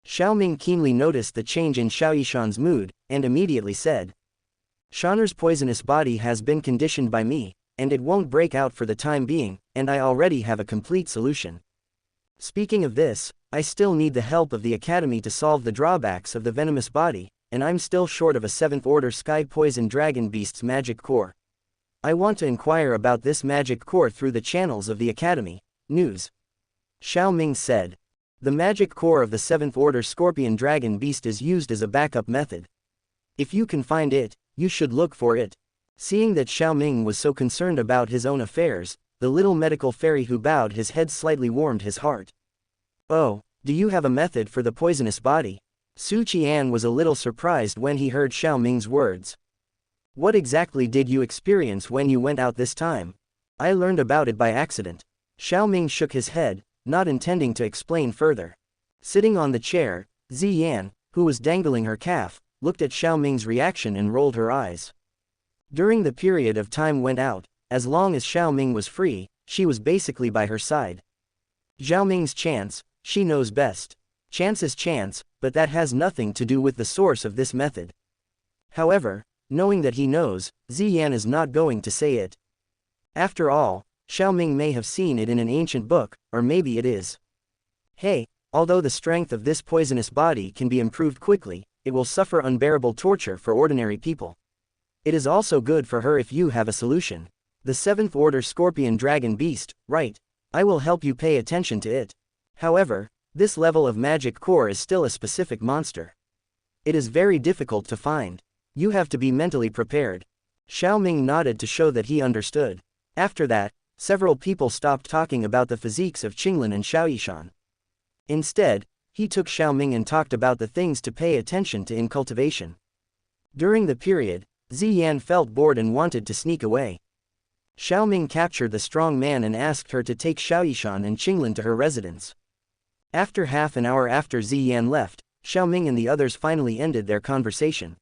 Xiao Ming keenly noticed the change in Xiaoyishan's mood, and immediately said. Shan'er's poisonous body has been conditioned by me, and it won't break out for the time being, and I already have a complete solution. Speaking of this, I still need the help of the Academy to solve the drawbacks of the venomous body, and I'm still short of a 7th-order Sky Poison Dragon Beast's magic core. I want to inquire about this magic core through the channels of the Academy. News. Xiao Ming said. The magic core of the 7th-order Scorpion Dragon Beast is used as a backup method. If you can find it, you should look for it. Seeing that Xiao Ming was so concerned about his own affairs, the little medical fairy who bowed his head slightly warmed his heart. Oh, do you have a method for the poisonous body? Su Qian was a little surprised when he heard Xiao Ming's words. What exactly did you experience when you went out this time? I learned about it by accident. Xiao Ming shook his head, not intending to explain further. Sitting on the chair, Ziyan, who was dangling her calf, looked at Xiao Ming's reaction and rolled her eyes. During the period of time went out, as long as Xiao Ming was free, she was basically by her side. Xiao Ming's chance, she knows best. Chance is chance, but that has nothing to do with the source of this method. However, knowing that he knows, Ziyan is not going to say it. After all, Xiao Ming may have seen it in an ancient book, or maybe it is. Hey, although the strength of this poisonous body can be improved quickly, it will suffer unbearable torture for ordinary people. It is also good for her if you have a solution. The 7th-order Scorpion Dragon Beast, right? I will help you pay attention to it. However, this level of magic core is still a specific monster. It is very difficult to find. You have to be mentally prepared. Xiao Ming nodded to show that he understood. After that, several people stopped talking about the physiques of Qinglin and Xiaoyishan. Instead, He took Xiaoming and talked about the things to pay attention to in cultivation. During the period, Ziyan felt bored and wanted to sneak away. Xiaoming captured the strong man and asked her to take Xiaoyishan and Qinglin to her residence. After half an hour after Ziyan left, Xiaoming and the others finally ended their conversation.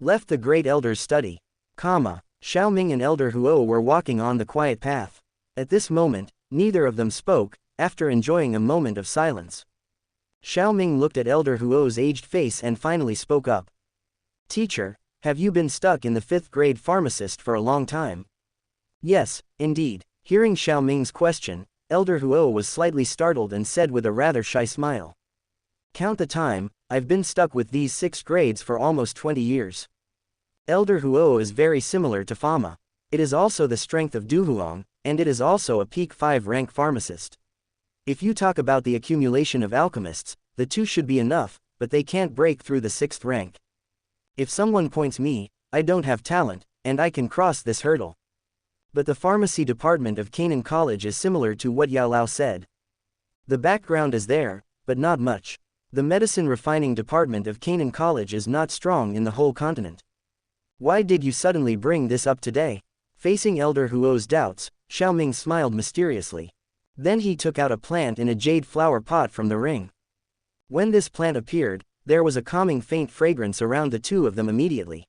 Left the great elder's study. Xiaoming and Elder Huo were walking on the quiet path. At this moment, neither of them spoke, after enjoying a moment of silence. Xiaoming looked at Elder Huo's aged face and finally spoke up. Teacher, have you been stuck in the 5th grade pharmacist for a long time? Yes, indeed. Hearing Xiaoming's question, Elder Huo was slightly startled and said with a rather shy smile. Count the time, I've been stuck with these 6 grades for almost 20 years. Elder Huo is very similar to Fama. It is also the strength of Douhuang, and it is also a peak 5 rank pharmacist. If you talk about the accumulation of alchemists, the 2 should be enough, but they can't break through the 6th rank. If someone points me, I don't have talent, and I can cross this hurdle. But the pharmacy department of Canaan College is similar to what Yao Lao said. The background is there, but not much. The medicine refining department of Canaan College is not strong in the whole continent. Why did you suddenly bring this up today? Facing Elder Huo's doubts, Xiaoming smiled mysteriously. Then he took out a plant in a jade flower pot from the ring. When this plant appeared, there was a calming faint fragrance around the 2 of them immediately.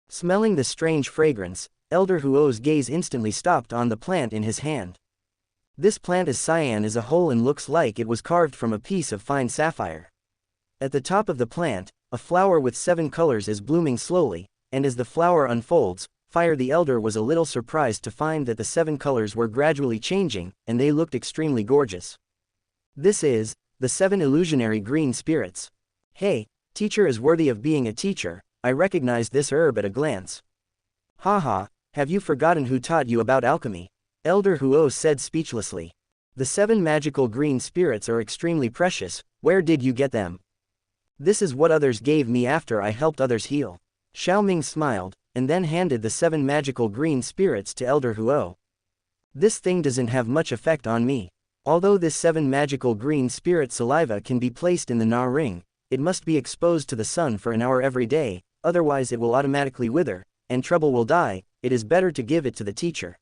Smelling the strange fragrance, Elder Huo's gaze instantly stopped on the plant in his hand. This plant is cyan as a whole and looks like it was carved from a piece of fine sapphire. At the top of the plant, a flower with 7 colors is blooming slowly, and as the flower unfolds, the Elder was a little surprised to find that the 7 colors were gradually changing, and they looked extremely gorgeous. This is the 7 illusionary green spirits. Hey, teacher is worthy of being a teacher, I recognized this herb at a glance. Haha, have you forgotten who taught you about alchemy? Elder Huo said speechlessly. The 7 magical green spirits are extremely precious, where did you get them? This is what others gave me after I helped others heal. Xiaoming smiled, and then handed the 7 magical green spirits to Elder Huo. This thing doesn't have much effect on me. Although this 7 magical green spirit saliva can be placed in the Na ring, it must be exposed to the sun for an hour every day, otherwise it will automatically wither, and trouble will die. It is better to give it to the teacher.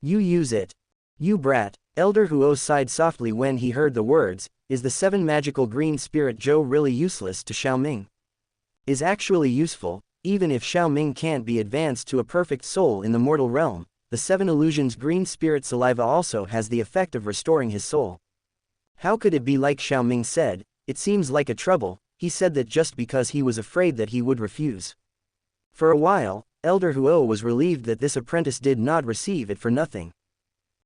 You use it. You brat. Elder Huo sighed softly when he heard the words. Is the 7 magical green spirit Zhou really useless to Xiaoming? Is actually useful, even if Xiaoming can't be advanced to a perfect soul in the mortal realm. The 7 illusions green spirit saliva also has the effect of restoring his soul. How could it be like Xiaoming said? It seems like a trouble. He said that just because he was afraid that he would refuse. For a while, Elder Huo was relieved that this apprentice did not receive it for nothing.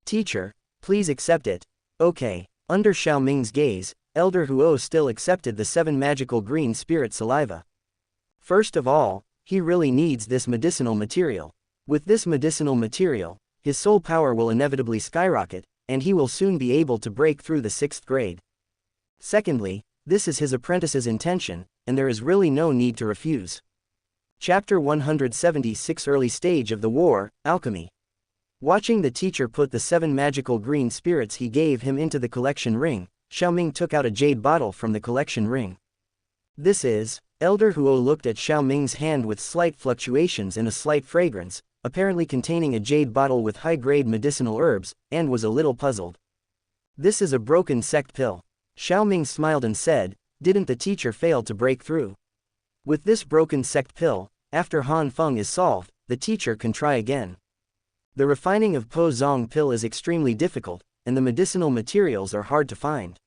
Teacher, please accept it. Okay. Under Xiaoming's gaze, Elder Huo still accepted the 7 magical green spirit saliva. First of all, he really needs this medicinal material. With this medicinal material, his soul power will inevitably skyrocket, and he will soon be able to break through the 6th grade. Secondly, this is his apprentice's intention, and there is really no need to refuse. Chapter 176 Early Stage of the War, Alchemy. Watching the teacher put the 7 magical green spirits he gave him into the collection ring, Xiaoming took out a jade bottle from the collection ring. This is... Elder Huo looked at Xiaoming's hand with slight fluctuations and a slight fragrance, apparently containing a jade bottle with high-grade medicinal herbs, and was a little puzzled. This is a broken sect pill. Xiaoming smiled and said, didn't the teacher fail to break through? With this broken sect pill, after Han Feng is solved, the teacher can try again. The refining of Dou Zong pill is extremely difficult, and the medicinal materials are hard to find.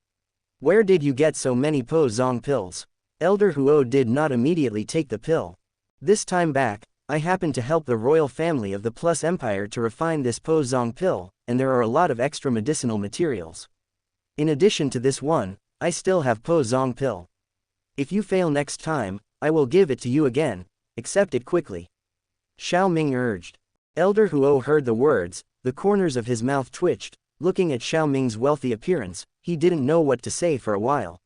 Where did you get so many Dou Zong pills? Elder Huo did not immediately take the pill. This time back, I happened to help the royal family of the Plus Empire to refine this Dou Zong pill, and there are a lot of extra medicinal materials. In addition to this one, I still have Dou Zong pill. If you fail next time, I will give it to you again, accept it quickly. Xiaoming urged. Elder Huo heard the words, the corners of his mouth twitched, looking at Xiaoming's wealthy appearance, he didn't know what to say for a while.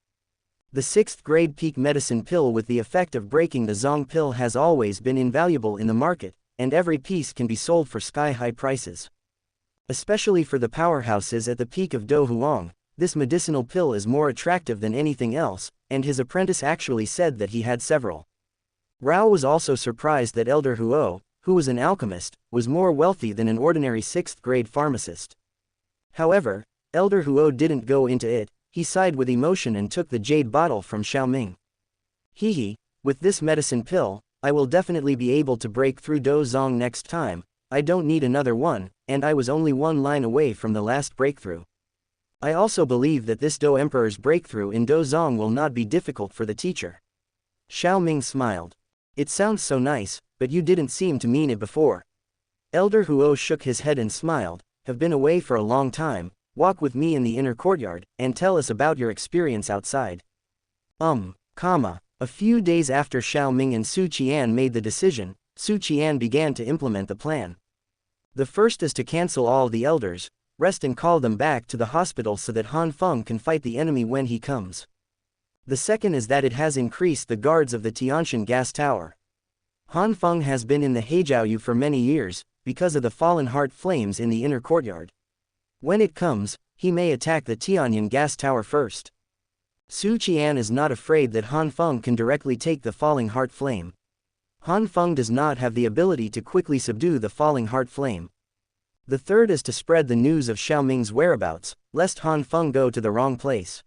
The 6th grade peak medicine pill with the effect of breaking the Zong pill has always been invaluable in the market, and every piece can be sold for sky-high prices. Especially for the powerhouses at the peak of Douhuang, this medicinal pill is more attractive than anything else, and his apprentice actually said that he had several. Rao was also surprised that Elder Huo, who was an alchemist, was more wealthy than an ordinary 6th grade pharmacist. However, Elder Huo didn't go into it, he sighed with emotion and took the jade bottle from Xiaoming. Hehe, with this medicine pill, I will definitely be able to break through Dou Zong next time. I don't need another one, and I was only one line away from the last breakthrough. I also believe that this Dou Emperor's breakthrough in Dou Zong will not be difficult for the teacher. Xiaoming smiled. It sounds so nice, but you didn't seem to mean it before. Elder Huo shook his head and smiled. Have been away for a long time, walk with me in the inner courtyard, and tell us about your experience outside. A few days after Xiaoming and Su Qian made the decision, Su Qian began to implement the plan. The first is to cancel all the elders, rest and call them back to the hospital so that Han Feng can fight the enemy when he comes. The second is that it has increased the guards of the Tianshan gas tower. Han Feng has been in the Heijiaoyu for many years, because of the fallen heart flames in the inner courtyard. When it comes, he may attack the Tianyan gas tower first. Su Qian is not afraid that Han Feng can directly take the falling heart flame. Han Feng does not have the ability to quickly subdue the falling heart flame. The third is to spread the news of Xiaoming's whereabouts, lest Han Feng go to the wrong place.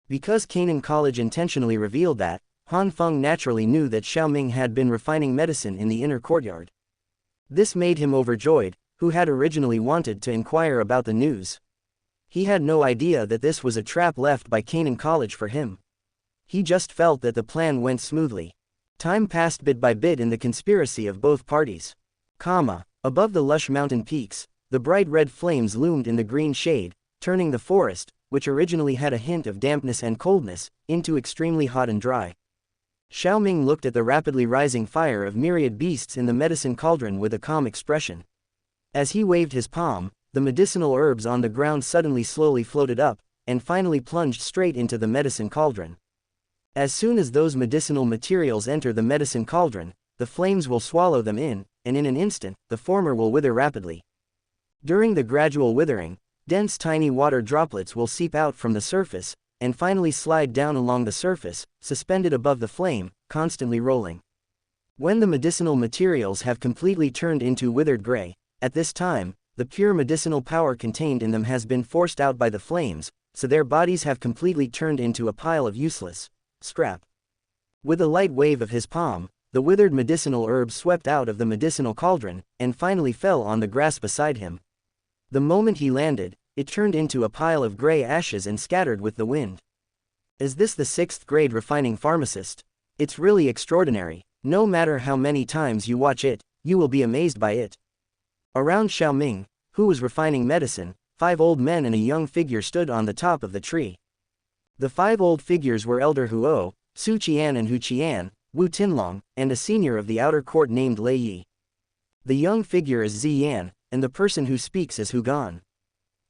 Because Canaan College intentionally revealed that, Han Feng naturally knew that Xiaoming had been refining medicine in the inner courtyard. This made him overjoyed, who had originally wanted to inquire about the news. He had no idea that this was a trap left by Canaan College for him. He just felt that the plan went smoothly. Time passed bit by bit in the conspiracy of both parties. Above the lush mountain peaks, the bright red flames loomed in the green shade, turning the forest, which originally had a hint of dampness and coldness, into extremely hot and dry. Xiaoming looked at the rapidly rising fire of myriad beasts in the medicine cauldron with a calm expression. As he waved his palm, the medicinal herbs on the ground suddenly slowly floated up, and finally plunged straight into the medicine cauldron. As soon as those medicinal materials enter the medicine cauldron, the flames will swallow them in, and in an instant, the former will wither rapidly. During the gradual withering, dense tiny water droplets will seep out from the surface, and finally slide down along the surface, suspended above the flame, constantly rolling. When the medicinal materials have completely turned into withered gray, at this time, the pure medicinal power contained in them has been forced out by the flames, so their bodies have completely turned into a pile of useless scrap. With a light wave of his palm, the withered medicinal herbs swept out of the medicinal cauldron, and finally fell on the grass beside him. The moment he landed, it turned into a pile of gray ashes and scattered with the wind. Is this the 6th grade refining pharmacist? It's really extraordinary. No matter how many times you watch it, you will be amazed by it. Around Xiaoming, who was refining medicine, 5 old men and a young figure stood on the top of the tree. The 5 old figures were Elder Huo, Su Qian and Hu Qian, Wu Tinlong, and a senior of the outer court named Lei Yi. The young figure is Ziyan, and the person who speaks is Hu Gan.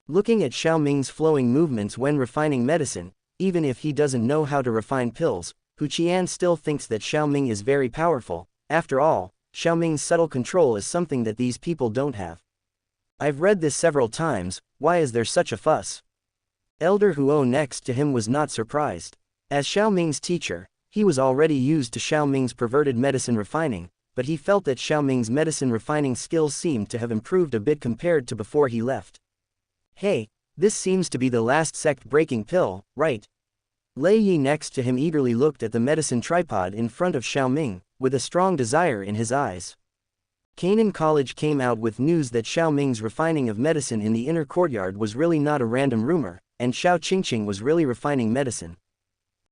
Looking at Xiaoming's flowing movements when refining medicine, even if he doesn't know how to refine pills, Hu Qian still thinks that Xiaoming is very powerful. After all, Xiaoming's subtle control is something that these people don't have. I've read this several times, why is there such a fuss? Elder Huo next to him was not surprised. As Xiaoming's teacher, he was already used to Xiaoming's perverted medicine refining, but he felt that Xiaoming's medicine refining skills seemed to have improved a bit compared to before he left. Hey, this seems to be the last sect-breaking pill, right? Lei Yi next to him eagerly looked at the medicine tripod in front of Xiaoming, with a strong desire in his eyes. Canaan College came out with news that Xiaoming's refining of medicine in the inner courtyard was really not a random rumor, and Xiao Qingqing was really refining medicine.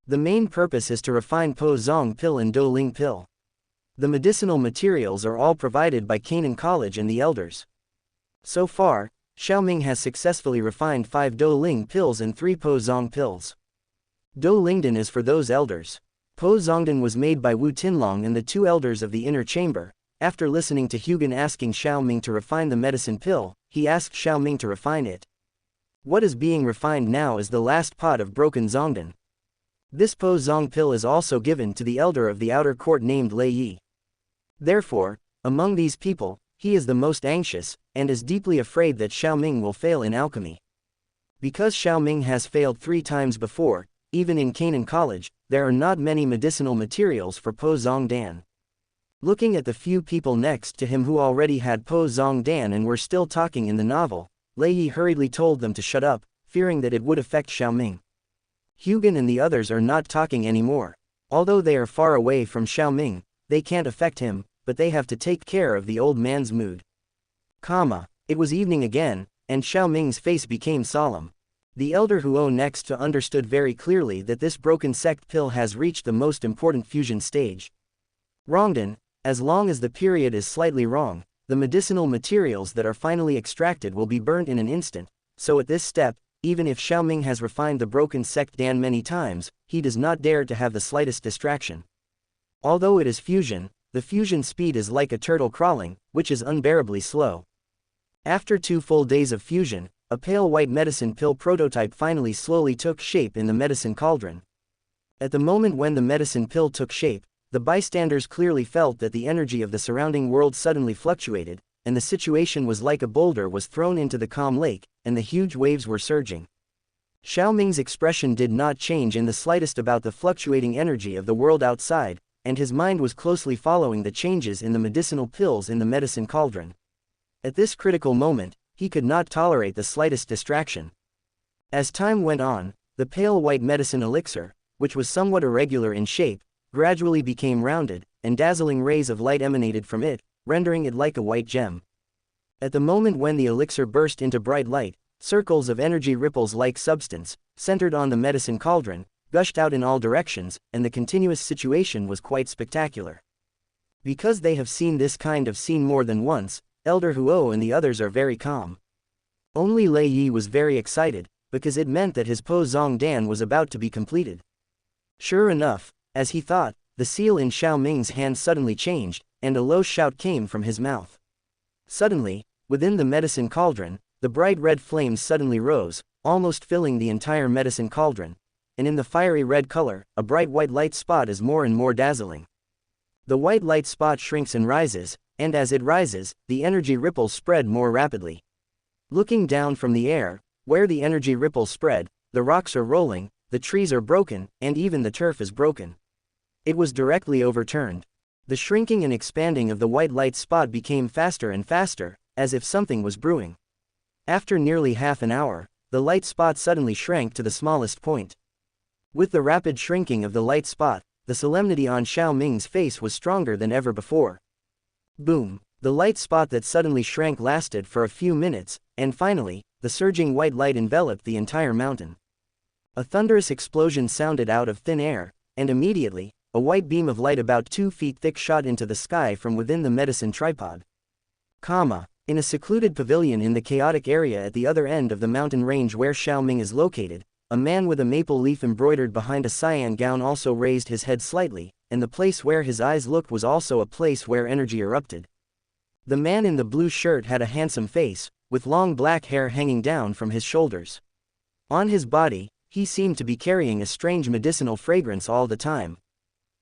The main purpose is to refine Po Zong pill and Dou Ling pill. The medicinal materials are all provided by Canaan College and the elders. So far, Xiaoming has successfully refined 5 Dou Ling pills and 3 Po Zong pills. Dou Lingdan is for those elders. Po Zongdan was made by Wu Tinlong and the 2 elders of the inner chamber. After listening to Hugan asking Xiaoming to refine the medicine pill, he asked Xiaoming to refine it. What is being refined now is the last pot of broken Zongdan. This Po Zong pill is also given to the elder of the outer court named Lei Yi. Therefore, among these people, he is the most anxious, and is deeply afraid that Xiaoming will fail in alchemy. Because Xiaoming has failed 3 times before, even in Canaan College, there are not many medicinal materials for Po Zong Dan. Looking at the few people next to him who already had Po Zong Dan and were still talking in the novel, Lei Yi hurriedly told them to shut up, fearing that it would affect Xiaoming. Hugan and the others are not talking anymore. Although they are far away from Xiaoming, they can't affect him, but they have to take care of the old man's mood. It was evening again, and Xiaoming's face became solemn. The elder Huo next to understood very clearly that this broken sect pill has reached the most important fusion stage. Wrongdon, as long as the period is slightly wrong, the medicinal materials that are finally extracted will be burnt in an instant, so at this step, even if Xiaoming has refined the broken sect Dan many times, he does not dare to have the slightest distraction. Although it is fusion, the fusion speed is like a turtle crawling, which is unbearably slow. After 2 full days of fusion, a pale white medicine pill prototype finally slowly took shape in the medicine cauldron. At the moment when the medicine pill took shape, the bystanders clearly felt that the energy of the surrounding world suddenly fluctuated, and the situation was like a boulder was thrown into the calm lake, and the huge waves were surging. Xiaoming's expression did not change in the slightest about the fluctuating energy of the world outside, and his mind was closely following the changes in the medicinal pills in the medicine cauldron. At this critical moment, he could not tolerate the slightest distraction. As time went on, the pale white medicine elixir, which was somewhat irregular in shape, gradually became rounded, and dazzling rays of light emanated from it, rendering it like a white gem. At the moment when the elixir burst into bright light, circles of energy ripples like substance, centered on the medicine cauldron, gushed out in all directions, and the continuous situation was quite spectacular. Because they have seen this kind of scene more than once, Elder Huo and the others are very calm. Only Lei Yi was very excited, because it meant that his Po Zong Dan was about to be completed. Sure enough, as he thought, the seal in Xiaoming's hand suddenly changed, and a low shout came from his mouth. Suddenly, within the medicine cauldron, the bright red flames suddenly rose, almost filling the entire medicine cauldron, and in the fiery red color, a bright white light spot is more and more dazzling. The white light spot shrinks and rises, and as it rises, the energy ripples spread more rapidly. Looking down from the air, where the energy ripples spread, the rocks are rolling, the trees are broken, and even the turf is broken. It was directly overturned. The shrinking and expanding of the white light spot became faster and faster, as if something was brewing. After nearly half an hour, the light spot suddenly shrank to the smallest point. With the rapid shrinking of the light spot, the solemnity on Xiaoming's face was stronger than ever before. Boom! The light spot that suddenly shrank lasted for a few minutes, and finally, the surging white light enveloped the entire mountain. A thunderous explosion sounded out of thin air, and immediately, a white beam of light about 2 feet thick shot into the sky from within the medicine tripod. In a secluded pavilion in the chaotic area at the other end of the mountain range where Xiaoming is located, a man with a maple leaf embroidered behind a cyan gown also raised his head slightly, and the place where his eyes looked was also a place where energy erupted. The man in the blue shirt had a handsome face, with long black hair hanging down from his shoulders. On his body, he seemed to be carrying a strange medicinal fragrance all the time.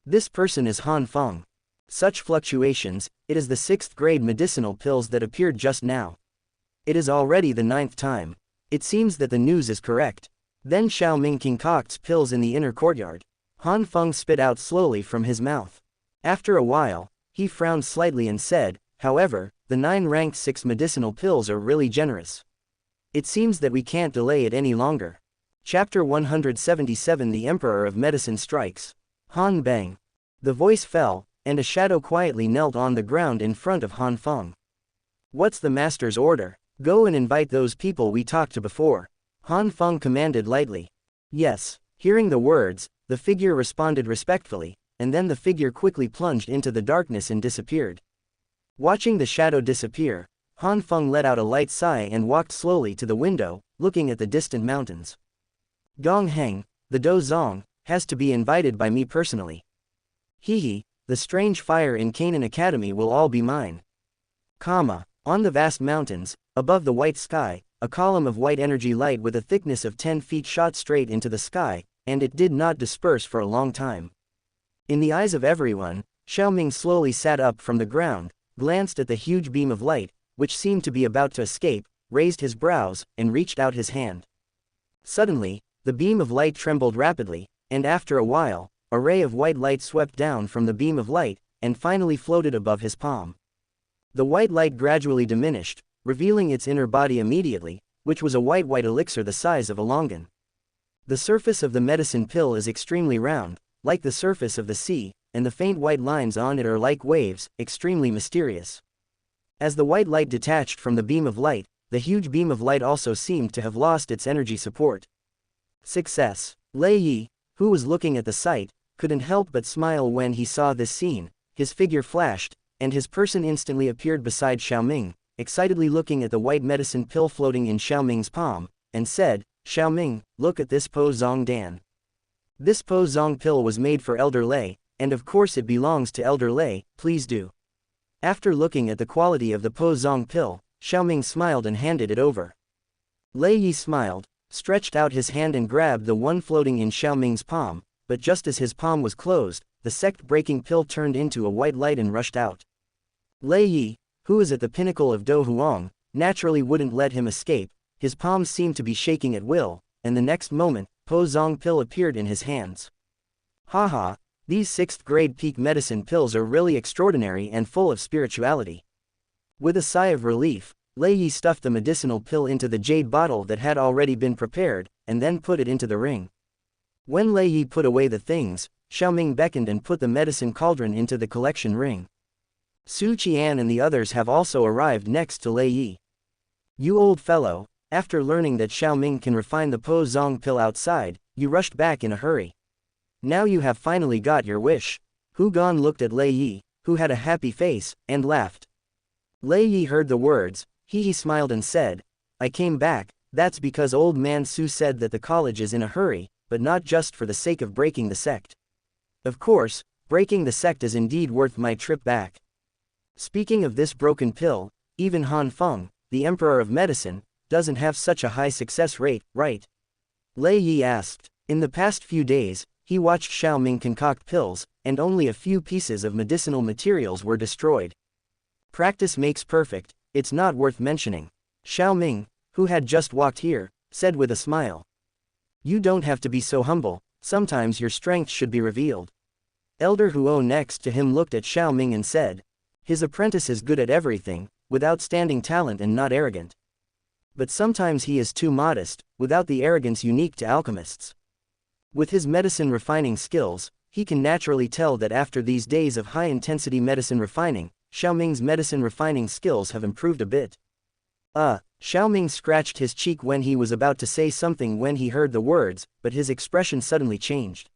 This person is Han Feng. Such fluctuations, it is the 6th grade medicinal pills that appeared just now. It is already the 9th time. It seems that the news is correct. Then Xiaoming concocts pills in the inner courtyard. Han Feng spit out slowly from his mouth. After a while, he frowned slightly and said, however, the 9 ranked 6 medicinal pills are really generous. It seems that we can't delay it any longer. Chapter 177 The Emperor of Medicine Strikes. Han Bang. The voice fell, and a shadow quietly knelt on the ground in front of Han Feng. What's the master's order? Go and invite those people we talked to before. Han Feng commanded lightly. Yes. Hearing the words, the figure responded respectfully, and then the figure quickly plunged into the darkness and disappeared. Watching the shadow disappear, Han Feng let out a light sigh and walked slowly to the window, looking at the distant mountains. Gong Heng, the Dou Zong, has to be invited by me personally. Hee, the strange fire in Canaan Academy will all be mine. On the vast mountains, above the white sky, a column of white energy light with a thickness of 10 feet shot straight into the sky, and it did not disperse for a long time. In the eyes of everyone, Xiaoming slowly sat up from the ground, glanced at the huge beam of light, which seemed to be about to escape, raised his brows, and reached out his hand. Suddenly, the beam of light trembled rapidly, and after a while, a ray of white light swept down from the beam of light, and finally floated above his palm. The white light gradually diminished, revealing its inner body immediately, which was a white elixir the size of a longan. The surface of the medicine pill is extremely round, like the surface of the sea, and the faint white lines on it are like waves, extremely mysterious. As the white light detached from the beam of light, the huge beam of light also seemed to have lost its energy support. Success. Lei Yi, who was looking at the sight, couldn't help but smile when he saw this scene. His figure flashed, and his person instantly appeared beside Xiaoming, excitedly looking at the white medicine pill floating in Xiaoming's palm, and said, "Xiaoming, look at this Po Zong Dan. This Po Zong pill was made for Elder Lei, and of course it belongs to Elder Lei, please do." After looking at the quality of the Po Zong pill, Xiaoming smiled and handed it over. Lei Yi smiled, stretched out his hand and grabbed the one floating in Xiaoming's palm, but just as his palm was closed, the sect-breaking pill turned into a white light and rushed out. Lei Yi, who is at the pinnacle of Donghua, naturally wouldn't let him escape. His palms seemed to be shaking at will, and the next moment, Po Zong pill appeared in his hands. Haha, these 6th grade peak medicine pills are really extraordinary and full of spirituality. With a sigh of relief, Lei Yi stuffed the medicinal pill into the jade bottle that had already been prepared, and then put it into the ring. When Lei Yi put away the things, Xiaoming beckoned and put the medicine cauldron into the collection ring. Su Qian and the others have also arrived next to Lei Yi. "You old fellow, after learning that Xiaoming can refine the Po Zong pill outside, you rushed back in a hurry. Now you have finally got your wish." Hu Gan looked at Lei Yi, who had a happy face, and laughed. Lei Yi heard the words, he smiled and said, "I came back, that's because old man Su said that the college is in a hurry, but not just for the sake of breaking the sect. Of course, breaking the sect is indeed worth my trip back." Speaking of this broken pill, even Han Feng, the Emperor of Medicine, doesn't have such a high success rate, right? Lei Yi asked. In the past few days, he watched Xiaoming concoct pills, and only a few pieces of medicinal materials were destroyed. Practice makes perfect, it's not worth mentioning. Xiaoming, who had just walked here, said with a smile. "You don't have to be so humble, sometimes your strength should be revealed." Elder Huo next to him looked at Xiaoming and said, "His apprentice is good at everything, with outstanding talent and not arrogant. But sometimes he is too modest, without the arrogance unique to alchemists. With his medicine refining skills, he can naturally tell that after these days of high-intensity medicine refining, Xiaoming's medicine refining skills have improved a bit." Xiaoming scratched his cheek when he was about to say something when he heard the words, but his expression suddenly changed.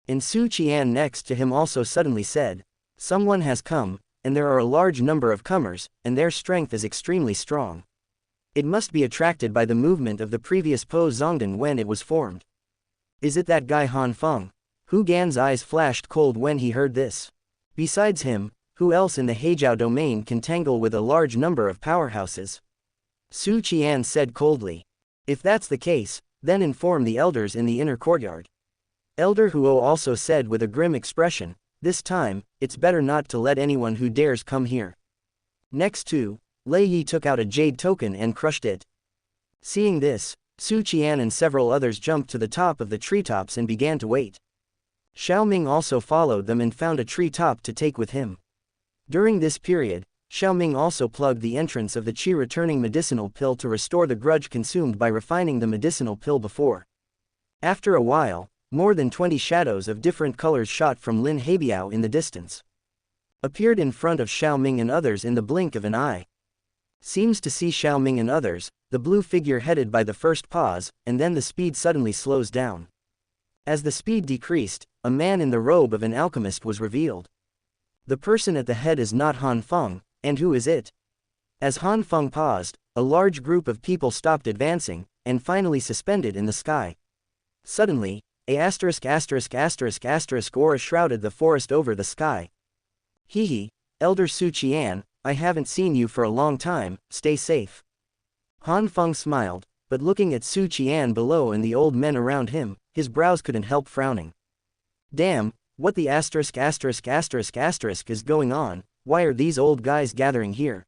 And Su Qian next to him also suddenly said, "Someone has come, and there are a large number of comers, and their strength is extremely strong. It must be attracted by the movement of the previous Po Zongdan when it was formed. Is it that guy Han Feng?" Hu Gan's eyes flashed cold when he heard this. Besides him, who else in the Heijiao domain can tangle with a large number of powerhouses? Su Qian said coldly. "If that's the case, then inform the elders in the inner courtyard." Elder Huo also said with a grim expression, "This time, it's better not to let anyone who dares come here." Next to, Lei Yi took out a jade token and crushed it. Seeing this, Su Qian and several others jumped to the top of the treetops and began to wait. Xiaoming also followed them and found a tree top to take with him. During this period, Xiaoming also plugged the entrance of the qi returning medicinal pill to restore the grudge consumed by refining the medicinal pill before. After a while, more than 20 shadows of different colors shot from Lin Heibiao in the distance. Appeared in front of Xiaoming and others in the blink of an eye. Seems to see Xiaoming and others, the blue figure headed by the first pause, and then the speed suddenly slows down. As the speed decreased, a man in the robe of an alchemist was revealed. The person at the head is not Han Feng, and who is it? As Han Feng paused, a large group of people stopped advancing, and finally suspended in the sky. Suddenly, a ***** aura shrouded the forest over the sky. "Hehe, Elder Su Qian, I haven't seen you for a long time, stay safe." Han Feng smiled, but looking at Su Qian below and the old men around him, his brows couldn't help frowning. "Damn, what the ***** is going on, why are these old guys gathering here?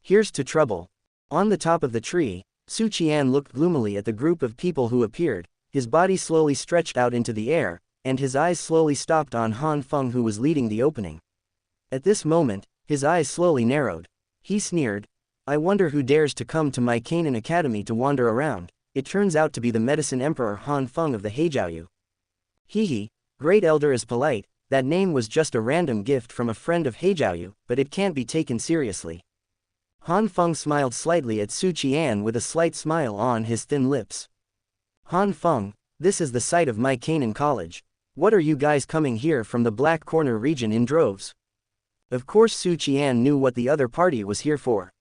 Here's to trouble." On the top of the tree, Su Qian looked gloomily at the group of people who appeared, his body slowly stretched out into the air, and his eyes slowly stopped on Han Feng who was leading the opening. At this moment, his eyes slowly narrowed. He sneered, "I wonder who dares to come to my Canaan Academy to wander around." It turns out to be the Medicine Emperor Han Feng of the Heijiaoyu. Hehe, Great Elder is polite, that name was just a random gift from a friend of Heijiaoyu, but it can't be taken seriously. Han Feng smiled slightly at Su Qian with a slight smile on his thin lips. Han Feng, this is the site of my Canaan College. What are you guys coming here from the Black Corner region in droves? Of course Su Qian knew what the other party was here for.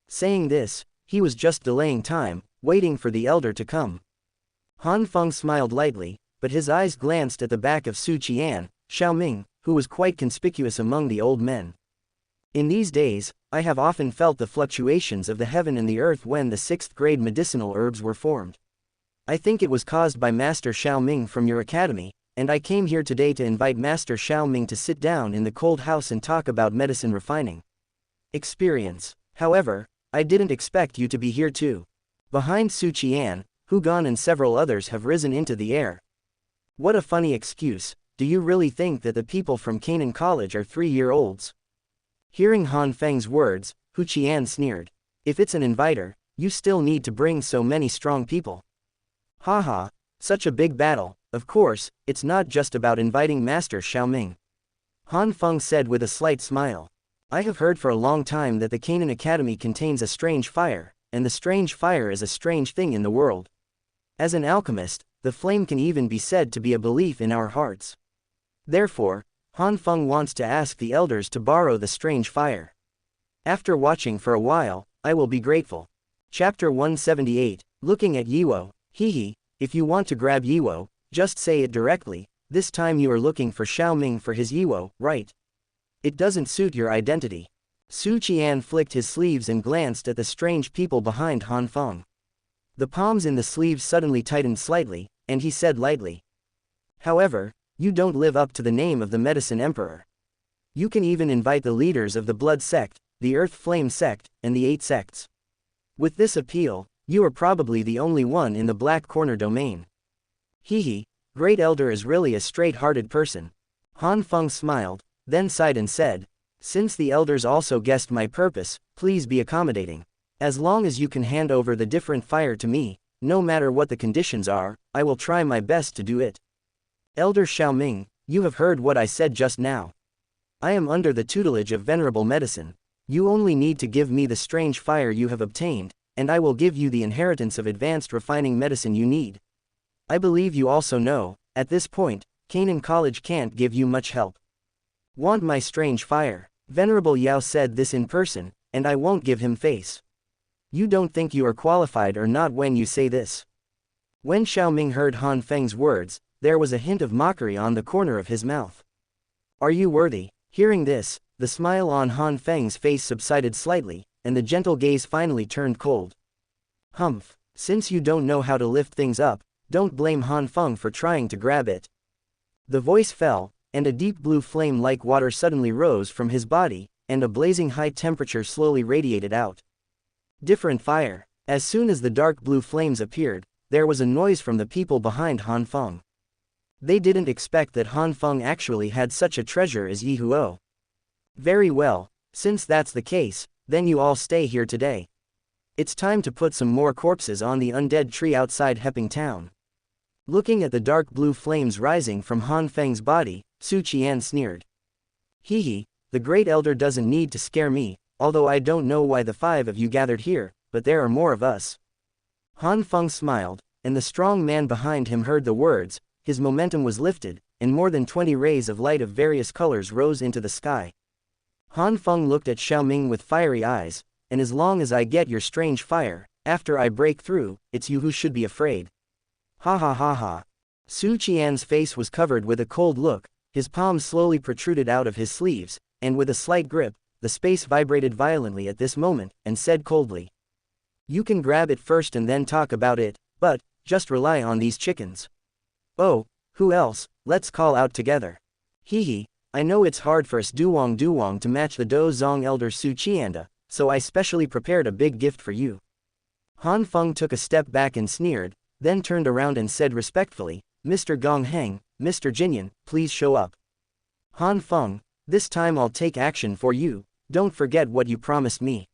Saying this, he was just delaying time, waiting for the elder to come. Han Feng smiled lightly, but his eyes glanced at the back of Su Qian, Xiaoming, who was quite conspicuous among the old men. In these days, I have often felt the fluctuations of the heaven and the earth when the 6th grade medicinal herbs were formed. I think it was caused by Master Xiaoming from your academy, and I came here today to invite Master Xiaoming to sit down in the cold house and talk about medicine refining experience. However, I didn't expect you to be here too. Behind Su Qian, Hugon and several others have risen into the air. What a funny excuse, do you really think that the people from Canaan College are 3-year-olds? Hearing Han Feng's words, Hu Qian sneered. If it's an inviter, you still need to bring so many strong people. Haha, such a big battle, of course, it's not just about inviting Master Xiaoming. Han Feng said with a slight smile. I have heard for a long time that the Canaan Academy contains a strange fire, and the strange fire is a strange thing in the world. As an alchemist, the flame can even be said to be a belief in our hearts. Therefore, Han Feng wants to ask the elders to borrow the strange fire. After watching for a while, I will be grateful. Chapter 178, Looking at Yiwo. Hehe, if you want to grab Yiwo, just say it directly. This time you are looking for Xiaoming for his Yiwo, right? It doesn't suit your identity. Su Qian flicked his sleeves and glanced at the strange people behind Han Feng. The palms in the sleeves suddenly tightened slightly, and he said lightly. However, you don't live up to the name of the Medicine Emperor. You can even invite the leaders of the Blood Sect, the Earth Flame Sect, and the 8 sects. With this appeal, you are probably the only one in the Black Corner domain. Hehe, Great Elder is really a straight-hearted person. Han Feng smiled, then sighed and said, since the elders also guessed my purpose, please be accommodating. As long as you can hand over the different fire to me, no matter what the conditions are, I will try my best to do it. Elder Xiaoming, you have heard what I said just now. I am under the tutelage of Venerable Medicine. You only need to give me the strange fire you have obtained, and I will give you the inheritance of advanced refining medicine you need. I believe you also know, at this point, Canaan College can't give you much help. Want my strange fire? Venerable Yao said this in person, and I won't give him face. You don't think you are qualified or not when you say this. When Xiaoming heard Han Feng's words, there was a hint of mockery on the corner of his mouth. Are you worthy? Hearing this, the smile on Han Feng's face subsided slightly, and the gentle gaze finally turned cold. Humph, since you don't know how to lift things up, don't blame Han Feng for trying to grab it. The voice fell, and a deep blue flame like water suddenly rose from his body, and a blazing high temperature slowly radiated out. Different fire. As soon as the dark blue flames appeared, there was a noise from the people behind Han Feng. They didn't expect that Han Feng actually had such a treasure as Yi Huo. Very well, since that's the case, then you all stay here today. It's time to put some more corpses on the undead tree outside Heping Town. Looking at the dark blue flames rising from Han Feng's body, Su Qian sneered. Hehe, the Great Elder doesn't need to scare me, although I don't know why the 5 of you gathered here, but there are more of us. Han Feng smiled, and the strong man behind him heard the words. His momentum was lifted, and more than 20 rays of light of various colors rose into the sky. Han Feng looked at Xiaoming with fiery eyes, and as long as I get your strange fire, after I break through, it's you who should be afraid. Ha ha ha ha. Su Qian's face was covered with a cold look, his palms slowly protruded out of his sleeves, and with a slight grip, the space vibrated violently at this moment, and said coldly. You can grab it first and then talk about it, but, just rely on these chickens. Oh, who else? Let's call out together. Hehe, I know it's hard for us Dou Zong to match the Dou Zong elder Su Qianda, so I specially prepared a big gift for you. Han Feng took a step back and sneered, then turned around and said respectfully, Mr. Gong Heng, Mr. Jinyan, please show up. Han Feng, this time I'll take action for you, don't forget what you promised me.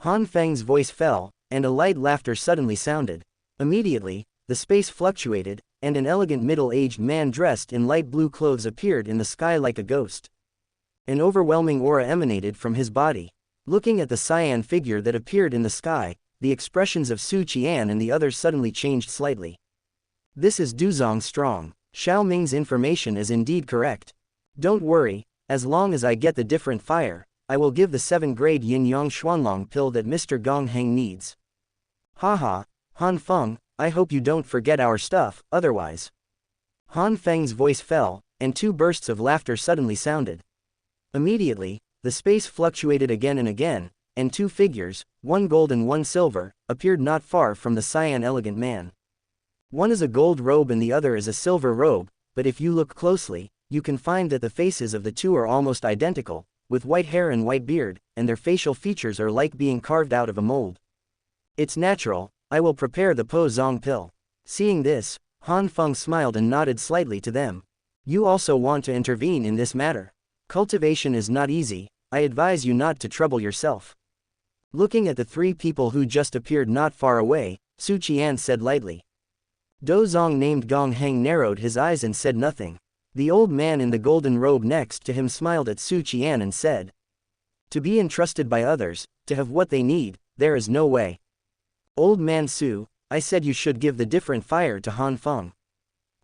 Han Feng's voice fell, and a light laughter suddenly sounded. Immediately, the space fluctuated, and an elegant middle-aged man dressed in light blue clothes appeared in the sky like a ghost. An overwhelming aura emanated from his body. Looking at the cyan figure that appeared in the sky, the expressions of Su Qian and the others suddenly changed slightly. This is Dou Zong strong. Xiao Ming's information is indeed correct. Don't worry, as long as I get the different fire, I will give the 7th-grade Yin-Yang Xuanlong pill that Mr. Gong Heng needs. Haha, Han Feng, I hope you don't forget our stuff, otherwise. Han Feng's voice fell, and 2 bursts of laughter suddenly sounded. Immediately, the space fluctuated again and again, and 2 figures, one gold and one silver, appeared not far from the cyan elegant man. One is a gold robe and the other is a silver robe, but if you look closely, you can find that the faces of the 2 are almost identical, with white hair and white beard, and their facial features are like being carved out of a mold. It's natural, I will prepare the Po Zong pill. Seeing this, Han Feng smiled and nodded slightly to them. You also want to intervene in this matter. Cultivation is not easy, I advise you not to trouble yourself. Looking at the 3 people who just appeared not far away, Su Qian said lightly. Dou Zong named Gong Heng narrowed his eyes and said nothing. The old man in the golden robe next to him smiled at Su Qian and said, to be entrusted by others, to have what they need, there is no way. Old man Su, I said you should give the different fire to Han Feng.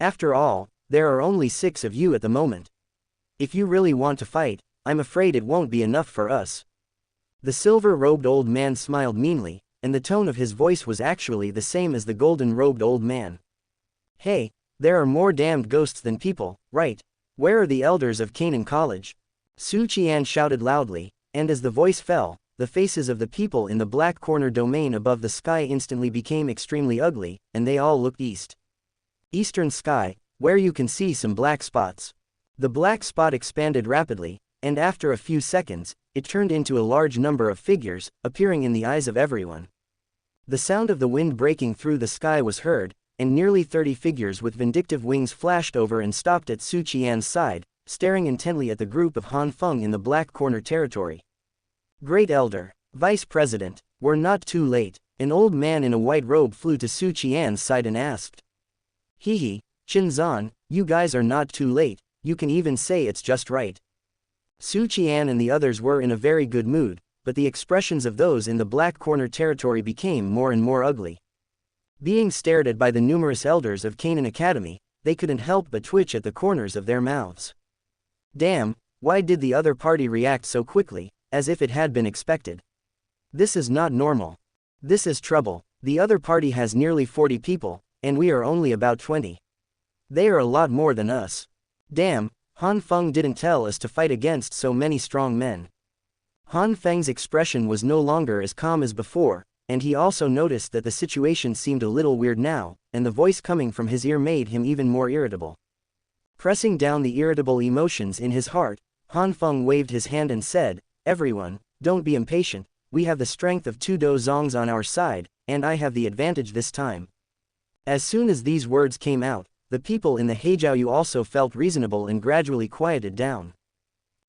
After all, there are only 6 of you at the moment. If you really want to fight, I'm afraid it won't be enough for us. The silver-robed old man smiled meanly, and the tone of his voice was actually the same as the golden-robed old man. Hey, there are more damned ghosts than people, right? Where are the elders of Canaan College? Su Qian shouted loudly, and as the voice fell, the faces of the people in the black corner domain above the sky instantly became extremely ugly, and they all looked east. Eastern sky, where you can see some black spots. The black spot expanded rapidly, and after a few seconds, it turned into a large number of figures, appearing in the eyes of everyone. The sound of the wind breaking through the sky was heard, and nearly 30 figures with vindictive wings flashed over and stopped at Su Qian's side, staring intently at the group of Han Feng in the black corner territory. Great Elder, Vice President, we're not too late. An old man in a white robe flew to Su Qian's side and asked. Hehe, Qinzan, you guys are not too late, you can even say it's just right. Su Qian and the others were in a very good mood, but the expressions of those in the black corner territory became more and more ugly. Being stared at by the numerous elders of Canaan Academy, they couldn't help but twitch at the corners of their mouths. Damn, why did the other party react so quickly, as if it had been expected? This is not normal. This is trouble. The other party has nearly 40 people, and we are only about 20. They are a lot more than us. Damn, Han Feng didn't tell us to fight against so many strong men. Han Feng's expression was no longer as calm as before, and he also noticed that the situation seemed a little weird now, and the voice coming from his ear made him even more irritable. Pressing down the irritable emotions in his heart, Han Feng waved his hand and said, everyone, don't be impatient, we have the strength of 2 Dou Zongs on our side, and I have the advantage this time. As soon as these words came out, the people in the Heijiaoyu also felt reasonable and gradually quieted down.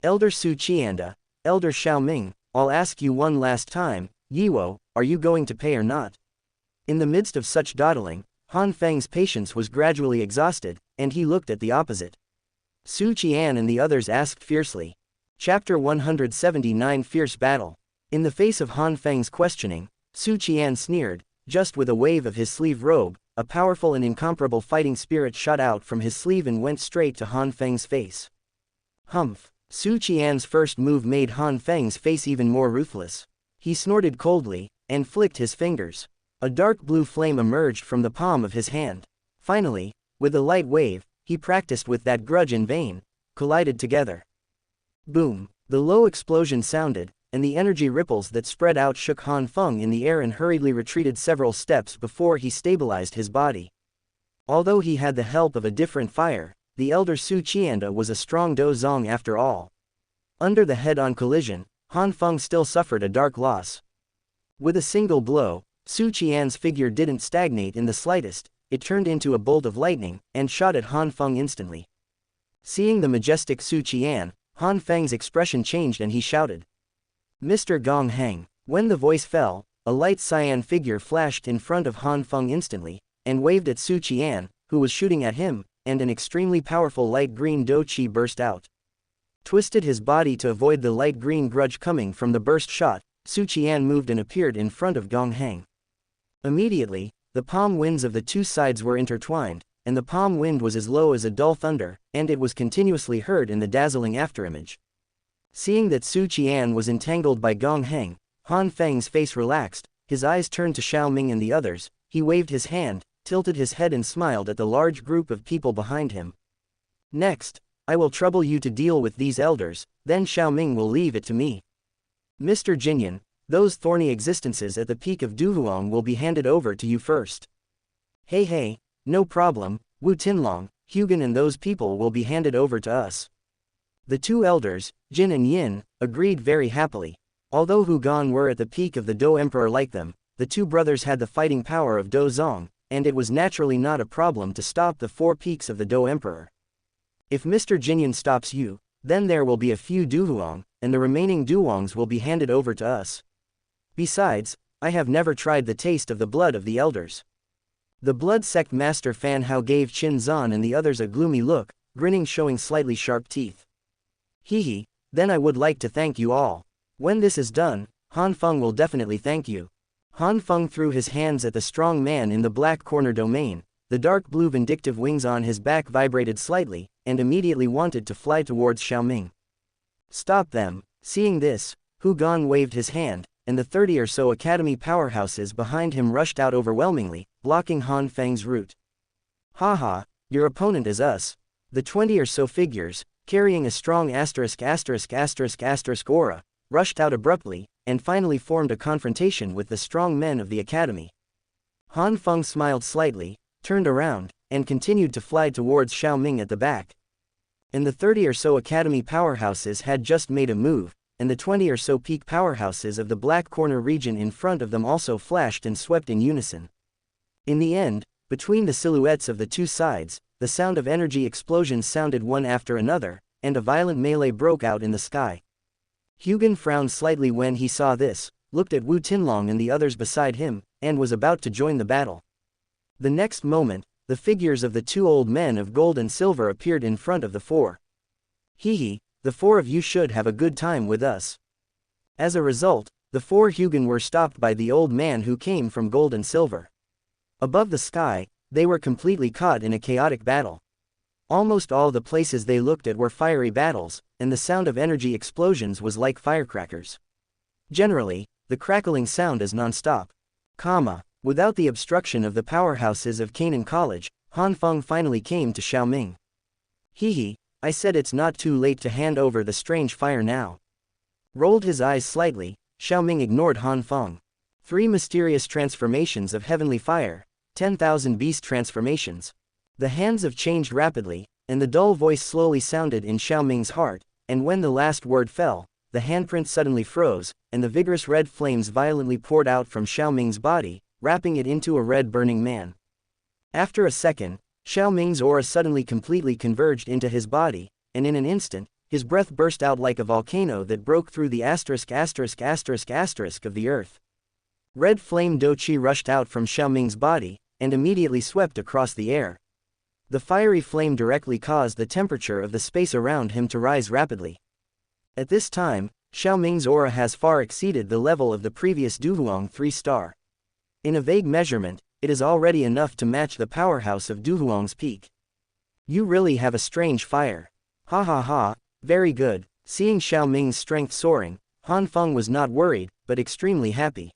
Elder Su Qianda, Elder Xiao Ming, I'll ask you one last time, Yiwo, are you going to pay or not? In the midst of such dawdling, Han Feng's patience was gradually exhausted, and he looked at the opposite. Su Qian and the others asked fiercely. Chapter 179 Fierce Battle. In the face of Han Feng's questioning, Su Qian sneered, just with a wave of his sleeve robe, a powerful and incomparable fighting spirit shot out from his sleeve and went straight to Han Feng's face. Humph! Su Qian's first move made Han Feng's face even more ruthless. He snorted coldly, and flicked his fingers. A dark blue flame emerged from the palm of his hand. Finally, with a light wave, he practiced with that grudge in vain, collided together. Boom! The low explosion sounded, and the energy ripples that spread out shook Han Feng in the air and hurriedly retreated several steps before he stabilized his body. Although he had the help of a different fire, the elder Su Qianda was a strong Dou Zong after all. Under the head-on collision, Han Feng still suffered a dark loss. With a single blow, Su Qian's figure didn't stagnate in the slightest, it turned into a bolt of lightning, and shot at Han Feng instantly. Seeing the majestic Su Qian, Han Feng's expression changed and he shouted, "Mr. Gong Heng." When the voice fell, a light cyan figure flashed in front of Han Feng instantly, and waved at Su Qian, who was shooting at him, and an extremely powerful light green Dou Qi burst out. Twisted his body to avoid the light green grudge coming from the burst shot, Su Qian moved and appeared in front of Gong Heng. Immediately, the palm winds of the two sides were intertwined, and the palm wind was as low as a dull thunder, and it was continuously heard in the dazzling afterimage. Seeing that Su Qian was entangled by Gong Heng, Han Feng's face relaxed, his eyes turned to Xiao Ming and the others, he waved his hand, tilted his head and smiled at the large group of people behind him. "Next, I will trouble you to deal with these elders, then Xiao Ming will leave it to me. Mr. Jinyan, those thorny existences at the peak of Douhuang will be handed over to you first." Hey, no problem, Wu Tinlong, Hugan and those people will be handed over to us." The two elders, Jin and Yin, agreed very happily. Although Hugan were at the peak of the Dou Emperor like them, the two brothers had the fighting power of Dou Zong, and it was naturally not a problem to stop the four peaks of the Dou Emperor. If Mr. Jinyan stops you, then there will be a few Douhuang, and the remaining Douhuangs will be handed over to us. Besides, I have never tried the taste of the blood of the elders. The blood sect master Fan Hao gave Qin Zan and the others a gloomy look, grinning showing slightly sharp teeth. Hehe, then I would like to thank you all. When this is done, Han Feng will definitely thank you. Han Feng threw his hands at the strong man in the black corner domain, the dark blue vindictive wings on his back vibrated slightly, and immediately wanted to fly towards Xiao Ming. "Stop them." Seeing this, Hu Gan waved his hand, and the 30 or so academy powerhouses behind him rushed out overwhelmingly, blocking Han Feng's route. "Haha, your opponent is us." The 20 or so figures, carrying a strong **** aura, rushed out abruptly, and finally formed a confrontation with the strong men of the academy. Han Feng smiled slightly, turned around, and continued to fly towards Xiao Ming at the back. And the 30 or so academy powerhouses had just made a move, and the 20 or so peak powerhouses of the black corner region in front of them also flashed and swept in unison. In the end, between the silhouettes of the two sides, the sound of energy explosions sounded one after another, and a violent melee broke out in the sky. Hugan frowned slightly when he saw this, looked at Wu Tinlong and the others beside him, and was about to join the battle. The next moment, the figures of the two old men of gold and silver appeared in front of the four. "Hehe, the four of you should have a good time with us." As a result, the four Hugan were stopped by the old man who came from gold and silver. Above the sky, they were completely caught in a chaotic battle. Almost all the places they looked at were fiery battles, and the sound of energy explosions was like firecrackers. Generally, the crackling sound is non-stop. Without the obstruction of the powerhouses of Canaan College, Han Feng finally came to Xiao Ming. "Hehe, I said it's not too late to hand over the strange fire now." Rolled his eyes slightly, Xiao Ming ignored Han Feng. 3 mysterious transformations of heavenly fire, 10,000 beast transformations. The hands have changed rapidly, and the dull voice slowly sounded in Xiao Ming's heart, and when the last word fell, the handprint suddenly froze, and the vigorous red flames violently poured out from Xiao Ming's body, wrapping it into a red burning man. After a second, Xiao Ming's aura suddenly completely converged into his body, and in an instant, his breath burst out like a volcano that broke through the **** of the earth. Red flame Dou Qi rushed out from Xiao Ming's body, and immediately swept across the air. The fiery flame directly caused the temperature of the space around him to rise rapidly. At this time, Xiao Ming's aura has far exceeded the level of the previous Douhuang 3-star. In a vague measurement, it is already enough to match the powerhouse of Douhuang's peak. "You really have a strange fire." Ha ha ha, very good. Seeing Xiao Ming's strength soaring, Han Feng was not worried, but extremely happy.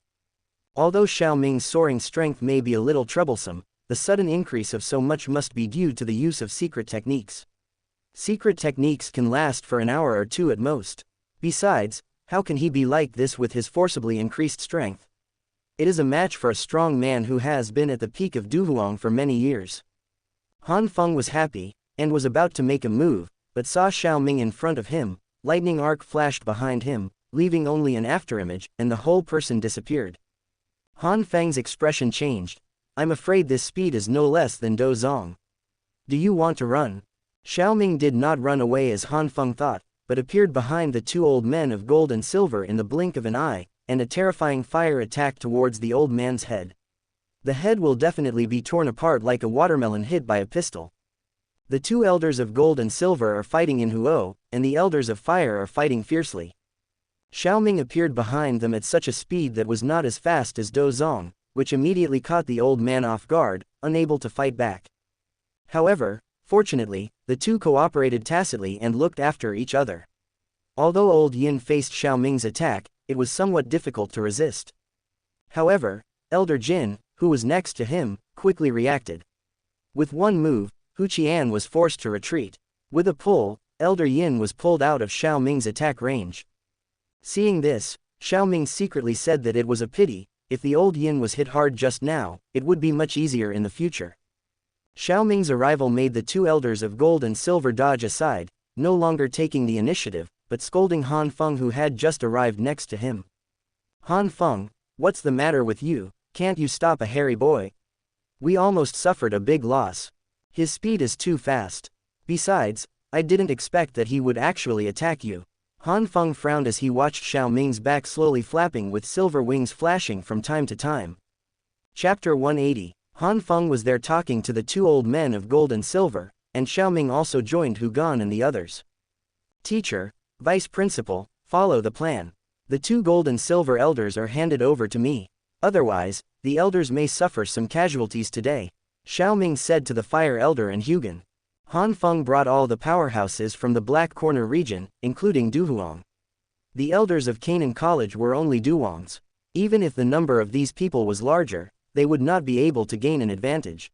Although Xiao Ming's soaring strength may be a little troublesome, the sudden increase of so much must be due to the use of secret techniques. Secret techniques can last for an hour or two at most. Besides, how can he be like this with his forcibly increased strength? It is a match for a strong man who has been at the peak of Douhuang for many years. Han Feng was happy, and was about to make a move, but saw Xiao Ming in front of him, lightning arc flashed behind him, leaving only an afterimage, and the whole person disappeared. Han Feng's expression changed. I'm afraid this speed is no less than Dou Zong. Do you want to run? Xiaoming did not run away as Han Feng thought, but appeared behind the two old men of gold and silver in the blink of an eye, and a terrifying fire attacked towards the old man's head. The head will definitely be torn apart like a watermelon hit by a pistol. The two elders of gold and silver are fighting in Huo, and the elders of fire are fighting fiercely. Xiaoming appeared behind them at such a speed that was not as fast as Dou Zong, which immediately caught the old man off guard, unable to fight back. However, fortunately, the two cooperated tacitly and looked after each other. Although old Yin faced Xiaoming's attack, it was somewhat difficult to resist. However, Elder Jin, who was next to him, quickly reacted. With one move, Wuxia was forced to retreat. With a pull, Elder Yin was pulled out of Xiaoming's attack range. Seeing this, Xiaoming secretly said that it was a pity, if the old Yin was hit hard just now, it would be much easier in the future. Xiaoming's arrival made the two elders of gold and silver dodge aside, no longer taking the initiative, but scolding Han Feng who had just arrived next to him. Han Feng, what's the matter with you? Can't you stop a hairy boy? We almost suffered a big loss. His speed is too fast. Besides, I didn't expect that he would actually attack you. Han Feng frowned as he watched Xiaoming's back slowly flapping with silver wings flashing from time to time. Chapter 180. Han Feng was there talking to the two old men of gold and silver, and Xiaoming also joined Hugan and the others. Teacher, Vice Principal, follow the plan. The two gold and silver elders are handed over to me. Otherwise, the elders may suffer some casualties today, Xiaoming said to the fire elder and Hugan. Han Feng brought all the powerhouses from the Black Corner region, including Douhuang. The elders of Canaan College were only Douwangs. Even if the number of these people was larger, they would not be able to gain an advantage.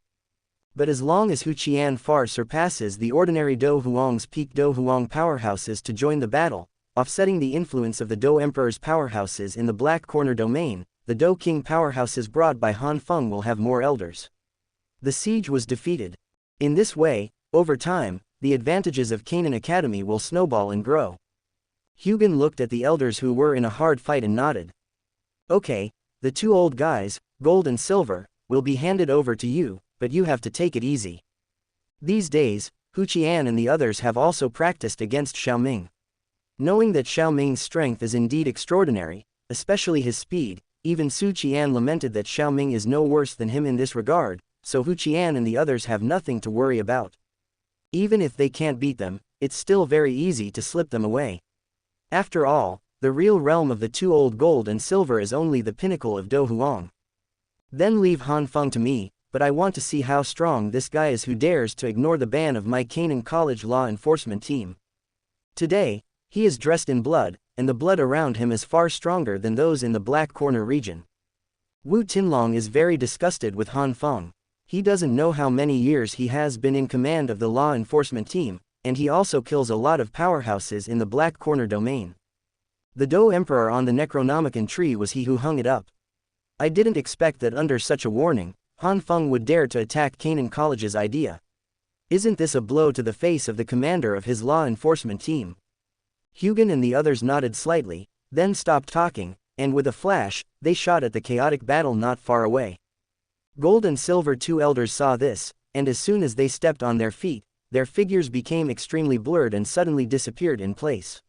But as long as Wuxia far surpasses the ordinary Dou Huang's peak Dou Huang powerhouses to join the battle, offsetting the influence of the Dou Emperor's powerhouses in the Black Corner domain, the Dou King powerhouses brought by Han Feng will have more elders. The siege was defeated. In this way, over time, the advantages of Canaan Academy will snowball and grow. Hugan looked at the elders who were in a hard fight and nodded. Okay, the two old guys, gold and silver, will be handed over to you, but you have to take it easy. These days, Wuxia and the others have also practiced against Xiaoming. Knowing that Xiaoming's strength is indeed extraordinary, especially his speed, even Su Qian lamented that Xiaoming is no worse than him in this regard, so Wuxia and the others have nothing to worry about. Even if they can't beat them, it's still very easy to slip them away. After all, the real realm of the two old gold and silver is only the pinnacle of Dou Huang. Then leave Han Feng to me, but I want to see how strong this guy is who dares to ignore the ban of my Canaan College law enforcement team. Today, he is dressed in blood, and the blood around him is far stronger than those in the Black Corner region. Wu Tinlong is very disgusted with Han Feng. He doesn't know how many years he has been in command of the law enforcement team, and he also kills a lot of powerhouses in the Black Corner domain. The Dou Emperor on the Necronomicon tree was he who hung it up. I didn't expect that under such a warning, Han Feng would dare to attack Canaan College's idea. Isn't this a blow to the face of the commander of his law enforcement team? Hugan and the others nodded slightly, then stopped talking, and with a flash, they shot at the chaotic battle not far away. Gold and silver two elders saw this, and as soon as they stepped on their feet, their figures became extremely blurred and suddenly disappeared in place.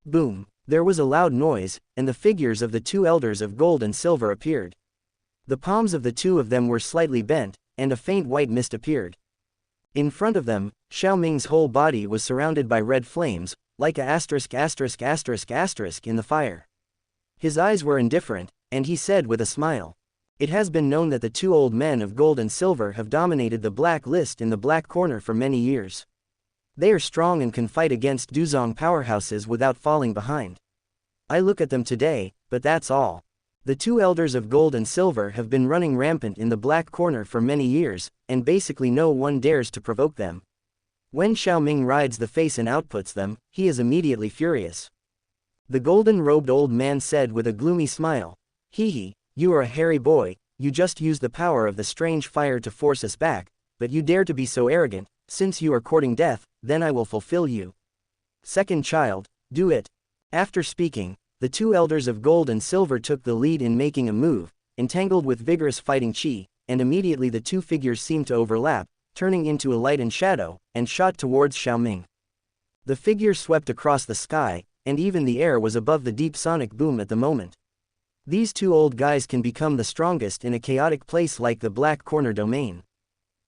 Boom! There was a loud noise, and the figures of the two elders of gold and silver appeared. The palms of the two of them were slightly bent, and a faint white mist appeared. In front of them, Xiaoming's whole body was surrounded by red flames, like a ***** in the fire. His eyes were indifferent, and he said with a smile. It has been known that the two old men of gold and silver have dominated the black list in the Black Corner for many years. They are strong and can fight against Dou Zong powerhouses without falling behind. I look at them today, but that's all. The two elders of gold and silver have been running rampant in the Black Corner for many years, and basically no one dares to provoke them. When Xiaoming rides the face and outputs them, he is immediately furious. The golden-robed old man said with a gloomy smile, "Hee, you are a hairy boy, you just use the power of the strange fire to force us back, but you dare to be so arrogant. Since you are courting death, then I will fulfill you. Second child, do it." After speaking, the two elders of gold and silver took the lead in making a move, entangled with vigorous fighting chi, and immediately the two figures seemed to overlap, turning into a light and shadow, and shot towards Xiaoming. The figure swept across the sky, and even the air was above the deep sonic boom at the moment. These two old guys can become the strongest in a chaotic place like the Black Corner domain.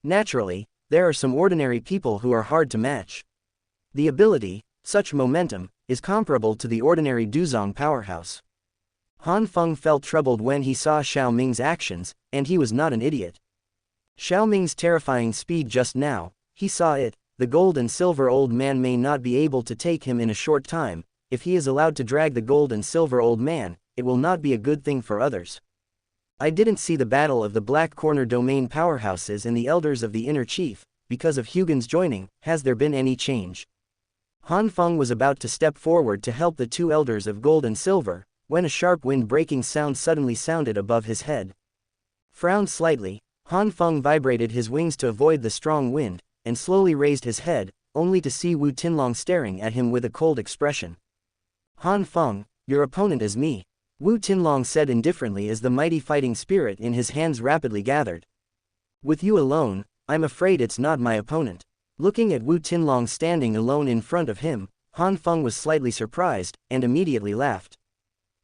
Naturally, there are some ordinary people who are hard to match. The ability, such momentum, is comparable to the ordinary Dou Zong powerhouse. Han Feng felt troubled when he saw Xiaoming's actions, and he was not an idiot. Xiaoming's terrifying speed just now, he saw it. The gold and silver old man may not be able to take him in a short time. If he is allowed to drag the gold and silver old man, it will not be a good thing for others. I didn't see the battle of the Black Corner domain powerhouses and the elders of the inner chief, because of Hugin's joining. Has there been any change? Han Feng was about to step forward to help the two elders of gold and silver, when a sharp wind-breaking sound suddenly sounded above his head. Frowned slightly, Han Feng vibrated his wings to avoid the strong wind, and slowly raised his head, only to see Wu Tinlong staring at him with a cold expression. Han Feng, your opponent is me, Wu Tinlong said indifferently as the mighty fighting spirit in his hands rapidly gathered. With you alone, I'm afraid it's not my opponent. Looking at Wu Tinlong standing alone in front of him, Han Feng was slightly surprised, and immediately laughed.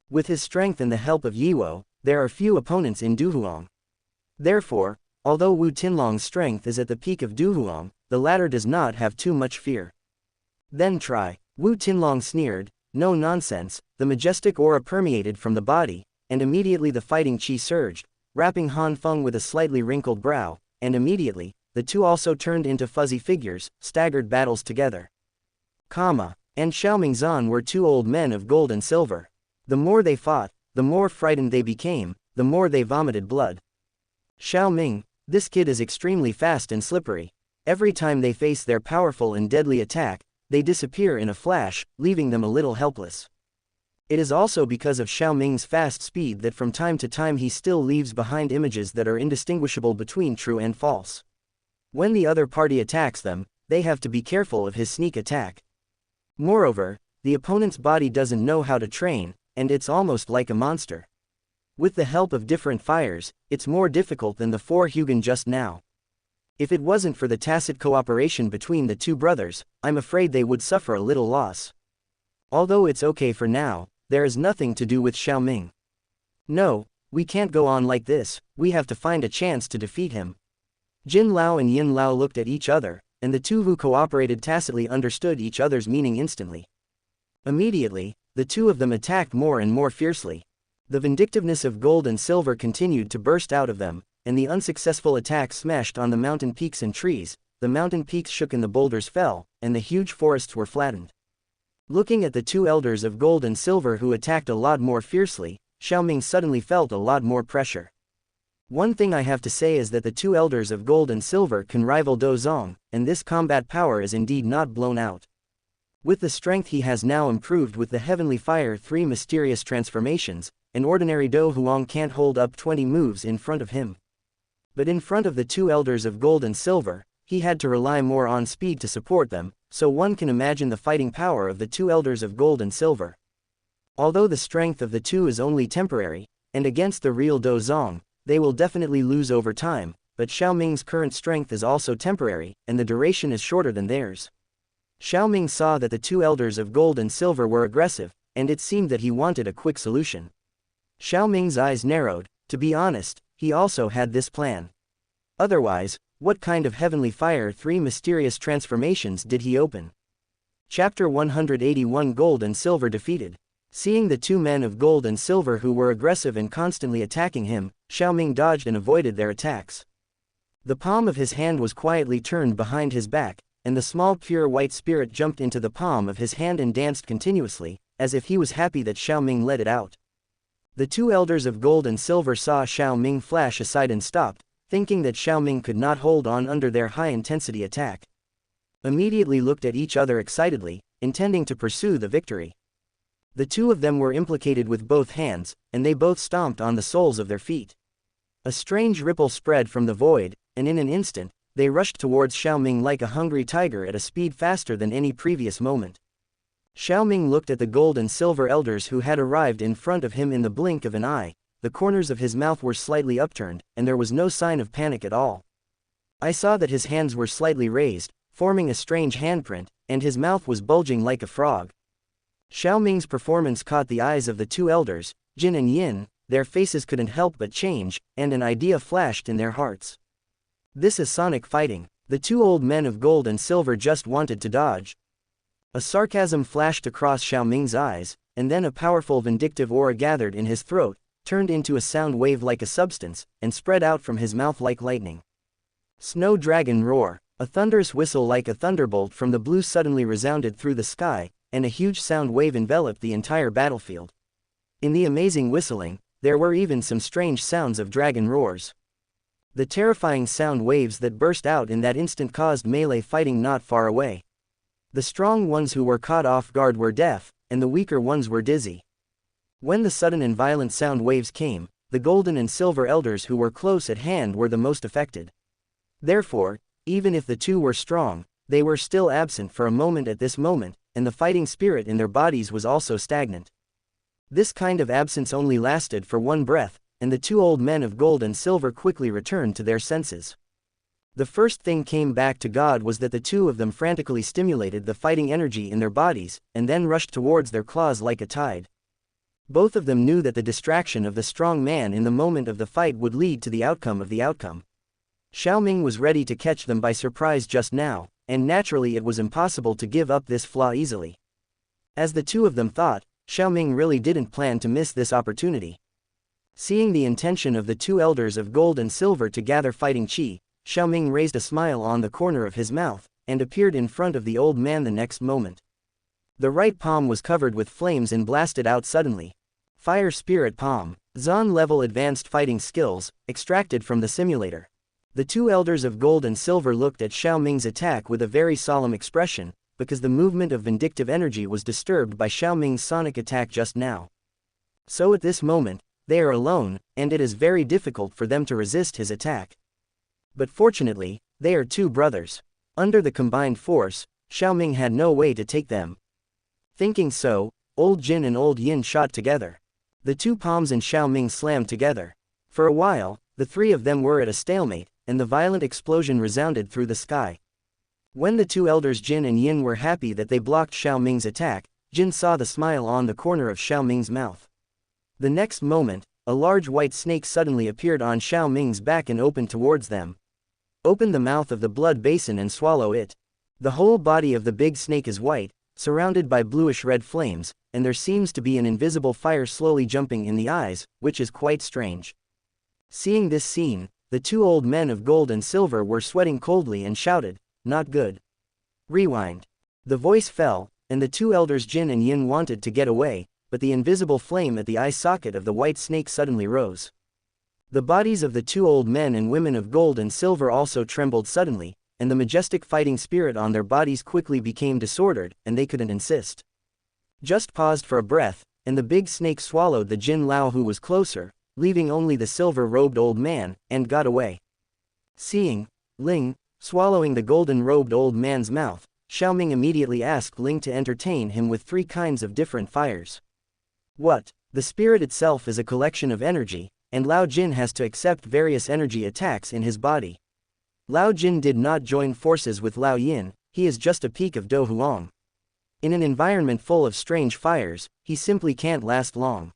With his strength and the help of Yiwo, there are few opponents in Duhuang. Therefore, although Wu Tinlong's strength is at the peak of Duhuang, the latter does not have too much fear. Then try, Wu Tinlong sneered. No nonsense. The majestic aura permeated from the body, and immediately the fighting chi surged, wrapping Han Feng with a slightly wrinkled brow, and immediately, the two also turned into fuzzy figures, staggered battles together. And Xiaoming Zan were two old men of gold and silver. The more they fought, the more frightened they became, the more they vomited blood. Xiaoming, this kid is extremely fast and slippery. Every time they face their powerful and deadly attack, they disappear in a flash, leaving them a little helpless. It is also because of Xiaoming's fast speed that from time to time he still leaves behind images that are indistinguishable between true and false. When the other party attacks them, they have to be careful of his sneak attack. Moreover, the opponent's body doesn't know how to train, and it's almost like a monster. With the help of different fires, it's more difficult than the four Hugin just now. If it wasn't for the tacit cooperation between the two brothers, I'm afraid they would suffer a little loss. Although it's okay for now, there is nothing to do with Xiaoming. No, we can't go on like this, we have to find a chance to defeat him. Jin Lao and Yin Lao looked at each other, and the two who cooperated tacitly understood each other's meaning instantly. Immediately, the two of them attacked more and more fiercely. The vindictiveness of gold and silver continued to burst out of them, and the unsuccessful attack smashed on the mountain peaks and trees. The mountain peaks shook and the boulders fell, and the huge forests were flattened. Looking at the two elders of gold and silver who attacked a lot more fiercely, Xiaoming suddenly felt a lot more pressure. One thing I have to say is that the two elders of gold and silver can rival Dou Zong, and this combat power is indeed not blown out. With the strength he has now improved with the heavenly fire 3 mysterious transformations, an ordinary Dou Huang can't hold up 20 moves in front of him. But in front of the two elders of gold and silver, he had to rely more on speed to support them, so one can imagine the fighting power of the two elders of gold and silver. Although the strength of the two is only temporary, and against the real Dou Zong, they will definitely lose over time, but Xiaoming's current strength is also temporary, and the duration is shorter than theirs. Xiaoming saw that the two elders of gold and silver were aggressive, and it seemed that he wanted a quick solution. Xiaoming's eyes narrowed. To be honest, he also had this plan. Otherwise, what kind of heavenly fire 3 mysterious transformations did he open? Chapter 181 Gold and Silver Defeated. Seeing the two men of gold and silver who were aggressive and constantly attacking him, Xiaoming dodged and avoided their attacks. The palm of his hand was quietly turned behind his back, and the small pure white spirit jumped into the palm of his hand and danced continuously, as if he was happy that Xiaoming let it out. The two elders of gold and silver saw Xiaoming flash aside and stopped, thinking that Xiaoming could not hold on under their high-intensity attack. Immediately looked at each other excitedly, intending to pursue the victory. The two of them were implicated with both hands, and they both stomped on the soles of their feet. A strange ripple spread from the void, and in an instant, they rushed towards Xiaoming like a hungry tiger at a speed faster than any previous moment. Xiaoming looked at the gold and silver elders who had arrived in front of him in the blink of an eye, the corners of his mouth were slightly upturned, and there was no sign of panic at all. I saw that his hands were slightly raised, forming a strange handprint, and his mouth was bulging like a frog. Xiao Ming's performance caught the eyes of the two elders, Jin and Yin. Their faces couldn't help but change, and an idea flashed in their hearts. This is sonic fighting. The two old men of gold and silver just wanted to dodge. A sarcasm flashed across Xiao Ming's eyes, and then a powerful vindictive aura gathered in his throat, turned into a sound wave like a substance, and spread out from his mouth like lightning. Snow Dragon Roar. A thunderous whistle like a thunderbolt from the blue suddenly resounded through the sky, and a huge sound wave enveloped the entire battlefield. In the amazing whistling, there were even some strange sounds of dragon roars. The terrifying sound waves that burst out in that instant caused melee fighting not far away. The strong ones who were caught off guard were deaf, and the weaker ones were dizzy. When the sudden and violent sound waves came, the golden and silver elders who were close at hand were the most affected. Therefore, even if the two were strong, they were still absent for a moment at this moment, and the fighting spirit in their bodies was also stagnant. This kind of absence only lasted for one breath, and the two old men of gold and silver quickly returned to their senses. The first thing came back to God was that the two of them frantically stimulated the fighting energy in their bodies, and then rushed towards their claws like a tide. Both of them knew that the distraction of the strong man in the moment of the fight would lead to the outcome of the outcome. Xiao Ming was ready to catch them by surprise just now, and naturally it was impossible to give up this flaw easily. As the two of them thought, Xiao Ming really didn't plan to miss this opportunity. Seeing the intention of the two elders of gold and silver to gather fighting chi, Xiao Ming raised a smile on the corner of his mouth, and appeared in front of the old man the next moment. The right palm was covered with flames and blasted out suddenly. Fire Spirit Palm. Zon level advanced fighting skills, extracted from the simulator. The two elders of gold and silver looked at Xiao Ming's attack with a very solemn expression, because the movement of vindictive energy was disturbed by Xiao Ming's sonic attack just now. So at this moment, they are alone, and it is very difficult for them to resist his attack. But fortunately, they are two brothers. Under the combined force, Xiao Ming had no way to take them. Thinking so, old Jin and old Yin shot together. The two palms and Xiao Ming slammed together. For a while, the three of them were at a stalemate, and the violent explosion resounded through the sky. When the two elders Jin and Yin were happy that they blocked Xiao Ming's attack, Jin saw the smile on the corner of Xiao Ming's mouth. The next moment, a large white snake suddenly appeared on Xiao Ming's back and opened towards them. Open the mouth of the blood basin and swallow it. The whole body of the big snake is white, surrounded by bluish-red flames, and there seems to be an invisible fire slowly jumping in the eyes, which is quite strange. Seeing this scene, the two old men of gold and silver were sweating coldly and shouted, "Not good." Rewind. The voice fell, and the two elders Jin and Yin wanted to get away, but the invisible flame at the eye socket of the white snake suddenly rose. The bodies of the two old men and women of gold and silver also trembled suddenly, and the majestic fighting spirit on their bodies quickly became disordered, and they couldn't insist. Just paused for a breath, and the big snake swallowed the Jin Lao who was closer, leaving only the silver-robed old man, and got away. Seeing Ling swallowing the golden-robed old man's mouth, Xiao Ming immediately asked Ling to entertain him with 3 kinds of different fires. What? The spirit itself is a collection of energy, and Lao Jin has to accept various energy attacks in his body. Lao Jin did not join forces with Lao Yin, he is just a peak of Do Huang. In an environment full of strange fires, he simply can't last long.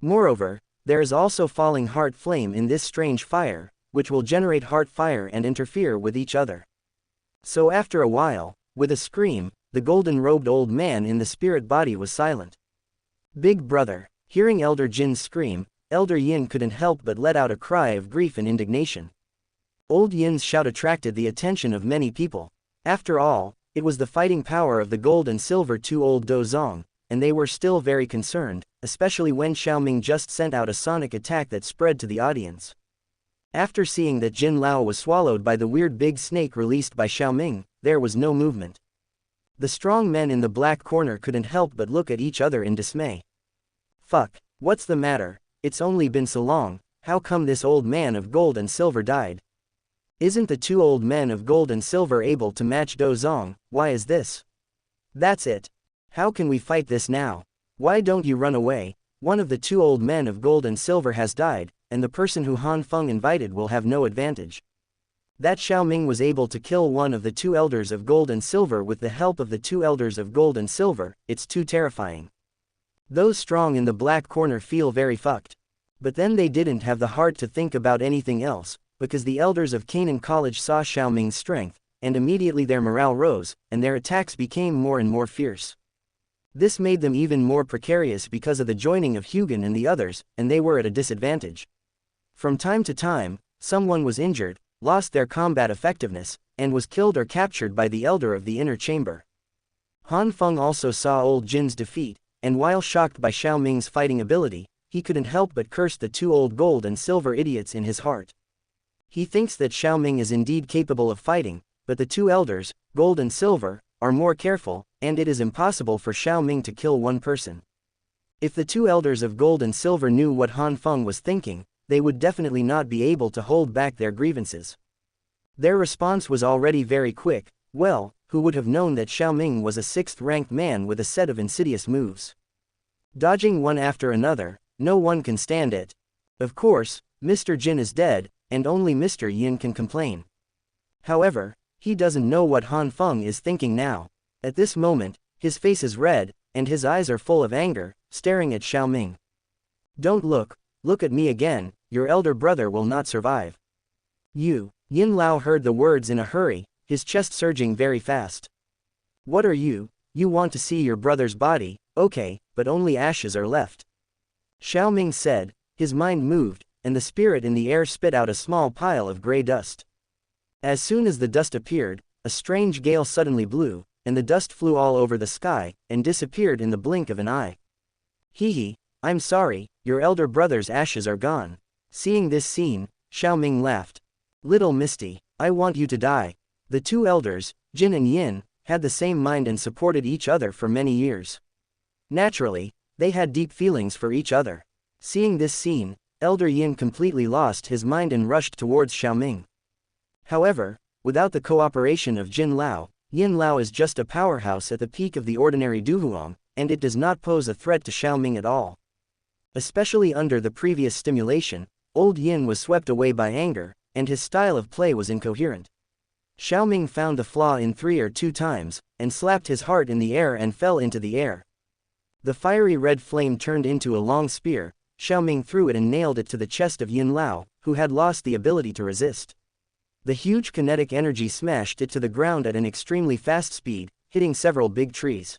Moreover, there is also falling heart flame in this strange fire, which will generate heart fire and interfere with each other. So after a while, with a scream, the golden-robed old man in the spirit body was silent. Big brother. Hearing Elder Jin's scream, Elder Yin couldn't help but let out a cry of grief and indignation. Old Yin's shout attracted the attention of many people. After all, it was the fighting power of the gold and silver two old Dou Zong, and they were still very concerned, especially when Xiao Ming just sent out a sonic attack that spread to the audience. After seeing that Jin Lao was swallowed by the weird big snake released by Xiao Ming, there was no movement. The strong men in the black corner couldn't help but look at each other in dismay. Fuck, what's the matter? It's only been so long, how come this old man of gold and silver died? Isn't the two old men of gold and silver able to match Dou Zong? Why is this? That's it. How can we fight this now? Why don't you run away? One of the two old men of gold and silver has died, and the person who Han Feng invited will have no advantage. That Xiaoming was able to kill one of the two elders of gold and silver with the help of the two elders of gold and silver, it's too terrifying. Those strong in the black corner feel very fucked. But then they didn't have the heart to think about anything else, because the elders of Canaan College saw Xiaoming's strength, and immediately their morale rose, and their attacks became more and more fierce. This made them even more precarious because of the joining of Hugen and the others, and they were at a disadvantage. From time to time, someone was injured, lost their combat effectiveness, and was killed or captured by the elder of the inner chamber. Han Feng also saw old Jin's defeat, and while shocked by Xiaoming's fighting ability, he couldn't help but curse the two old gold and silver idiots in his heart. He thinks that Xiaoming is indeed capable of fighting, but the two elders, gold and silver, are more careful, and it is impossible for Xiaoming to kill one person. If the two elders of gold and silver knew what Han Feng was thinking, they would definitely not be able to hold back their grievances. Their response was already very quick. Well, who would have known that Xiaoming was a 6th-ranked man with a set of insidious moves? Dodging one after another, no one can stand it. Of course, Mr. Jin is dead, and only Mr. Yin can complain. However, he doesn't know what Han Feng is thinking now. At this moment, his face is red, and his eyes are full of anger, staring at Xiaoming. Don't look at me again, your elder brother will not survive. Yin Lao heard the words in a hurry, his chest surging very fast. What are you want to see your brother's body? Okay, but only ashes are left. Xiaoming said, his mind moved, and the spirit in the air spit out a small pile of gray dust. As soon as the dust appeared, a strange gale suddenly blew, and the dust flew all over the sky, and disappeared in the blink of an eye. Hee, I'm sorry, your elder brother's ashes are gone. Seeing this scene, Xiaoming laughed. Little Misty, I want you to die. The two elders, Jin and Yin, had the same mind and supported each other for many years. Naturally, they had deep feelings for each other. Seeing this scene, Elder Yin completely lost his mind and rushed towards Xiaoming. However, without the cooperation of Jin Lao, Yin Lao is just a powerhouse at the peak of the ordinary Duhuang, and it does not pose a threat to Xiaoming at all. Especially under the previous stimulation, old Yin was swept away by anger, and his style of play was incoherent. Xiaoming found the flaw in 3 or 2 times, and slapped his heart in the air and fell into the air. The fiery red flame turned into a long spear. Xiaoming threw it and nailed it to the chest of Yin Lao, who had lost the ability to resist. The huge kinetic energy smashed it to the ground at an extremely fast speed, hitting several big trees.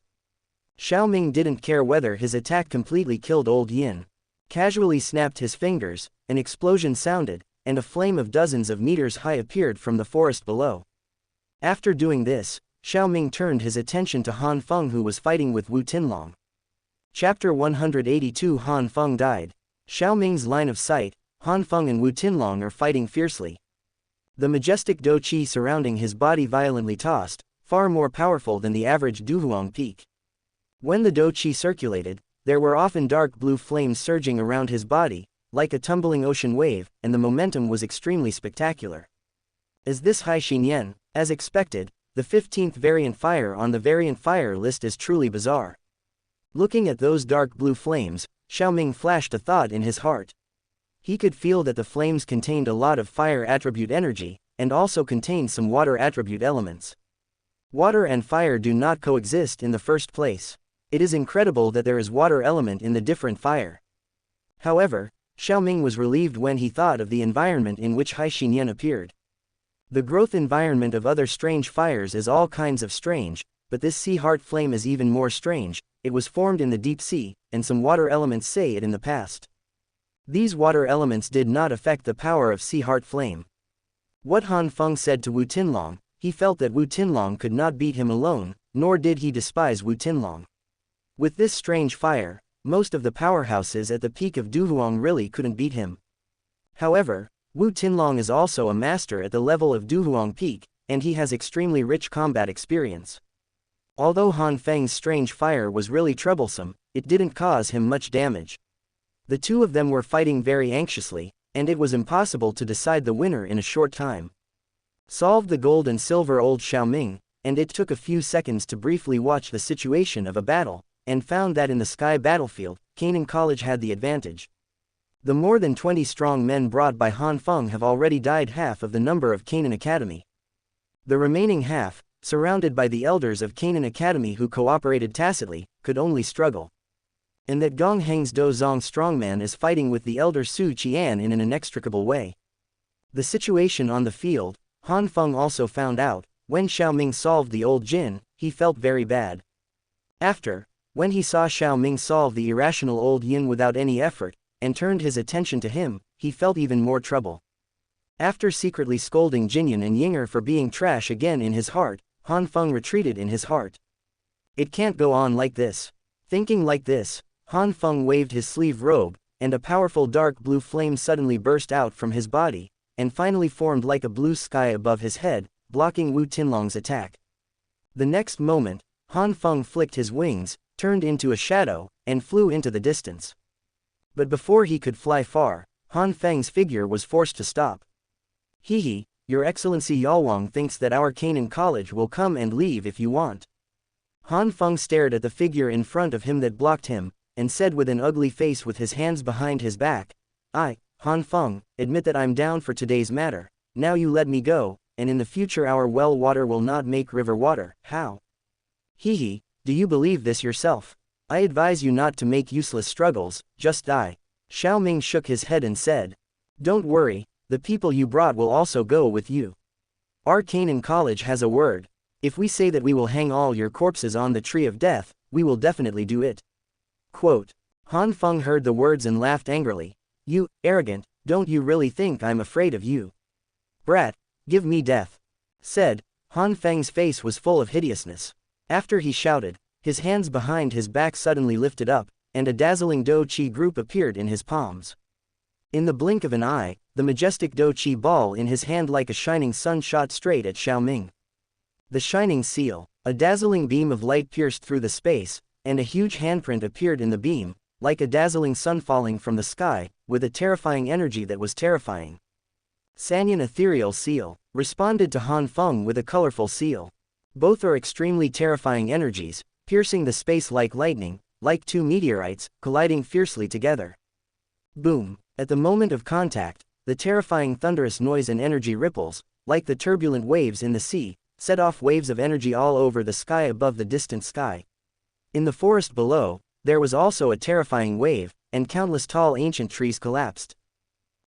Xiaoming didn't care whether his attack completely killed old Yin. Casually snapped his fingers, an explosion sounded, and a flame of dozens of meters high appeared from the forest below. After doing this, Xiaoming turned his attention to Han Feng, who was fighting with Wu Tinlong. Chapter 182 Han Feng died. Xiaoming's line of sight, Han Feng and Wu Tinlong are fighting fiercely. The majestic Dou Qi surrounding his body violently tossed, far more powerful than the average Duhuang peak. When the Dou Qi circulated, there were often dark blue flames surging around his body, like a tumbling ocean wave, and the momentum was extremely spectacular. As this Hai Xinyan, as expected, the 15th variant fire on the variant fire list is truly bizarre. Looking at those dark blue flames, Xiaoming flashed a thought in his heart. He could feel that the flames contained a lot of fire attribute energy, and also contained some water attribute elements. Water and fire do not coexist in the first place. It is incredible that there is water element in the different fire. However, Xiaoming was relieved when he thought of the environment in which Hai Xinyan appeared. The growth environment of other strange fires is all kinds of strange, but this sea heart flame is even more strange. It was formed in the deep sea, and some water elements say it in the past. These water elements did not affect the power of sea heart flame. What Han Feng said to Wu Tinlong, he felt that Wu Tinlong could not beat him alone, nor did he despise Wu Tinlong. With this strange fire, most of the powerhouses at the peak of Duhuang really couldn't beat him. However, Wu Tinlong is also a master at the level of Duhuang peak, and he has extremely rich combat experience. Although Han Feng's strange fire was really troublesome, it didn't cause him much damage. The two of them were fighting very anxiously, and it was impossible to decide the winner in a short time. Solved the gold and silver old Xiaoming, and it took a few seconds to briefly watch the situation of a battle, and found that in the sky battlefield, Canaan College had the advantage. The more than 20 strong men brought by Han Feng have already died, half of the number of Canaan Academy. The remaining half, surrounded by the elders of Canaan Academy who cooperated tacitly, could only struggle. And that Gong Heng's Dou Zong strongman is fighting with the elder Su Qian in an inextricable way. The situation on the field, Han Feng also found out. When Xiao Ming solved the old Jin, he felt very bad. When he saw Xiao Ming solve the irrational old Yin without any effort, and turned his attention to him, he felt even more trouble. After secretly scolding Jinyan and Yinger for being trash again in his heart, Han Feng retreated in his heart. It can't go on like this. Thinking like this, Han Feng waved his sleeve robe, and a powerful dark blue flame suddenly burst out from his body, and finally formed like a blue sky above his head, blocking Wu Tinlong's attack. The next moment, Han Feng flicked his wings, turned into a shadow, and flew into the distance. But before he could fly far, Han Feng's figure was forced to stop. Hehe, Your Excellency Yalwang thinks that our Canaan College will come and leave if you want. Han Feng stared at the figure in front of him that blocked him, and said with an ugly face with his hands behind his back, I, Han Feng, admit that I'm down for today's matter. Now you let me go, and in the future our well water will not make river water. How? Hehe, do you believe this yourself? I advise you not to make useless struggles, just die. Xiao Ming shook his head and said, Don't worry, the people you brought will also go with you. Our Canaan College has a word. If we say that we will hang all your corpses on the tree of death, we will definitely do it. Quote. Han Feng heard the words and laughed angrily. You, arrogant, don't you really think I'm afraid of you? Brat, give me death. Said, Han Feng's face was full of hideousness. After he shouted, his hands behind his back suddenly lifted up, and a dazzling Dou Qi group appeared in his palms. In the blink of an eye, the majestic Dou Qi ball in his hand like a shining sun shot straight at Xiao Ming. The shining seal, a dazzling beam of light pierced through the space, and a huge handprint appeared in the beam, like a dazzling sun falling from the sky, with a terrifying energy that was terrifying. Sanyan ethereal seal, responded to Han Feng with a colorful seal. Both are extremely terrifying energies, piercing the space like lightning, like two meteorites, colliding fiercely together. Boom! At the moment of contact, the terrifying thunderous noise and energy ripples, like the turbulent waves in the sea, set off waves of energy all over the sky above the distant sky. In the forest below, there was also a terrifying wave, and countless tall ancient trees collapsed.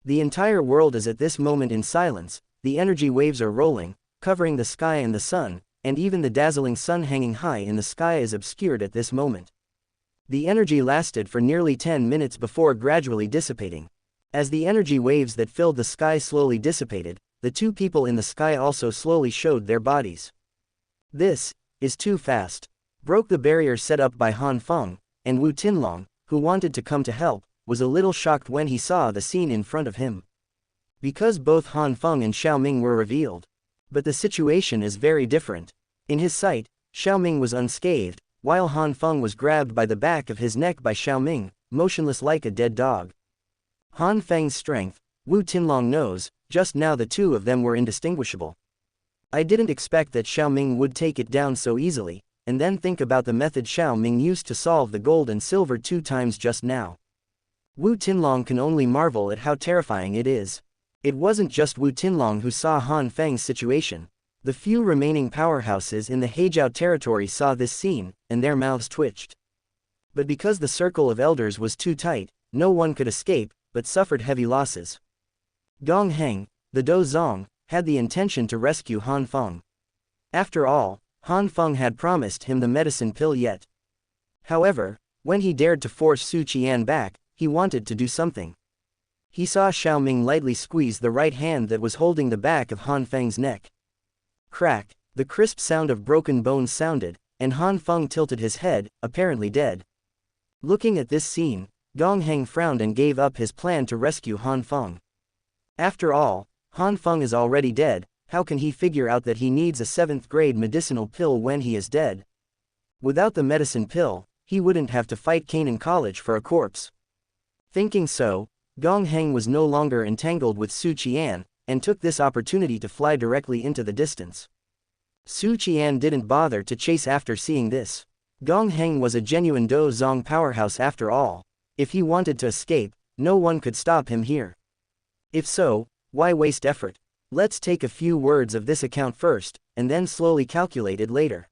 The entire world is at this moment in silence, the energy waves are rolling, covering the sky and the sun, and even the dazzling sun hanging high in the sky is obscured at this moment. The energy lasted for nearly 10 minutes before gradually dissipating. As the energy waves that filled the sky slowly dissipated, the two people in the sky also slowly showed their bodies. This is too fast. Broke the barrier set up by Han Feng, and Wu Tinlong, who wanted to come to help, was a little shocked when he saw the scene in front of him. Because both Han Feng and Xiao Ming were revealed. But the situation is very different. In his sight, Xiao Ming was unscathed, while Han Feng was grabbed by the back of his neck by Xiao Ming, motionless like a dead dog. Han Feng's strength, Wu Tinlong knows, just now the two of them were indistinguishable. I didn't expect that Xiao Ming would take it down so easily, and then think about the method Xiao Ming used to solve the gold and silver 2 times just now. Wu Tinlong can only marvel at how terrifying it is. It wasn't just Wu Tinlong who saw Han Feng's situation. The few remaining powerhouses in the Hejiao territory saw this scene, and their mouths twitched. But because the circle of elders was too tight, no one could escape, but suffered heavy losses. Gong Heng, the Dou Zong, had the intention to rescue Han Feng. After all, Han Feng had promised him the medicine pill yet. However, when he dared to force Su Qian back, he wanted to do something. He saw Xiao Ming lightly squeeze the right hand that was holding the back of Han Feng's neck. Crack, the crisp sound of broken bones sounded, and Han Feng tilted his head, apparently dead. Looking at this scene, Gong Heng frowned and gave up his plan to rescue Han Feng. After all, Han Feng is already dead, how can he figure out that he needs a 7th grade medicinal pill when he is dead? Without the medicine pill, he wouldn't have to fight Canaan College for a corpse. Thinking so, Gong Heng was no longer entangled with Su Qian, and took this opportunity to fly directly into the distance. Su Qian didn't bother to chase after seeing this. Gong Heng was a genuine Dou Zong powerhouse after all. If he wanted to escape, no one could stop him here. If so, why waste effort? Let's take a few words of this account first, and then slowly calculate it later.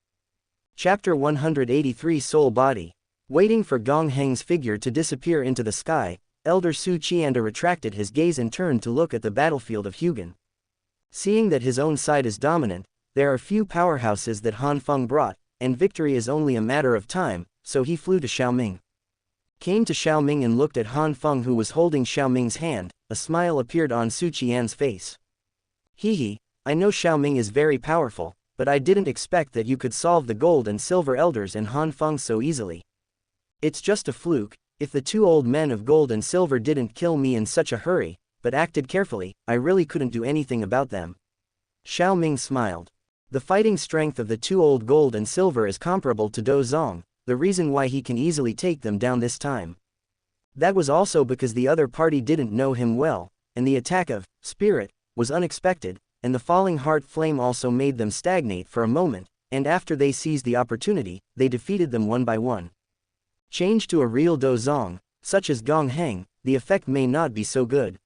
Chapter 183 Soul Body. Waiting for Gong Heng's figure to disappear into the sky, Elder Su Qianda retracted his gaze and turned to look at the battlefield of Hugan. Seeing that his own side is dominant, there are few powerhouses that Han Feng brought, and victory is only a matter of time, so he flew to Xiaoming. Came to Xiaoming and looked at Han Feng, who was holding Xiaoming's hand. A smile appeared on Su Qian's face. Hehe, I know Xiaoming is very powerful, but I didn't expect that you could solve the gold and silver elders and Han Feng so easily. It's just a fluke. If the two old men of gold and silver didn't kill me in such a hurry, but acted carefully, I really couldn't do anything about them. Xiaoming smiled. The fighting strength of the two old gold and silver is comparable to Dou Zong, the reason why he can easily take them down this time. That was also because the other party didn't know him well, and the attack of spirit was unexpected, and the falling heart flame also made them stagnate for a moment, and after they seized the opportunity, they defeated them one by one. Change to a real Dou Zong, such as Gong Heng, the effect may not be so good.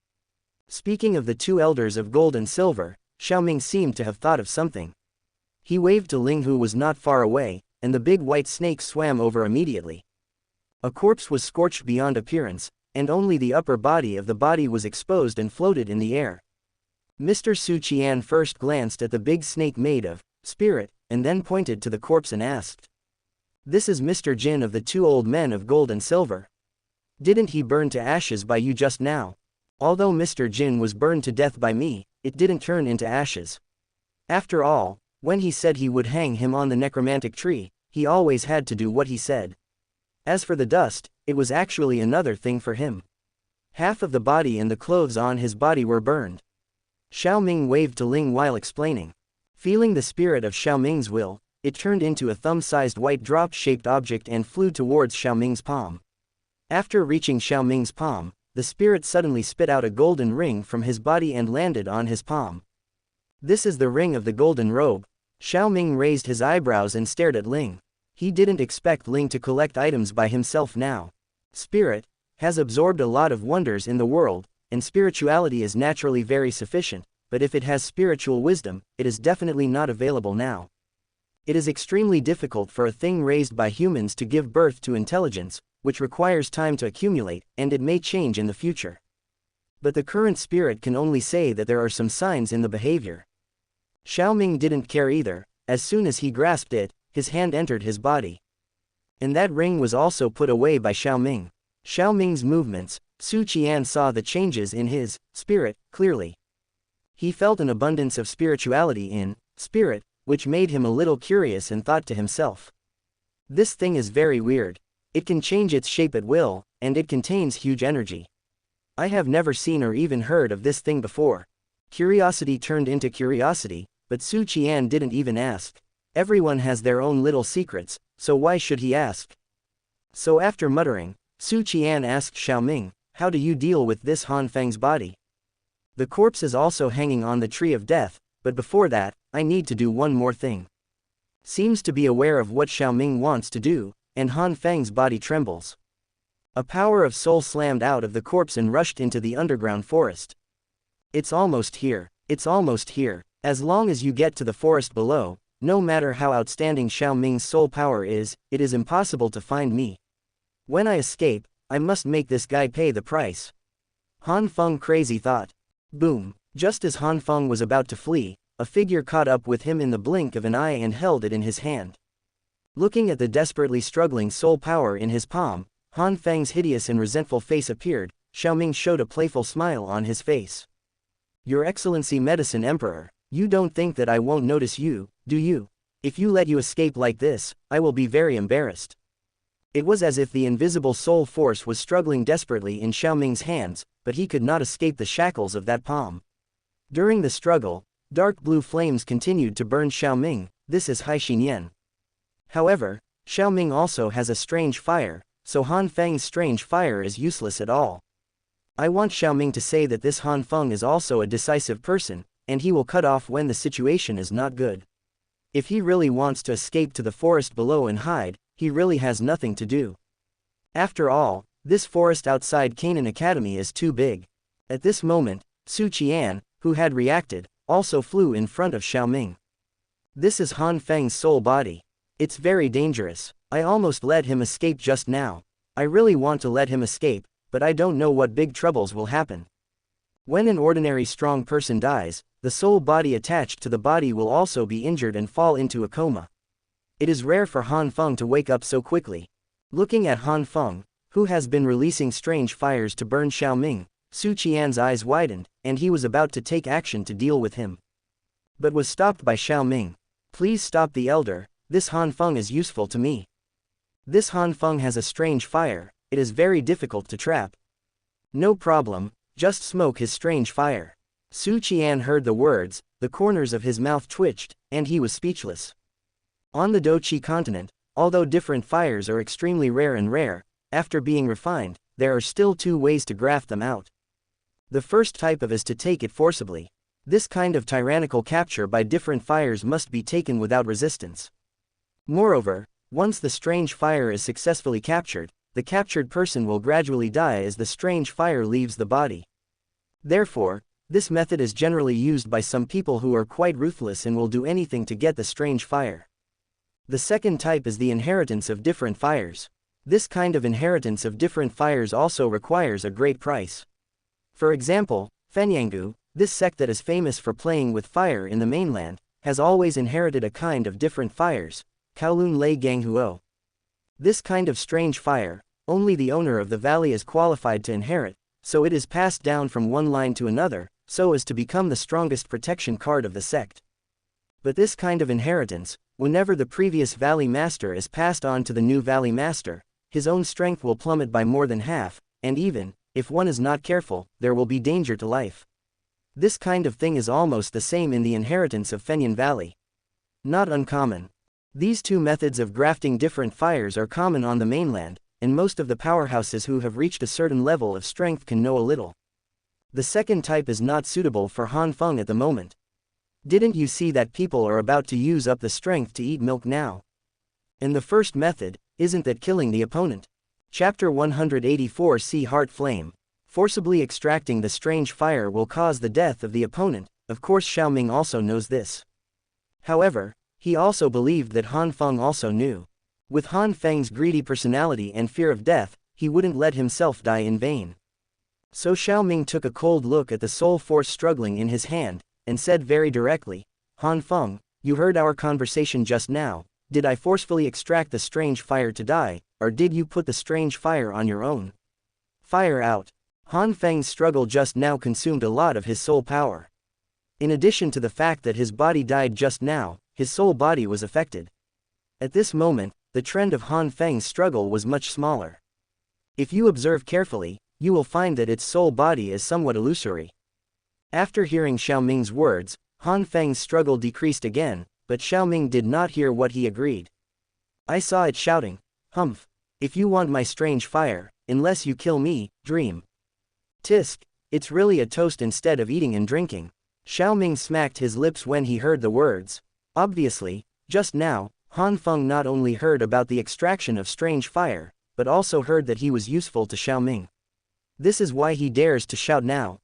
Speaking of the two elders of gold and silver, Xiaoming seemed to have thought of something. He waved to Ling, who was not far away, and the big white snake swam over immediately. A corpse was scorched beyond appearance, and only the upper body of the body was exposed and floated in the air. Mr. Su Qian first glanced at the big snake made of spirit, and then pointed to the corpse and asked, "This is Mr. Jin of the two old men of gold and silver. Didn't he burn to ashes by you just now? Although Mr. Jin was burned to death by me, it didn't turn into ashes. After all, when he said he would hang him on the necromantic tree, he always had to do what he said. As for the dust, it was actually another thing for him. Half of the body and the clothes on his body were burned." Xiaoming waved to Ling while explaining. Feeling the spirit of Xiaoming's will, it turned into a thumb-sized white drop-shaped object and flew towards Xiaoming's palm. After reaching Xiaoming's palm, the spirit suddenly spit out a golden ring from his body and landed on his palm. "This is the ring of the golden robe." Xiaoming raised his eyebrows and stared at Ling. He didn't expect Ling to collect items by himself now. Spirit has absorbed a lot of wonders in the world, and spirituality is naturally very sufficient, but if it has spiritual wisdom, it is definitely not available now. It is extremely difficult for a thing raised by humans to give birth to intelligence, which requires time to accumulate, and it may change in the future. But the current spirit can only say that there are some signs in the behavior. Xiaoming didn't care either. As soon as he grasped it, his hand entered his body. And that ring was also put away by Xiaoming. Xiaoming's movements, Su Qian saw the changes in his spirit clearly. He felt an abundance of spirituality in spirit, which made him a little curious and thought to himself, "This thing is very weird. It can change its shape at will, and it contains huge energy. I have never seen or even heard of this thing before." Curiosity turned into curiosity, but Su Qian didn't even ask. Everyone has their own little secrets, so why should he ask? So after muttering, Su Qian asked Xiaoming, "How do you deal with this Han Feng's body? The corpse is also hanging on the tree of death, but before that, I need to do one more thing." Seems to be aware of what Xiaoming wants to do, and Han Feng's body trembles. A power of soul slammed out of the corpse and rushed into the underground forest. "It's almost here. It's almost here. As long as you get to the forest below, no matter how outstanding Xiaoming's soul power is, it is impossible to find me. When I escape, I must make this guy pay the price." Han Feng crazy thought. Boom. Just as Han Feng was about to flee, a figure caught up with him in the blink of an eye and held it in his hand. Looking at the desperately struggling soul power in his palm, Han Feng's hideous and resentful face appeared. Xiaoming showed a playful smile on his face. "Your Excellency Medicine Emperor, you don't think that I won't notice you, do you? If you let you escape like this, I will be very embarrassed." It was as if the invisible soul force was struggling desperately in Xiaoming's hands, but he could not escape the shackles of that palm. During the struggle, dark blue flames continued to burn Xiaoming. This is Hai Xinyan. However, Xiaoming also has a strange fire, so Han Feng's strange fire is useless at all. I want Xiaoming to say that this Han Feng is also a decisive person, and he will cut off when the situation is not good. If he really wants to escape to the forest below and hide, he really has nothing to do. After all, This forest outside Canaan Academy is too big. At this moment, Su Qian, who had reacted, also flew in front of Xiaoming. This is Han Feng's soul body. It's very dangerous. I almost let him escape just now. I really want to let him escape, but I don't know what big troubles will happen. When an ordinary strong person dies, the soul body attached to the body will also be injured and fall into a coma. It is rare for Han Feng to wake up so quickly. Looking at Han Feng, who has been releasing strange fires to burn Xiaoming, Su Qian's eyes widened, and he was about to take action to deal with him. But was stopped by Xiaoming. Please stop the elder, this Han Feng is useful to me. This Han Feng has a strange fire, it is very difficult to trap. No problem, just smoke his strange fire. Su Qian heard the words, the corners of his mouth twitched, and he was speechless. On the Douchi continent, although different fires are extremely rare and rare, after being refined, there are still two ways to graft them out. The first type is to take it forcibly. This kind of tyrannical capture by different fires must be taken without resistance. Moreover, once the strange fire is successfully captured, the captured person will gradually die as the strange fire leaves the body. Therefore, this method is generally used by some people who are quite ruthless and will do anything to get the strange fire. The second type is the inheritance of different fires. This kind of inheritance of different fires also requires a great price. For example, Fenyangu, this sect that is famous for playing with fire in the mainland, has always inherited a kind of different fires, Kowloon Lei Ganghuo. This kind of strange fire, only the owner of the valley is qualified to inherit, so it is passed down from one line to another, so as to become the strongest protection card of the sect. But this kind of inheritance, whenever the previous valley master is passed on to the new valley master, his own strength will plummet by more than half, and even, if one is not careful, there will be danger to life. This kind of thing is almost the same in the inheritance of Fenyan Valley. Not uncommon. These two methods of grafting different fires are common on the mainland, and most of the powerhouses who have reached a certain level of strength can know a little. The second type is not suitable for Han Feng at the moment. Didn't you see that people are about to use up the strength to eat milk now? And the first method, isn't that killing the opponent? Chapter 184 See Heart Flame. Forcibly extracting the strange fire will cause the death of the opponent, of course Xiaoming also knows this. However, he also believed that Han Feng also knew. With Han Feng's greedy personality and fear of death, he wouldn't let himself die in vain. So Xiaoming took a cold look at the soul force struggling in his hand, and said very directly, Han Feng, you heard our conversation just now. Did I forcefully extract the strange fire to die, or did you put the strange fire on your own? Fire out. Han Feng's struggle just now consumed a lot of his soul power. In addition to the fact that his body died just now, his soul body was affected. At this moment, the trend of Han Feng's struggle was much smaller. If you observe carefully, you will find that its soul body is somewhat illusory. After hearing Xiaoming's words, Han Feng's struggle decreased again, but Xiaoming did not hear what he agreed. I saw it shouting, Humph! If you want my strange fire, unless you kill me, dream. Tisk, it's really a toast instead of eating and drinking. Xiaoming smacked his lips when he heard the words. Obviously, just now, Han Feng not only heard about the extraction of strange fire, but also heard that he was useful to Xiaoming. This is why he dares to shout now.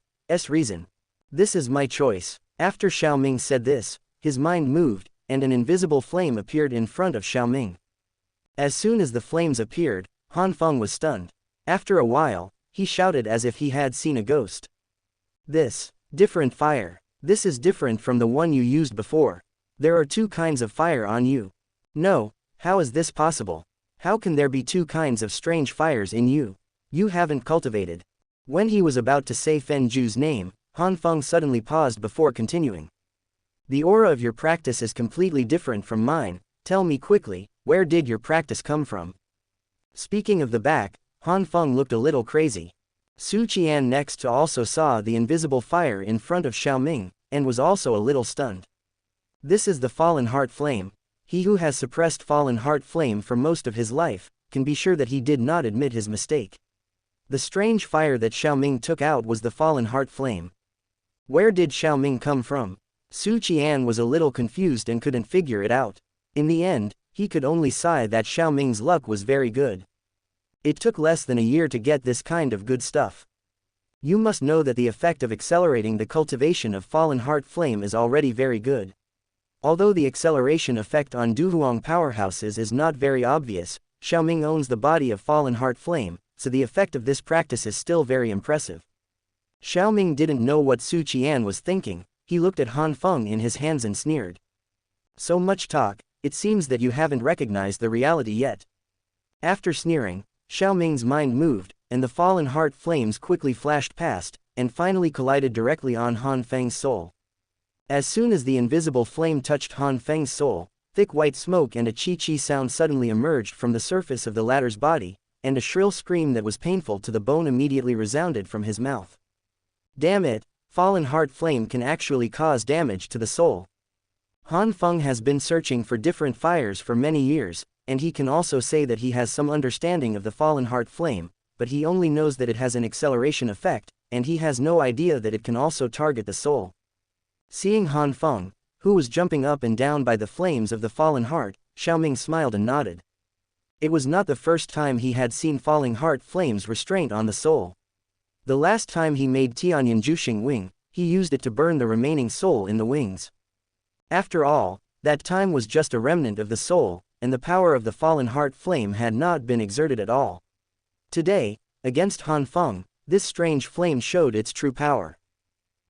Reason. This is my choice. After Xiaoming said this, his mind moved, and an invisible flame appeared in front of Xiaoming. As soon as the flames appeared, Han Feng was stunned. After a while, he shouted as if he had seen a ghost. This, different fire. This is different from the one you used before. There are two kinds of fire on you. No, how is this possible? How can there be two kinds of strange fires in you? You haven't cultivated. When he was about to say Fen Ju's name, Han Feng suddenly paused before continuing. The aura of your practice is completely different from mine. Tell me quickly, where did your practice come from? Speaking of the back, Han Feng looked a little crazy. Su Qian next also saw the invisible fire in front of Xiaoming, and was also a little stunned. This is the fallen heart flame. He who has suppressed fallen heart flame for most of his life, can be sure that he did not admit his mistake. The strange fire that Xiaoming took out was the fallen heart flame. Where did Xiaoming come from? Su Qian was a little confused and couldn't figure it out. In the end, he could only sigh that Xiaoming's luck was very good. It took less than a year to get this kind of good stuff. You must know that the effect of accelerating the cultivation of fallen heart flame is already very good. Although the acceleration effect on Douhuang powerhouses is not very obvious, Xiaoming owns the body of fallen heart flame, so the effect of this practice is still very impressive. Xiaoming didn't know what Su Qian was thinking. He looked at Han Feng in his hands and sneered. So much talk, it seems that you haven't recognized the reality yet. After sneering, Xiaoming's mind moved, and the fallen heart flames quickly flashed past, and finally collided directly on Han Feng's soul. As soon as the invisible flame touched Han Feng's soul, thick white smoke and a chi-chi sound suddenly emerged from the surface of the latter's body, and a shrill scream that was painful to the bone immediately resounded from his mouth. Damn it, fallen heart flame can actually cause damage to the soul. Han Feng has been searching for different fires for many years, and he can also say that he has some understanding of the fallen heart flame, but he only knows that it has an acceleration effect, and he has no idea that it can also target the soul. Seeing Han Feng, who was jumping up and down by the flames of the fallen heart, Xiaoming smiled and nodded. It was not the first time he had seen falling heart flames restraint on the soul. The last time he made Tianyan Juxing Wing, he used it to burn the remaining soul in the wings. After all, that time was just a remnant of the soul, and the power of the fallen heart flame had not been exerted at all. Today, against Han Feng, this strange flame showed its true power.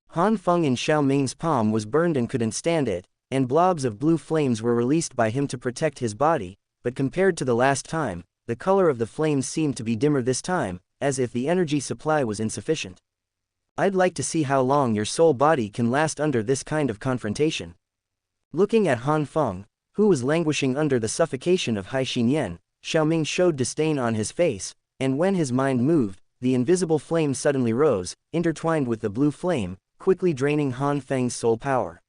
Han Feng in Xiaoming's palm was burned and couldn't stand it, and blobs of blue flames were released by him to protect his body, but compared to the last time, the color of the flames seemed to be dimmer this time, as if the energy supply was insufficient. I'd like to see how long your soul body can last under this kind of confrontation. Looking at Han Feng, who was languishing under the suffocation of Haixinyan, Xiaoming showed disdain on his face, and when his mind moved, the invisible flame suddenly rose, intertwined with the blue flame, quickly draining Han Feng's soul power.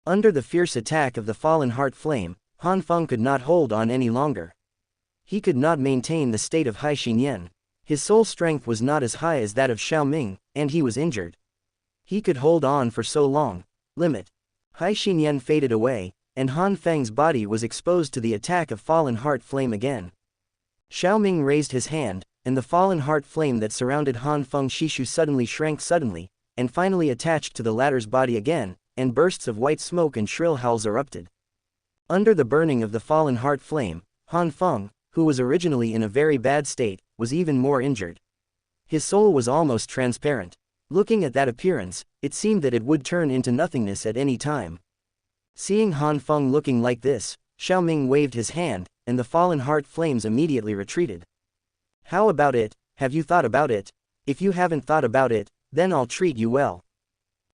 Under the fierce attack of the fallen heart flame, Han Feng could not hold on any longer. He could not maintain the state of Haixinyan. His soul strength was not as high as that of Xiaoming, and he was injured. He could hold on for so long. Limit. Haixinyan faded away, and Han Feng's body was exposed to the attack of fallen heart flame again. Xiaoming raised his hand, and the fallen heart flame that surrounded Han Feng Shishu suddenly shrank suddenly, and finally attached to the latter's body again, and bursts of white smoke and shrill howls erupted. Under the burning of the fallen heart flame, Han Feng, who was originally in a very bad state, was even more injured. His soul was almost transparent. Looking at that appearance, it seemed that it would turn into nothingness at any time. Seeing Han Feng looking like this, Xiaoming waved his hand, and the fallen heart flames immediately retreated. How about it? Have you thought about it? If you haven't thought about it, then I'll treat you well.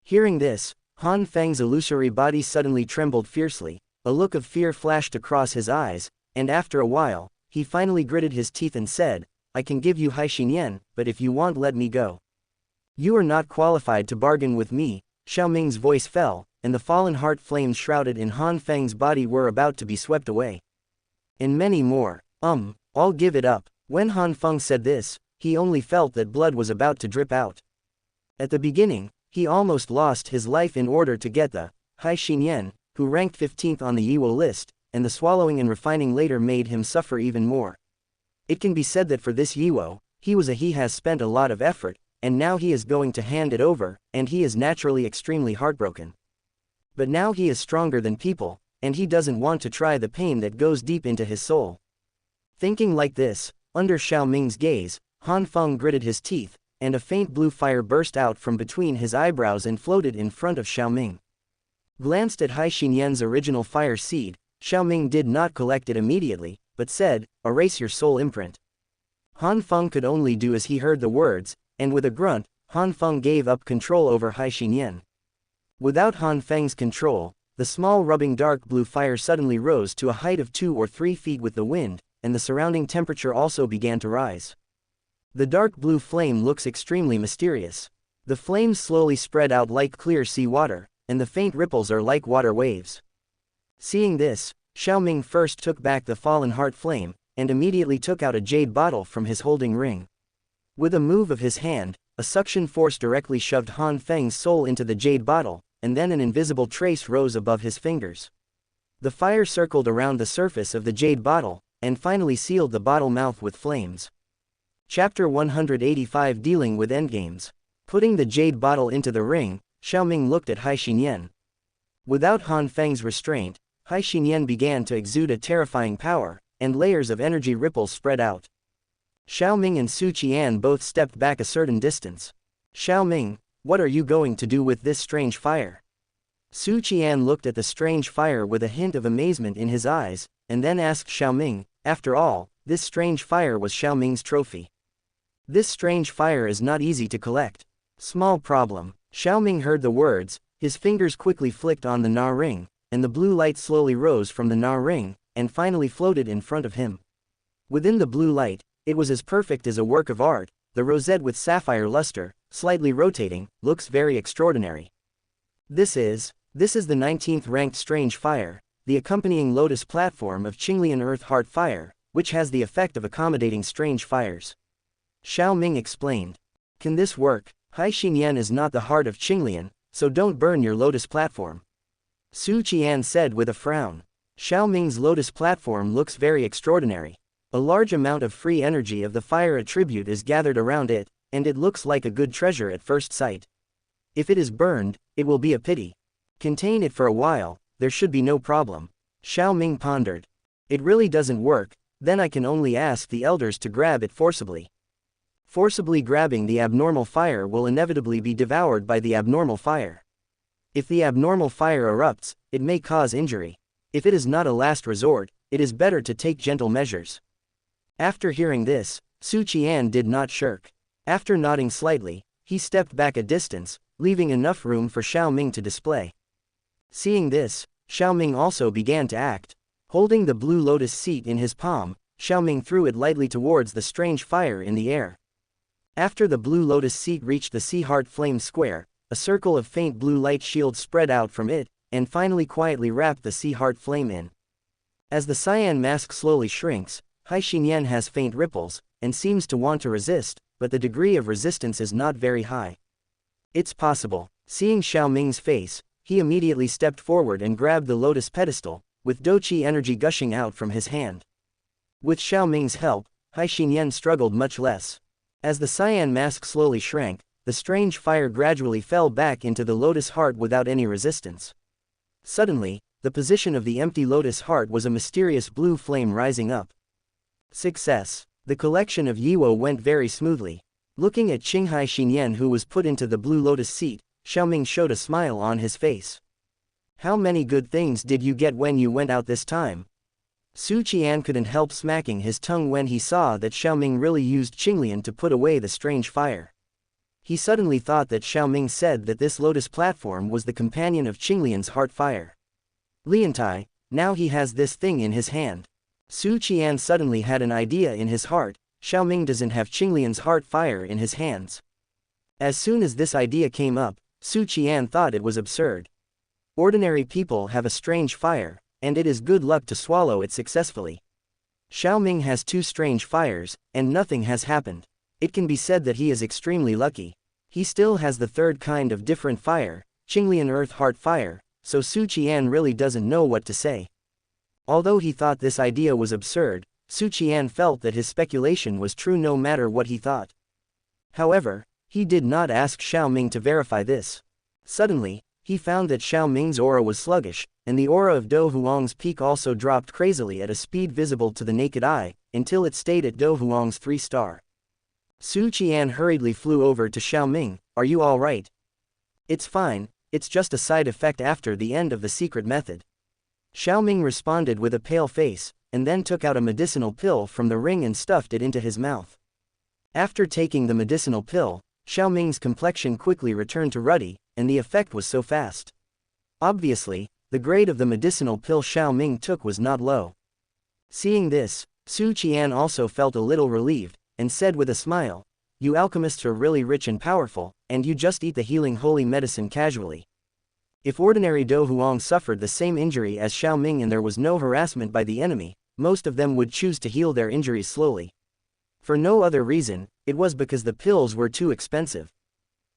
Hearing this, Han Feng's illusory body suddenly trembled fiercely, a look of fear flashed across his eyes, and after a while, he finally gritted his teeth and said, I can give you Haixinyan, but if you want, let me go. You are not qualified to bargain with me. Xiaoming's voice fell, and the fallen heart flames shrouded in Han Feng's body were about to be swept away. And many more. I'll give it up. When Han Feng said this, he only felt that blood was about to drip out. At the beginning, he almost lost his life in order to get the Haixinyan, who ranked 15th on the Yiwo list, and the swallowing and refining later made him suffer even more. It can be said that for this Yiwo, he has spent a lot of effort, and now he is going to hand it over, and he is naturally extremely heartbroken. But now he is stronger than people, and he doesn't want to try the pain that goes deep into his soul. Thinking like this, under Xiaoming's gaze, Han Feng gritted his teeth, and a faint blue fire burst out from between his eyebrows and floated in front of Xiaoming. Glanced at Haixinyan's original fire seed, Xiaoming did not collect it immediately, but said, erase your soul imprint. Han Feng could only do as he heard the words, and with a grunt, Han Feng gave up control over Haixinyan. Without Han Feng's control, the small rubbing dark blue fire suddenly rose to a height of 2 or 3 feet with the wind, and the surrounding temperature also began to rise. The dark blue flame looks extremely mysterious. The flames slowly spread out like clear sea water, and the faint ripples are like water waves. Seeing this, Xiaoming first took back the fallen heart flame, and immediately took out a jade bottle from his holding ring. With a move of his hand, a suction force directly shoved Han Feng's soul into the jade bottle, and then an invisible trace rose above his fingers. The fire circled around the surface of the jade bottle, and finally sealed the bottle mouth with flames. Chapter 185 Dealing with Endgames. Putting the jade bottle into the ring, Xiaoming looked at Hai Xinyan. Without Han Feng's restraint, Hai Xinyan began to exude a terrifying power, and layers of energy ripples spread out. Xiaoming and Su Qian both stepped back a certain distance. Xiaoming, what are you going to do with this strange fire? Su Qian looked at the strange fire with a hint of amazement in his eyes, and then asked Xiaoming, after all, this strange fire was Xiaoming's trophy. This strange fire is not easy to collect. Small problem. Xiaoming heard the words, his fingers quickly flicked on the Na ring, and the blue light slowly rose from the Na ring, and finally floated in front of him. Within the blue light, it was as perfect as a work of art. The rosette with sapphire luster, slightly rotating, looks very extraordinary. This is the 19th ranked strange fire, the accompanying lotus platform of Qinglian Earth Heart Fire, which has the effect of accommodating strange fires. Xiaoming explained. Can this work? Hai Xinyan is not the heart of Qinglian, so don't burn your lotus platform. Su Qian said with a frown. Xiaoming's lotus platform looks very extraordinary. A large amount of free energy of the fire attribute is gathered around it, and it looks like a good treasure at first sight. If it is burned, it will be a pity. Contain it for a while, there should be no problem. Xiaoming pondered. It really doesn't work, then I can only ask the elders to grab it forcibly. Forcibly grabbing the abnormal fire will inevitably be devoured by the abnormal fire. If the abnormal fire erupts, it may cause injury. If it is not a last resort, it is better to take gentle measures. After hearing this, Su Qian did not shirk. After nodding slightly, he stepped back a distance, leaving enough room for Xiaoming to display. Seeing this, Xiaoming also began to act. Holding the blue lotus seat in his palm, Xiaoming threw it lightly towards the strange fire in the air. After the blue lotus seat reached the sea heart flame square, a circle of faint blue light shields spread out from it, and finally quietly wrapped the sea heart flame in. As the cyan mask slowly shrinks, Hai Xinyan has faint ripples, and seems to want to resist, but the degree of resistance is not very high. It's possible. Seeing Xiaoming's face, he immediately stepped forward and grabbed the lotus pedestal, with Douqi energy gushing out from his hand. With Xiaoming's help, Hai Xinyan struggled much less. As the cyan mask slowly shrank, the strange fire gradually fell back into the lotus heart without any resistance. Suddenly, the position of the empty lotus heart was a mysterious blue flame rising up. Success. The collection of Yiwo went very smoothly. Looking at Qinghai Xinyan, who was put into the blue lotus seat, Xiaoming showed a smile on his face. How many good things did you get when you went out this time? Su Qian couldn't help smacking his tongue when he saw that Xiaoming really used Qinglian to put away the strange fire. He suddenly thought that Xiaoming said that this lotus platform was the companion of Qinglian's heart fire. Liantai, now he has this thing in his hand. Su Qian suddenly had an idea in his heart. Xiaoming doesn't have Qinglian's heart fire in his hands. As soon as this idea came up, Su Qian thought it was absurd. Ordinary people have a strange fire, and it is good luck to swallow it successfully. Xiaoming has two strange fires, and nothing has happened. It can be said that he is extremely lucky. He still has the third kind of different fire, Qinglian Earth Heart Fire, so Su Qian really doesn't know what to say. Although he thought this idea was absurd, Su Qian felt that his speculation was true no matter what he thought. However, he did not ask Xiaoming to verify this. Suddenly, he found that Xiaoming's aura was sluggish, and the aura of Dou Huang's peak also dropped crazily at a speed visible to the naked eye, until it stayed at Dou Huang's 3-star. Su Qian hurriedly flew over to Xiaoming. Are you all right? It's fine, it's just a side effect after the end of the secret method. Xiaoming responded with a pale face, and then took out a medicinal pill from the ring and stuffed it into his mouth. After taking the medicinal pill, Xiaoming's complexion quickly returned to ruddy, and the effect was so fast. Obviously, the grade of the medicinal pill Xiaoming took was not low. Seeing this, Su Qian also felt a little relieved, and said with a smile, "You alchemists are really rich and powerful, and you just eat the healing holy medicine casually." If ordinary Dou Huang suffered the same injury as Xiaoming and there was no harassment by the enemy, most of them would choose to heal their injuries slowly. For no other reason, it was because the pills were too expensive.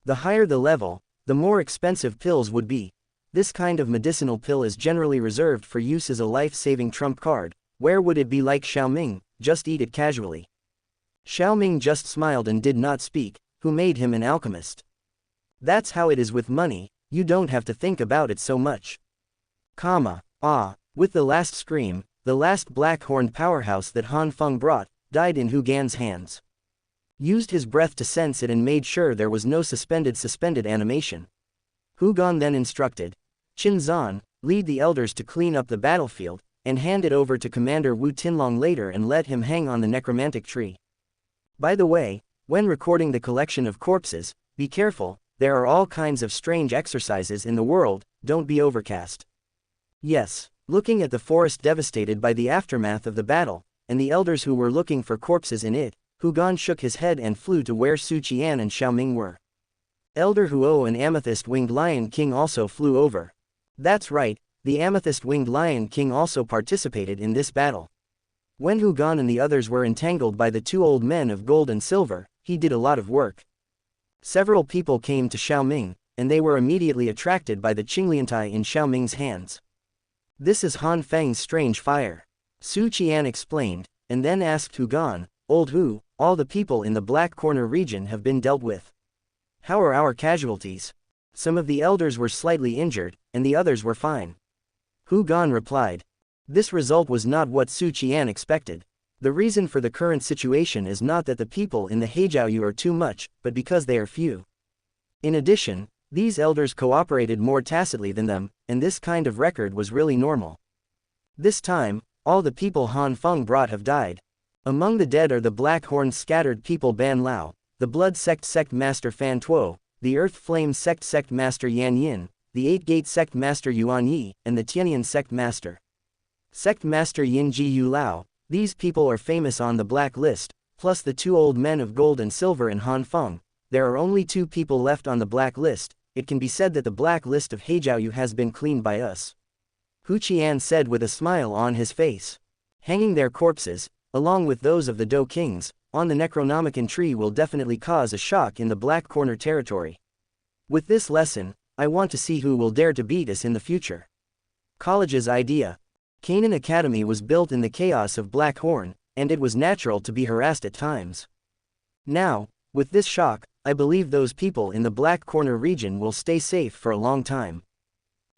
The higher the level, the more expensive pills would be. This kind of medicinal pill is generally reserved for use as a life-saving trump card. Where would it be like Xiaoming? Just eat it casually. Xiaoming just smiled and did not speak. Who made him an alchemist? That's how it is with money, you don't have to think about it so much. With the last scream, the last black-horned powerhouse that Han Feng brought, died in Hu Gan's hands. Used his breath to sense it and made sure there was no suspended animation. Hu Gan then instructed Qin Zan, lead the elders to clean up the battlefield, and hand it over to Commander Wu Tinlong later and let him hang on the necromantic tree. By the way, when recording the collection of corpses, be careful, there are all kinds of strange exercises in the world, don't be overcast. Yes, looking at the forest devastated by the aftermath of the battle, and the elders who were looking for corpses in it, Hu Gan shook his head and flew to where Su Qian and Xiaoming were. Elder Huo and Amethyst-Winged Lion King also flew over. That's right, the Amethyst-Winged Lion King also participated in this battle. When Hu Gan and the others were entangled by the two old men of gold and silver, he did a lot of work. Several people came to Xiaoming, and they were immediately attracted by the Qingliantai in Xiaoming's hands. This is Han Feng's strange fire. Su Qian explained, and then asked Hu Gan, Old Hu, all the people in the Black Corner region have been dealt with. How are our casualties? Some of the elders were slightly injured, and the others were fine. Hu Gan replied. This result was not what Su Qian expected. The reason for the current situation is not that the people in the Heijiaoyu are too much, but because they are few. In addition, these elders cooperated more tacitly than them, and this kind of record was really normal. This time, all the people Han Feng brought have died. Among the dead are the Black-Horned Scattered People Ban Lao, the Blood Sect Master Fan Tuo, the Earth Flame Sect Master Yan Yin, the Eight-Gate Sect Master Yuan Yi, and the Tianyan Sect Master. Sect Master Yin Ji Yu Lao. These people are famous on the black list, plus the two old men of gold and silver in Han Feng. There are only 2 people left on the black list. It can be said that the black list of Heijiaoyu has been cleaned by us. Hu Qian said with a smile on his face. Hanging their corpses, along with those of the Dou kings, on the Necronomicon tree will definitely cause a shock in the Black Corner territory. With this lesson, I want to see who will dare to beat us in the future. College's idea. Canaan Academy was built in the chaos of Black Horn, and it was natural to be harassed at times. Now, with this shock, I believe those people in the Black Corner region will stay safe for a long time.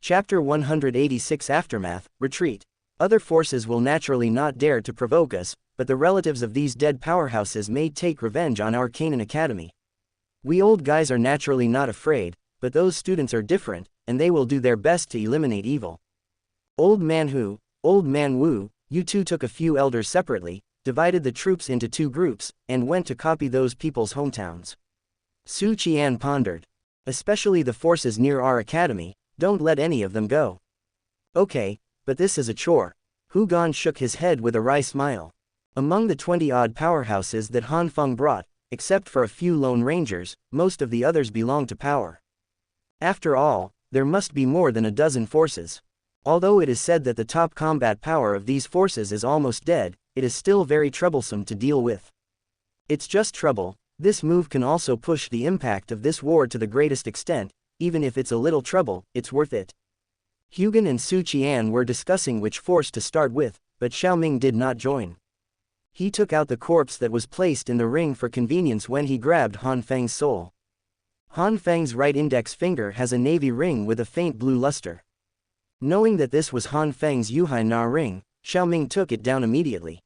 Chapter 186 Aftermath, Retreat. Other forces will naturally not dare to provoke us, but the relatives of these dead powerhouses may take revenge on our Canaan Academy. We old guys are naturally not afraid, but those students are different, and they will do their best to eliminate evil. Old Man Hu, Old Man Wu, you two took a few elders separately, divided the troops into 2 groups, and went to copy those people's hometowns. Su Qian pondered. Especially the forces near our academy, don't let any of them go. Okay, but this is a chore. Hu Gan shook his head with a wry smile. Among the 20-odd powerhouses that Han Feng brought, except for a few lone rangers, most of the others belong to power. After all, there must be more than a dozen forces. Although it is said that the top combat power of these forces is almost dead, it is still very troublesome to deal with. It's just trouble. This move can also push the impact of this war to the greatest extent. Even if it's a little trouble, it's worth it. Hu Gan and Su Qian were discussing which force to start with, but Xiaoming did not join. He took out the corpse that was placed in the ring for convenience when he grabbed Han Feng's soul. Han Feng's right index finger has a navy ring with a faint blue luster. Knowing that this was Han Feng's Yuhai Na ring, Xiaoming took it down immediately.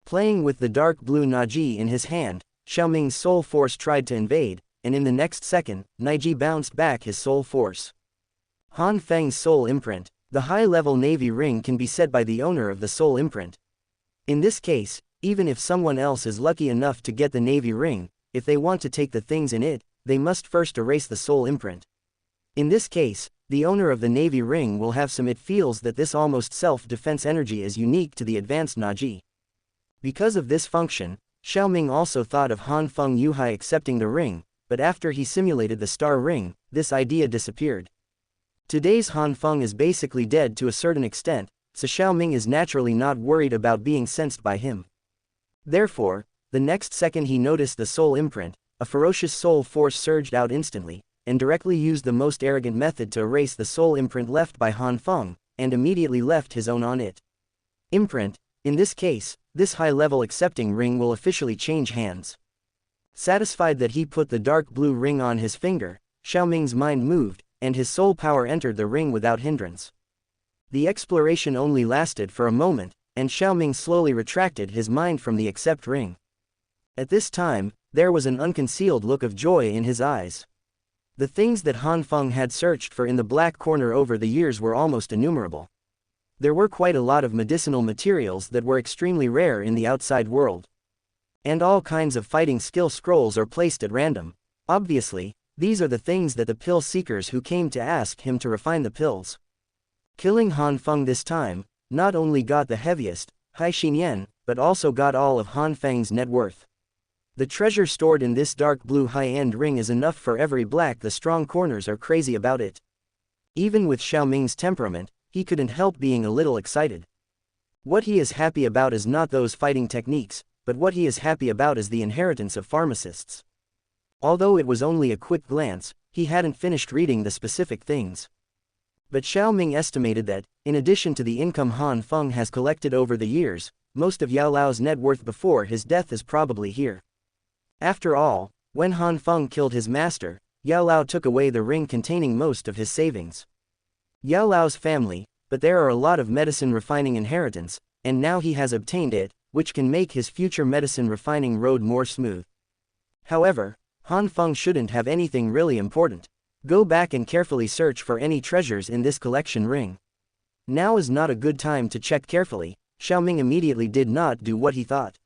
Playing with the dark blue Naji in his hand, Xiaoming's soul force tried to invade, and in the next second, Naji bounced back his soul force. Han Feng's soul imprint. The high-level navy ring can be set by the owner of the soul imprint. In this case, even if someone else is lucky enough to get the navy ring, if they want to take the things in it, they must first erase the soul imprint. In this case, the owner of the navy ring will have some. It feels that this almost self-defense energy is unique to the advanced Naji. Because of this function, Xiaoming also thought of Han Feng Yuhai accepting the ring, but after he simulated the star ring, this idea disappeared. Today's Han Feng is basically dead to a certain extent, so Xiaoming is naturally not worried about being sensed by him. Therefore, the next second he noticed the soul imprint, a ferocious soul force surged out instantly, and directly used the most arrogant method to erase the soul imprint left by Han Feng, and immediately left his own on it. Imprint, In this case, this high-level accepting ring will officially change hands. Satisfied that he put the dark blue ring on his finger, Xiaoming's mind moved, and his soul power entered the ring without hindrance. The exploration only lasted for a moment, and Xiaoming slowly retracted his mind from the accept ring. At this time, there was an unconcealed look of joy in his eyes. The things that Han Feng had searched for in the black corner over the years were almost innumerable. There were quite a lot of medicinal materials that were extremely rare in the outside world. And all kinds of fighting skill scrolls are placed at random. Obviously, these are the things that the pill seekers who came to ask him to refine the pills. Killing Han Feng this time, not only got the heaviest, Hai Xinyan, but also got all of Han Feng's net worth. The treasure stored in this dark blue high-end ring is enough for every black. The strong corners are crazy about it. Even with Xiaoming's temperament, he couldn't help being a little excited. What he is happy about is not those fighting techniques, but what he is happy about is the inheritance of pharmacists. Although it was only a quick glance, he hadn't finished reading the specific things. But Xiaoming estimated that, in addition to the income Han Feng has collected over the years, most of Yao Lao's net worth before his death is probably here. After all, when Han Feng killed his master, Yao Lao took away the ring containing most of his savings. Yao Lao's family, but there are a lot of medicine refining inheritance, and now he has obtained it, which can make his future medicine refining road more smooth. However, Han Feng shouldn't have anything really important. Go back and carefully search for any treasures in this collection ring. Now is not a good time to check carefully. Xiaoming immediately did not do what he thought.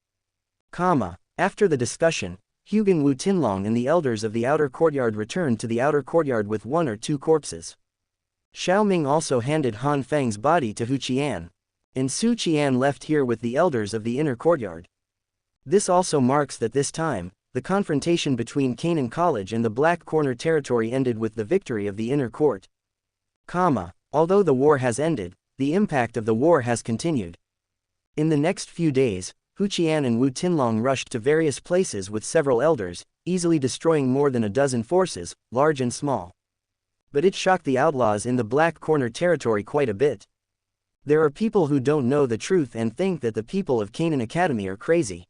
After the discussion, Hugen Wu Tinlong and the elders of the outer courtyard returned to the outer courtyard with 1 or 2 corpses. Xiaoming also handed Han Feng's body to Hu Qian. And Su Qian left here with the elders of the inner courtyard. This also marks that this time, the confrontation between Canaan College and the Black Corner territory ended with the victory of the inner court. Although the war has ended, the impact of the war has continued. In the next few days, Hu Qian and Wu Tinlong rushed to various places with several elders, easily destroying more than a dozen forces, large and small. But it shocked the outlaws in the Black Corner territory quite a bit. There are people who don't know the truth and think that the people of Canaan Academy are crazy.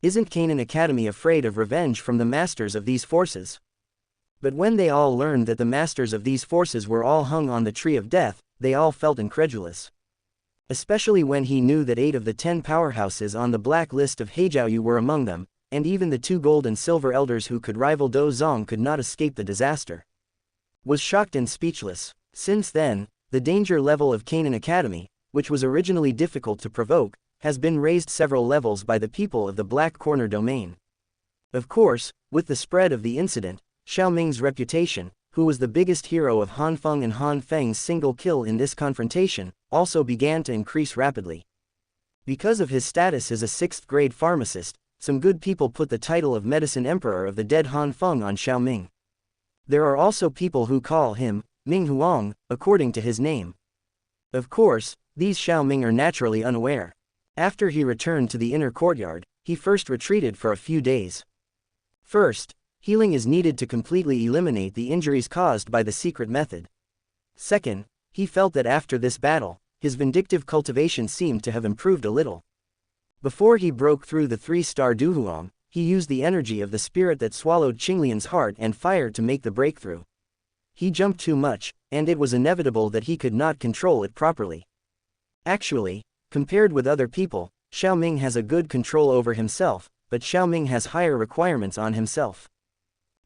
Isn't Canaan Academy afraid of revenge from the masters of these forces? But when they all learned that the masters of these forces were all hung on the tree of death, they all felt incredulous. Especially when he knew that 8 of the 10 powerhouses on the black list of Heijiaoyu were among them, and even the 2 gold and silver elders who could rival Dou Zong could not escape the disaster. Was shocked and speechless. Since then, the danger level of Canaan Academy, which was originally difficult to provoke, has been raised several levels by the people of the Black Corner domain. Of course, with the spread of the incident, Xiaoming's reputation, who was the biggest hero of Han Feng and Han Feng's single kill in this confrontation, also began to increase rapidly. Because of his status as a 6th-grade pharmacist, some good people put the title of Medicine Emperor of the dead Han Feng on Xiaoming. There are also people who call him Ming Huang, according to his name. Of course, these Xiaoming are naturally unaware. After he returned to the inner courtyard, he first retreated for a few days. First, healing is needed to completely eliminate the injuries caused by the secret method. Second, he felt that after this battle, his vindictive cultivation seemed to have improved a little. Before he broke through the 3-star Duhuang, he used the energy of the spirit that swallowed Qinglian's heart and fire to make the breakthrough. He jumped too much, and it was inevitable that he could not control it properly. Actually, compared with other people, Xiaoming has a good control over himself, but Xiaoming has higher requirements on himself.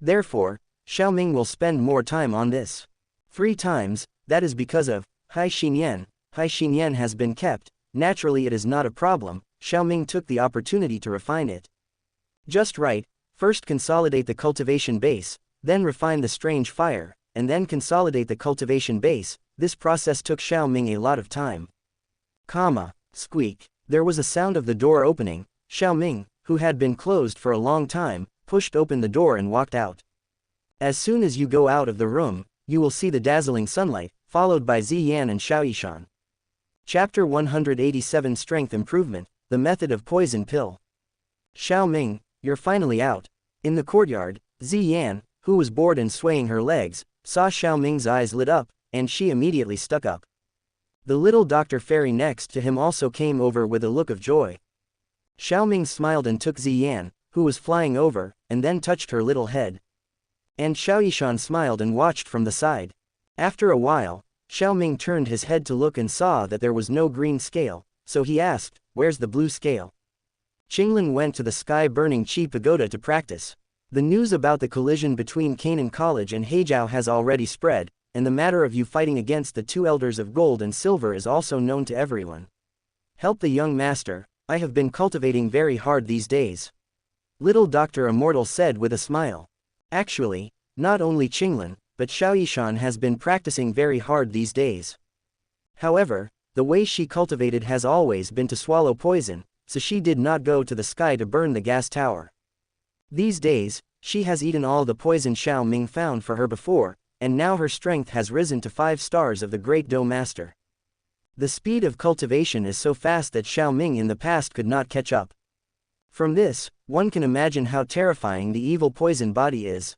Therefore, Xiaoming will spend more time on this. 3 times, that is because of Hai Xinyan. Hai Xinyan has been kept, naturally it is not a problem. Xiaoming took the opportunity to refine it. Just right, first consolidate the cultivation base, then refine the strange fire, and then consolidate the cultivation base. This process took Xiaoming a lot of time. Squeak. There was a sound of the door opening. Xiaoming, who had been closed for a long time, pushed open the door and walked out. As soon as you go out of the room, you will see the dazzling sunlight, followed by Ziyan and Xiaoyishan. Chapter 187 Strength Improvement, the Method of Poison Pill. Xiaoming, you're finally out. In the courtyard, Ziyan, who was bored and swaying her legs, saw Xiaoming's eyes lit up, and she immediately stuck up. The little Dr. Fairy next to him also came over with a look of joy. Xiaoming smiled and took Ziyan, who was flying over, and then touched her little head. And Xiaoyishan smiled and watched from the side. After a while, Xiaoming turned his head to look and saw that there was no green scale, so he asked, "Where's the blue scale?" Qinglin went to the sky-burning Qi Pagoda to practice. The news about the collision between Canaan College and Heijiao has already spread, and the matter of you fighting against the two elders of gold and silver is also known to everyone. Help the young master, I have been cultivating very hard these days. Little Dr. Immortal said with a smile. Actually, not only Qinglin, but Xiaoyishan has been practicing very hard these days. However, the way she cultivated has always been to swallow poison, so she did not go to the sky to burn the gas tower. These days, she has eaten all the poison Xiaoming found for her before, and now her strength has risen to 5 stars of the great Dou Master. The speed of cultivation is so fast that Xiaoming in the past could not catch up. From this, one can imagine how terrifying the evil poison body is.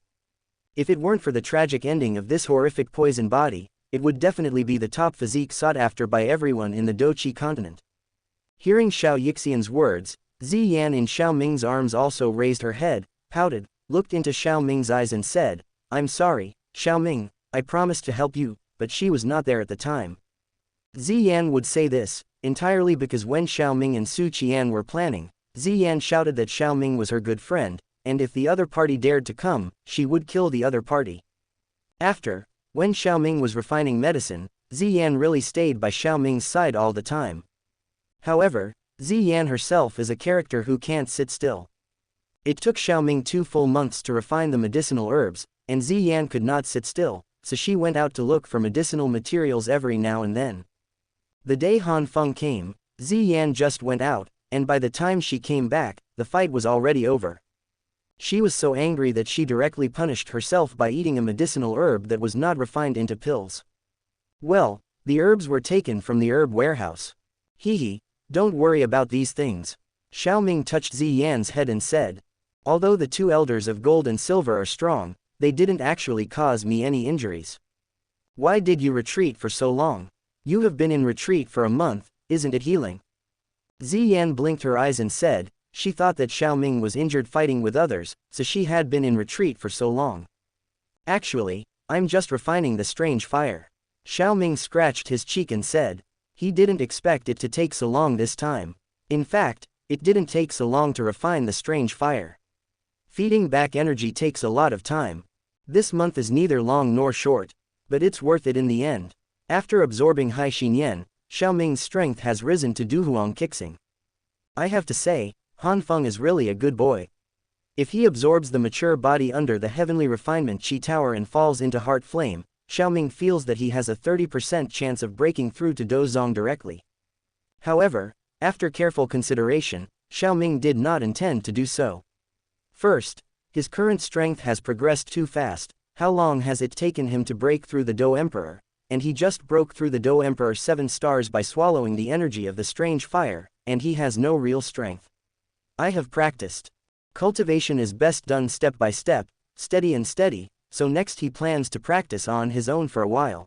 If it weren't for the tragic ending of this horrific poison body, it would definitely be the top physique sought after by everyone in the Douchi continent. Hearing Xiao Yixian's words, Ziyan in Xiaoming's arms also raised her head, pouted, looked into Xiaoming's eyes and said, "I'm sorry, Xiaoming, I promised to help you, but she was not there at the time." Ziyan would say this, entirely because when Xiaoming and Su Qian were planning, Ziyan shouted that Xiaoming was her good friend, and if the other party dared to come, she would kill the other party. After, when Xiaoming was refining medicine, Ziyan really stayed by Xiaoming's side all the time. However, Ziyan herself is a character who can't sit still. It took Xiaoming 2 full months to refine the medicinal herbs, and Ziyan could not sit still, so she went out to look for medicinal materials every now and then. The day Han Feng came, Ziyan just went out, and by the time she came back, the fight was already over. She was so angry that she directly punished herself by eating a medicinal herb that was not refined into pills. Well, the herbs were taken from the herb warehouse. Hehe, don't worry about these things. Xiaoming touched Ziyan's head and said, "Although the two elders of gold and silver are strong, they didn't actually cause me any injuries. Why did you retreat for so long? You have been in retreat for a month, isn't it healing?" Ziyan blinked her eyes and said, she thought that Xiaoming was injured fighting with others, so she had been in retreat for so long. "Actually, I'm just refining the strange fire." Xiaoming scratched his cheek and said, he didn't expect it to take so long this time. In fact, it didn't take so long to refine the strange fire. Feeding back energy takes a lot of time. This month is neither long nor short, but it's worth it in the end. After absorbing Hai Xinyan, Xiaoming's strength has risen to Duhuang Kixing. I have to say, Han Feng is really a good boy. If he absorbs the mature body under the heavenly refinement Qi Tower and falls into Heart Flame, Xiaoming feels that he has a 30% chance of breaking through to Dou Zong directly. However, after careful consideration, Xiaoming did not intend to do so. First, his current strength has progressed too fast. How long has it taken him to break through the Dou Emperor? And he just broke through the Dou Emperor 7 stars by swallowing the energy of the strange fire, and he has no real strength. I have practiced. Cultivation is best done step by step, steady and steady, so next he plans to practice on his own for a while.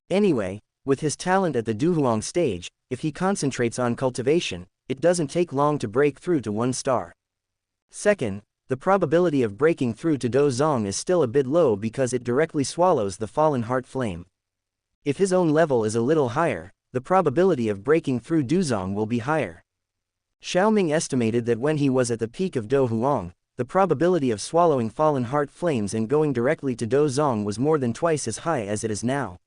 Anyway, with his talent at the Duhuang stage, if he concentrates on cultivation, it doesn't take long to break through to 1 star. Second, the probability of breaking through to Dou Zong is still a bit low because it directly swallows the fallen heart flame. If his own level is a little higher, the probability of breaking through Dou Zong will be higher. Xiaoming estimated that when he was at the peak of Dou Huang, the probability of swallowing fallen heart flames and going directly to Dou Zong was more than twice as high as it is now.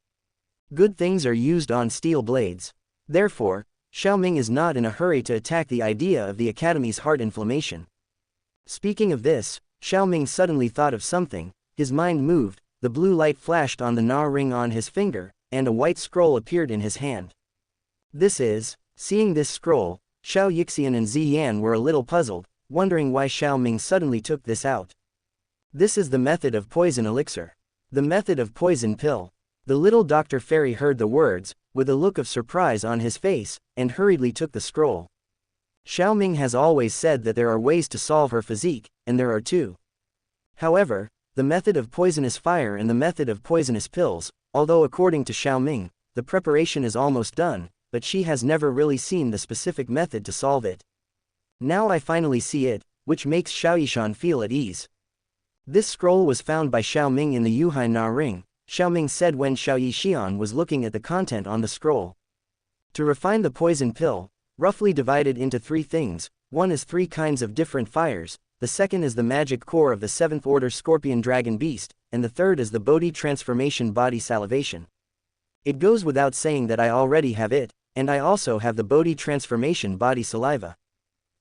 Good things are used on steel blades. Therefore, Xiaoming is not in a hurry to attack the idea of the Academy's heart inflammation. Speaking of this, Xiaoming suddenly thought of something, his mind moved, the blue light flashed on the Na ring on his finger, and a white scroll appeared in his hand. Seeing this scroll, Xiao Yixian and Ziyan were a little puzzled, wondering why Xiaoming suddenly took this out. This is the method of poison elixir. The method of poison pill. The little Dr. Fairy heard the words, with a look of surprise on his face, and hurriedly took the scroll. Xiaoming has always said that there are ways to solve her physique, and there are 2. However, the method of poisonous fire and the method of poisonous pills, although according to Xiaoming, the preparation is almost done, but she has never really seen the specific method to solve it. Now I finally see it, which makes Xiaoyishan feel at ease. This scroll was found by Xiao Ming in the Yuhai Na Ring, Xiao Ming said when Xiao Yixian was looking at the content on the scroll. To refine the poison pill, roughly divided into 3 things, one is 3 kinds of different fires, the second is the magic core of the 7th order scorpion dragon beast, and the third is the Bodhi transformation body salivation. It goes without saying that I already have it, and I also have the Bodhi transformation body saliva.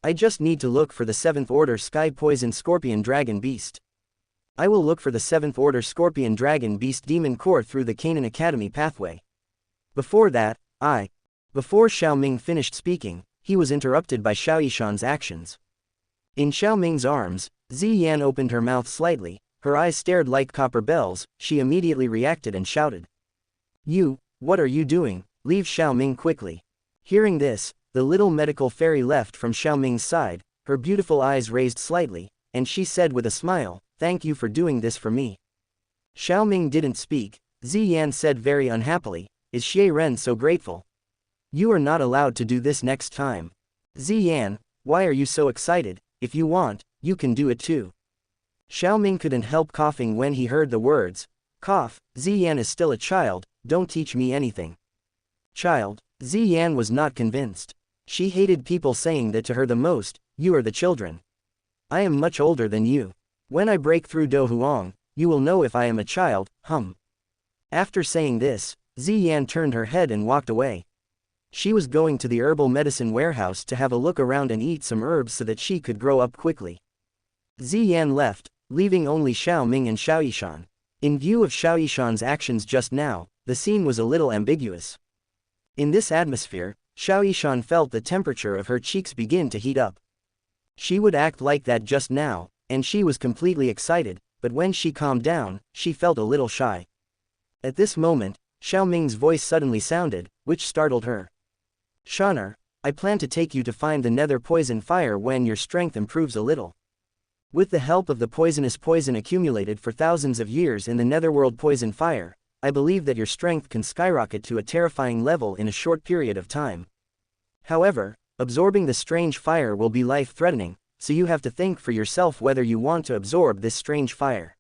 I just need to look for the 7th order sky poison scorpion dragon beast. I will look for the 7th order scorpion dragon beast demon core through the Canaan Academy pathway. Before that, Before Xiao Ming finished speaking, he was interrupted by Xiaoyishan's actions. In Xiao Ming's arms, Ziyan opened her mouth slightly, her eyes stared like copper bells, she immediately reacted and shouted. "You, what are you doing? Leave Xiao Ming quickly." Hearing this, the little medical fairy left from Xiao Ming's side, her beautiful eyes raised slightly, and she said with a smile, "Thank you for doing this for me." Xiao Ming didn't speak. Ziyan said very unhappily, "Is Xie Ren so grateful? You are not allowed to do this next time." "Ziyan, why are you so excited? If you want, you can do it too." Xiao Ming couldn't help coughing when he heard the words, "Cough, Ziyan is still a child, don't teach me anything." Child? Ziyan was not convinced. She hated people saying that to her the most, "You are the children. I am much older than you. When I break through Donghua, you will know if I am a child, After saying this, Ziyan turned her head and walked away. She was going to the herbal medicine warehouse to have a look around and eat some herbs so that she could grow up quickly. Ziyan left, leaving only Xiao Ming and Xiaoyishan. In view of Xiaoyishan's actions just now, the scene was a little ambiguous. In this atmosphere, Xiaoyishan felt the temperature of her cheeks begin to heat up. She would act like that just now, and she was completely excited, but when she calmed down, she felt a little shy. At this moment, Xiao Ming's voice suddenly sounded, which startled her. "Shanar, I plan to take you to find the nether poison fire when your strength improves a little. With the help of the poisonous poison accumulated for thousands of years in the netherworld poison fire, I believe that your strength can skyrocket to a terrifying level in a short period of time. However, absorbing the strange fire will be life-threatening, so you have to think for yourself whether you want to absorb this strange fire.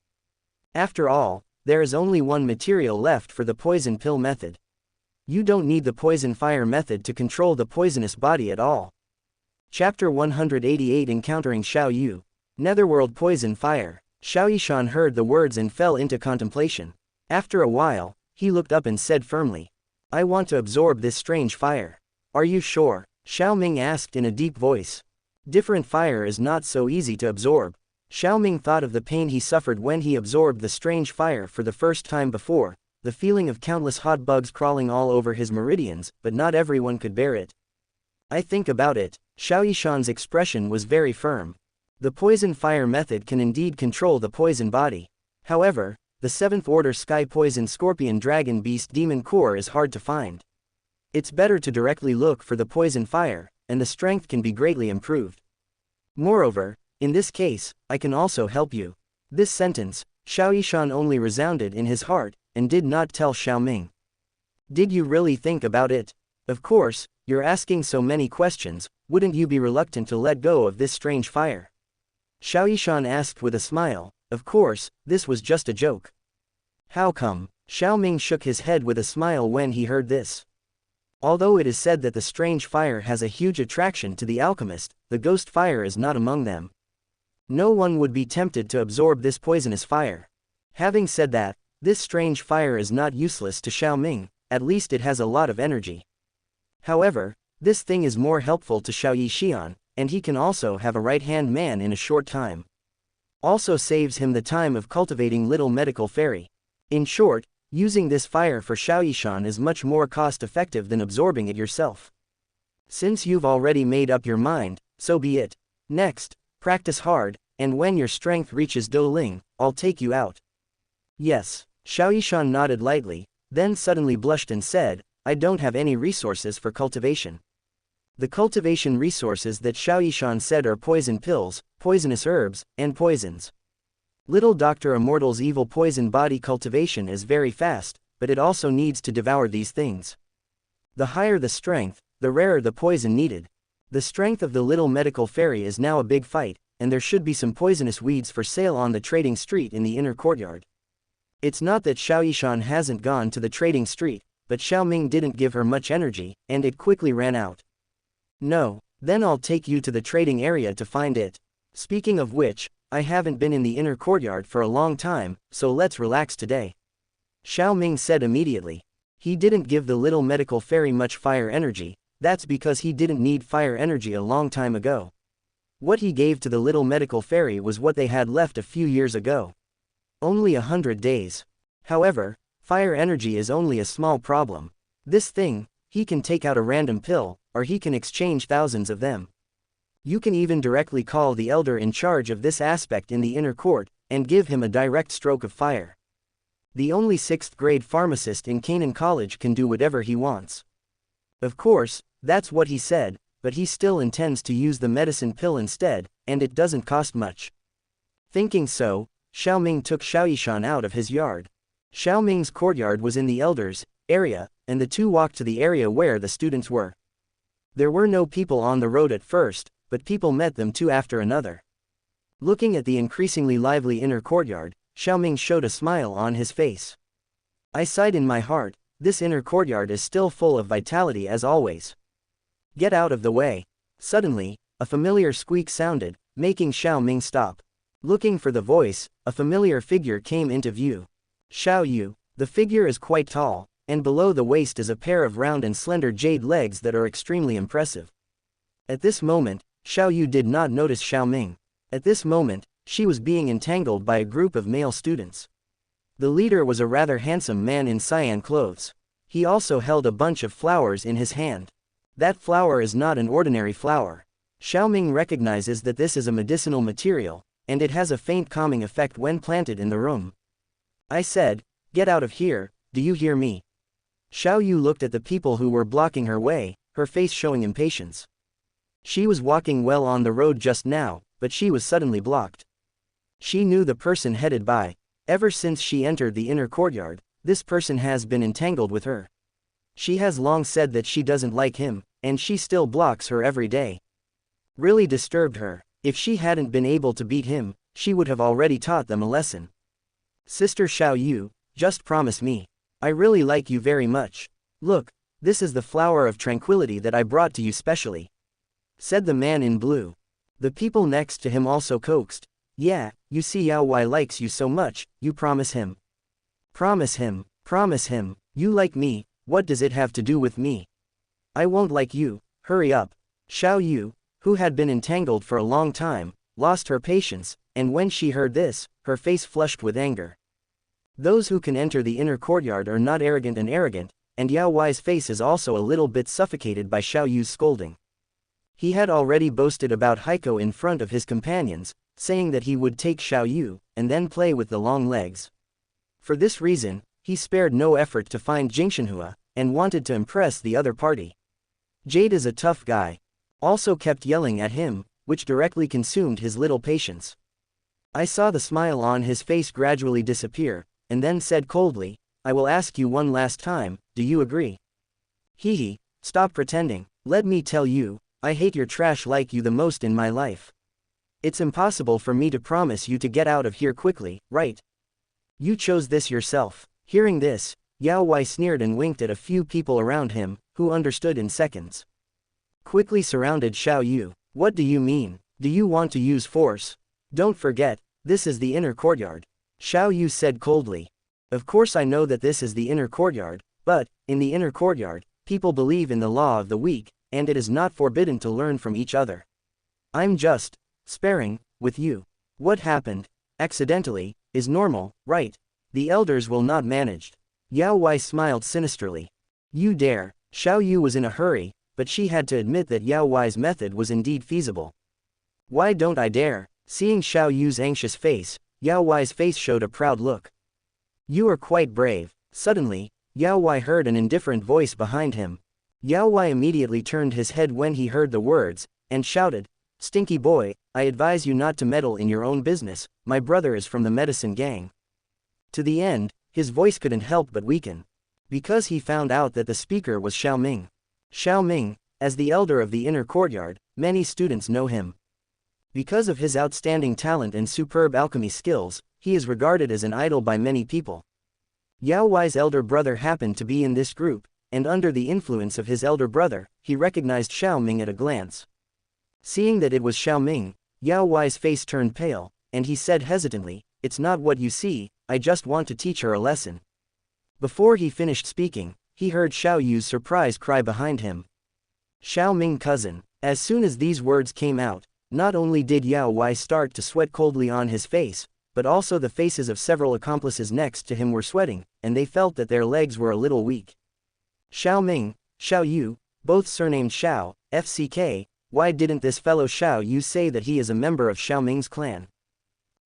After all, there is only one material left for the poison pill method. You don't need the poison fire method to control the poisonous body at all." Chapter 188 Encountering Xiao Yu. Netherworld Poison Fire. Xiaoyishan heard the words and fell into contemplation. After a while, he looked up and said firmly, "I want to absorb this strange fire." "Are you sure?" Xiao Ming asked in a deep voice. Different fire is not so easy to absorb. Xiao Ming thought of the pain he suffered when he absorbed the strange fire for the first time before, the feeling of countless hot bugs crawling all over his meridians, but not everyone could bear it. "I think about it." Xiaoyishan's expression was very firm. The poison fire method can indeed control the poison body. However, the 7th order sky poison scorpion dragon beast demon core is hard to find. It's better to directly look for the poison fire, and the strength can be greatly improved. Moreover, in this case, I can also help you. This sentence, Xiaoyishan only resounded in his heart, and did not tell Xiao Ming. "Did you really think about it? Of course, you're asking so many questions, wouldn't you be reluctant to let go of this strange fire?" Xiaoyishan asked with a smile. Of course, this was just a joke. "How come?" Xiao Ming shook his head with a smile when he heard this. Although it is said that the strange fire has a huge attraction to the alchemist, the ghost fire is not among them. No one would be tempted to absorb this poisonous fire. Having said that, this strange fire is not useless to Xiao Ming, at least it has a lot of energy. However, this thing is more helpful to Xiao Yixian, and he can also have a right-hand man in a short time. Also saves him the time of cultivating little medical fairy. In short, using this fire for Xiaoyishan is much more cost-effective than absorbing it yourself. Since you've already made up your mind, so be it. Next, practice hard, and when your strength reaches Douling, I'll take you out. Yes. Xiaoyishan nodded lightly, then suddenly blushed and said, "I don't have any resources for cultivation." The cultivation resources that Xiaoyishan said are poison pills, poisonous herbs, and poisons. Little Dr. Immortal's evil poison body cultivation is very fast, but it also needs to devour these things. The higher the strength, the rarer the poison needed. The strength of the little medical fairy is now a big fight, and there should be some poisonous weeds for sale on the trading street in the inner courtyard. It's not that Xiao Yishan hasn't gone to the trading street, but Xiao Ming didn't give her much energy, and it quickly ran out. No, then I'll take you to the trading area to find it. Speaking of which, I haven't been in the inner courtyard for a long time, so let's relax today. Xiao Ming said immediately. He didn't give the little medical fairy much fire energy, that's because he didn't need fire energy a long time ago. What he gave to the little medical fairy was what they had left a few years ago. Only 100 days. However, fire energy is only a small problem. This thing, he can take out a random pill, or he can exchange thousands of them. You can even directly call the elder in charge of this aspect in the inner court, and give him a direct stroke of fire. The only 6th grade pharmacist in Canaan College can do whatever he wants. Of course, that's what he said, but he still intends to use the medicine pill instead, and it doesn't cost much. Thinking so, Xiao Ming took Xiao Yishan out of his yard. Xiao Ming's courtyard was in the elders' area, and the two walked to the area where the students were. There were no people on the road at first, but people met them two after another. Looking at the increasingly lively inner courtyard, Xiao Ming showed a smile on his face. I sighed in my heart, this inner courtyard is still full of vitality as always. Get out of the way. Suddenly, a familiar squeak sounded, making Xiao Ming stop. Looking for the voice, a familiar figure came into view. Xiao Yu. The figure is quite tall, and below the waist is a pair of round and slender jade legs that are extremely impressive. At this moment, Xiao Yu did not notice Xiao Ming. At this moment, she was being entangled by a group of male students. The leader was a rather handsome man in cyan clothes. He also held a bunch of flowers in his hand. That flower is not an ordinary flower. Xiao Ming recognizes that this is a medicinal material, and it has a faint calming effect when planted in the room. I said, get out of here, do you hear me? Xiao Yu looked at the people who were blocking her way, her face showing impatience. She was walking well on the road just now, but she was suddenly blocked. She knew the person headed by. Ever since she entered the inner courtyard, this person has been entangled with her. She has long said that she doesn't like him, and she still blocks her every day. Really disturbed her. If she hadn't been able to beat him, she would have already taught them a lesson. Sister Xiao Yu, just promise me. I really like you very much. Look, this is the flower of tranquility that I brought to you specially, said the man in blue. The people next to him also coaxed. Yeah, you see Yao Wai likes you so much, you promise him. Promise him, promise him, you like me, what does it have to do with me? I won't like you, hurry up. Xiao Yu, who had been entangled for a long time, lost her patience, and when she heard this, her face flushed with anger. Those who can enter the inner courtyard are not arrogant, and Yao Wai's face is also a little bit suffocated by Xiao Yu's scolding. He had already boasted about Heiko in front of his companions, saying that he would take Xiao Yu, and then play with the long legs. For this reason, he spared no effort to find Jingshanhua, and wanted to impress the other party. Jade is a tough guy. Also kept yelling at him, which directly consumed his little patience. I saw the smile on his face gradually disappear, and then said coldly, I will ask you one last time, do you agree? Hee, stop pretending, let me tell you, I hate your trash like you the most in my life. It's impossible for me to promise you to get out of here quickly, right? You chose this yourself. Hearing this, Yao Wai sneered and winked at a few people around him, who understood in seconds. Quickly surrounded Xiao Yu. What do you mean? Do you want to use force? Don't forget, this is the inner courtyard. Xiao Yu said coldly. Of course I know that this is the inner courtyard, but, in the inner courtyard, people believe in the law of the weak, and it is not forbidden to learn from each other. I'm just sparring with you. What happened, accidentally, is normal, right? The elders will not manage. Yao Wai smiled sinisterly. You dare. Xiao Yu was in a hurry, but she had to admit that Yao Wai's method was indeed feasible. Why don't I dare? Seeing Xiao Yu's anxious face, Yao Wai's face showed a proud look. You are quite brave. Suddenly, Yao Wai heard an indifferent voice behind him. Yao Wai immediately turned his head when he heard the words, and shouted, Stinky boy, I advise you not to meddle in your own business, my brother is from the medicine gang. To the end, his voice couldn't help but weaken. Because he found out that the speaker was Xiao Ming. Xiao Ming, as the elder of the inner courtyard, many students know him. Because of his outstanding talent and superb alchemy skills, he is regarded as an idol by many people. Yao Wei's elder brother happened to be in this group, and under the influence of his elder brother, he recognized Xiao Ming at a glance. Seeing that it was Xiao Ming, Yao Wei's face turned pale, and he said hesitantly, "It's not what you see, I just want to teach her a lesson." Before he finished speaking, he heard Xiao Yu's surprised cry behind him. "Xiao Ming cousin." As soon as these words came out, not only did Yao Wei start to sweat coldly on his face, but also the faces of several accomplices next to him were sweating, and they felt that their legs were a little weak. Xiao Ming, Xiao Yu, both surnamed Xiao, FCK, why didn't this fellow Xiao Yu say that he is a member of Xiao Ming's clan?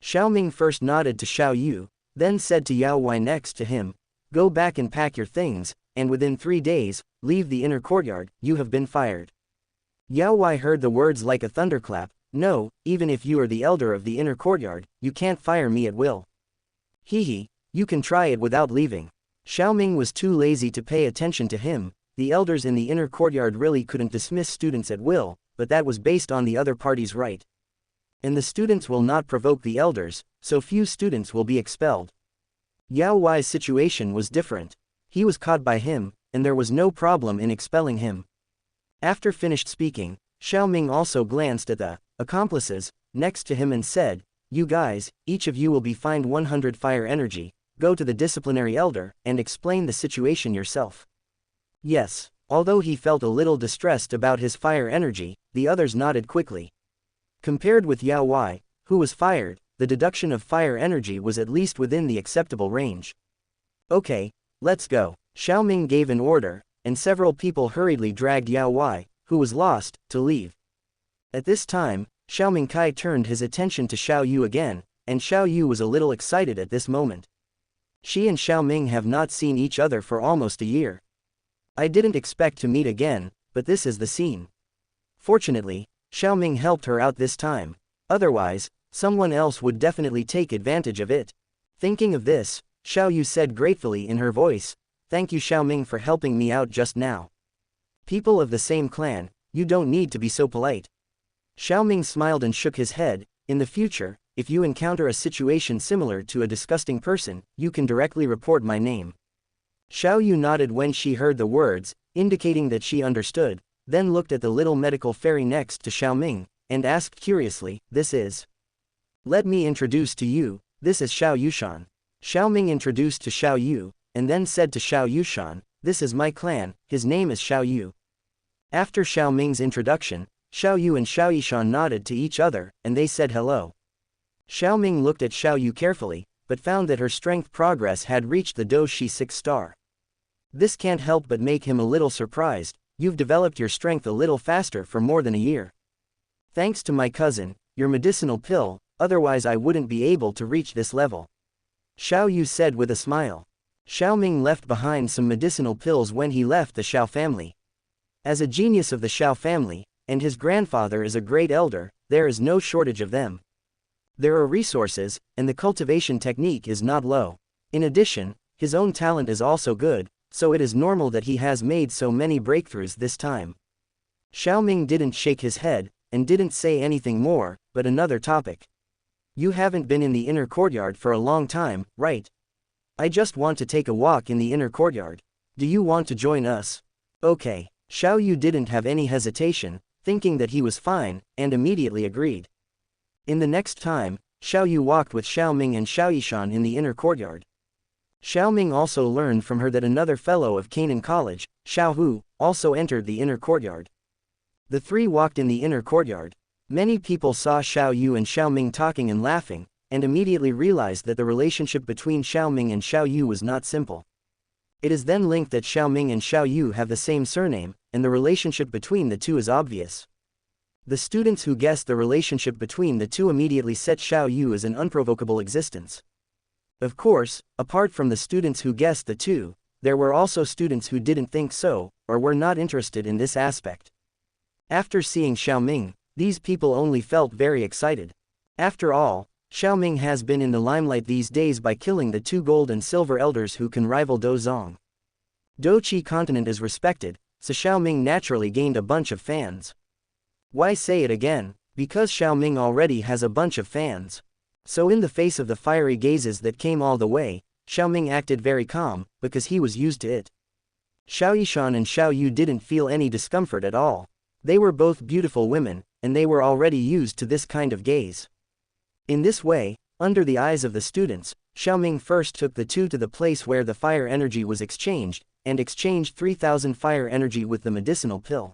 Xiao Ming first nodded to Xiao Yu, then said to Yao Wei next to him, "Go back and pack your things, and within 3 days, leave the inner courtyard, you have been fired." Yao Wei heard the words like a thunderclap. "No, even if you are the elder of the inner courtyard, you can't fire me at will." "Hee, you can try it without leaving." Xiao Ming was too lazy to pay attention to him. The elders in the inner courtyard really couldn't dismiss students at will, but that was based on the other party's right. And the students will not provoke the elders, so few students will be expelled. Yao Wei's situation was different. He was caught by him, and there was no problem in expelling him. After finished speaking, Xiao Ming also glanced at the accomplices next to him and said, "You guys, each of you will be fined 100 fire energy, go to the disciplinary elder, and explain the situation yourself." Yes, although he felt a little distressed about his fire energy, the others nodded quickly. Compared with Yao Wei, who was fired, the deduction of fire energy was at least within the acceptable range. "Okay, let's go." Xiao Ming gave an order, and several people hurriedly dragged Yao Wei, who was lost, to leave. At this time, Xiao Mingkai turned his attention to Xiao Yu again, and Xiao Yu was a little excited at this moment. She and Xiao Ming have not seen each other for almost a year. I didn't expect to meet again, but this is the scene. Fortunately, Xiao Ming helped her out this time. Otherwise, someone else would definitely take advantage of it. Thinking of this, Xiao Yu said gratefully in her voice, "Thank you Xiao Ming for helping me out just now. People of the same clan, you don't need to be so polite." Xiao Ming smiled and shook his head. "In the future, if you encounter a situation similar to a disgusting person, you can directly report my name." Xiao Yu nodded when she heard the words, indicating that she understood, then looked at the little medical fairy next to Xiao Ming, and asked curiously, "This is?" "Let me introduce to you, this is Xiao Yushan." Xiao Ming introduced to Xiao Yu, and then said to Xiao Yushan, "This is my clan, his name is Xiao Yu." After Xiao Ming's introduction, Xiao Yu and Xiao Yishan nodded to each other, and they said hello. Xiao Ming looked at Xiao Yu carefully, but found that her strength progress had reached the Dou 6 star. This can't help but make him a little surprised. "You've developed your strength a little faster for more than a year. Thanks to my cousin, your medicinal pill, otherwise I wouldn't be able to reach this level." Xiao Yu said with a smile. Xiao Ming left behind some medicinal pills when he left the Xiao family. As a genius of the Xiao family, and his grandfather is a great elder, there is no shortage of them. There are resources, and the cultivation technique is not low. In addition, his own talent is also good, so it is normal that he has made so many breakthroughs this time. Xiao Ming didn't shake his head, and didn't say anything more, but another topic. "You haven't been in the inner courtyard for a long time, right? I just want to take a walk in the inner courtyard. Do you want to join us?" "Okay." Xiao Yu didn't have any hesitation, thinking that he was fine, and immediately agreed. In the next time, Xiao Yu walked with Xiao Ming and Xiao Yishan in the inner courtyard. Xiao Ming also learned from her that another fellow of Canaan College, Xiao Hu, also entered the inner courtyard. The three walked in the inner courtyard. Many people saw Xiao Yu and Xiao Ming talking and laughing, and immediately realized that the relationship between Xiao Ming and Xiao Yu was not simple. It is then linked that Xiao Ming and Xiao Yu have the same surname, and the relationship between the two is obvious. The students who guessed the relationship between the two immediately set Xiao Yu as an unprovocable existence. Of course, apart from the students who guessed the two, there were also students who didn't think so, or were not interested in this aspect. After seeing Xiao Ming, these people only felt very excited. After all, Xiao Ming has been in the limelight these days by killing the two gold and silver elders who can rival Dou Zong. Douchi continent is respected, so Xiaoming naturally gained a bunch of fans. Why say it again? Because Xiaoming already has a bunch of fans. So in the face of the fiery gazes that came all the way, Xiaoming acted very calm, because he was used to it. Xiaoyishan and Xiaoyu didn't feel any discomfort at all. They were both beautiful women, and they were already used to this kind of gaze. In this way, under the eyes of the students, Xiaoming first took the two to the place where the fire energy was exchanged, and exchanged 3,000 fire energy with the medicinal pill.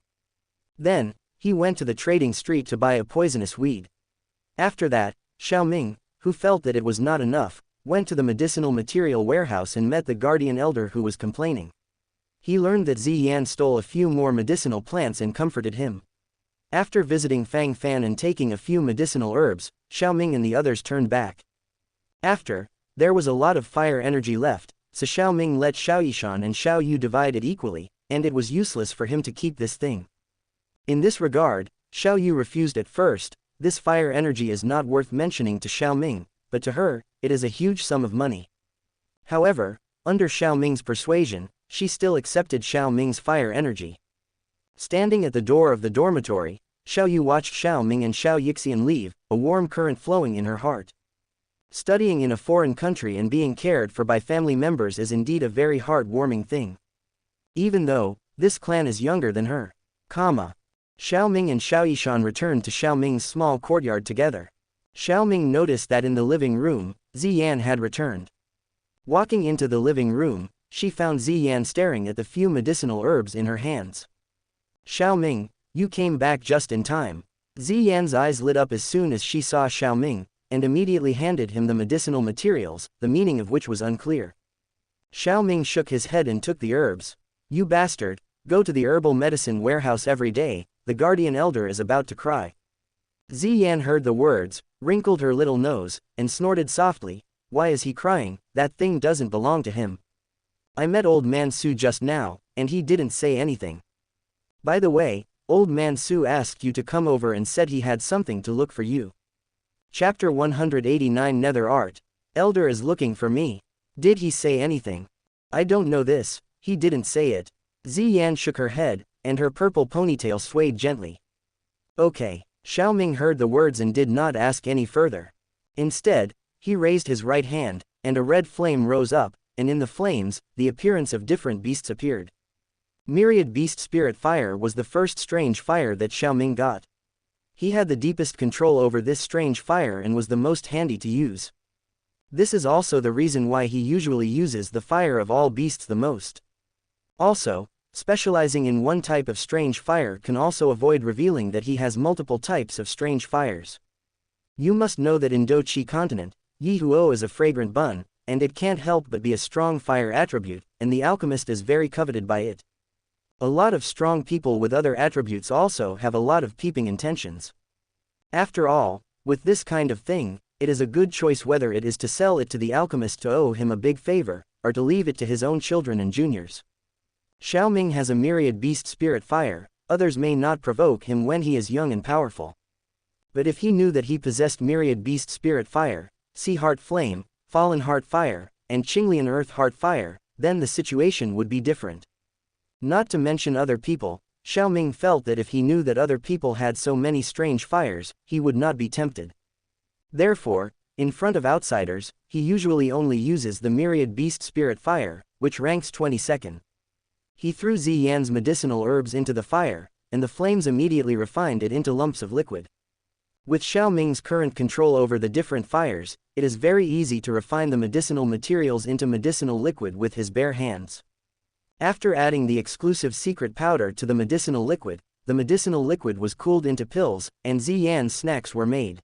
Then, he went to the trading street to buy a poisonous weed. After that, Xiaoming, who felt that it was not enough, went to the medicinal material warehouse and met the guardian elder who was complaining. He learned that Ziyan stole a few more medicinal plants and comforted him. After visiting Fang Fan and taking a few medicinal herbs, Xiaoming and the others turned back. After, there was a lot of fire energy left, so Xiaoming let Xiaoyishan and Xiaoyu divide it equally, and it was useless for him to keep this thing. In this regard, Xiaoyu refused at first. This fire energy is not worth mentioning to Xiaoming, but to her, it is a huge sum of money. However, under Xiaoming's persuasion, she still accepted Xiaoming's fire energy. Standing at the door of the dormitory, Xiaoyu watched Xiaoming and Xiaoyixian leave, a warm current flowing in her heart. Studying in a foreign country and being cared for by family members is indeed a very heart-warming thing. Even though, this clan is younger than her. Xiaoming and Xiaoyishan returned to Xiaoming's small courtyard together. Xiaoming noticed that in the living room, Ziyan had returned. Walking into the living room, she found Ziyan staring at the few medicinal herbs in her hands. Xiaoming, you came back just in time. Ziyan's eyes lit up as soon as she saw Xiaoming, and immediately handed him the medicinal materials, the meaning of which was unclear. Xiaoming shook his head and took the herbs. You bastard, go to the herbal medicine warehouse every day, the guardian elder is about to cry. Ziyan heard the words, wrinkled her little nose, and snorted softly. Why is he crying? That thing doesn't belong to him. I met Old Man Su just now, and he didn't say anything. By the way, Old Man Su asked you to come over and said he had something to look for you. Chapter 189 Nether Art. Elder is looking for me. Did he say anything? I don't know this, he didn't say it. Ziyan shook her head, and her purple ponytail swayed gently. Okay. Xiaoming heard the words and did not ask any further. Instead, he raised his right hand, and a red flame rose up, and in the flames, the appearance of different beasts appeared. Myriad Beast Spirit Fire was the first strange fire that Xiaoming got. He had the deepest control over this strange fire and was the most handy to use. This is also the reason why he usually uses the fire of all beasts the most. Also, specializing in one type of strange fire can also avoid revealing that he has multiple types of strange fires. You must know that in Douchi continent, Yi Huo is a fragrant bun, and it can't help but be a strong fire attribute, and the alchemist is very coveted by it. A lot of strong people with other attributes also have a lot of peeping intentions. After all, with this kind of thing, it is a good choice whether it is to sell it to the alchemist to owe him a big favor, or to leave it to his own children and juniors. Xiaoming has a myriad beast spirit fire, others may not provoke him when he is young and powerful. But if he knew that he possessed myriad beast spirit fire, sea heart flame, fallen heart fire, and Qinglian earth heart fire, then the situation would be different. Not to mention other people, Xiaoming felt that if he knew that other people had so many strange fires, he would not be tempted. Therefore, in front of outsiders, he usually only uses the myriad beast spirit fire, which ranks 22nd. He threw Ziyan's medicinal herbs into the fire, and the flames immediately refined it into lumps of liquid. With Xiaoming's current control over the different fires, it is very easy to refine the medicinal materials into medicinal liquid with his bare hands. After adding the exclusive secret powder to the medicinal liquid was cooled into pills, and Ziyan's snacks were made.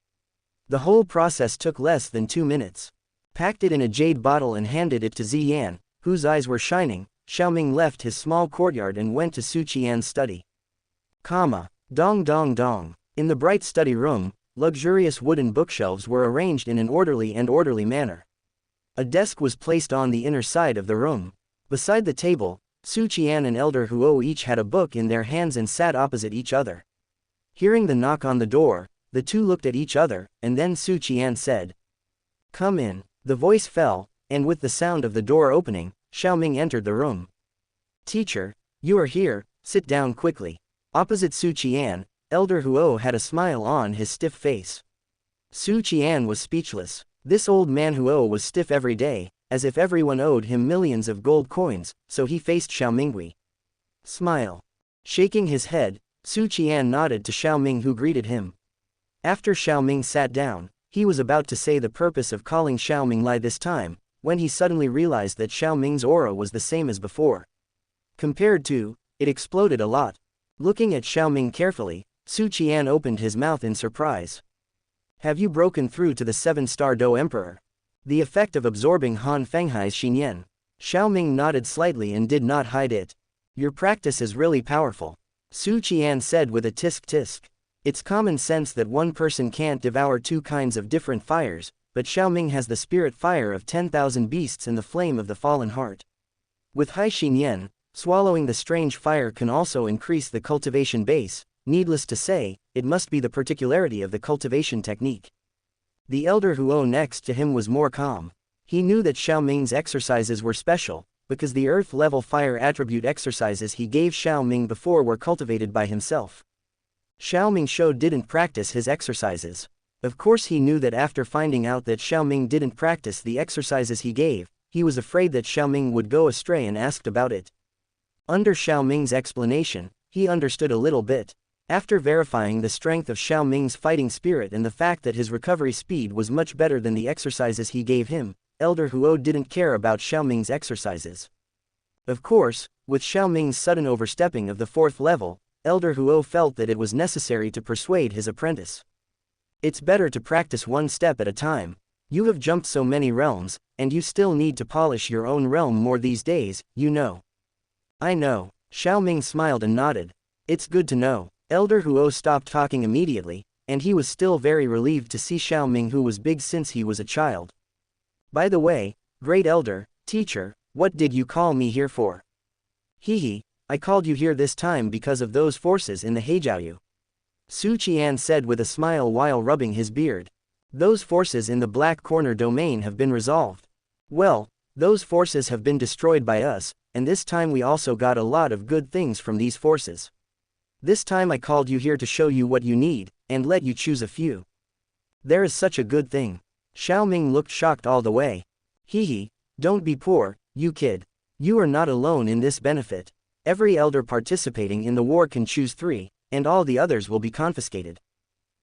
The whole process took less than 2 minutes. Packed it in a jade bottle and handed it to Ziyan, whose eyes were shining. Xiaoming left his small courtyard and went to Su Qian's study. Dong dong dong. In the bright study room, luxurious wooden bookshelves were arranged in an orderly manner. A desk was placed on the inner side of the room. Beside the table, Su Qian and Elder Huo each had a book in their hands and sat opposite each other. Hearing the knock on the door, the two looked at each other, and then Su Qian said, "Come in." The voice fell, and with the sound of the door opening, Xiaoming entered the room. Teacher, you are here, sit down quickly. Opposite Su Qian, Elder Huo had a smile on his stiff face. Su Qian was speechless. This old man Huo was stiff every day, as if everyone owed him millions of gold coins, so he faced Xiaominghui. Smile. Shaking his head, Su Qian nodded to Xiaoming, who greeted him. After Xiaoming sat down, he was about to say the purpose of calling Xiaoming Lai this time, when he suddenly realized that Xiaoming's aura was the same as before. Compared to, it exploded a lot. Looking at Xiaoming carefully, Su Qian opened his mouth in surprise. Have you broken through to the 7-star Dou Emperor? The effect of absorbing Han Fenghai's Xinyan. Xiaoming nodded slightly and did not hide it. Your practice is really powerful. Su Qian said with a tisk-tisk. It's common sense that one person can't devour two kinds of different fires, but Xiaoming has the spirit fire of 10,000 beasts and the flame of the fallen heart. With high Xinyan, swallowing the strange fire can also increase the cultivation base. Needless to say, it must be the particularity of the cultivation technique. The elder Huo next to him was more calm. He knew that Xiaoming's exercises were special, because the earth-level fire attribute exercises he gave Xiaoming before were cultivated by himself. Xiaoming didn't practice his exercises. Of course he knew that after finding out that Xiaoming didn't practice the exercises he gave, he was afraid that Xiaoming would go astray and asked about it. Under Xiaoming's explanation, he understood a little bit. After verifying the strength of Xiaoming's fighting spirit and the fact that his recovery speed was much better than the exercises he gave him, Elder Huo didn't care about Xiaoming's exercises. Of course, with Xiaoming's sudden overstepping of the 4th level, Elder Huo felt that it was necessary to persuade his apprentice. It's better to practice one step at a time. You have jumped so many realms, and you still need to polish your own realm more these days, you know. I know. Xiaoming smiled and nodded. It's good to know. Elder Huo stopped talking immediately, and he was still very relieved to see Xiaoming, who was big since he was a child. By the way, great elder, teacher, what did you call me here for? Hehe, I called you here this time because of those forces in the Heijiaoyu. Su Qian said with a smile while rubbing his beard. Those forces in the Black Corner domain have been resolved. Well, those forces have been destroyed by us, and this time we also got a lot of good things from these forces. This time I called you here to show you what you need, and let you choose a few. There is such a good thing. Xiaoming looked shocked all the way. Hehe, don't be poor, you kid. You are not alone in this benefit. Every elder participating in the war can choose 3, and all the others will be confiscated.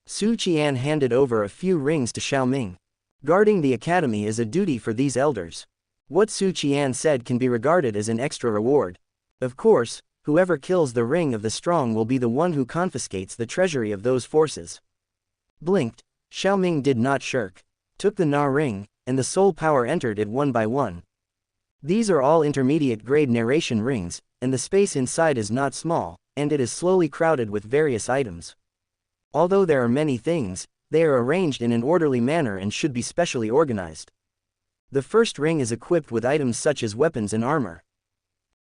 Su Qian handed over a few rings to Xiaoming. Guarding the academy is a duty for these elders. What Su Qian said can be regarded as an extra reward. Of course, whoever kills the ring of the strong will be the one who confiscates the treasury of those forces. Blinked, Xiaoming did not shirk. Took the Na ring, and the soul power entered it one by one. These are all intermediate grade narration rings, and the space inside is not small, and it is slowly crowded with various items. Although there are many things, they are arranged in an orderly manner and should be specially organized. The first ring is equipped with items such as weapons and armor.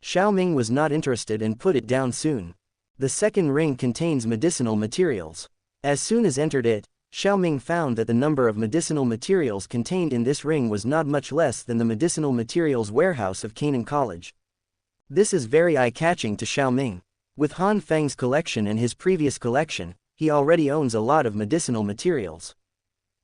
Xiaoming was not interested and put it down soon. The second ring contains medicinal materials. As soon as entered it, Xiaoming found that the number of medicinal materials contained in this ring was not much less than the medicinal materials warehouse of Canaan College. This is very eye-catching to Xiaoming. With Han Feng's collection and his previous collection, he already owns a lot of medicinal materials.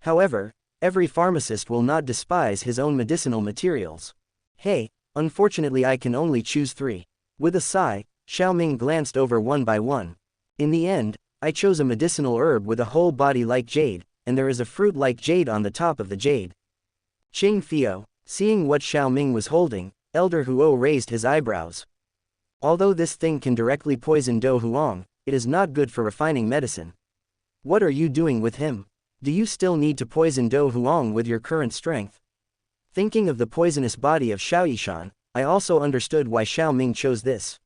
However, every pharmacist will not despise his own medicinal materials. Hey, unfortunately I can only choose 3. With a sigh, Xiaoming glanced over one by one. In the end, I chose a medicinal herb with a whole body like jade, and there is a fruit like jade on the top of the jade. Qing Fio, seeing what Xiaoming was holding, Elder Huo raised his eyebrows. Although this thing can directly poison Dou Huang, it is not good for refining medicine. What are you doing with him? Do you still need to poison Dou Huang with your current strength? Thinking of the poisonous body of Xiao Yishan, I also understood why Xiaoming chose this.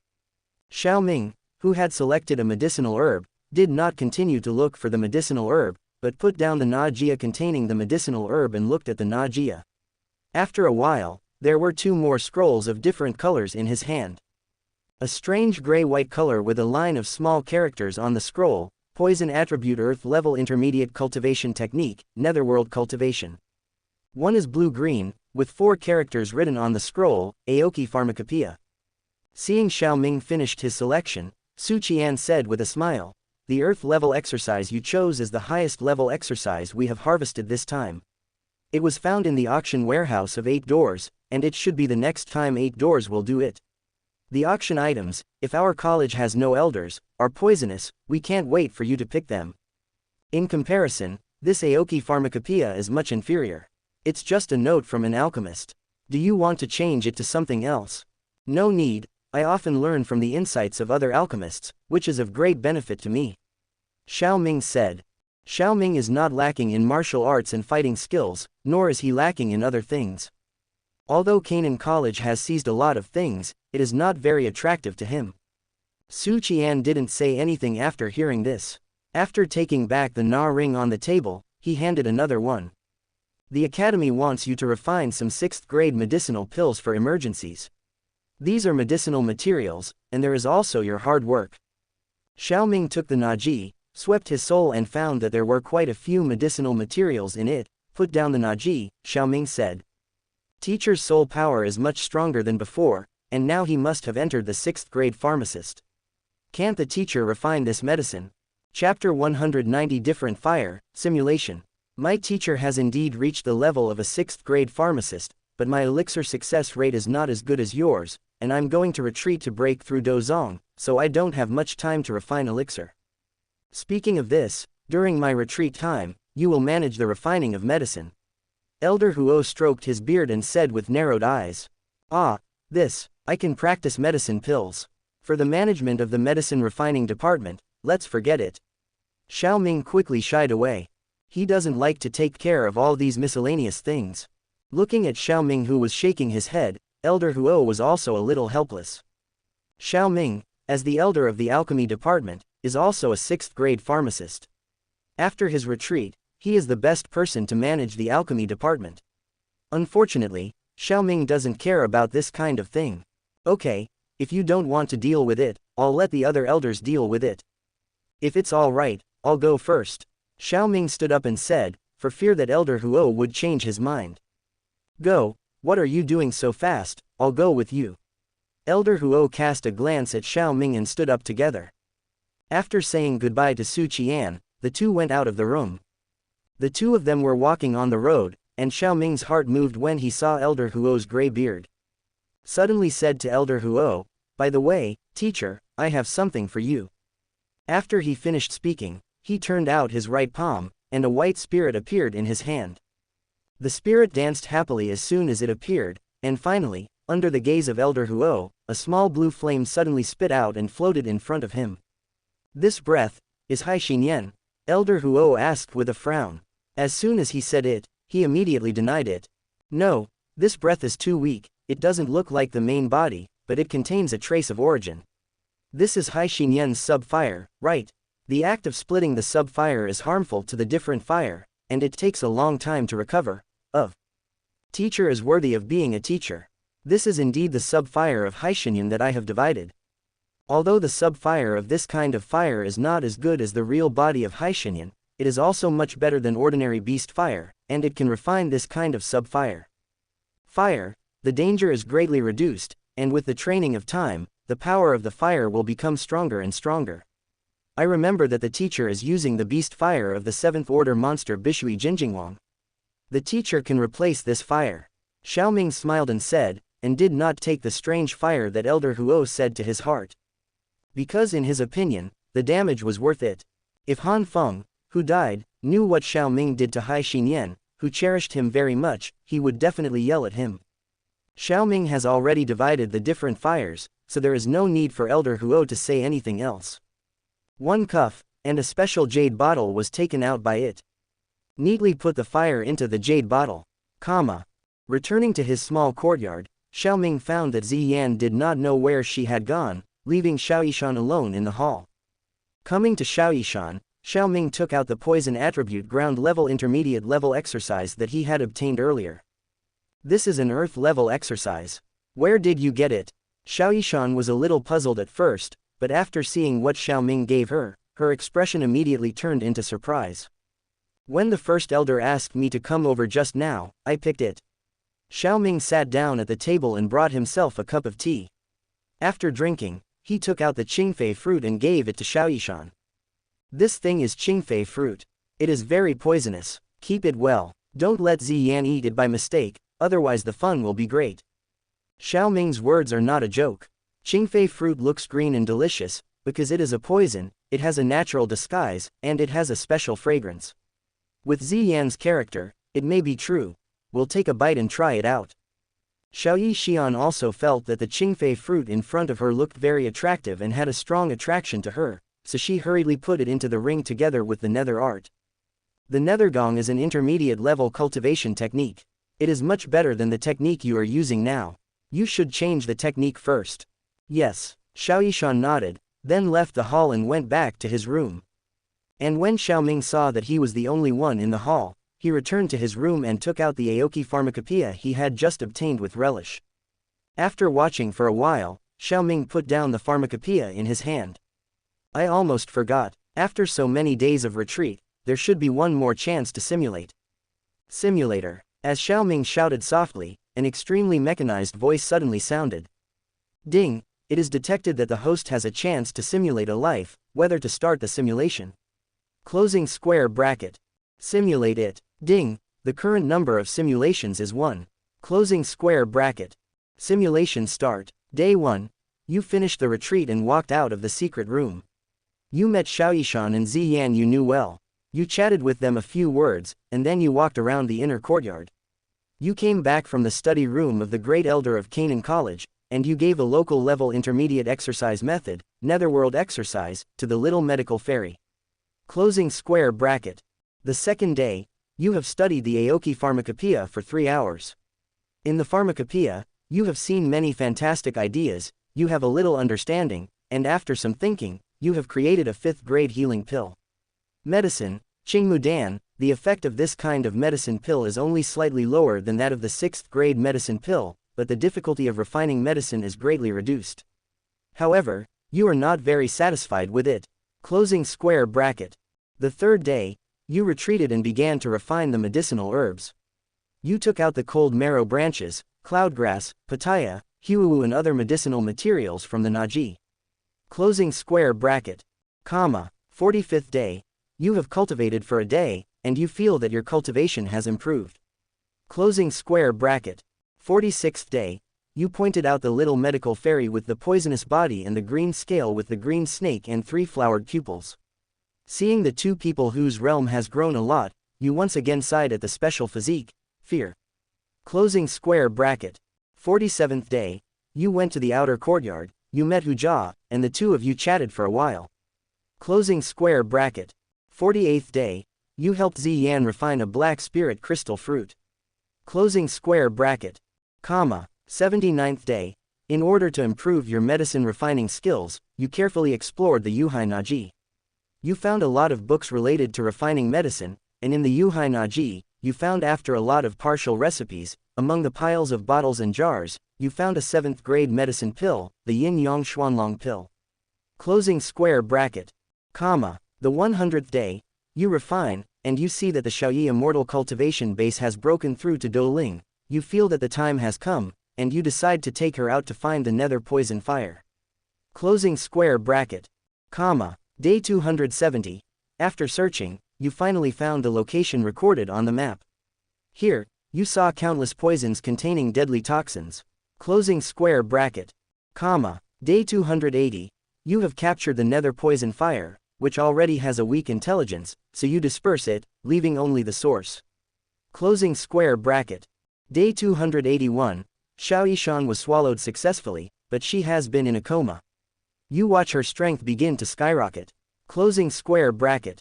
Xiaoming, who had selected a medicinal herb, did not continue to look for the medicinal herb, but put down the Najia containing the medicinal herb and looked at the Najia. After a while, there were 2 more scrolls of different colors in his hand. A strange gray-white color with a line of small characters on the scroll, Poison Attribute Earth Level Intermediate Cultivation Technique, Netherworld Cultivation. One is blue-green, with 4 characters written on the scroll, Aoki Pharmacopoeia. Seeing Xiao Ming finished his selection, Su Qian said with a smile, "The earth level exercise you chose is the highest level exercise we have harvested this time. It was found in the auction warehouse of 8 doors, and it should be the next time 8 doors will do it. The auction items, if our college has no elders, are poisonous, we can't wait for you to pick them. In comparison, this Aoki pharmacopoeia is much inferior. It's just a note from an alchemist. Do you want to change it to something else?" "No need, I often learn from the insights of other alchemists, which is of great benefit to me," Xiao Ming said. Xiao Ming is not lacking in martial arts and fighting skills, nor is he lacking in other things. Although Canaan College has seized a lot of things, it is not very attractive to him. Su Qian didn't say anything after hearing this. After taking back the Na ring on the table, he handed another one. "The academy wants you to refine some 6th grade medicinal pills for emergencies. These are medicinal materials, and there is also your hard work." Xiao Ming took the Naji, swept his soul and found that there were quite a few medicinal materials in it. "Put down the Naji," Xiao Ming said. Teacher's soul power is much stronger than before, and now he must have entered the 6th grade pharmacist. Can't the teacher refine this medicine? Chapter 190 Different Fire, Simulation. My teacher has indeed reached the level of a 6th grade pharmacist, but my elixir success rate is not as good as yours, and I'm going to retreat to break through Dou Zong, so I don't have much time to refine elixir. Speaking of this, during my retreat time, you will manage the refining of medicine. Elder Huo stroked his beard and said with narrowed eyes. "Ah, this, I can practice medicine pills. For the management of the medicine refining department, let's forget it." Xiao Ming quickly shied away. He doesn't like to take care of all these miscellaneous things. Looking at Xiao Ming, who was shaking his head, Elder Huo was also a little helpless. Xiao Ming, as the elder of the alchemy department, is also a 6th grade pharmacist. After his retreat, he is the best person to manage the alchemy department. Unfortunately, Xiao Ming doesn't care about this kind of thing. "Okay, if you don't want to deal with it, I'll let the other elders deal with it. If it's all right, I'll go first," Xiao Ming stood up and said, for fear that Elder Huo would change his mind. "Go, what are you doing so fast? I'll go with you." Elder Huo cast a glance at Xiao Ming and stood up together. After saying goodbye to Su Qian, the two went out of the room. The two of them were walking on the road, and Xiao Ming's heart moved when he saw Elder Huo's gray beard. Suddenly said to Elder Huo, "By the way, teacher, I have something for you." After he finished speaking, he turned out his right palm, and a white spirit appeared in his hand. The spirit danced happily as soon as it appeared, and finally, under the gaze of Elder Huo, a small blue flame suddenly spit out and floated in front of him. "This breath is Hai Xinyan?" Elder Huo asked with a frown. As soon as he said it, he immediately denied it. "No, this breath is too weak, it doesn't look like the main body, but it contains a trace of origin. This is Hai Xinyan's sub-fire, right? The act of splitting the sub-fire is harmful to the different fire, and it takes a long time to recover. Teacher is worthy of being a teacher. This is indeed the sub-fire of Hai Xinyan that I have divided. Although the sub-fire of this kind of fire is not as good as the real body of Hai Xinyan, it is also much better than ordinary beast fire, and it can refine this kind of sub-fire. Fire, the danger is greatly reduced, and with the training of time, the power of the fire will become stronger and stronger. I remember that the teacher is using the beast fire of the 7th order monster Bishui Jinjingwang. The teacher can replace this fire." Xiao Ming smiled and said, and did not take the strange fire that Elder Huo said to his heart. Because in his opinion, the damage was worth it. If Han Feng, who died, knew what Xiao Ming did to Hai Xinyan, who cherished him very much, he would definitely yell at him. Xiao Ming has already divided the different fires, so there is no need for Elder Huo to say anything else. One cuff, and a special jade bottle was taken out by it. Neatly put the fire into the jade bottle. Returning to his small courtyard, Xiao Ming found that Ziyan did not know where she had gone, leaving Xiaoyishan alone in the hall. Coming to Xiaoyishan, Xiao Ming took out the poison attribute ground level intermediate level exercise that he had obtained earlier. This is an earth level exercise. Where did you get it? Xiaoyishan was a little puzzled at first, but after seeing what Xiao Ming gave her, her expression immediately turned into surprise. When the first elder asked me to come over just now, I picked it. Xiao Ming sat down at the table and brought himself a cup of tea. After drinking, he took out the Qingfei fruit and gave it to Xiao. This thing is Qingfei fruit. It is very poisonous. Keep it well. Don't let Ziyan eat it by mistake, otherwise the fun will be great. Xiao Ming's words are not a joke. Qingfei fruit looks green and delicious, because it is a poison, it has a natural disguise, and it has a special fragrance. With Ziyan's character, it may be true. We'll take a bite and try it out. Xiao also felt that the Qingfei fruit in front of her looked very attractive and had a strong attraction to her, so she hurriedly put it into the ring together with the nether art. The nether gong is an intermediate level cultivation technique. It is much better than the technique you are using now. You should change the technique first. Yes, Xiao nodded, then left the hall and went back to his room. And when Xiao Ming saw that he was the only one in the hall, he returned to his room and took out the Aoki pharmacopoeia he had just obtained with relish. After watching for a while, Xiao Ming put down the pharmacopoeia in his hand. I almost forgot, after so many days of retreat, there should be one more chance to simulate. Simulator. As Xiao Ming shouted softly, an extremely mechanized voice suddenly sounded. Ding, it is detected that the host has a chance to simulate a life, whether to start the simulation. Closing square bracket. Simulate it. Ding, the current number of simulations is 1. Closing square bracket. Simulation start. Day 1. You finished the retreat and walked out of the secret room. You met Xiao and Ziyan you knew well. You chatted with them a few words, and then you walked around the inner courtyard. You came back from the study room of the great elder of Canaan College, and you gave a local level intermediate exercise method, netherworld exercise, to the little medical fairy. Closing square bracket. The second day, you have studied the Aoki pharmacopoeia for 3 hours. In the pharmacopoeia, you have seen many fantastic ideas, you have a little understanding, and after some thinking, you have created a 5th grade healing pill. Medicine, Qingmudan, the effect of this kind of medicine pill is only slightly lower than that of the 6th grade medicine pill, but the difficulty of refining medicine is greatly reduced. However, you are not very satisfied with it. Closing square bracket. The third day, you retreated and began to refine the medicinal herbs. You took out the cold marrow branches, cloudgrass, pitaya, huwu and other medicinal materials from the Naji. Closing square bracket. 45th day. You have cultivated for a day, and you feel that your cultivation has improved. Closing square bracket. 46th day. You pointed out the little medical fairy with the poisonous body and the green scale with the green snake and 3 flowered pupils. Seeing the 2 people whose realm has grown a lot, you once again sighed at the special physique, fear. Closing square bracket. 47th day. You went to the outer courtyard, you met Hujia, and the 2 of you chatted for a while. Closing square bracket. 48th day. You helped Ziyan refine a black spirit crystal fruit. Closing square bracket. 79th day. In order to improve your medicine refining skills, you carefully explored the Yuhai Naji. You found a lot of books related to refining medicine, and in the Yuhai Naji, you found after a lot of partial recipes, among the piles of bottles and jars, you found a 7th grade medicine pill, the Yin Yang Xuanlong pill. Closing square bracket. The 100th day, you refine, and you see that the Xiaoyi immortal cultivation base has broken through to Douling. You feel that the time has come, and you decide to take her out to find the nether poison fire. Closing square bracket. Day 270. After searching, you finally found the location recorded on the map. Here, you saw countless poisons containing deadly toxins. Closing square bracket. Day 280. You have captured the nether poison fire, which already has a weak intelligence, so you disperse it, leaving only the source. Closing square bracket. Day 281. Xiao was swallowed successfully, but she has been in a coma. You watch her strength begin to skyrocket. Closing square bracket.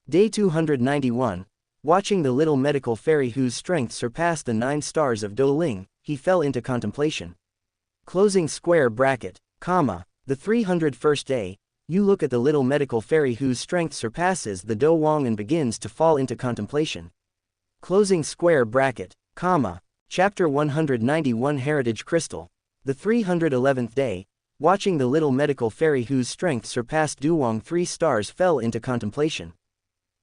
Day 291. Watching the little medical fairy whose strength surpassed the 9 stars of Douling, he fell into contemplation. Closing square bracket. The 301st day. You look at the little medical fairy whose strength surpasses the Dou Zong and begins to fall into contemplation. Closing square bracket. Chapter 191 Heritage Crystal. The 311th day. Watching the little medical fairy whose strength surpassed Dou Zong 3 stars fell into contemplation.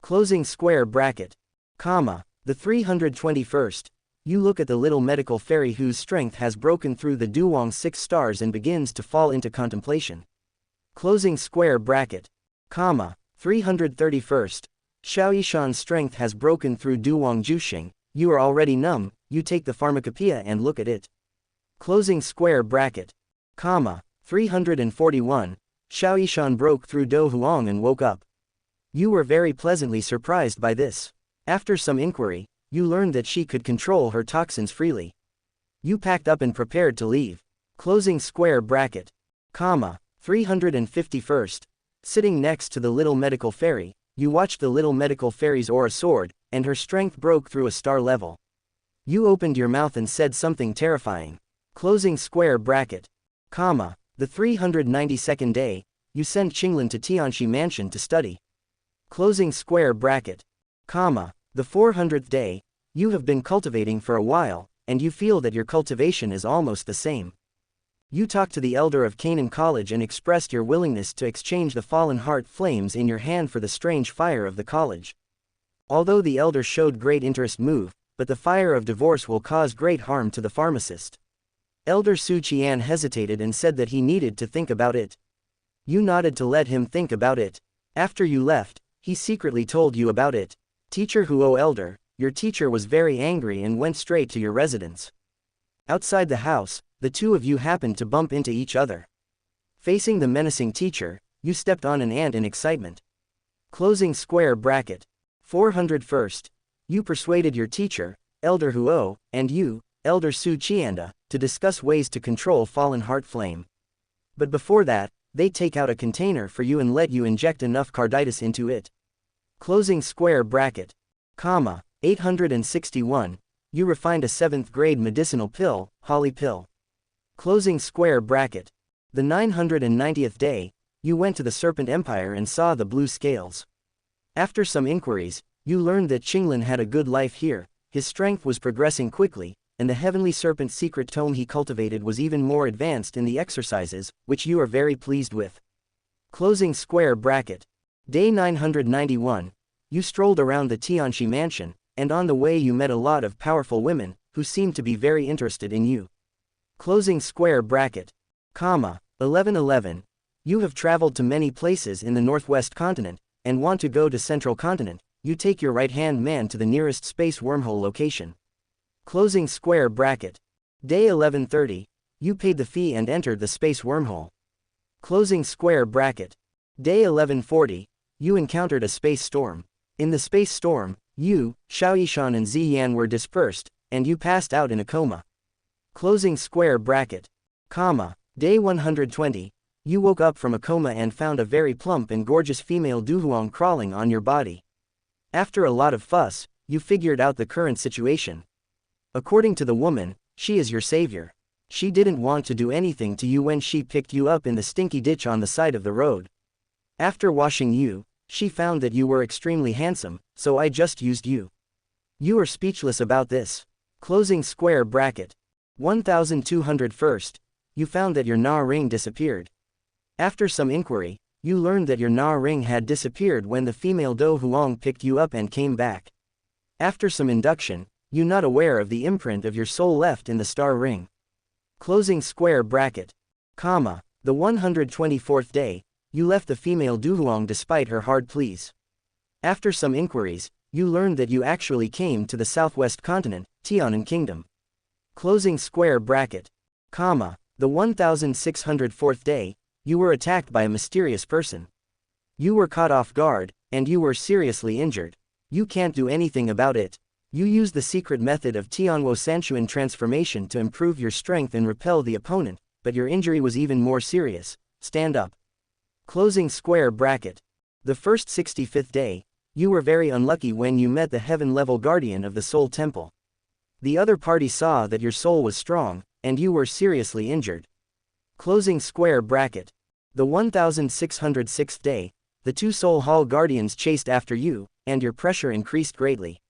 Closing square bracket. The 321st. You look at the little medical fairy whose strength has broken through the Dou Zong 6 stars and begins to fall into contemplation. Closing square bracket. Comma. 331st. Xiaoyishan's strength has broken through Dou Zong Juxing. You are already numb, you take the pharmacopoeia and look at it. Closing square bracket. Comma. 341. Xiaoyishan broke through Dou Huang and woke up. You were very pleasantly surprised by this. After some inquiry, you learned that she could control her toxins freely. You packed up and prepared to leave. Closing square bracket. Comma. 351st. Sitting next to the little medical fairy, you watched the little medical fairy's aura sword, and her strength broke through a star level. You opened your mouth and said something terrifying. Closing square bracket. Comma. The 392nd day, you send Qinglin to Tianxi Mansion to study. Closing square bracket. Comma. The 400th day, you have been cultivating for a while, and you feel that your cultivation is almost the same. You talked to the elder of Canaan College and expressed your willingness to exchange the fallen heart flames in your hand for the strange fire of the college. Although the elder showed great interest but the fire of divorce will cause great harm to the pharmacist. Elder Su Qian hesitated and said that he needed to think about it. You nodded to let him think about it. After you left, he secretly told you about it. Teacher Huo Elder, your teacher was very angry and went straight to your residence. Outside the house, the two of you happened to bump into each other. Facing the menacing teacher, you stepped on an ant in excitement. Closing square bracket. 401st. You persuaded your teacher, Elder Huo, and you, Elder Su Qianda, to discuss ways to control fallen heart flame. But before that, they take out a container for you and let you inject enough carditis into it. Closing square bracket. Comma. 861. You refined a 7th grade medicinal pill, Holly pill. Closing square bracket. The 990th day, you went to the Serpent Empire and saw the blue scales. After some inquiries, you learned that Qinglin had a good life here, his strength was progressing quickly, and the Heavenly Serpent secret tome he cultivated was even more advanced in the exercises, which you are very pleased with. Closing square bracket. Day 991. You strolled around the Tianxi Mansion, and on the way you met a lot of powerful women, who seemed to be very interested in you. Closing square bracket. Comma. 1111. You have traveled to many places in the Northwest continent, and want to go to Central Continent. You take your right-hand man to the nearest space wormhole location. Closing square bracket. Day 1130. You paid the fee and entered the space wormhole. Closing square bracket. Day 1140. You encountered a space storm. In the space storm, you, Xiaoyishan and Ziyan were dispersed, and you passed out in a coma. Closing square bracket. Comma. Day 120. You woke up from a coma and found a very plump and gorgeous female Duhuang crawling on your body. After a lot of fuss, you figured out the current situation. According to the woman, she is your savior. She didn't want to do anything to you when she picked you up in the stinky ditch on the side of the road. After washing you, she found that you were extremely handsome, so I just used you. You are speechless about this. Closing square bracket. 1201st. You found that your Na ring disappeared. After some inquiry, you learned that your Na ring had disappeared when the female Dou Huang picked you up and came back. After some induction, you not aware of the imprint of your soul left in the star ring. Closing square bracket. Comma. The 124th day, you left the female Duhuang despite her hard pleas. After some inquiries, you learned that you actually came to the southwest continent, Tianan Kingdom. Closing square bracket. Comma. The 1604th day, you were attacked by a mysterious person. You were caught off guard, and you were seriously injured. You can't do anything about it. You used the secret method of Tianwo Sanchuan transformation to improve your strength and repel the opponent, but your injury was even more serious. Stand up. Closing square bracket. The first 65th day, you were very unlucky when you met the heaven-level guardian of the Soul Temple. The other party saw that your soul was strong, and you were seriously injured. Closing square bracket. The 1606th day, the two Soul Hall guardians chased after you, and your pressure increased greatly.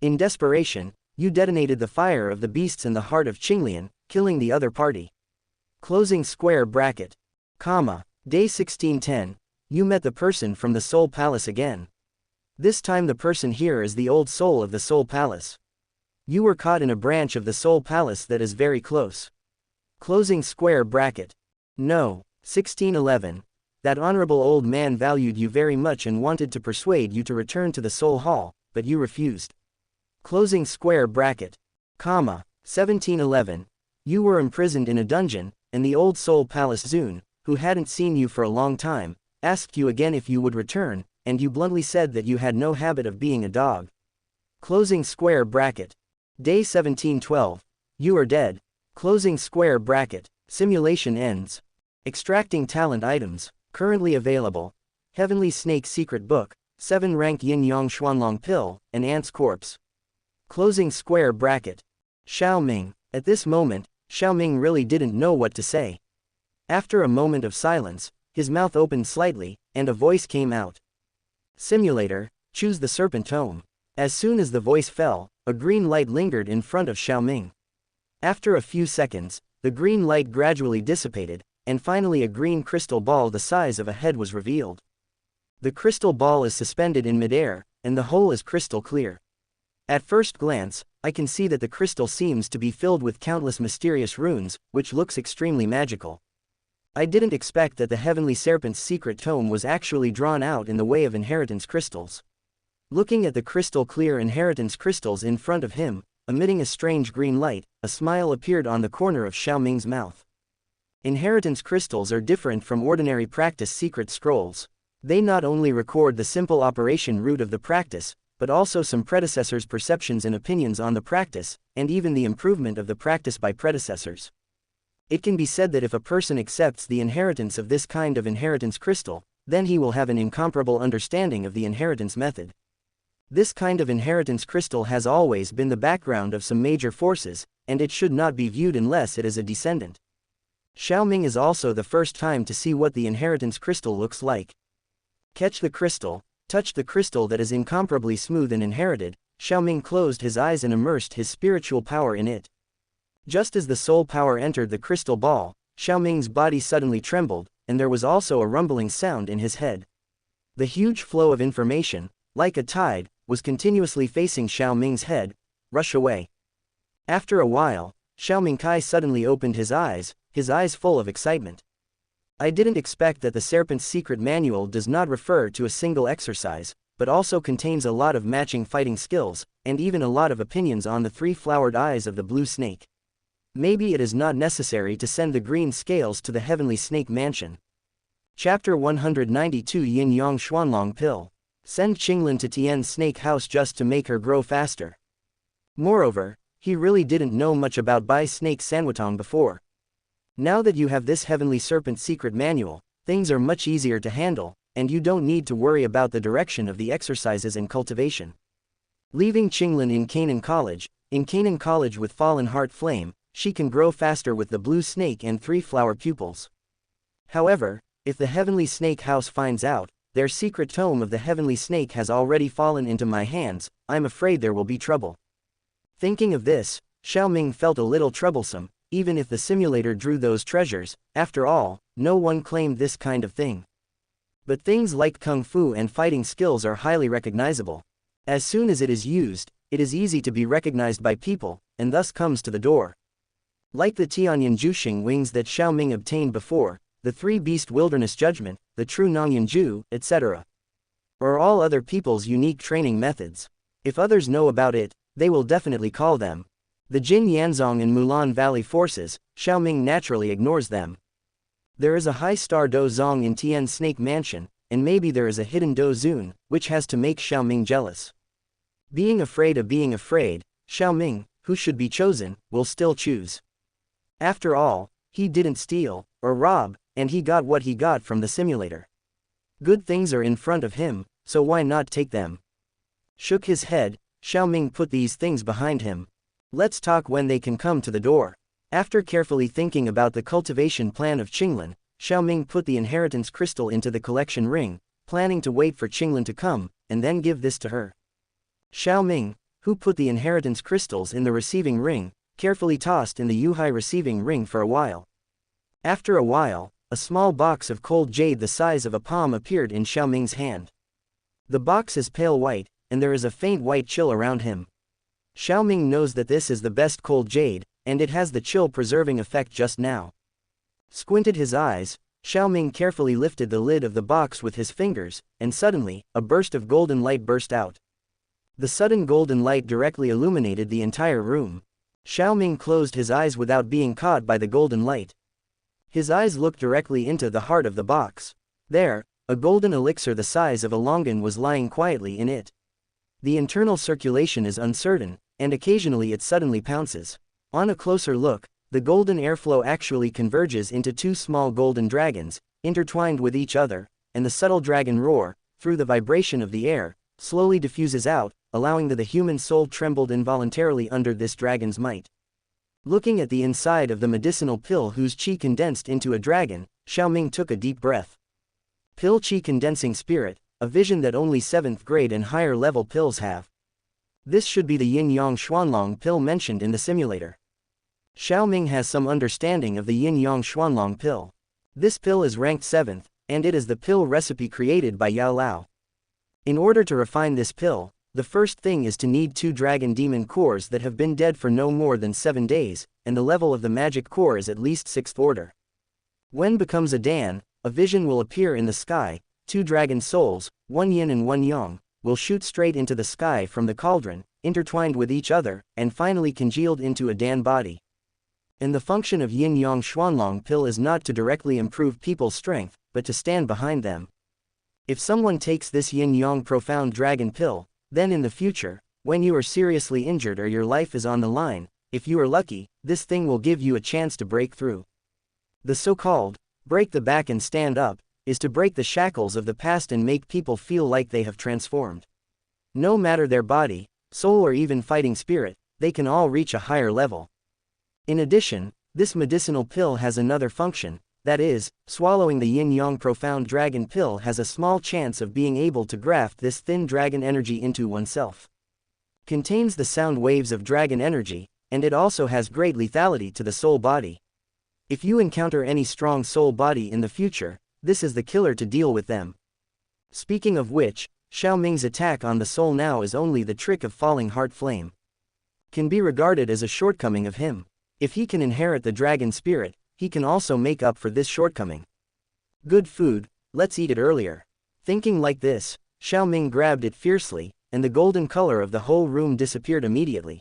In desperation, you detonated the fire of the beasts in the heart of Qinglian, killing the other party. Closing square bracket. Comma. Day 1610, you met the person from the Soul Palace again. This time the person here is the old soul of the Soul Palace. You were caught in a branch of the Soul Palace that is very close. Closing square bracket. No. 1611. That honorable old man valued you very much and wanted to persuade you to return to the Soul Hall, but you refused. Closing square bracket. Comma. 1711. You were imprisoned in a dungeon, and the old Soul Palace Zun, who hadn't seen you for a long time, asked you again if you would return, and you bluntly said that you had no habit of being a dog. Closing square bracket. Day 1712. You are dead. Closing square bracket. Simulation ends. Extracting talent items. Currently available. Heavenly Snake Secret Book, 7 rank Yin Yang Xuanlong Pill, an Ant's Corpse. Closing square bracket. Xiao Ming. At this moment, Xiao Ming really didn't know what to say. After a moment of silence, his mouth opened slightly, and a voice came out. Simulator, choose the Serpent Tome. As soon as the voice fell, a green light lingered in front of Xiao Ming. After a few seconds, the green light gradually dissipated, and finally a green crystal ball the size of a head was revealed. The crystal ball is suspended in midair, and the hole is crystal clear. At first glance, I can see that the crystal seems to be filled with countless mysterious runes, which looks extremely magical. I didn't expect that the Heavenly Serpent's secret tome was actually drawn out in the way of inheritance crystals. Looking at the crystal clear inheritance crystals in front of him, emitting a strange green light, a smile appeared on the corner of Xiao Ming's mouth. Inheritance crystals are different from ordinary practice secret scrolls. They not only record the simple operation root of the practice, but also some predecessors' perceptions and opinions on the practice, and even the improvement of the practice by predecessors. It can be said that if a person accepts the inheritance of this kind of inheritance crystal, then he will have an incomparable understanding of the inheritance method. This kind of inheritance crystal has always been the background of some major forces, and it should not be viewed unless it is a descendant. Xiao Ming is also the first time to see what the inheritance crystal looks like. Catch the crystal, touch the crystal that is incomparably smooth and inherited. Xiao Ming closed his eyes and immersed his spiritual power in it. Just as the soul power entered the crystal ball, Xiao Ming's body suddenly trembled, and there was also a rumbling sound in his head. The huge flow of information, like a tide, was continuously facing Xiao Ming's head. Rush away. After a while, Xiao Mingkai suddenly opened his eyes full of excitement. I didn't expect that the Serpent's secret manual does not refer to a single exercise, but also contains a lot of matching fighting skills, and even a lot of opinions on the 3-flowered eyes of the blue snake. Maybe it is not necessary to send the green scales to the Heavenly Snake Mansion. Chapter 192 Yin Yang Xuanlong Pill. Send Qinglin to Tian's snake house just to make her grow faster. Moreover, he really didn't know much about Bai Snake Sanwatong before. Now that you have this Heavenly Serpent secret manual, things are much easier to handle, and you don't need to worry about the direction of the exercises and cultivation. Leaving Qinglin in Canaan College with Fallen Heart Flame, she can grow faster with the blue snake and 3-flower pupils. However, if the Heavenly Snake House finds out, their secret tome of the Heavenly Snake has already fallen into my hands, I'm afraid there will be trouble. Thinking of this, Xiao Ming felt a little troublesome. Even if the simulator drew those treasures, after all, no one claimed this kind of thing. But things like kung fu and fighting skills are highly recognizable. As soon as it is used, it is easy to be recognized by people, and thus comes to the door. Like the Tianyan Juxing wings that Xiao Ming obtained before, the 3-beast wilderness judgment, the true Nongyan Ju, etc. Or all other people's unique training methods. If others know about it, they will definitely call them. The Jin Yanzong and Mulan Valley forces, Xiao Ming naturally ignores them. There is a high star Dou Zong in Tian's Snake Mansion, and maybe there is a hidden Dou Zun, which has to make Xiao Ming jealous. Being afraid of being afraid, Xiao Ming, who should be chosen, will still choose. After all, he didn't steal, or rob, and he got what he got from the simulator. Good things are in front of him, so why not take them? Shook his head, Xiao Ming put these things behind him. Let's talk when they can come to the door. After carefully thinking about the cultivation plan of Qinglin, Xiao Ming put the inheritance crystal into the collection ring, planning to wait for Qinglin to come, and then give this to her. Xiao Ming, who put the inheritance crystals in the receiving ring, carefully tossed in the Yuhai receiving ring for a while. After a while, a small box of cold jade the size of a palm appeared in Xiao Ming's hand. The box is pale white, and there is a faint white chill around him. Xiaoming knows that this is the best cold jade, and it has the chill-preserving effect just now. Squinted his eyes, Xiaoming carefully lifted the lid of the box with his fingers, and suddenly, a burst of golden light burst out. The sudden golden light directly illuminated the entire room. Xiaoming closed his eyes without being caught by the golden light. His eyes looked directly into the heart of the box. There, a golden elixir the size of a longan was lying quietly in it. The internal circulation is uncertain, and occasionally it suddenly pounces. On a closer look, the golden airflow actually converges into two small golden dragons, intertwined with each other, and the subtle dragon roar, through the vibration of the air, slowly diffuses out, allowing the human soul trembled involuntarily under this dragon's might. Looking at the inside of the medicinal pill whose qi condensed into a dragon, Xiaoming took a deep breath. Pill qi condensing spirit, a vision that only 7th grade and higher level pills have. This should be the yin-yang xuanlong pill mentioned in the simulator. Xiaoming has some understanding of the yin-yang xuanlong pill. This pill is ranked 7th, and it is the pill recipe created by Yao Lao. In order to refine this pill, the first thing is to need 2 dragon demon cores that have been dead for no more than 7 days, and the level of the magic core is at least 6th order. When becomes a Dan, a vision will appear in the sky, 2 dragon souls, 1 yin and 1 yang, will shoot straight into the sky from the cauldron, intertwined with each other, and finally congealed into a Dan body. And the function of yin-yang xuanlong pill is not to directly improve people's strength, but to stand behind them. If someone takes this yin-yang profound dragon pill, then in the future, when you are seriously injured or your life is on the line, if you are lucky, this thing will give you a chance to break through. The so-called, break the back and stand up, is to break the shackles of the past and make people feel like they have transformed. No matter their body, soul or even fighting spirit, they can all reach a higher level. In addition, this medicinal pill has another function, that is, swallowing the yin-yang profound dragon pill has a small chance of being able to graft this thin dragon energy into oneself. Contains the sound waves of dragon energy, and it also has great lethality to the soul body. If you encounter any strong soul body in the future, this is the killer to deal with them. Speaking of which, Xiaoming's attack on the soul now is only the trick of falling heart flame. Can be regarded as a shortcoming of him. If he can inherit the dragon spirit, he can also make up for this shortcoming. Good food, let's eat it earlier. Thinking like this, Xiaoming grabbed it fiercely, and the golden color of the whole room disappeared immediately.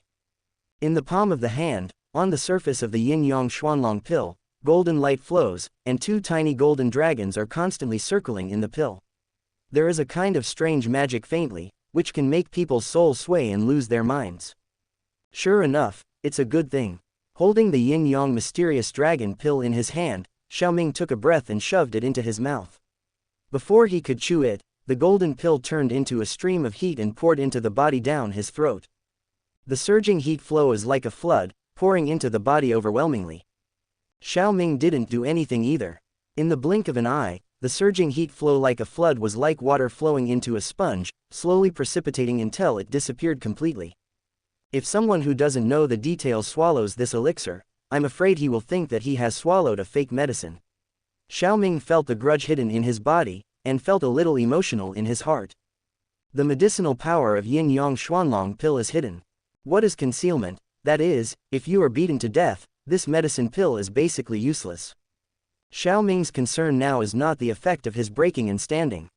In the palm of the hand, on the surface of the yin-yang xuanlong pill, golden light flows, and 2 tiny golden dragons are constantly circling in the pill. There is a kind of strange magic faintly, which can make people's souls sway and lose their minds. Sure enough, it's a good thing. Holding the yin-yang mysterious dragon pill in his hand, Xiaoming took a breath and shoved it into his mouth. Before he could chew it, the golden pill turned into a stream of heat and poured into the body down his throat. The surging heat flow is like a flood, pouring into the body overwhelmingly. Xiaoming didn't do anything either. In the blink of an eye, the surging heat flow like a flood was like water flowing into a sponge, slowly precipitating until it disappeared completely. If someone who doesn't know the details swallows this elixir, I'm afraid he will think that he has swallowed a fake medicine. Xiaoming felt the grudge hidden in his body, and felt a little emotional in his heart. The medicinal power of yin-yang xuanlong pill is hidden. What is concealment? That is, if you are beaten to death, this medicine pill is basically useless. Xiaoming's concern now is not the effect of his breaking and standing.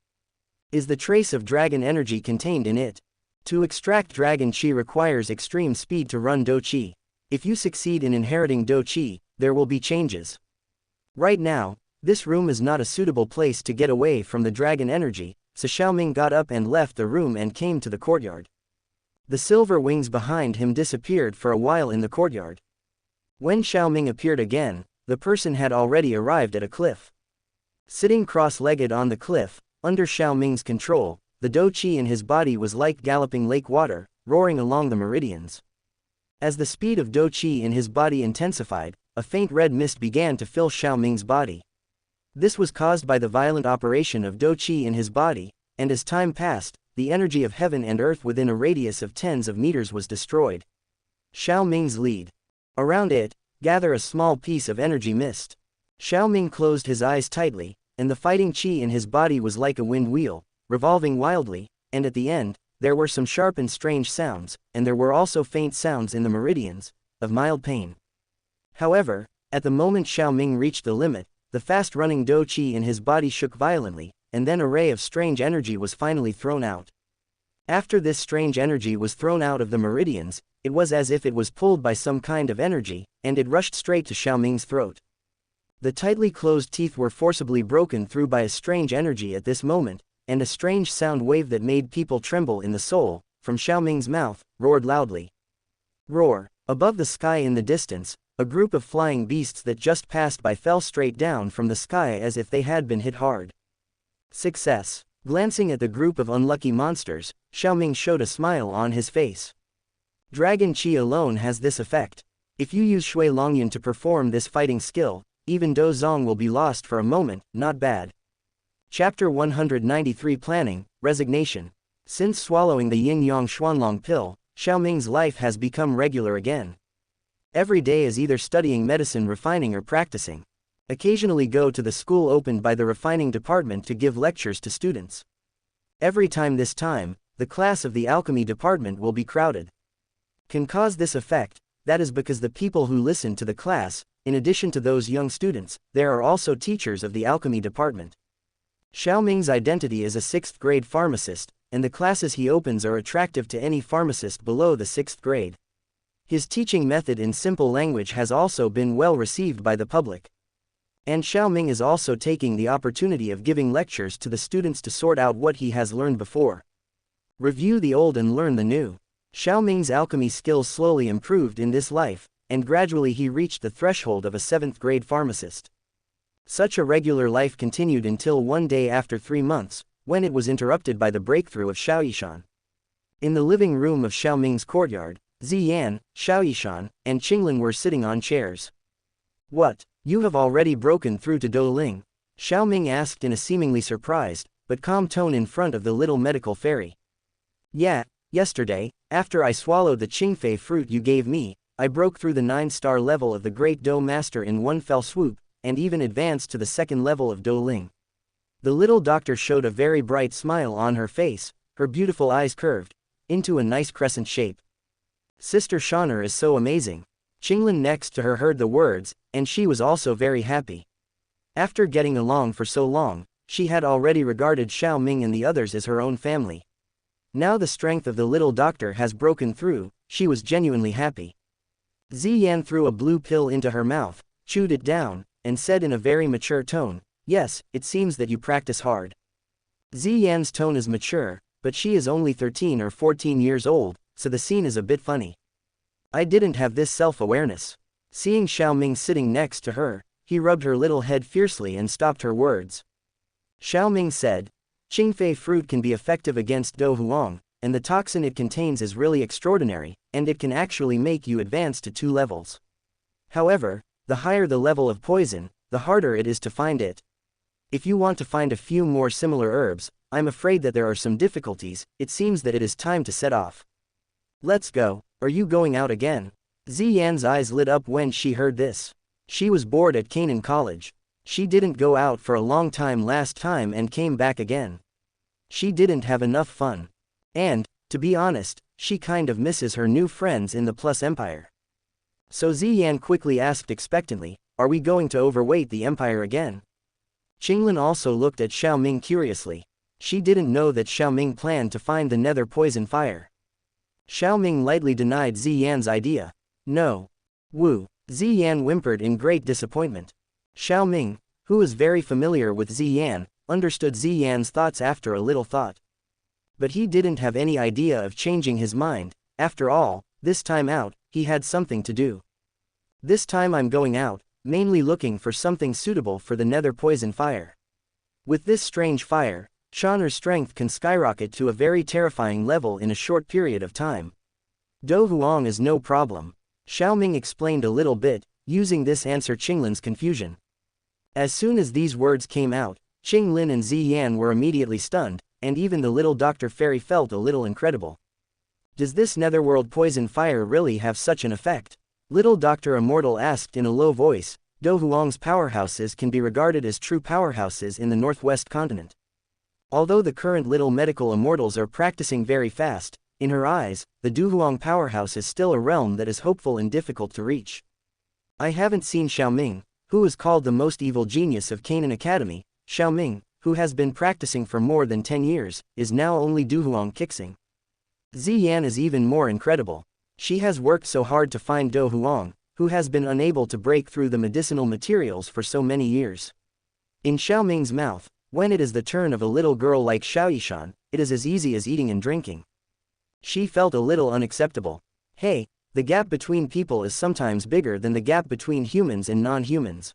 Is the trace of dragon energy contained in it? To extract dragon qi requires extreme speed to run dou qi. If you succeed in inheriting dou qi, there will be changes. Right now, this room is not a suitable place to get away from the dragon energy, so Xiaoming got up and left the room and came to the courtyard. The silver wings behind him disappeared for a while in the courtyard. When Xiaoming appeared again, the person had already arrived at a cliff. Sitting cross-legged on the cliff, under Xiaoming's control, the dou qi in his body was like galloping lake water, roaring along the meridians. As the speed of dou qi in his body intensified, a faint red mist began to fill Xiaoming's body. This was caused by the violent operation of dou qi in his body, and as time passed, the energy of heaven and earth within a radius of tens of meters was destroyed. Xiaoming's lead. Around it, gather a small piece of energy mist. Xiaoming closed his eyes tightly, and the fighting qi in his body was like a wind wheel, revolving wildly, and at the end, there were some sharp and strange sounds, and there were also faint sounds in the meridians, of mild pain. However, at the moment Xiao Ming reached the limit, the fast-running Dou Qi in his body shook violently, and then a ray of strange energy was finally thrown out. After this strange energy was thrown out of the meridians, it was as if it was pulled by some kind of energy, and it rushed straight to Xiao Ming's throat. The tightly closed teeth were forcibly broken through by a strange energy at this moment, and a strange sound wave that made people tremble in the soul, from Xiao Ming's mouth, roared loudly. Roar! Above the sky in the distance, a group of flying beasts that just passed by fell straight down from the sky as if they had been hit hard. Success! Glancing at the group of unlucky monsters, Xiao Ming showed a smile on his face. Dragon Qi alone has this effect. If you use Shui Longyun to perform this fighting skill, even Dou Zong will be lost for a moment. Not bad. Chapter 193 Planning, Resignation. Since swallowing the Yin-Yang Xuanlong pill, Xiao Ming's life has become regular again. Every day is either studying medicine refining or practicing. Occasionally go to the school opened by the refining department to give lectures to students. Every time this time, the class of the alchemy department will be crowded. Can cause this effect, that is because the people who listen to the class, in addition to those young students, there are also teachers of the alchemy department. Xiao Ming's identity is a 6th grade pharmacist, and the classes he opens are attractive to any pharmacist below the 6th grade. His teaching method in simple language has also been well received by the public. And Xiao Ming is also taking the opportunity of giving lectures to the students to sort out what he has learned before. Review the old and learn the new. Xiao Ming's alchemy skills slowly improved in this life, and gradually he reached the threshold of a 7th grade pharmacist. Such a regular life continued until one day after 3 months, when it was interrupted by the breakthrough of Xiao Yishan. In the living room of Xiao Ming's courtyard, Ziyan, Xiao Yishan, and Qinglin were sitting on chairs. What? You have already broken through to Douling? Xiao Ming asked in a seemingly surprised, but calm tone in front of the little medical fairy. Yeah, yesterday, after I swallowed the Qingfei fruit you gave me, I broke through the 9-star level of the Great Dou Master in one fell swoop, and even advanced to the 2nd level of Douling. The little doctor showed a very bright smile on her face, her beautiful eyes curved into a nice crescent shape. Sister Shaner is so amazing. Qinglin next to her heard the words, and she was also very happy. After getting along for so long, she had already regarded Xiao Ming and the others as her own family. Now the strength of the little doctor has broken through, she was genuinely happy. Ziyan threw a blue pill into her mouth, chewed it down, and said in a very mature tone, "Yes, it seems that you practice hard." Ziyan's tone is mature, but she is only 13 or 14 years old, so the scene is a bit funny. I didn't have this self-awareness. Seeing Xiao Ming sitting next to her, he rubbed her little head fiercely and stopped her words. Xiao Ming said, "Qingfei fruit can be effective against Dou Huang, and the toxin it contains is really extraordinary, and it can actually make you advance to 2 levels. However, the higher the level of poison, the harder it is to find it. If you want to find a few more similar herbs, I'm afraid that there are some difficulties. It seems that it is time to set off. Let's go. Are you going out again?" Ziyan's eyes lit up when she heard this. She was bored at Canaan College. She didn't go out for a long time last time and came back again. She didn't have enough fun. And, to be honest, she kind of misses her new friends in the Plus Empire. So Ziyan quickly asked expectantly, "Are we going to overweight the Empire again?" Qinglin also looked at Xiao Ming curiously. She didn't know that Xiao Ming planned to find the nether poison fire. Xiao Ming lightly denied Ziyan's idea. "No. Wu." Ziyan whimpered in great disappointment. Xiao Ming, who was very familiar with Ziyan, understood Ziyan's thoughts after a little thought. But he didn't have any idea of changing his mind. After all, this time out, he had something to do. "This time I'm going out, mainly looking for something suitable for the nether poison fire. With this strange fire, Shaner's strength can skyrocket to a very terrifying level in a short period of time. Dou Huang is no problem." Xiao Ming explained a little bit, using this answer Qinglin's confusion. As soon as these words came out, Qinglin and Ziyan were immediately stunned, and even the little Dr. Fairy felt a little incredible. Does this netherworld poison fire really have such an effect? Little Dr. Immortal asked in a low voice. Dou Huang's powerhouses can be regarded as true powerhouses in the northwest continent. Although the current little medical immortals are practicing very fast, in her eyes, the Douhuang powerhouse is still a realm that is hopeful and difficult to reach. I haven't seen Xiaoming, who is called the most evil genius of Canaan Academy. Xiaoming, who has been practicing for more than 10 years, is now only Douhuang Kixing. Ziyan is even more incredible. She has worked so hard to find Douhuang, who has been unable to break through the medicinal materials for so many years. In Xiaoming's mouth, when it is the turn of a little girl like Xiaoyishan, it is as easy as eating and drinking. She felt a little unacceptable. Hey, the gap between people is sometimes bigger than the gap between humans and non-humans.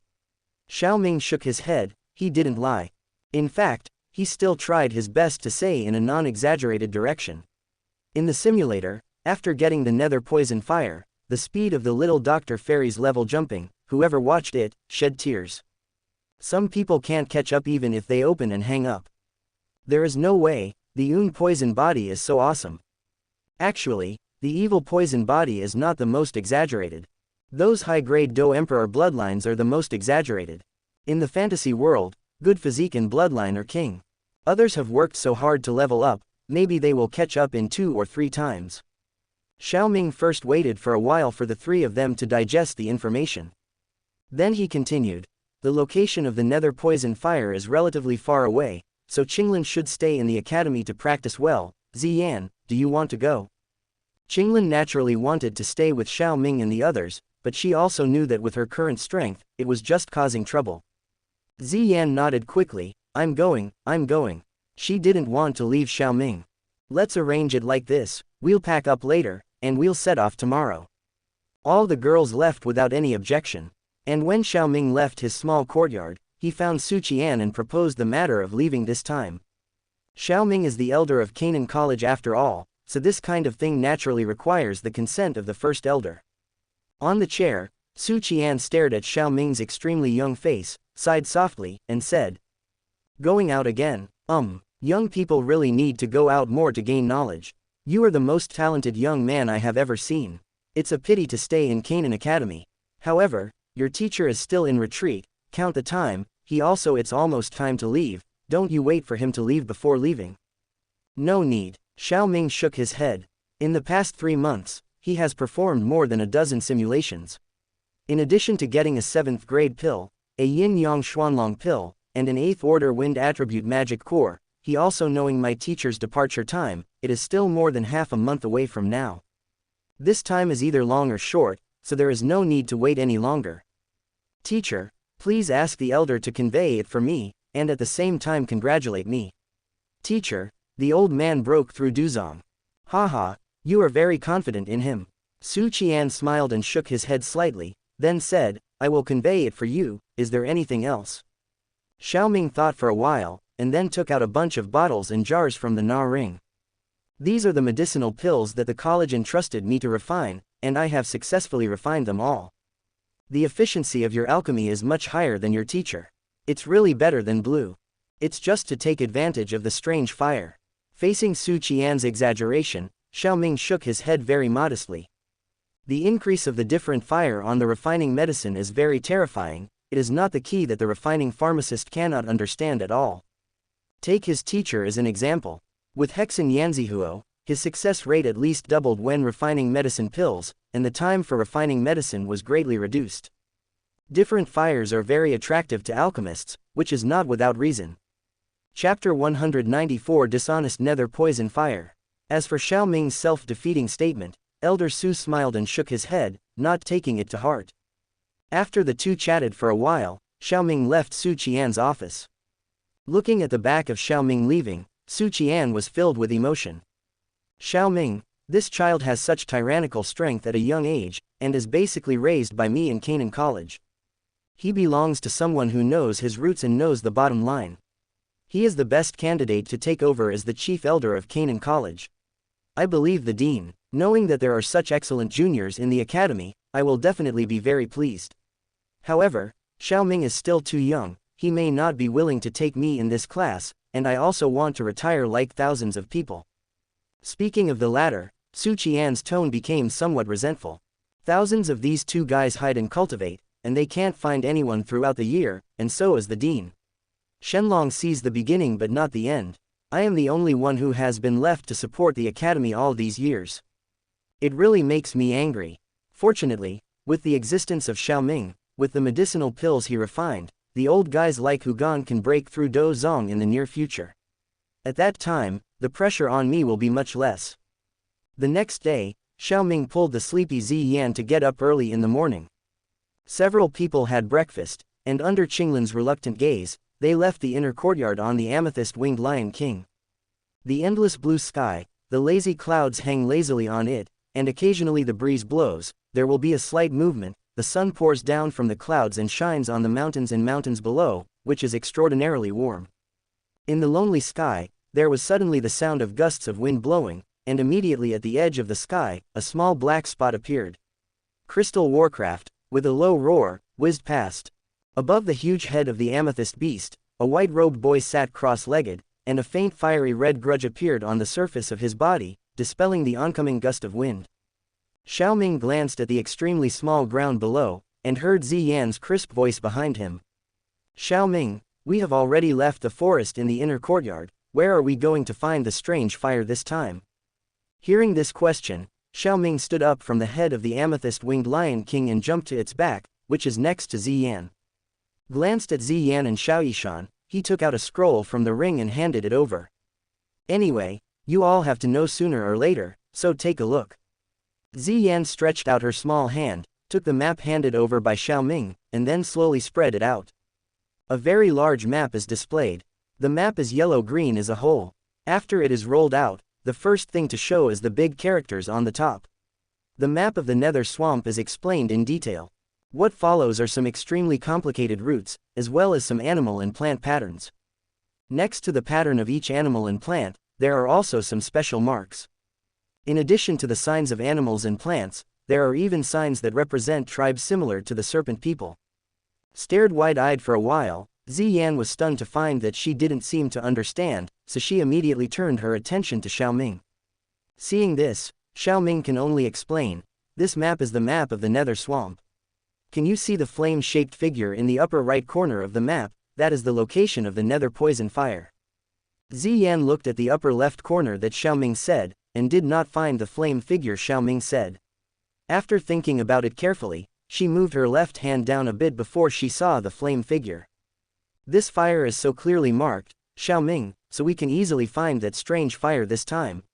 Xiaoming shook his head. He didn't lie. In fact, he still tried his best to say in a non-exaggerated direction. In the simulator, after getting the nether poison fire, the speed of the little Dr. Fairy's level jumping, whoever watched it, shed tears. Some people can't catch up even if they open and hang up. There is no way, the Yun poison body is so awesome. Actually, the evil poison body is not the most exaggerated. Those high-grade Dou Emperor bloodlines are the most exaggerated. In the fantasy world, good physique and bloodline are king. Others have worked so hard to level up, maybe they will catch up in 2 or 3 times. Xiaoming first waited for a while for the 3 of them to digest the information. Then he continued. The location of the nether poison fire is relatively far away, so Qinglin should stay in the academy to practice well. Ziyan, do you want to go? Qinglin naturally wanted to stay with Xiaoming and the others, but she also knew that with her current strength, it was just causing trouble. Ziyan nodded quickly. I'm going. She didn't want to leave Xiaoming. Let's arrange it like this, we'll pack up later, and we'll set off tomorrow. All the girls left without any objection. And when Xiaoming left his small courtyard, he found Su Qian and proposed the matter of leaving this time. Xiaoming is the elder of Canaan College after all, so this kind of thing naturally requires the consent of the first elder. On the chair, Su Qian stared at Xiaoming's extremely young face, sighed softly, and said, "Going out again? Young people really need to go out more to gain knowledge. You are the most talented young man I have ever seen. It's a pity to stay in Canaan Academy. However, your teacher is still in retreat, count the time, it's almost time to leave, don't you wait for him to leave before leaving." No need. Xiaoming shook his head. In the past 3 months, he has performed more than a dozen simulations. In addition to getting a 7th grade pill, a yin-yang xuanlong pill, and an 8th order wind attribute magic core, he also knowing my teacher's departure time, it is still more than half a month away from now. This time is either long or short, so there is no need to wait any longer. Teacher, please ask the elder to convey it for me, and at the same time congratulate me. Teacher, the old man broke through Dou Zong. Haha, you are very confident in him. Su Qian smiled and shook his head slightly, then said, I will convey it for you, is there anything else? Xiaoming thought for a while, and then took out a bunch of bottles and jars from the Na ring. These are the medicinal pills that the college entrusted me to refine, and I have successfully refined them all. The efficiency of your alchemy is much higher than your teacher. It's really better than blue. It's just to take advantage of the strange fire. Facing Su Qian's exaggeration, Xiaoming shook his head very modestly. The increase of the different fire on the refining medicine is very terrifying, it is not the key that the refining pharmacist cannot understand at all. Take his teacher as an example. With Hexen Yanzihuo, his success rate at least doubled when refining medicine pills, and the time for refining medicine was greatly reduced. Different fires are very attractive to alchemists, which is not without reason. Chapter 194 Dishonest Nether Poison Fire. As for Xiaoming's self-defeating statement, Elder Su smiled and shook his head, not taking it to heart. After the two chatted for a while, Xiaoming left Su Qian's office. Looking at the back of Xiaoming leaving, Su Qian was filled with emotion. Xiaoming, this child has such tyrannical strength at a young age, and is basically raised by me in Canaan College. He belongs to someone who knows his roots and knows the bottom line. He is the best candidate to take over as the chief elder of Canaan College. I believe the dean, knowing that there are such excellent juniors in the academy, I will definitely be very pleased. However, Xiaoming is still too young, he may not be willing to take me in this class, and I also want to retire like thousands of people. Speaking of the latter, Su Qian's tone became somewhat resentful. Thousands of these two guys hide and cultivate, and they can't find anyone throughout the year, and so is the dean. Shenlong sees the beginning but not the end. I am the only one who has been left to support the academy all these years. It really makes me angry. Fortunately, with the existence of Xiaoming, with the medicinal pills he refined, the old guys like Hugon can break through Dou Zong in the near future. At that time, the pressure on me will be much less. The next day, Xiaoming pulled the sleepy Ziyan to get up early in the morning. Several people had breakfast, and under Qinglin's reluctant gaze, they left the inner courtyard on the amethyst-winged Lion King. The endless blue sky, the lazy clouds hang lazily on it, and occasionally the breeze blows, there will be a slight movement, the sun pours down from the clouds and shines on the mountains and mountains below, which is extraordinarily warm. In the lonely sky, there was suddenly the sound of gusts of wind blowing, and immediately at the edge of the sky, a small black spot appeared. Crystal Warcraft, with a low roar, whizzed past. Above the huge head of the amethyst beast, a white-robed boy sat cross-legged, and a faint fiery red grudge appeared on the surface of his body, dispelling the oncoming gust of wind. Xiaoming glanced at the extremely small ground below, and heard Ziyan's crisp voice behind him. Xiaoming, we have already left the forest in the inner courtyard, where are we going to find the strange fire this time? Hearing this question, Xiaoming stood up from the head of the amethyst-winged Lion King and jumped to its back, which is next to Ziyan. Glanced at Ziyan and Xiaoyishan, he took out a scroll from the ring and handed it over. Anyway, you all have to know sooner or later, so take a look. Ziyan stretched out her small hand, took the map handed over by Xiaoming, and then slowly spread it out. A very large map is displayed. The map is yellow-green as a whole. After it is rolled out, the first thing to show is the big characters on the top. The map of the Nether Swamp is explained in detail. What follows are some extremely complicated routes, as well as some animal and plant patterns. Next to the pattern of each animal and plant, there are also some special marks. In addition to the signs of animals and plants, there are even signs that represent tribes similar to the serpent people. Stared wide-eyed for a while, Ziyan was stunned to find that she didn't seem to understand, so she immediately turned her attention to Xiaoming. Seeing this, Xiaoming can only explain, this map is the map of the Nether Swamp. Can you see the flame-shaped figure in the upper right corner of the map? That is the location of the Nether Poison Fire. Ziyan looked at the upper left corner that Xiaoming said, and did not find the flame figure Xiaoming said. After thinking about it carefully, she moved her left hand down a bit before she saw the flame figure. This fire is so clearly marked, Xiaoming, so we can easily find that strange fire this time.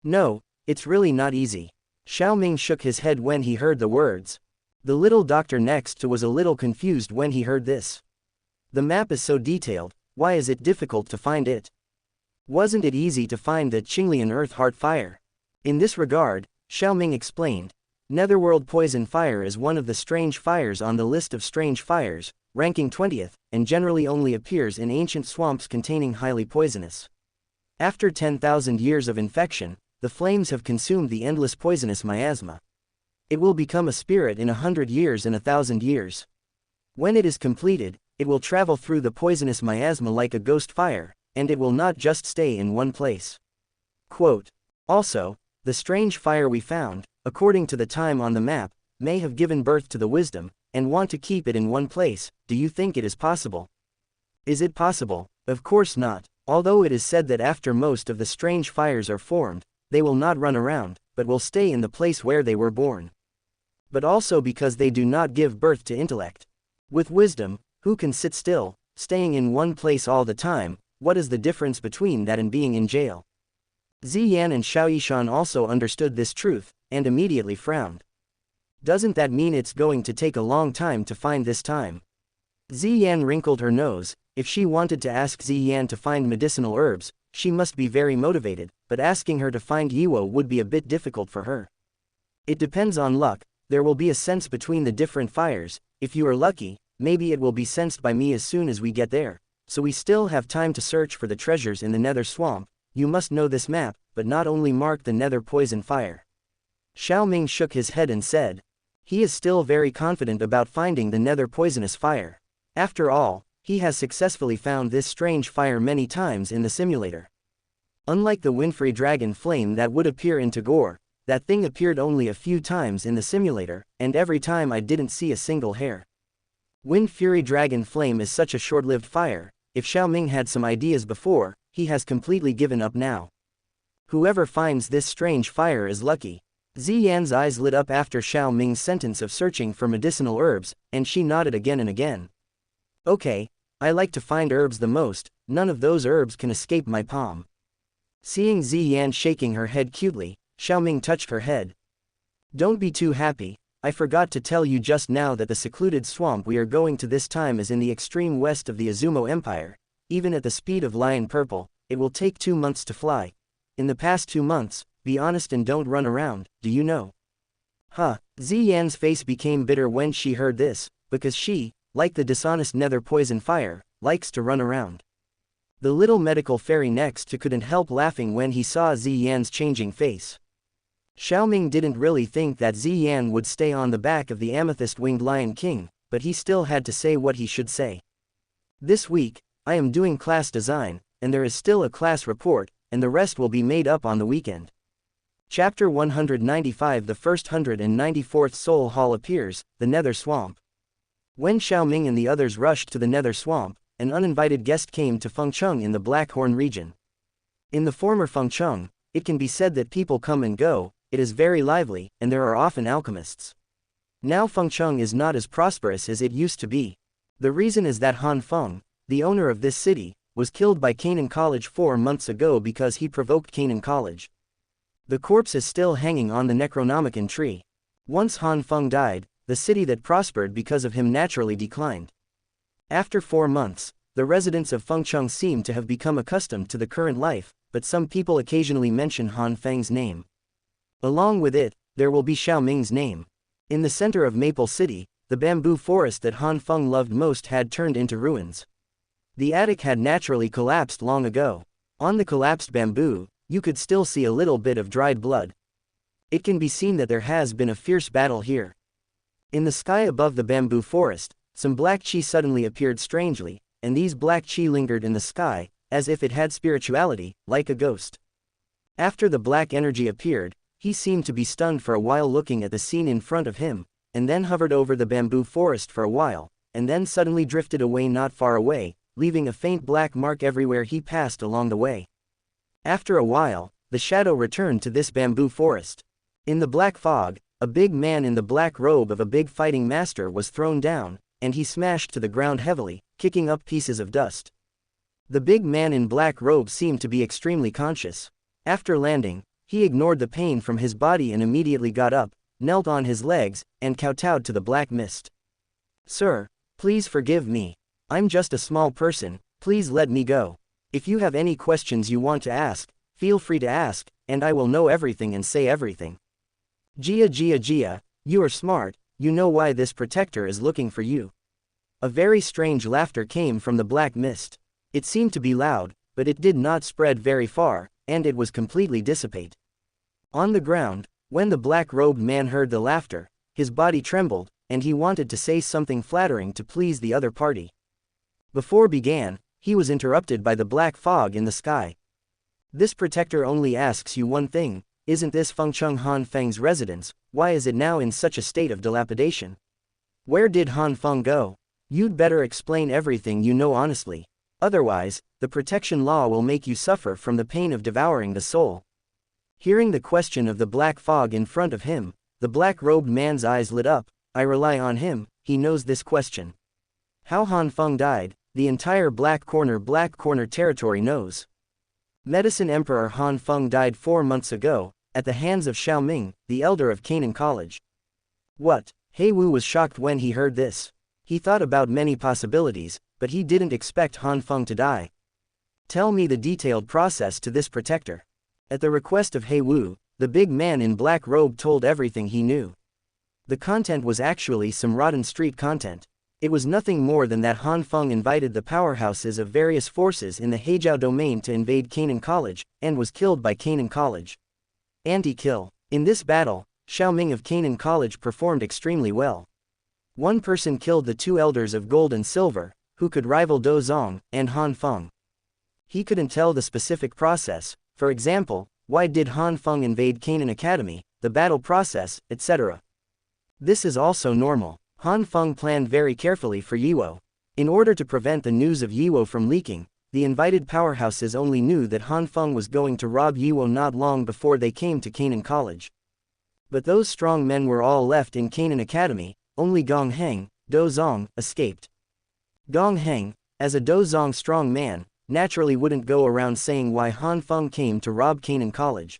No, it's really not easy. Xiaoming shook his head when he heard the words. The little doctor next to was a little confused when he heard this. The map is so detailed, why is it difficult to find it? Wasn't it easy to find the Qinglian Earth Heart Fire? In this regard, Xiaoming explained, Netherworld Poison Fire is one of the strange fires on the list of strange fires, ranking 20th, and generally only appears in ancient swamps containing highly poisonous. After 10,000 years of infection, the flames have consumed the endless poisonous miasma. It will become a spirit in 100 years and 1,000 years. When it is completed, it will travel through the poisonous miasma like a ghost fire, and it will not just stay in one place. Quote, also, the strange fire we found, according to the time on the map, may have given birth to the wisdom, and want to keep it in one place. Do you think it is possible? Is it possible? Of course not. Although it is said that after most of the strange fires are formed, they will not run around, but will stay in the place where they were born. But also because they do not give birth to intellect. With wisdom, who can sit still, staying in one place all the time? What is the difference between that and being in jail? Ziyan and Xiaoyishan also understood this truth, and immediately frowned. Doesn't that mean it's going to take a long time to find this time? Ziyan wrinkled her nose. If she wanted to ask Ziyan to find medicinal herbs, she must be very motivated, but asking her to find Yiwo would be a bit difficult for her. It depends on luck. There will be a sense between the different fires. If you are lucky, maybe it will be sensed by me as soon as we get there. So we still have time to search for the treasures in the Nether Swamp. You must know this map, but not only mark the Nether Poison Fire. Xiaoming shook his head and said, he is still very confident about finding the Nether Poisonous Fire. After all, he has successfully found this strange fire many times in the simulator. Unlike the Windfree Dragon Flame that would appear in Tagore, that thing appeared only a few times in the simulator, and every time I didn't see a single hair. Wind Fury Dragon Flame is such a short-lived fire. If Xiaoming had some ideas before, he has completely given up now. Whoever finds this strange fire is lucky. Ziyan's eyes lit up after Xiao Ming's sentence of searching for medicinal herbs, and she nodded again and again. Okay, I like to find herbs the most, none of those herbs can escape my palm. Seeing Ziyan shaking her head cutely, Xiao Ming touched her head. Don't be too happy, I forgot to tell you just now that the secluded swamp we are going to this time is in the extreme west of the Azumo Empire. Even at the speed of lion purple, it will take 2 months to fly. In the past 2 months, be honest and don't run around, do you know? Huh, Ziyan's face became bitter when she heard this, because she, like the dishonest nether poison fire, likes to run around. The little medical fairy next to couldn't help laughing when he saw Ziyan's changing face. Xiao Ming didn't really think that Ziyan would stay on the back of the amethyst-winged Lion King, but he still had to say what he should say. This week, I am doing class design, and there is still a class report, and the rest will be made up on the weekend. Chapter 195. The first 194th Soul Hall appears, the Nether Swamp. When Xiao Ming and the others rushed to the Nether Swamp, an uninvited guest came to Fengcheng in the Black Horn region. In the former Fengcheng, it can be said that people come and go, it is very lively, and there are often alchemists. Now Fengcheng is not as prosperous as it used to be. The reason is that Han Feng, the owner of this city, was killed by Canaan College 4 months ago because he provoked Canaan College. The corpse is still hanging on the Necronomicon tree. Once Han Feng died, the city that prospered because of him naturally declined. After 4 months, the residents of Fengcheng seem to have become accustomed to the current life, but some people occasionally mention Han Feng's name. Along with it, there will be Xiao Ming's name. In the center of Maple City, the bamboo forest that Han Feng loved most had turned into ruins. The attic had naturally collapsed long ago. On the collapsed bamboo, you could still see a little bit of dried blood. It can be seen that there has been a fierce battle here. In the sky above the bamboo forest, some black chi suddenly appeared strangely, and these black chi lingered in the sky, as if it had spirituality, like a ghost. After the black energy appeared, he seemed to be stunned for a while looking at the scene in front of him, and then hovered over the bamboo forest for a while, and then suddenly drifted away not far away, leaving a faint black mark everywhere he passed along the way. After a while, the shadow returned to this bamboo forest. In the black fog, a big man in the black robe of a big fighting master was thrown down, and he smashed to the ground heavily, kicking up pieces of dust. The big man in black robe seemed to be extremely conscious. After landing, he ignored the pain from his body and immediately got up, knelt on his legs, and kowtowed to the black mist. Sir, please forgive me. I'm just a small person, please let me go. If you have any questions you want to ask, feel free to ask, and I will know everything and say everything. Jia, you are smart, you know why this protector is looking for you. A very strange laughter came from the black mist. It seemed to be loud, but it did not spread very far, and it was completely dissipate. On the ground, when the black-robed man heard the laughter, his body trembled, and he wanted to say something flattering to please the other party. Before began, he was interrupted by the black fog in the sky. This protector only asks you one thing, isn't this Fengcheng Han Feng's residence, why is it now in such a state of dilapidation? Where did Han Feng go? You'd better explain everything you know honestly. Otherwise, the protection law will make you suffer from the pain of devouring the soul. Hearing the question of the black fog in front of him, the black-robed man's eyes lit up. I rely on him, he knows this question. How Han Feng died, the entire Black Corner territory knows. Medicine Emperor Han Feng died 4 months ago, at the hands of Xiao Ming, the elder of Canaan College. What? He Wu was shocked when he heard this. He thought about many possibilities, but he didn't expect Han Feng to die. Tell me the detailed process to this protector. At the request of He Wu, the big man in black robe told everything he knew. The content was actually some rotten street content. It was nothing more than that Han Feng invited the powerhouses of various forces in the Hejiao domain to invade Canaan College, and was killed by Canaan College. Anti-kill. In this battle, Xiao Ming of Canaan College performed extremely well. One person killed the 2 elders of gold and silver, who could rival Dou Zong and Han Feng. He couldn't tell the specific process, for example, why did Han Feng invade Canaan Academy, the battle process, etc. This is also normal. Han Feng planned very carefully for Yiwo. In order to prevent the news of Yiwo from leaking, the invited powerhouses only knew that Han Feng was going to rob Yiwo not long before they came to Canaan College. But those strong men were all left in Canaan Academy, only Gong Heng, Dou Zong, escaped. Gong Heng, as a Dou Zong strong man, naturally wouldn't go around saying why Han Feng came to rob Canaan College.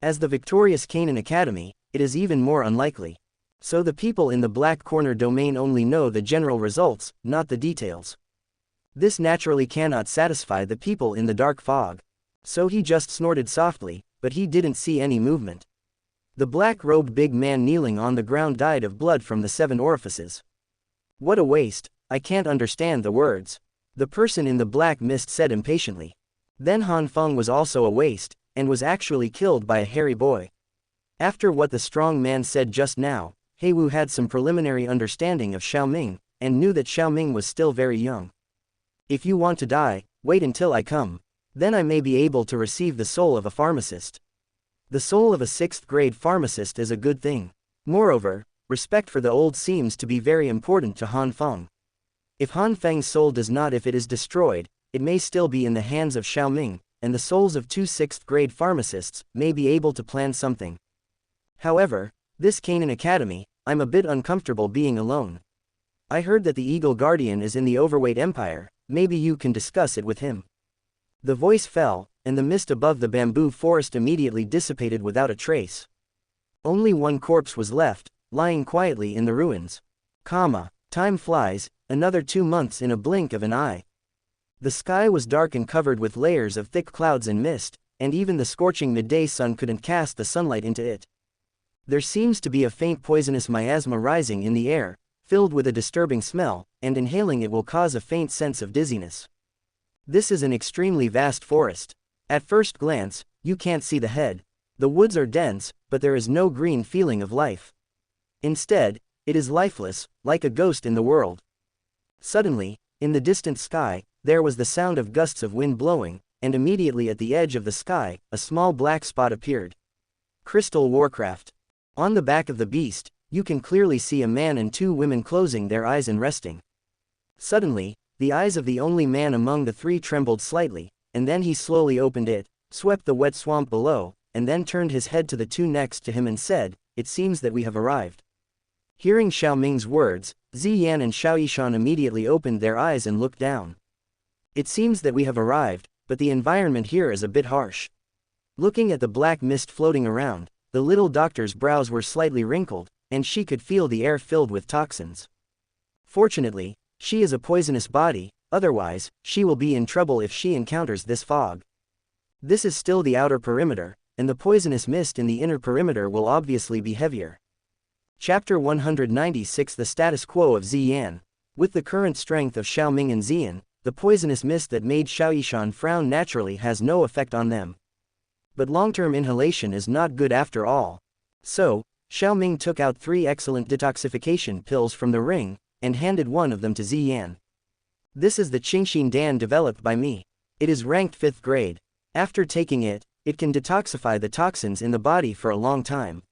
As the victorious Canaan Academy, it is even more unlikely. So the people in the Black Corner domain only know the general results, not the details. This naturally cannot satisfy the people in the dark fog. So he just snorted softly, but he didn't see any movement. The black-robed big man kneeling on the ground died of blood from the 7 orifices. What a waste, I can't understand the words. The person in the black mist said impatiently. Then Han Feng was also a waste, and was actually killed by a hairy boy. After what the strong man said just now, He Wu had some preliminary understanding of Xiaoming, and knew that Xiaoming was still very young. If you want to die, wait until I come. Then I may be able to receive the soul of a pharmacist. The soul of a 6th grade pharmacist is a good thing. Moreover, respect for the old seems to be very important to Han Feng. If Han Feng's soul does not, if it is destroyed, it may still be in the hands of Xiaoming, and the souls of 2 6th grade pharmacists may be able to plan something. However, this Canaan Academy, I'm a bit uncomfortable being alone. I heard that the Eagle Guardian is in the Overweight Empire, maybe you can discuss it with him. The voice fell, and the mist above the bamboo forest immediately dissipated without a trace. Only one corpse was left, lying quietly in the ruins. Time flies, another 2 months in a blink of an eye. The sky was dark and covered with layers of thick clouds and mist, and even the scorching midday sun couldn't cast the sunlight into it. There seems to be a faint poisonous miasma rising in the air, filled with a disturbing smell, and inhaling it will cause a faint sense of dizziness. This is an extremely vast forest. At first glance, you can't see the head. The woods are dense, but there is no green feeling of life. Instead, it is lifeless, like a ghost in the world. Suddenly, in the distant sky, there was the sound of gusts of wind blowing, and immediately at the edge of the sky, a small black spot appeared. Crystal Warcraft. On the back of the beast, you can clearly see a man and 2 women closing their eyes and resting. Suddenly, the eyes of the only man among the 3 trembled slightly, and then he slowly opened it, swept the wet swamp below, and then turned his head to the 2 next to him and said, "It seems that we have arrived." Hearing Xiaoming's words, Ziyan and Xiaoyishan immediately opened their eyes and looked down. It seems that we have arrived, but the environment here is a bit harsh. Looking at the black mist floating around, the little doctor's brows were slightly wrinkled, and she could feel the air filled with toxins. Fortunately, she is a poisonous body, otherwise, she will be in trouble if she encounters this fog. This is still the outer perimeter, and the poisonous mist in the inner perimeter will obviously be heavier. Chapter 196 The status quo of Ziyan. With the current strength of Xiaoming and Ziyan, the poisonous mist that made Xiaoyishan frown naturally has no effect on them. But long-term inhalation is not good after all. So, Xiaoming took out 3 excellent detoxification pills from the ring, and handed one of them to Ziyan. This is the Qingxin Dan developed by me. It is ranked 5th grade. After taking it, it can detoxify the toxins in the body for a long time.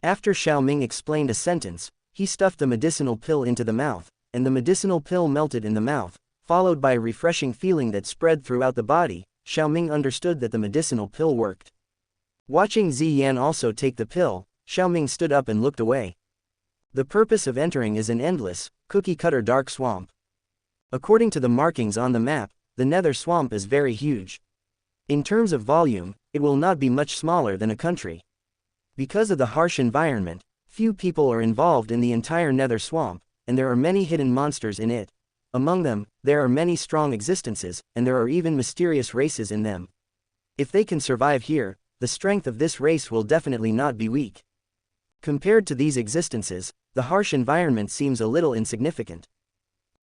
After Xiaoming explained a sentence, he stuffed the medicinal pill into the mouth, and the medicinal pill melted in the mouth, followed by a refreshing feeling that spread throughout the body. Xiaoming understood that the medicinal pill worked. Watching Ziyan also take the pill, Xiaoming stood up and looked away. The purpose of entering is an endless, cookie-cutter dark swamp. According to the markings on the map, the nether swamp is very huge. In terms of volume, it will not be much smaller than a country. Because of the harsh environment, few people are involved in the entire nether swamp, and there are many hidden monsters in it. Among them, there are many strong existences, and there are even mysterious races in them. If they can survive here, the strength of this race will definitely not be weak. Compared to these existences, the harsh environment seems a little insignificant.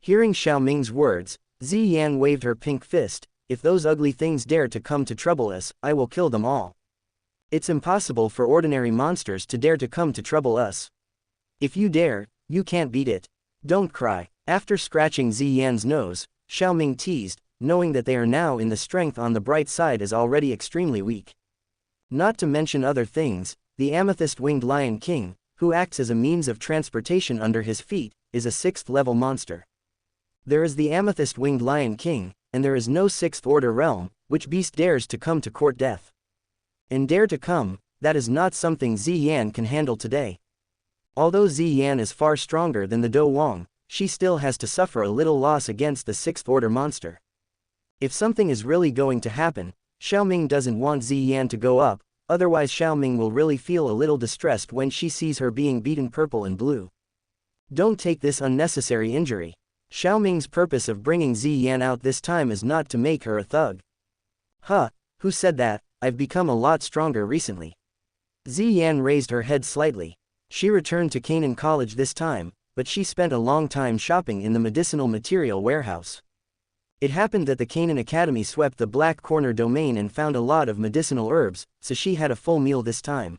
Hearing Xiaoming's words, Ziyan waved her pink fist. "If those ugly things dare to come to trouble us, I will kill them all. It's impossible for ordinary monsters to dare to come to trouble us. If you dare, you can't beat it. Don't cry." After scratching Ziyan's nose, Xiaoming teased, knowing that they are now in the strength on the bright side is already extremely weak. Not to mention other things, the amethyst-winged Lion King, who acts as a means of transportation under his feet, is a 6th-level monster. There is the amethyst-winged Lion King, and there is no sixth order realm, which beast dares to come to court death. And dare to come, that is not something Ziyan can handle today. Although Ziyan is far stronger than the Dou Zong, she still has to suffer a little loss against the sixth order monster. If something is really going to happen, Xiaoming doesn't want Ziyan to go up, otherwise Xiaoming will really feel a little distressed when she sees her being beaten purple and blue. Don't take this unnecessary injury. Xiaoming's purpose of bringing Ziyan out this time is not to make her a thug. Huh, who said that? I've become a lot stronger recently. Ziyan raised her head slightly. She returned to Canaan College this time, but she spent a long time shopping in the medicinal material warehouse. It happened that the Canaan Academy swept the Black Corner domain and found a lot of medicinal herbs, so she had a full meal this time.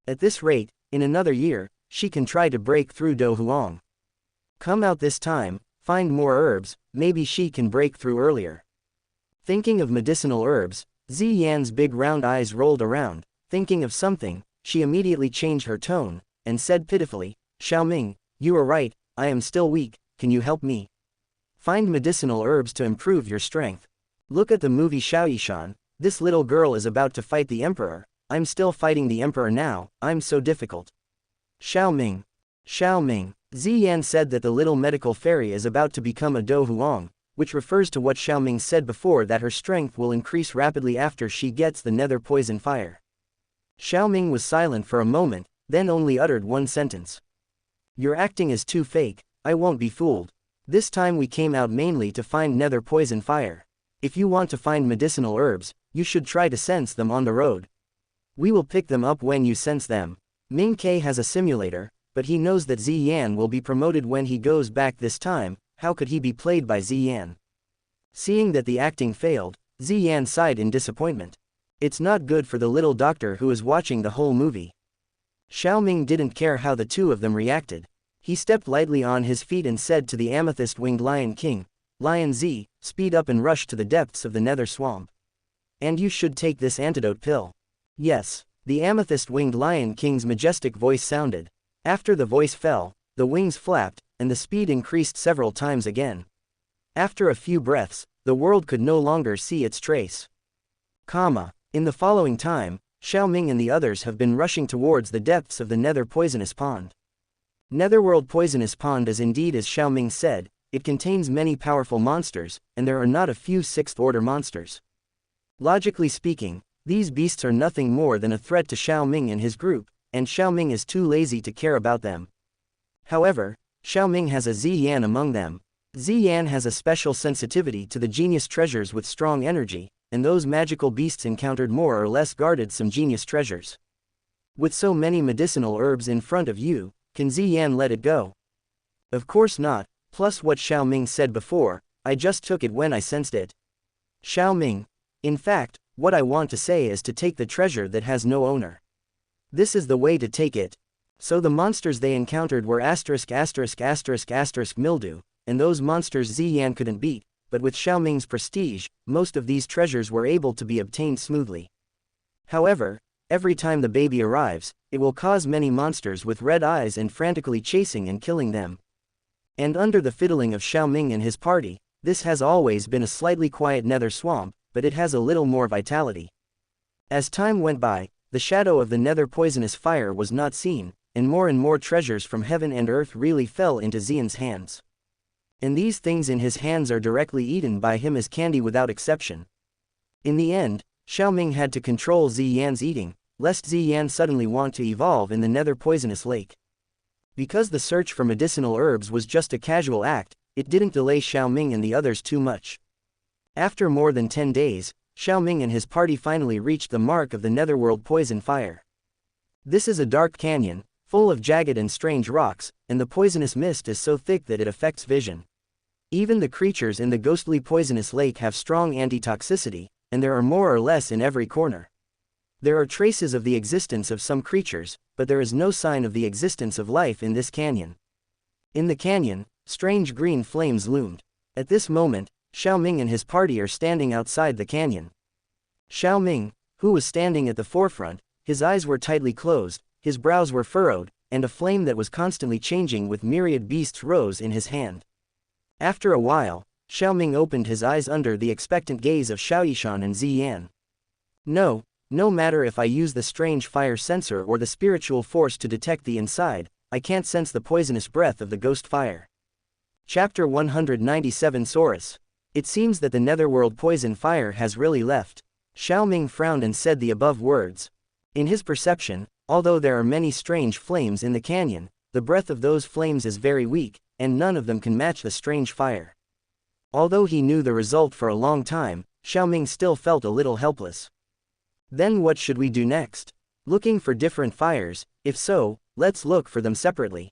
At this rate, in another year, she can try to break through Donghua. Come out this time, find more herbs, maybe she can break through earlier. Thinking of medicinal herbs, Ziyan's big round eyes rolled around. Thinking of something, she immediately changed her tone, and said pitifully, Xiaoming, you are right, I am still weak, can you help me? Find medicinal herbs to improve your strength. Look at the movie Xiao. This little girl is about to fight the emperor. I'm still fighting the emperor now, I'm so difficult. Xiaoming. Ziyan said that the little medical fairy is about to become a Donghua, which refers to what Xiaoming said before, that her strength will increase rapidly after she gets the nether poison fire. Xiaoming was silent for a moment, then only uttered one sentence. Your acting is too fake, I won't be fooled. This time we came out mainly to find nether poison fire. If you want to find medicinal herbs, you should try to sense them on the road. We will pick them up when you sense them. Ming Ke has a simulator, but he knows that Ziyan will be promoted when he goes back this time. How could he be played by Ziyan? Seeing that the acting failed, Ziyan sighed in disappointment. It's not good for the little doctor who is watching the whole movie. Xiaoming didn't care how the two of them reacted. He stepped lightly on his feet and said to the amethyst-winged Lion King, Lion Z, speed up and rush to the depths of the nether swamp. And you should take this antidote pill. Yes, the amethyst-winged Lion King's majestic voice sounded. After the voice fell, the wings flapped, and the speed increased several times again. After a few breaths, the world could no longer see its trace. In the following time, Xiaoming and the others have been rushing towards the depths of the nether poisonous pond. Netherworld poisonous pond is indeed as Xiaoming said, it contains many powerful monsters, and there are not a few sixth-order monsters. Logically speaking, these beasts are nothing more than a threat to Xiaoming and his group, and Xiaoming is too lazy to care about them. However, Xiaoming has a Ziyan among them. Ziyan has a special sensitivity to the genius treasures with strong energy, and those magical beasts encountered more or less guarded some genius treasures. With so many medicinal herbs in front of you, can Ziyan let it go? Of course not, plus what Xiaoming said before, I just took it when I sensed it. Xiaoming. In fact, what I want to say is to take the treasure that has no owner. This is the way to take it. So the monsters they encountered were ***** mildew, and those monsters Ziyan couldn't beat, but with Xiaoming's prestige, most of these treasures were able to be obtained smoothly. However, every time the baby arrives, it will cause many monsters with red eyes and frantically chasing and killing them. And under the fiddling of Xiaoming and his party, this has always been a slightly quiet nether swamp, but it has a little more vitality. As time went by, the shadow of the nether poisonous fire was not seen, and more treasures from heaven and earth really fell into Ziyan's hands. And these things in his hands are directly eaten by him as candy without exception. In the end, Xiaoming had to control Ziyan's eating, lest Ziyan suddenly want to evolve in the nether poisonous lake. Because the search for medicinal herbs was just a casual act, it didn't delay Xiaoming and the others too much. After more than 10 days, Xiaoming and his party finally reached the mark of the netherworld poison fire. This is a dark canyon, full of jagged and strange rocks, and the poisonous mist is so thick that it affects vision. Even the creatures in the ghostly poisonous lake have strong antitoxicity, and there are more or less in every corner. There are traces of the existence of some creatures, but there is no sign of the existence of life in this canyon. In the canyon, strange green flames loomed. At this moment, Xiaoming and his party are standing outside the canyon. Xiaoming, who was standing at the forefront, his eyes were tightly closed, his brows were furrowed, and a flame that was constantly changing with myriad beasts rose in his hand. After a while, Xiaoming opened his eyes under the expectant gaze of Xiaoyishan and Ziyan. No, no matter if I use the strange fire sensor or the spiritual force to detect the inside, I can't sense the poisonous breath of the ghost fire. Chapter 197 Saurus. It seems that the netherworld poison fire has really left. Xiaoming frowned and said the above words. In his perception, although there are many strange flames in the canyon, the breath of those flames is very weak, and none of them can match the strange fire. Although he knew the result for a long time, Xiaoming still felt a little helpless. Then what should we do next? Looking for different fires? If so, let's look for them separately.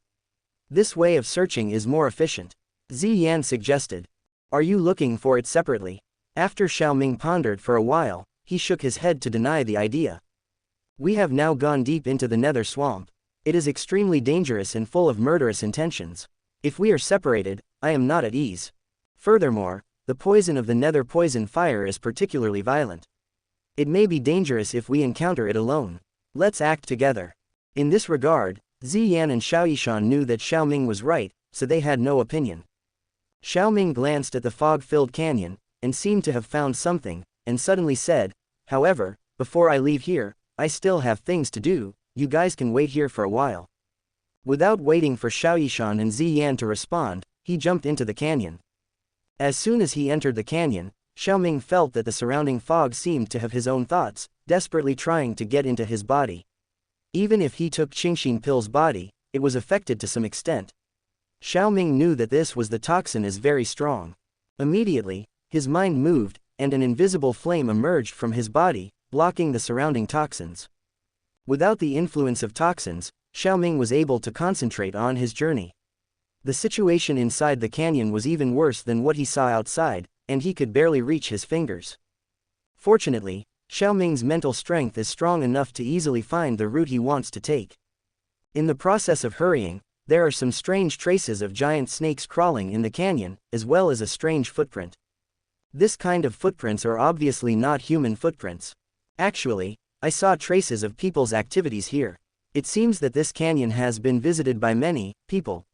This way of searching is more efficient. Ziyan suggested. Are you looking for it separately? After Xiaoming pondered for a while, he shook his head to deny the idea. We have now gone deep into the nether swamp. It is extremely dangerous and full of murderous intentions. If we are separated, I am not at ease. Furthermore, the poison of the nether poison fire is particularly violent. It may be dangerous if we encounter it alone. Let's act together. In this regard, Ziyan and Xiaoyishan knew that Xiaoming was right, so they had no opinion. Xiaoming glanced at the fog-filled canyon, and seemed to have found something, and suddenly said, however, before I leave here, I still have things to do, you guys can wait here for a while. Without waiting for Xiaoyishan and Ziyan to respond, he jumped into the canyon. As soon as he entered the canyon, Xiaoming felt that the surrounding fog seemed to have his own thoughts, desperately trying to get into his body. Even if he took Qingxin Pill's body, it was affected to some extent. Xiaoming knew that this was the toxin is very strong. Immediately, his mind moved, and an invisible flame emerged from his body, blocking the surrounding toxins. Without the influence of toxins, Xiaoming was able to concentrate on his journey. The situation inside the canyon was even worse than what he saw outside, and he could barely reach his fingers. Fortunately, Xiaoming's mental strength is strong enough to easily find the route he wants to take. In the process of hurrying, there are some strange traces of giant snakes crawling in the canyon, as well as a strange footprint. This kind of footprints are obviously not human footprints. Actually, I saw traces of people's activities here. It seems that this canyon has been visited by many people.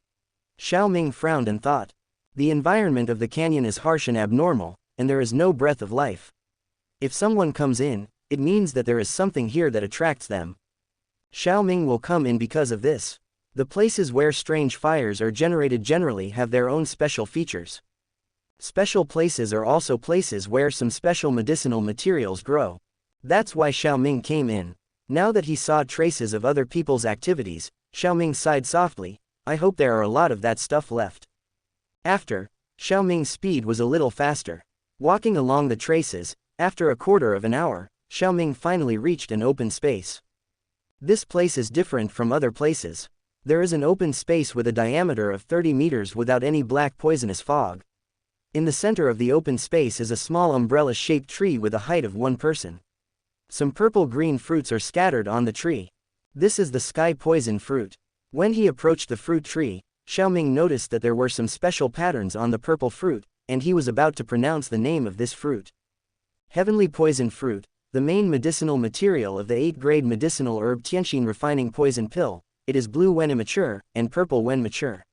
Xiaoming frowned and thought. The environment of the canyon is harsh and abnormal, and there is no breath of life. If someone comes in, it means that there is something here that attracts them. Xiaoming will come in because of this. The places where strange fires are generated generally have their own special features. Special places are also places where some special medicinal materials grow. That's why Xiaoming came in. Now that he saw traces of other people's activities, Xiaoming sighed softly. I hope there are a lot of that stuff left. After, Xiaoming's speed was a little faster. Walking along the traces, after a quarter of an hour, Xiaoming finally reached an open space. This place is different from other places. There is an open space with a diameter of 30 meters without any black poisonous fog. In the center of the open space is a small umbrella-shaped tree with a height of one person. Some purple-green fruits are scattered on the tree. This is the sky poison fruit. When he approached the fruit tree, Xiaoming noticed that there were some special patterns on the purple fruit, and he was about to pronounce the name of this fruit. Heavenly poison fruit, the main medicinal material of the 8th-grade medicinal herb Tianxin refining poison pill. It is blue when immature, and purple when mature.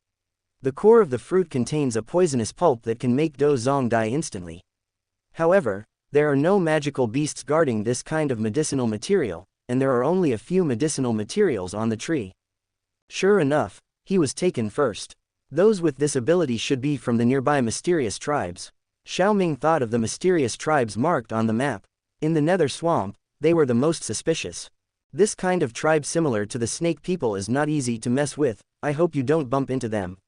The core of the fruit contains a poisonous pulp that can make Dou Zong die instantly. However, there are no magical beasts guarding this kind of medicinal material, and there are only a few medicinal materials on the tree. Sure enough, he was taken first. Those with this ability should be from the nearby mysterious tribes. Xiaoming thought of the mysterious tribes marked on the map. In the nether swamp, they were the most suspicious. This kind of tribe similar to the snake people is not easy to mess with. I hope you don't bump into them.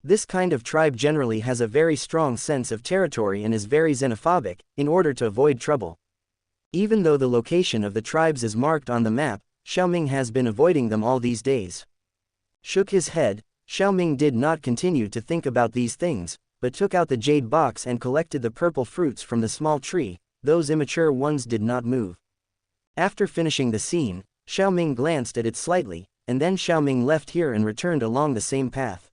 This kind of tribe generally has a very strong sense of territory and is very xenophobic, in order to avoid trouble. Even though the location of the tribes is marked on the map, Xiaoming has been avoiding them all these days. Shook his head, Xiaoming did not continue to think about these things, but took out the jade box and collected the purple fruits from the small tree. Those immature ones did not move. After finishing the scene, Xiaoming glanced at it slightly, and then Xiaoming left here and returned along the same path.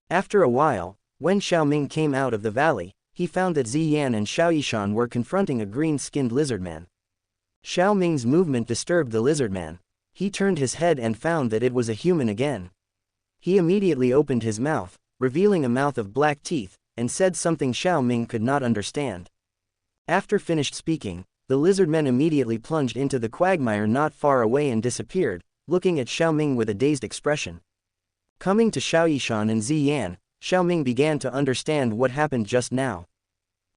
After a while, when Xiaoming came out of the valley, he found that Ziyan and Xiaoyishan were confronting a green-skinned lizardman. Xiaoming's movement disturbed the lizardman. He turned his head and found that it was a human again. He immediately opened his mouth, revealing a mouth of black teeth, and said something Xiao Ming could not understand. After finished speaking, the lizard men immediately plunged into the quagmire not far away and disappeared, looking at Xiao Ming with a dazed expression. Coming to Xiaoyishan and Ziyan, Xiao Ming began to understand what happened just now.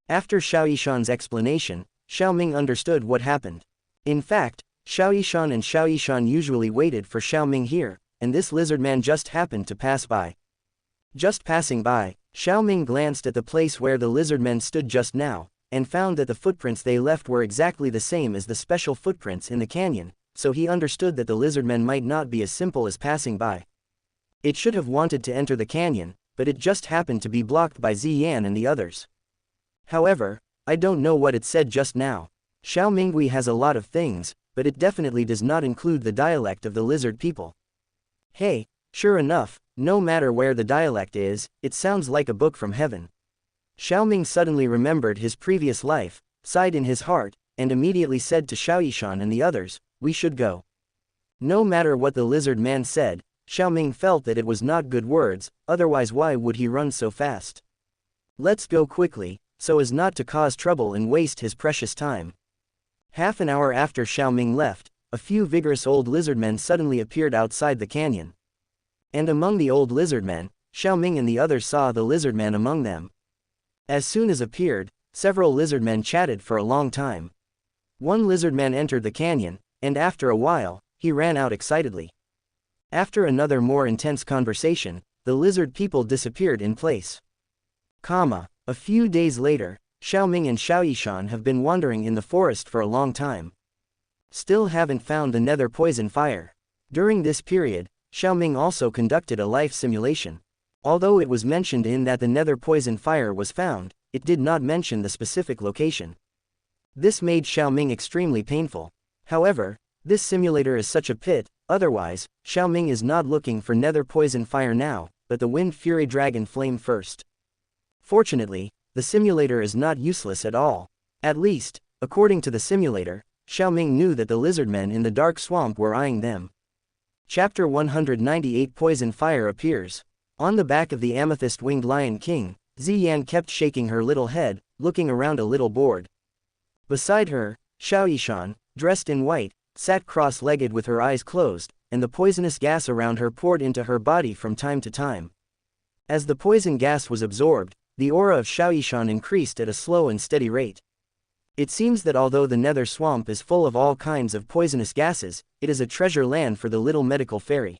After Xiaoyishan's explanation, Xiao Ming understood what happened. In fact, Xiaoyishan and Xiaoyishan usually waited for Xiao Ming here, and this lizard man just happened to pass by. Just passing by, Xiao Ming glanced at the place where the lizard men stood just now, and found that the footprints they left were exactly the same as the special footprints in the canyon, so he understood that the lizard men might not be as simple as passing by. It should have wanted to enter the canyon, but it just happened to be blocked by Ziyan and the others. However, I don't know what it said just now. Xiao Mingui has a lot of things, but it definitely does not include the dialect of the lizard people. Hey, sure enough, no matter where the dialect is, it sounds like a book from heaven. Xiao Ming suddenly remembered his previous life, sighed in his heart, and immediately said to Xiaoyishan and the others, "We should go." No matter what the lizard man said, Xiao Ming felt that it was not good words, otherwise why would he run so fast? Let's go quickly, so as not to cause trouble and waste his precious time. Half an hour after Xiao Ming left, a few vigorous old lizard men suddenly appeared outside the canyon. And among the old lizard men, Xiao Ming and the others saw the lizard man among them. As soon as appeared, several lizard men chatted for a long time. One lizard man entered the canyon, and after a while, he ran out excitedly. After another more intense conversation, the lizard people disappeared in place. A few days later, Xiao Ming and Xiaoyishan have been wandering in the forest for a long time. Still haven't found the nether poison fire. During this period, Xiao Ming also conducted a life simulation. Although it was mentioned in that the nether poison fire was found, it did not mention the specific location. This made Xiao Ming extremely painful. However, this simulator is such a pit, otherwise, Xiao Ming is not looking for nether poison fire now, but the wind fury dragon flame first. Fortunately, the simulator is not useless at all. At least, according to the simulator, Xiao Ming knew that the lizard men in the dark swamp were eyeing them. Chapter 198 Poison Fire appears. On the back of the amethyst-winged Lion King, Ziyan kept shaking her little head, looking around a little bored. Beside her, Xiaoyishan, dressed in white, sat cross-legged with her eyes closed, and the poisonous gas around her poured into her body from time to time. As the poison gas was absorbed, the aura of Xiaoyishan increased at a slow and steady rate. It seems that although the nether swamp is full of all kinds of poisonous gases, it is a treasure land for the little medical fairy.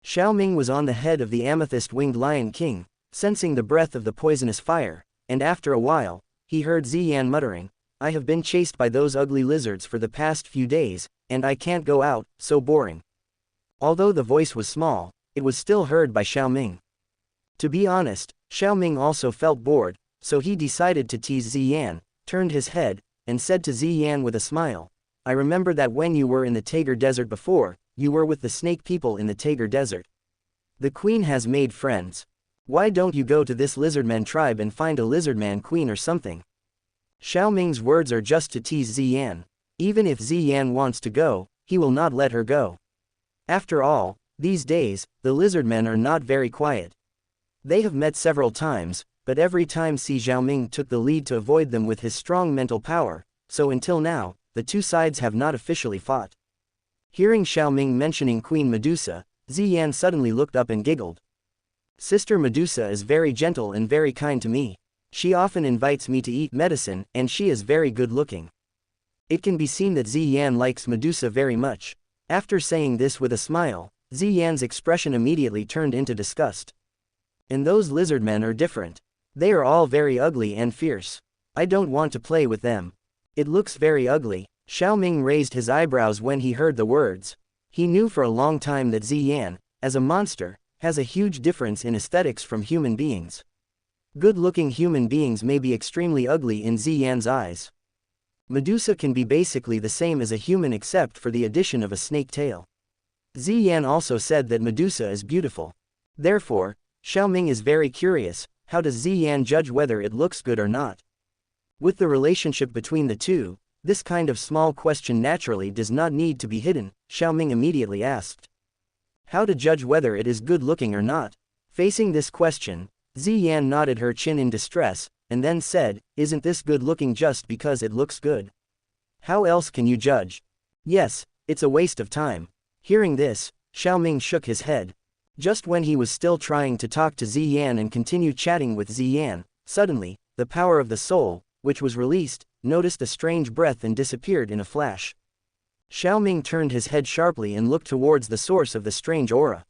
Xiao Ming was on the head of the amethyst-winged Lion King, sensing the breath of the poisonous fire, and after a while, he heard Ziyan muttering, "I have been chased by those ugly lizards for the past few days, and I can't go out, so boring." Although the voice was small, it was still heard by Xiao Ming. To be honest, Xiao Ming also felt bored, so he decided to tease Ziyan, turned his head, and said to Ziyan with a smile, "I remember that when you were in the Tager Desert before, you were with the snake people in the Tager Desert. The queen has made friends. Why don't you go to this lizardman tribe and find a lizardman queen or something?" Xiao Ming's words are just to tease Ziyan. Even if Ziyan wants to go, he will not let her go. After all, these days, the lizardmen are not very quiet. They have met several times, but every time Xiao Ming took the lead to avoid them with his strong mental power, so until now, the two sides have not officially fought. Hearing Xiao Ming mentioning Queen Medusa, Ziyan suddenly looked up and giggled. "Sister Medusa is very gentle and very kind to me. She often invites me to eat medicine, and she is very good looking." It can be seen that Ziyan likes Medusa very much. After saying this with a smile, Ziyan's expression immediately turned into disgust. "And those lizard men are different. They are all very ugly and fierce. I don't want to play with them. It looks very ugly." Xiao Ming raised his eyebrows when he heard the words. He knew for a long time that Ziyan, as a monster, has a huge difference in aesthetics from human beings. Good-looking human beings may be extremely ugly in Ziyan's eyes. Medusa can be basically the same as a human except for the addition of a snake tail. Ziyan also said that Medusa is beautiful. Therefore, Xiao Ming is very curious, how does Ziyan judge whether it looks good or not? With the relationship between the two, this kind of small question naturally does not need to be hidden, Xiao Ming immediately asked. How to judge whether it is good looking or not? Facing this question, Ziyan nodded her chin in distress, and then said, "Isn't this good looking just because it looks good? How else can you judge? Yes, it's a waste of time." Hearing this, Xiaoming shook his head. Just when he was still trying to talk to Ziyan and continue chatting with Ziyan, suddenly, the power of the soul, which was released, noticed a strange breath and disappeared in a flash. Xiaoming turned his head sharply and looked towards the source of the strange aura.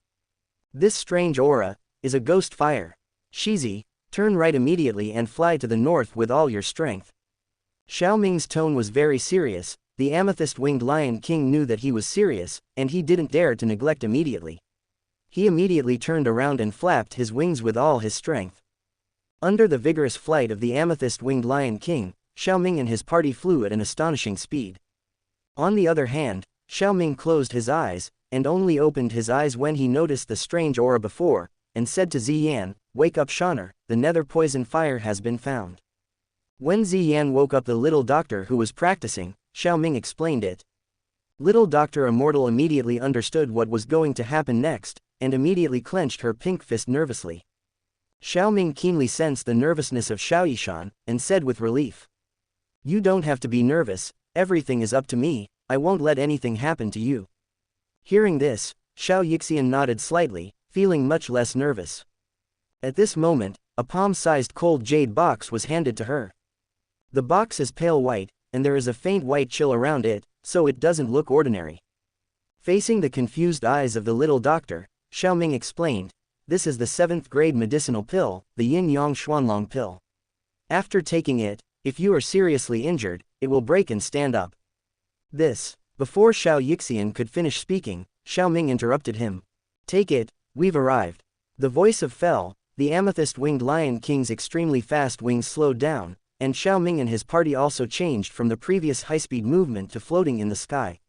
This strange aura is a ghost fire. Shizi, turn right immediately and fly to the north with all your strength. Xiaoming's tone was very serious. The amethyst-winged Lion King knew that he was serious, and he didn't dare to neglect immediately. He immediately turned around and flapped his wings with all his strength. Under the vigorous flight of the amethyst-winged Lion King, Xiaoming and his party flew at an astonishing speed. On the other hand, Xiaoming closed his eyes, and only opened his eyes when he noticed the strange aura before, and said to Ziyan, "Wake up Shaner, the nether poison fire has been found." When Ziyan woke up the little doctor who was practicing, Xiaoming explained it. Little Doctor Immortal immediately understood what was going to happen next, and immediately clenched her pink fist nervously. Xiaoming keenly sensed the nervousness of Xiaoyishan, and said with relief, "You don't have to be nervous, everything is up to me, I won't let anything happen to you." Hearing this, Xiaoyixia nodded slightly, feeling much less nervous. At this moment, a palm-sized cold jade box was handed to her. The box is pale white, and there is a faint white chill around it, so it doesn't look ordinary. Facing the confused eyes of the little doctor, Xiaoming explained, "This is the 7th grade medicinal pill, the Yin-Yang Xuanlong pill. After taking it, if you are seriously injured, it will break and stand up." Before Xiaoyixian could finish speaking, Xiaoming interrupted him. "Take it, we've arrived." The voice of Fel, the amethyst-winged Lion King's extremely fast wings slowed down, and Xiaoming and his party also changed from the previous high-speed movement to floating in the sky.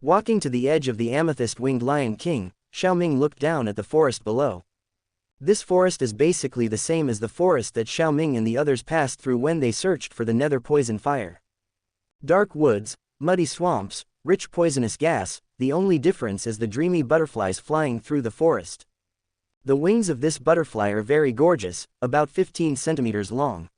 Walking to the edge of the amethyst-winged Lion King, Xiaoming looked down at the forest below. This forest is basically the same as the forest that Xiaoming and the others passed through when they searched for the nether poison fire. Dark woods, muddy swamps, rich poisonous gas, the only difference is the dreamy butterflies flying through the forest. The wings of this butterfly are very gorgeous, about 15 centimeters long.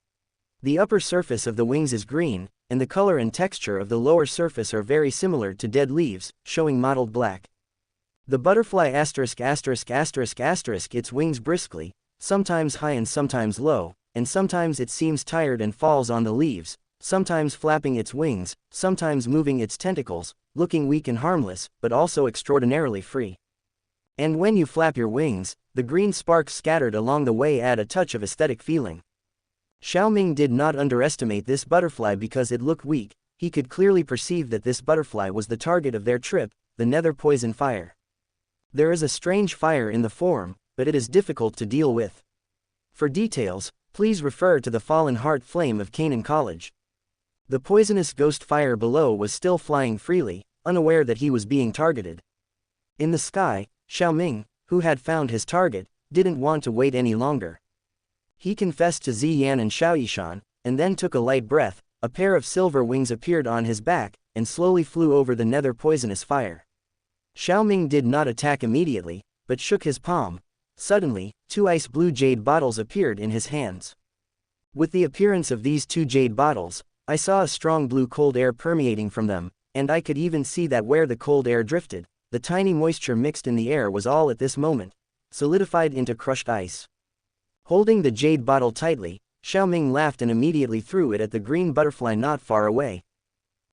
The upper surface of the wings is green, and the color and texture of the lower surface are very similar to dead leaves, showing mottled black. The butterfly its wings briskly, sometimes high and sometimes low, and sometimes it seems tired and falls on the leaves, sometimes flapping its wings, sometimes moving its tentacles, looking weak and harmless, but also extraordinarily free. And when you flap your wings, the green sparks scattered along the way add a touch of aesthetic feeling. Xiaoming did not underestimate this butterfly because it looked weak. He could clearly perceive that this butterfly was the target of their trip, the nether poison fire. There is a strange fire in the form, but it is difficult to deal with. For details, please refer to the Fallen Heart Flame of Canaan College. The poisonous ghost fire below was still flying freely, unaware that he was being targeted. In the sky, Xiaoming, who had found his target, didn't want to wait any longer. He confessed to Ziyan and Xiaoyishan, and then took a light breath. A pair of silver wings appeared on his back, and slowly flew over the nether poisonous fire. Xiaoming did not attack immediately, but shook his palm. Suddenly, 2 ice blue jade bottles appeared in his hands. With the appearance of these 2 jade bottles, I saw a strong blue cold air permeating from them, and I could even see that where the cold air drifted, the tiny moisture mixed in the air was all at this moment solidified into crushed ice. Holding the jade bottle tightly, Xiaoming laughed and immediately threw it at the green butterfly not far away.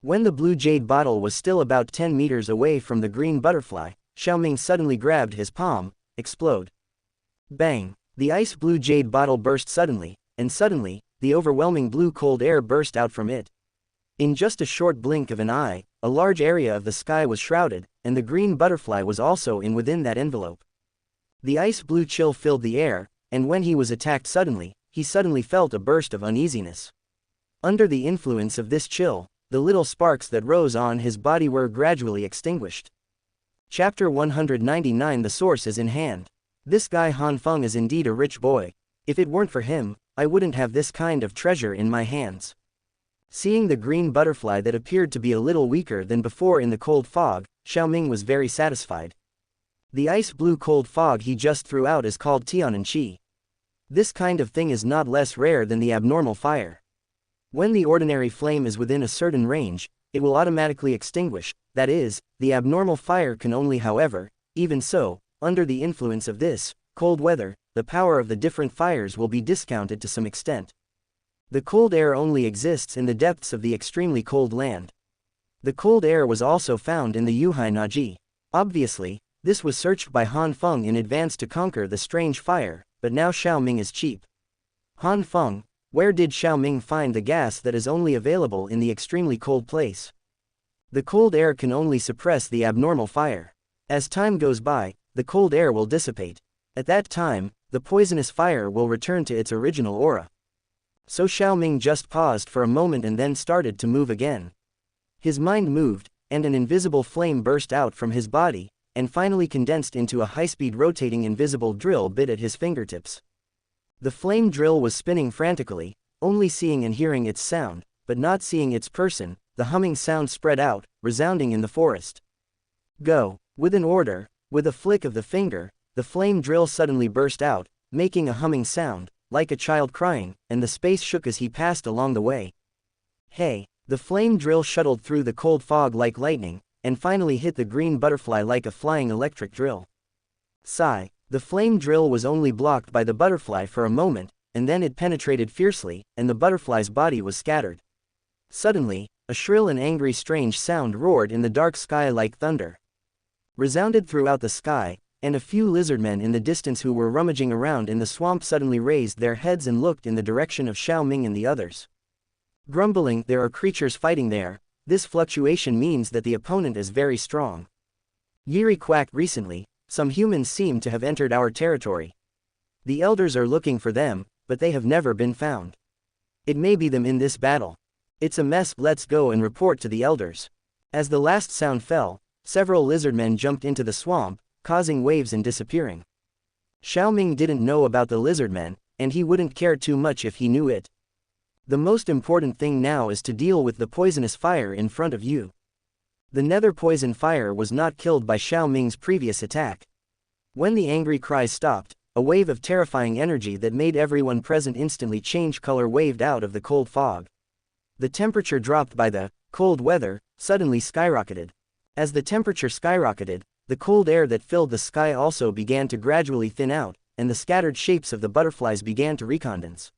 When the blue jade bottle was still about 10 meters away from the green butterfly, Xiaoming suddenly grabbed his palm. Explode. Bang! The ice blue jade bottle burst suddenly, and suddenly, the overwhelming blue cold air burst out from it. In just a short blink of an eye, a large area of the sky was shrouded, and the green butterfly was also within that envelope. The ice blue chill filled the air, and when he was attacked suddenly, he suddenly felt a burst of uneasiness. Under the influence of this chill, the little sparks that rose on his body were gradually extinguished. Chapter 199 The source is in hand. This guy Han Feng is indeed a rich boy. If it weren't for him, I wouldn't have this kind of treasure in my hands. Seeing the green butterfly that appeared to be a little weaker than before in the cold fog, Xiaoming was very satisfied. The ice blue cold fog he just threw out is called Tianan Qi. This kind of thing is not less rare than the abnormal fire. When the ordinary flame is within a certain range, it will automatically extinguish, that is, the abnormal fire can only. However, even so, under the influence of this cold weather, the power of the different fires will be discounted to some extent. The cold air only exists in the depths of the extremely cold land. The cold air was also found in the Yuhai Naji. Obviously, this was searched by Han Feng in advance to conquer the strange fire, but now Xiao Ming is cheap. Han Feng, where did Xiao Ming find the gas that is only available in the extremely cold place? The cold air can only suppress the abnormal fire. As time goes by, the cold air will dissipate. At that time, the poisonous fire will return to its original aura. So Xiao Ming just paused for a moment and then started to move again. His mind moved, and an invisible flame burst out from his body, and finally condensed into a high-speed rotating invisible drill bit at his fingertips. The flame drill was spinning frantically, only seeing and hearing its sound, but not seeing its person. The humming sound spread out, resounding in the forest. Go! With an order, with a flick of the finger, the flame drill suddenly burst out, making a humming sound, like a child crying, and the space shook as he passed along the way. Hey! The flame drill shuttled through the cold fog like lightning, and finally hit the green butterfly like a flying electric drill. Sigh! The flame drill was only blocked by the butterfly for a moment, and then it penetrated fiercely, and the butterfly's body was scattered. Suddenly, a shrill and angry strange sound roared in the dark sky like thunder. Resounded throughout the sky, and a few lizardmen in the distance who were rummaging around in the swamp suddenly raised their heads and looked in the direction of Xiao Ming and the others. Grumbling, there are creatures fighting there. This fluctuation means that the opponent is very strong. Yiri quacked recently, some humans seem to have entered our territory. The elders are looking for them, but they have never been found. It may be them in this battle. It's a mess, let's go and report to the elders. As the last sound fell, several lizardmen jumped into the swamp, causing waves and disappearing. Xiao Ming didn't know about the lizardmen, and he wouldn't care too much if he knew it. The most important thing now is to deal with the poisonous fire in front of you. The nether poison fire was not killed by Xiao Ming's previous attack. When the angry cries stopped, a wave of terrifying energy that made everyone present instantly change color waved out of the cold fog. The temperature dropped by the cold weather suddenly skyrocketed. As the temperature skyrocketed, the cold air that filled the sky also began to gradually thin out, and the scattered shapes of the butterflies began to recondense.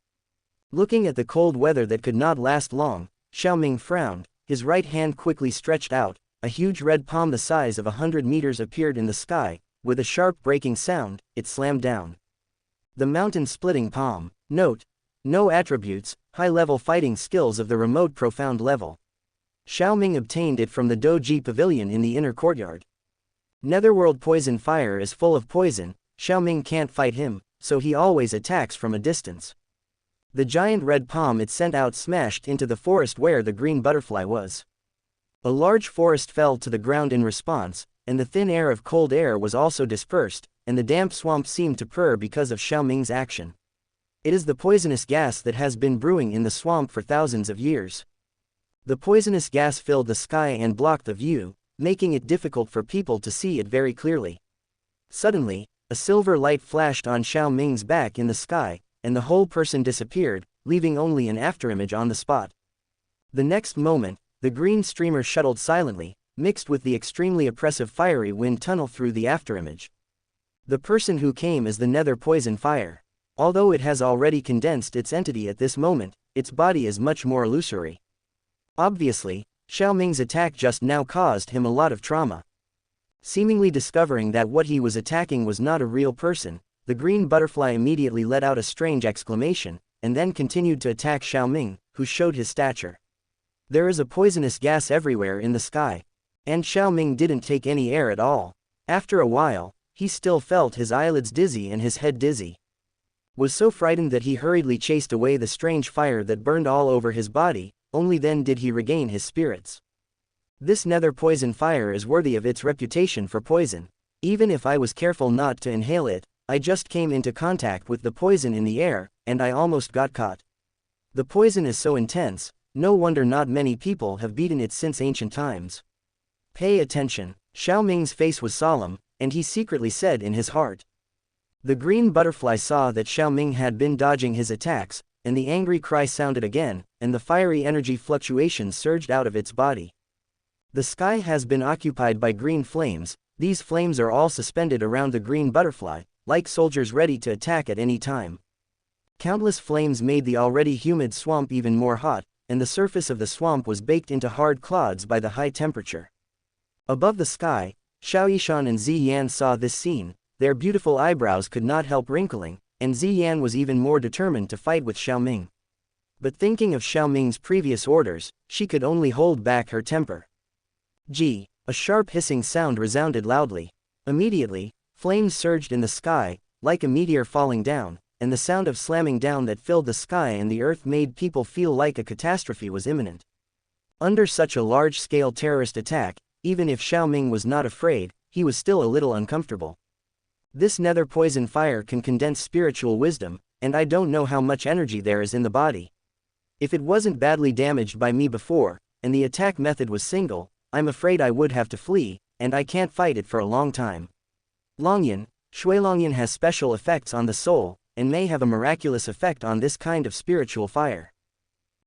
Looking at the cold weather that could not last long, Xiao Ming frowned, his right hand quickly stretched out, a huge red palm the size of 100 meters appeared in the sky, with a sharp breaking sound, it slammed down. The mountain-splitting palm. Note: no attributes, high-level fighting skills of the remote profound level. Xiao Ming obtained it from the Doji Pavilion in the inner courtyard. Netherworld poison fire is full of poison, Xiao Ming can't fight him, so he always attacks from a distance. The giant red palm it sent out smashed into the forest where the green butterfly was. A large forest fell to the ground in response, and the thin air of cold air was also dispersed, and the damp swamp seemed to purr because of Xiao Ming's action. It is the poisonous gas that has been brewing in the swamp for thousands of years. The poisonous gas filled the sky and blocked the view, making it difficult for people to see it very clearly. Suddenly, a silver light flashed on Xiao Ming's back in the sky, and the whole person disappeared, leaving only an afterimage on the spot. The next moment, the green streamer shuttled silently, mixed with the extremely oppressive fiery wind tunnel through the afterimage. The person who came is the nether poison fire. Although it has already condensed its entity at this moment, its body is much more illusory. Obviously, Xiao Ming's attack just now caused him a lot of trauma. Seemingly discovering that what he was attacking was not a real person, the green butterfly immediately let out a strange exclamation, and then continued to attack Xiao Ming, who showed his stature. There is a poisonous gas everywhere in the sky. And Xiao Ming didn't take any air at all. After a while, he still felt his eyelids dizzy and his head dizzy. Was so frightened that he hurriedly chased away the strange fire that burned all over his body, only then did he regain his spirits. This nether poison fire is worthy of its reputation for poison. Even if I was careful not to inhale it, I just came into contact with the poison in the air, and I almost got caught. The poison is so intense, no wonder not many people have beaten it since ancient times. Pay attention. Xiao Ming's face was solemn, and he secretly said in his heart. The green butterfly saw that Xiao Ming had been dodging his attacks, and the angry cry sounded again, and the fiery energy fluctuations surged out of its body. The sky has been occupied by green flames. These flames are all suspended around the green butterfly, like soldiers ready to attack at any time. Countless flames made the already humid swamp even more hot, and the surface of the swamp was baked into hard clods by the high temperature. Above the sky, Xiao Yishan and Ziyan saw this scene. Their beautiful eyebrows could not help wrinkling, and Ziyan was even more determined to fight with Xiao Ming. But thinking of Xiao Ming's previous orders, she could only hold back her temper. Gee! A sharp hissing sound resounded loudly. Immediately, flames surged in the sky, like a meteor falling down, and the sound of slamming down that filled the sky and the earth made people feel like a catastrophe was imminent. Under such a large-scale terrorist attack, even if Xiao Ming was not afraid, he was still a little uncomfortable. This nether poison fire can condense spiritual wisdom, and I don't know how much energy there is in the body. If it wasn't badly damaged by me before, and the attack method was single, I'm afraid I would have to flee, and I can't fight it for a long time. Longyan, Shuilongyan has special effects on the soul, and may have a miraculous effect on this kind of spiritual fire.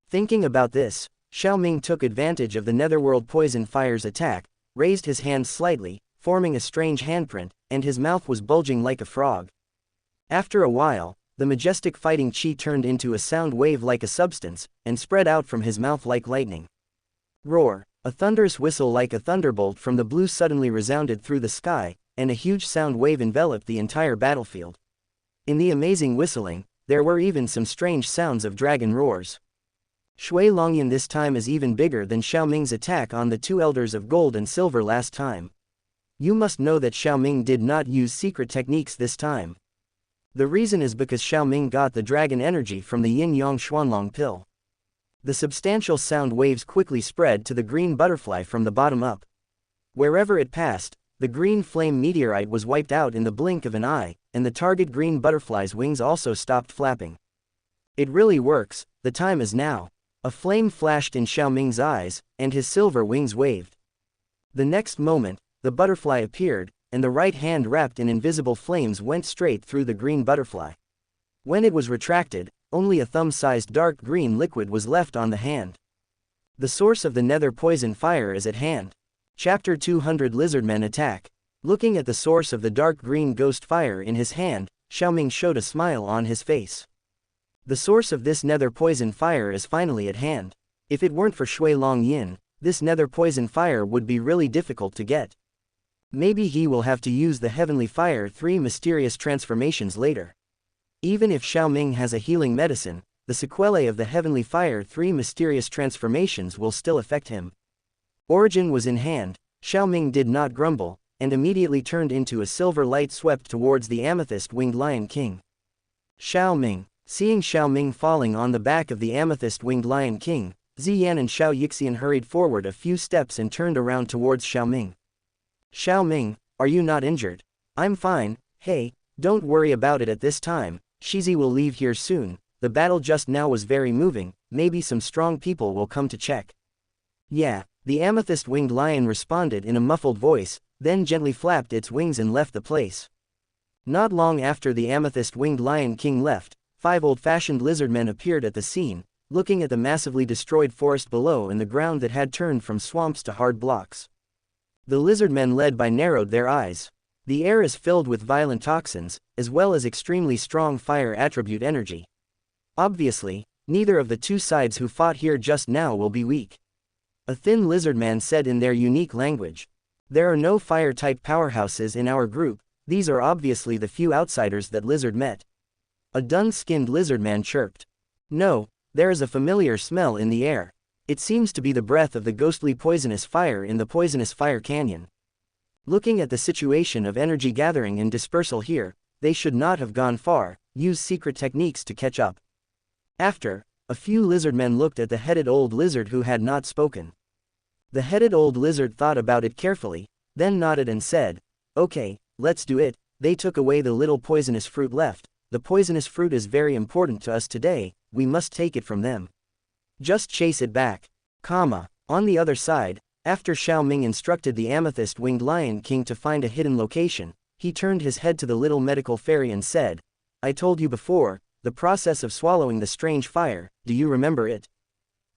Thinking about this, Xiao Ming took advantage of the netherworld poison fire's attack, raised his hand slightly, forming a strange handprint, and his mouth was bulging like a frog. After a while, the majestic fighting chi turned into a sound wave like a substance, and spread out from his mouth like lightning. Roar! A thunderous whistle like a thunderbolt from the blue suddenly resounded through the sky, and a huge sound wave enveloped the entire battlefield. In the amazing whistling, there were even some strange sounds of dragon roars. Shui Longyan this time is even bigger than Xiao Ming's attack on the two elders of gold and silver last time. You must know that Xiao Ming did not use secret techniques this time. The reason is because Xiao Ming got the dragon energy from the yin-yang xuanlong pill. The substantial sound waves quickly spread to the green butterfly from the bottom up. Wherever it passed, the green flame meteorite was wiped out in the blink of an eye, and the target green butterfly's wings also stopped flapping. It really works, the time is now. A flame flashed in Xiao Ming's eyes, and his silver wings waved. The next moment, the butterfly appeared, and the right hand wrapped in invisible flames went straight through the green butterfly. When it was retracted, only a thumb-sized dark green liquid was left on the hand. The source of the nether poison fire is at hand. Chapter 200 Lizardmen Attack. Looking at the source of the dark green ghost fire in his hand, Xiao Ming showed a smile on his face. The source of this nether poison fire is finally at hand. If it weren't for Shui Longyan, this nether poison fire would be really difficult to get. Maybe he will have to use the Heavenly Fire 3 mysterious transformations later. Even if Xiao Ming has a healing medicine, the sequelae of the Heavenly Fire 3 mysterious transformations will still affect him. Origin was in hand, Xiao Ming did not grumble, and immediately turned into a silver light swept towards the amethyst-winged Lion King. Xiao Ming. Seeing Xiao Ming falling on the back of the amethyst-winged Lion King, Ziyan and Xiao Yixian hurried forward a few steps and turned around towards Xiao Ming. Xiao Ming, are you not injured? I'm fine. Hey, don't worry about it at this time, Shizi will leave here soon. The battle just now was very moving, maybe some strong people will come to check. Yeah, the amethyst-winged lion responded in a muffled voice, then gently flapped its wings and left the place. Not long after the amethyst-winged Lion King left, 5 old-fashioned lizardmen appeared at the scene, looking at the massively destroyed forest below and the ground that had turned from swamps to hard blocks. The lizardmen led by narrowed their eyes. The air is filled with violent toxins, as well as extremely strong fire attribute energy. Obviously, neither of the two sides who fought here just now will be weak. A thin lizardman said in their unique language. There are no fire-type powerhouses in our group, these are obviously the few outsiders that Lizard met. A dun-skinned lizardman chirped. No, there is a familiar smell in the air. It seems to be the breath of the ghostly poisonous fire in the poisonous fire canyon. Looking at the situation of energy gathering and dispersal here, they should not have gone far, use secret techniques to catch up. After, a few lizardmen looked at the headed old lizard who had not spoken. The headed old lizard thought about it carefully, then nodded and said, "Okay, let's do it." They took away the little poisonous fruit left. The poisonous fruit is very important to us today, we must take it from them. Just chase it back. On the other side, after Xiao Ming instructed the amethyst-winged Lion King to find a hidden location, He turned his head to the little medical fairy and said, I told you before, the process of swallowing the strange fire, do you remember it?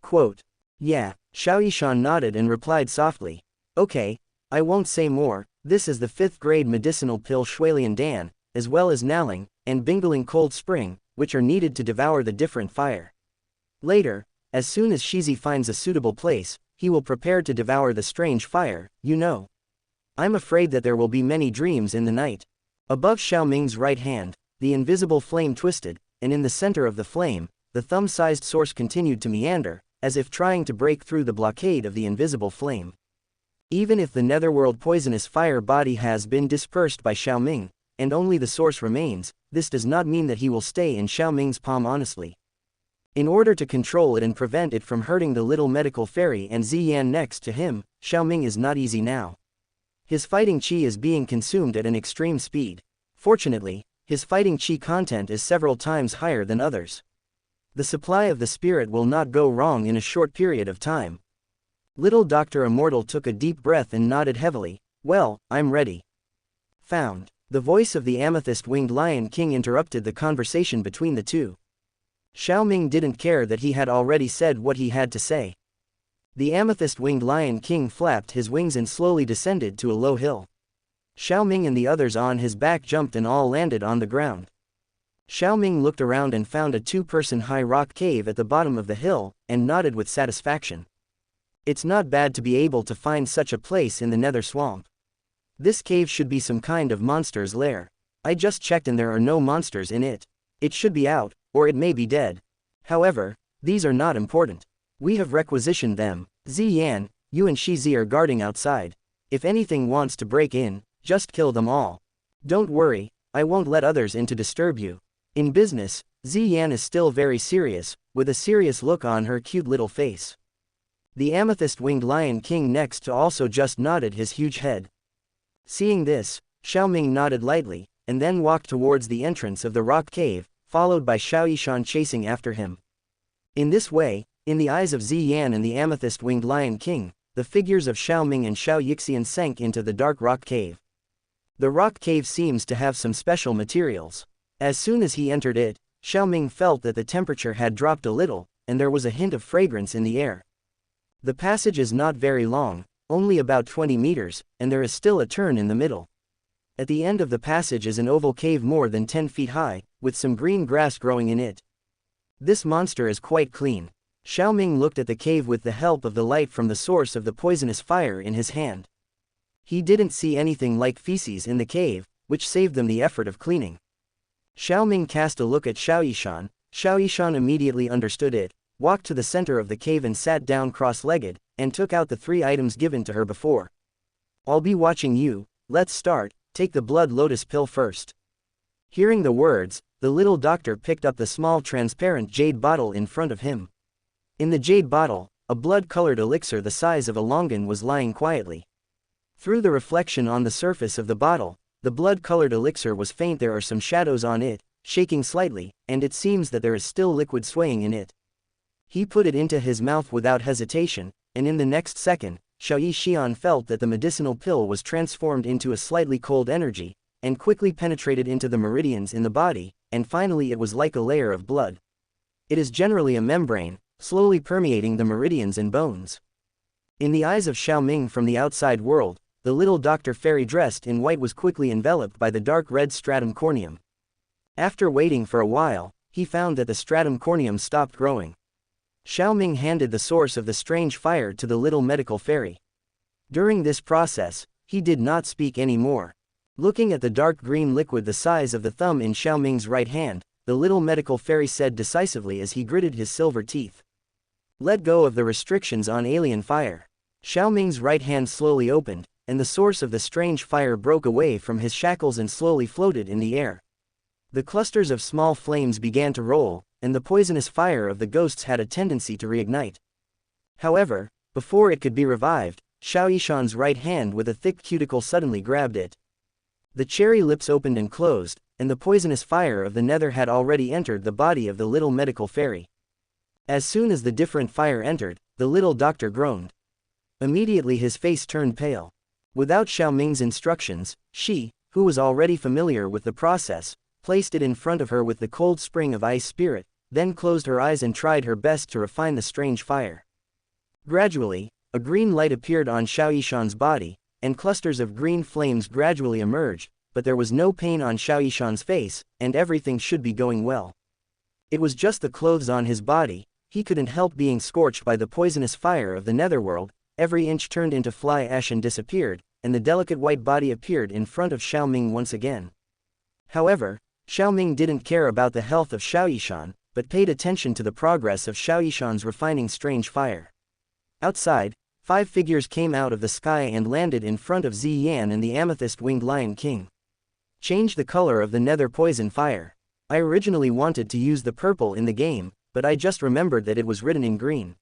Quote. Yeah, Xiao nodded and replied softly. Okay, I won't say more, this is the 5th grade medicinal pill Shuilian Dan, as well as Naling, and Bingaling Cold Spring, which are needed to devour the different fire. Later, as soon as Shizi finds a suitable place, he will prepare to devour the strange fire, you know. I'm afraid that there will be many dreams in the night. Above Xiao Ming's right hand, the invisible flame twisted, and in the center of the flame, the thumb-sized source continued to meander, as if trying to break through the blockade of the invisible flame. Even if the netherworld poisonous fire body has been dispersed by Xiao Ming, and only the source remains, this does not mean that he will stay in Xiao Ming's palm honestly. In order to control it and prevent it from hurting the little medical fairy and Ziyan next to him, Xiao Ming is not easy now. His fighting chi is being consumed at an extreme speed. Fortunately, his fighting chi content is several times higher than others. The supply of the spirit will not go wrong in a short period of time. Little Dr. Immortal took a deep breath and nodded heavily. Well, I'm ready. Found. The voice of the amethyst-winged Lion King interrupted the conversation between the two. Xiao Ming didn't care that he had already said what he had to say. The amethyst-winged Lion King flapped his wings and slowly descended to a low hill. Xiao Ming and the others on his back jumped and all landed on the ground. Xiao Ming looked around and found a 2-person high rock cave at the bottom of the hill, and nodded with satisfaction. It's not bad to be able to find such a place in the nether swamp. This cave should be some kind of monster's lair. I just checked and there are no monsters in it. It should be out, or it may be dead. However, these are not important. We have requisitioned them. Ziyan, you and Shizi are guarding outside. If anything wants to break in, just kill them all. Don't worry, I won't let others in to disturb you. In business, Ziyan is still very serious, with a serious look on her cute little face. The amethyst-winged Lion King next to also just nodded his huge head. Seeing this, Xiao Ming nodded lightly, and then walked towards the entrance of the rock cave, followed by Xiao Yishan chasing after him. In this way, in the eyes of Ziyan and the amethyst-winged Lion King, the figures of Xiao Ming and Xiao Yixian sank into the dark rock cave. The rock cave seems to have some special materials. As soon as he entered it, Xiao Ming felt that the temperature had dropped a little, and there was a hint of fragrance in the air. The passage is not very long, only about 20 meters, and there is still a turn in the middle. At the end of the passage is an oval cave more than 10 feet high, with some green grass growing in it. This monster is quite clean. Xiao Ming looked at the cave with the help of the light from the source of the poisonous fire in his hand. He didn't see anything like feces in the cave, which saved them the effort of cleaning. Xiao Ming cast a look at Xiao Yishan. Xiao Yishan immediately understood it, walked to the center of the cave and sat down cross-legged, and took out the 3 items given to her before. I'll be watching you, let's start, take the blood lotus pill first. Hearing the words, the little doctor picked up the small transparent jade bottle in front of him. In the jade bottle, a blood-colored elixir the size of a longan was lying quietly. Through the reflection on the surface of the bottle, the blood-colored elixir was faint. There are some shadows on it, shaking slightly, and it seems that there is still liquid swaying in it. He put it into his mouth without hesitation, and in the next second, Xiao Yixian felt that the medicinal pill was transformed into a slightly cold energy, and quickly penetrated into the meridians in the body, and finally it was like a layer of blood. It is generally a membrane, slowly permeating the meridians and bones. In the eyes of Xiao Ming from the outside world, the little doctor fairy dressed in white was quickly enveloped by the dark red stratum corneum. After waiting for a while, he found that the stratum corneum stopped growing. Xiao Ming handed the source of the strange fire to the little medical fairy. During this process, he did not speak anymore. Looking at the dark green liquid the size of the thumb in Xiao Ming's right hand, the little medical fairy said decisively as he gritted his silver teeth. Let go of the restrictions on alien fire. Xiao Ming's right hand slowly opened, and the source of the strange fire broke away from his shackles and slowly floated in the air. The clusters of small flames began to roll, and the poisonous fire of the ghosts had a tendency to reignite. However, before it could be revived, Xiao Yishan's right hand with a thick cuticle suddenly grabbed it. The cherry lips opened and closed, and the poisonous fire of the nether had already entered the body of the little medical fairy. As soon as the different fire entered, the little doctor groaned. Immediately his face turned pale. Without Xiao Ming's instructions, she, who was already familiar with the process, placed it in front of her with the cold spring of ice spirit, then closed her eyes and tried her best to refine the strange fire. Gradually, a green light appeared on Xiaoyishan's body, and clusters of green flames gradually emerged, but there was no pain on Xiaoyishan's face, and everything should be going well. It was just the clothes on his body. He couldn't help being scorched by the poisonous fire of the netherworld. Every inch turned into fly ash and disappeared, and the delicate white body appeared in front of Xiaoming once again. However, Xiaoming didn't care about the health of Xiaoyishan, but paid attention to the progress of Xiaoyishan's refining strange fire. Outside, 5 figures came out of the sky and landed in front of Ziyan and the amethyst-winged Lion King. Change the color of the nether poison fire. I originally wanted to use the purple in the game, but I just remembered that it was written in green.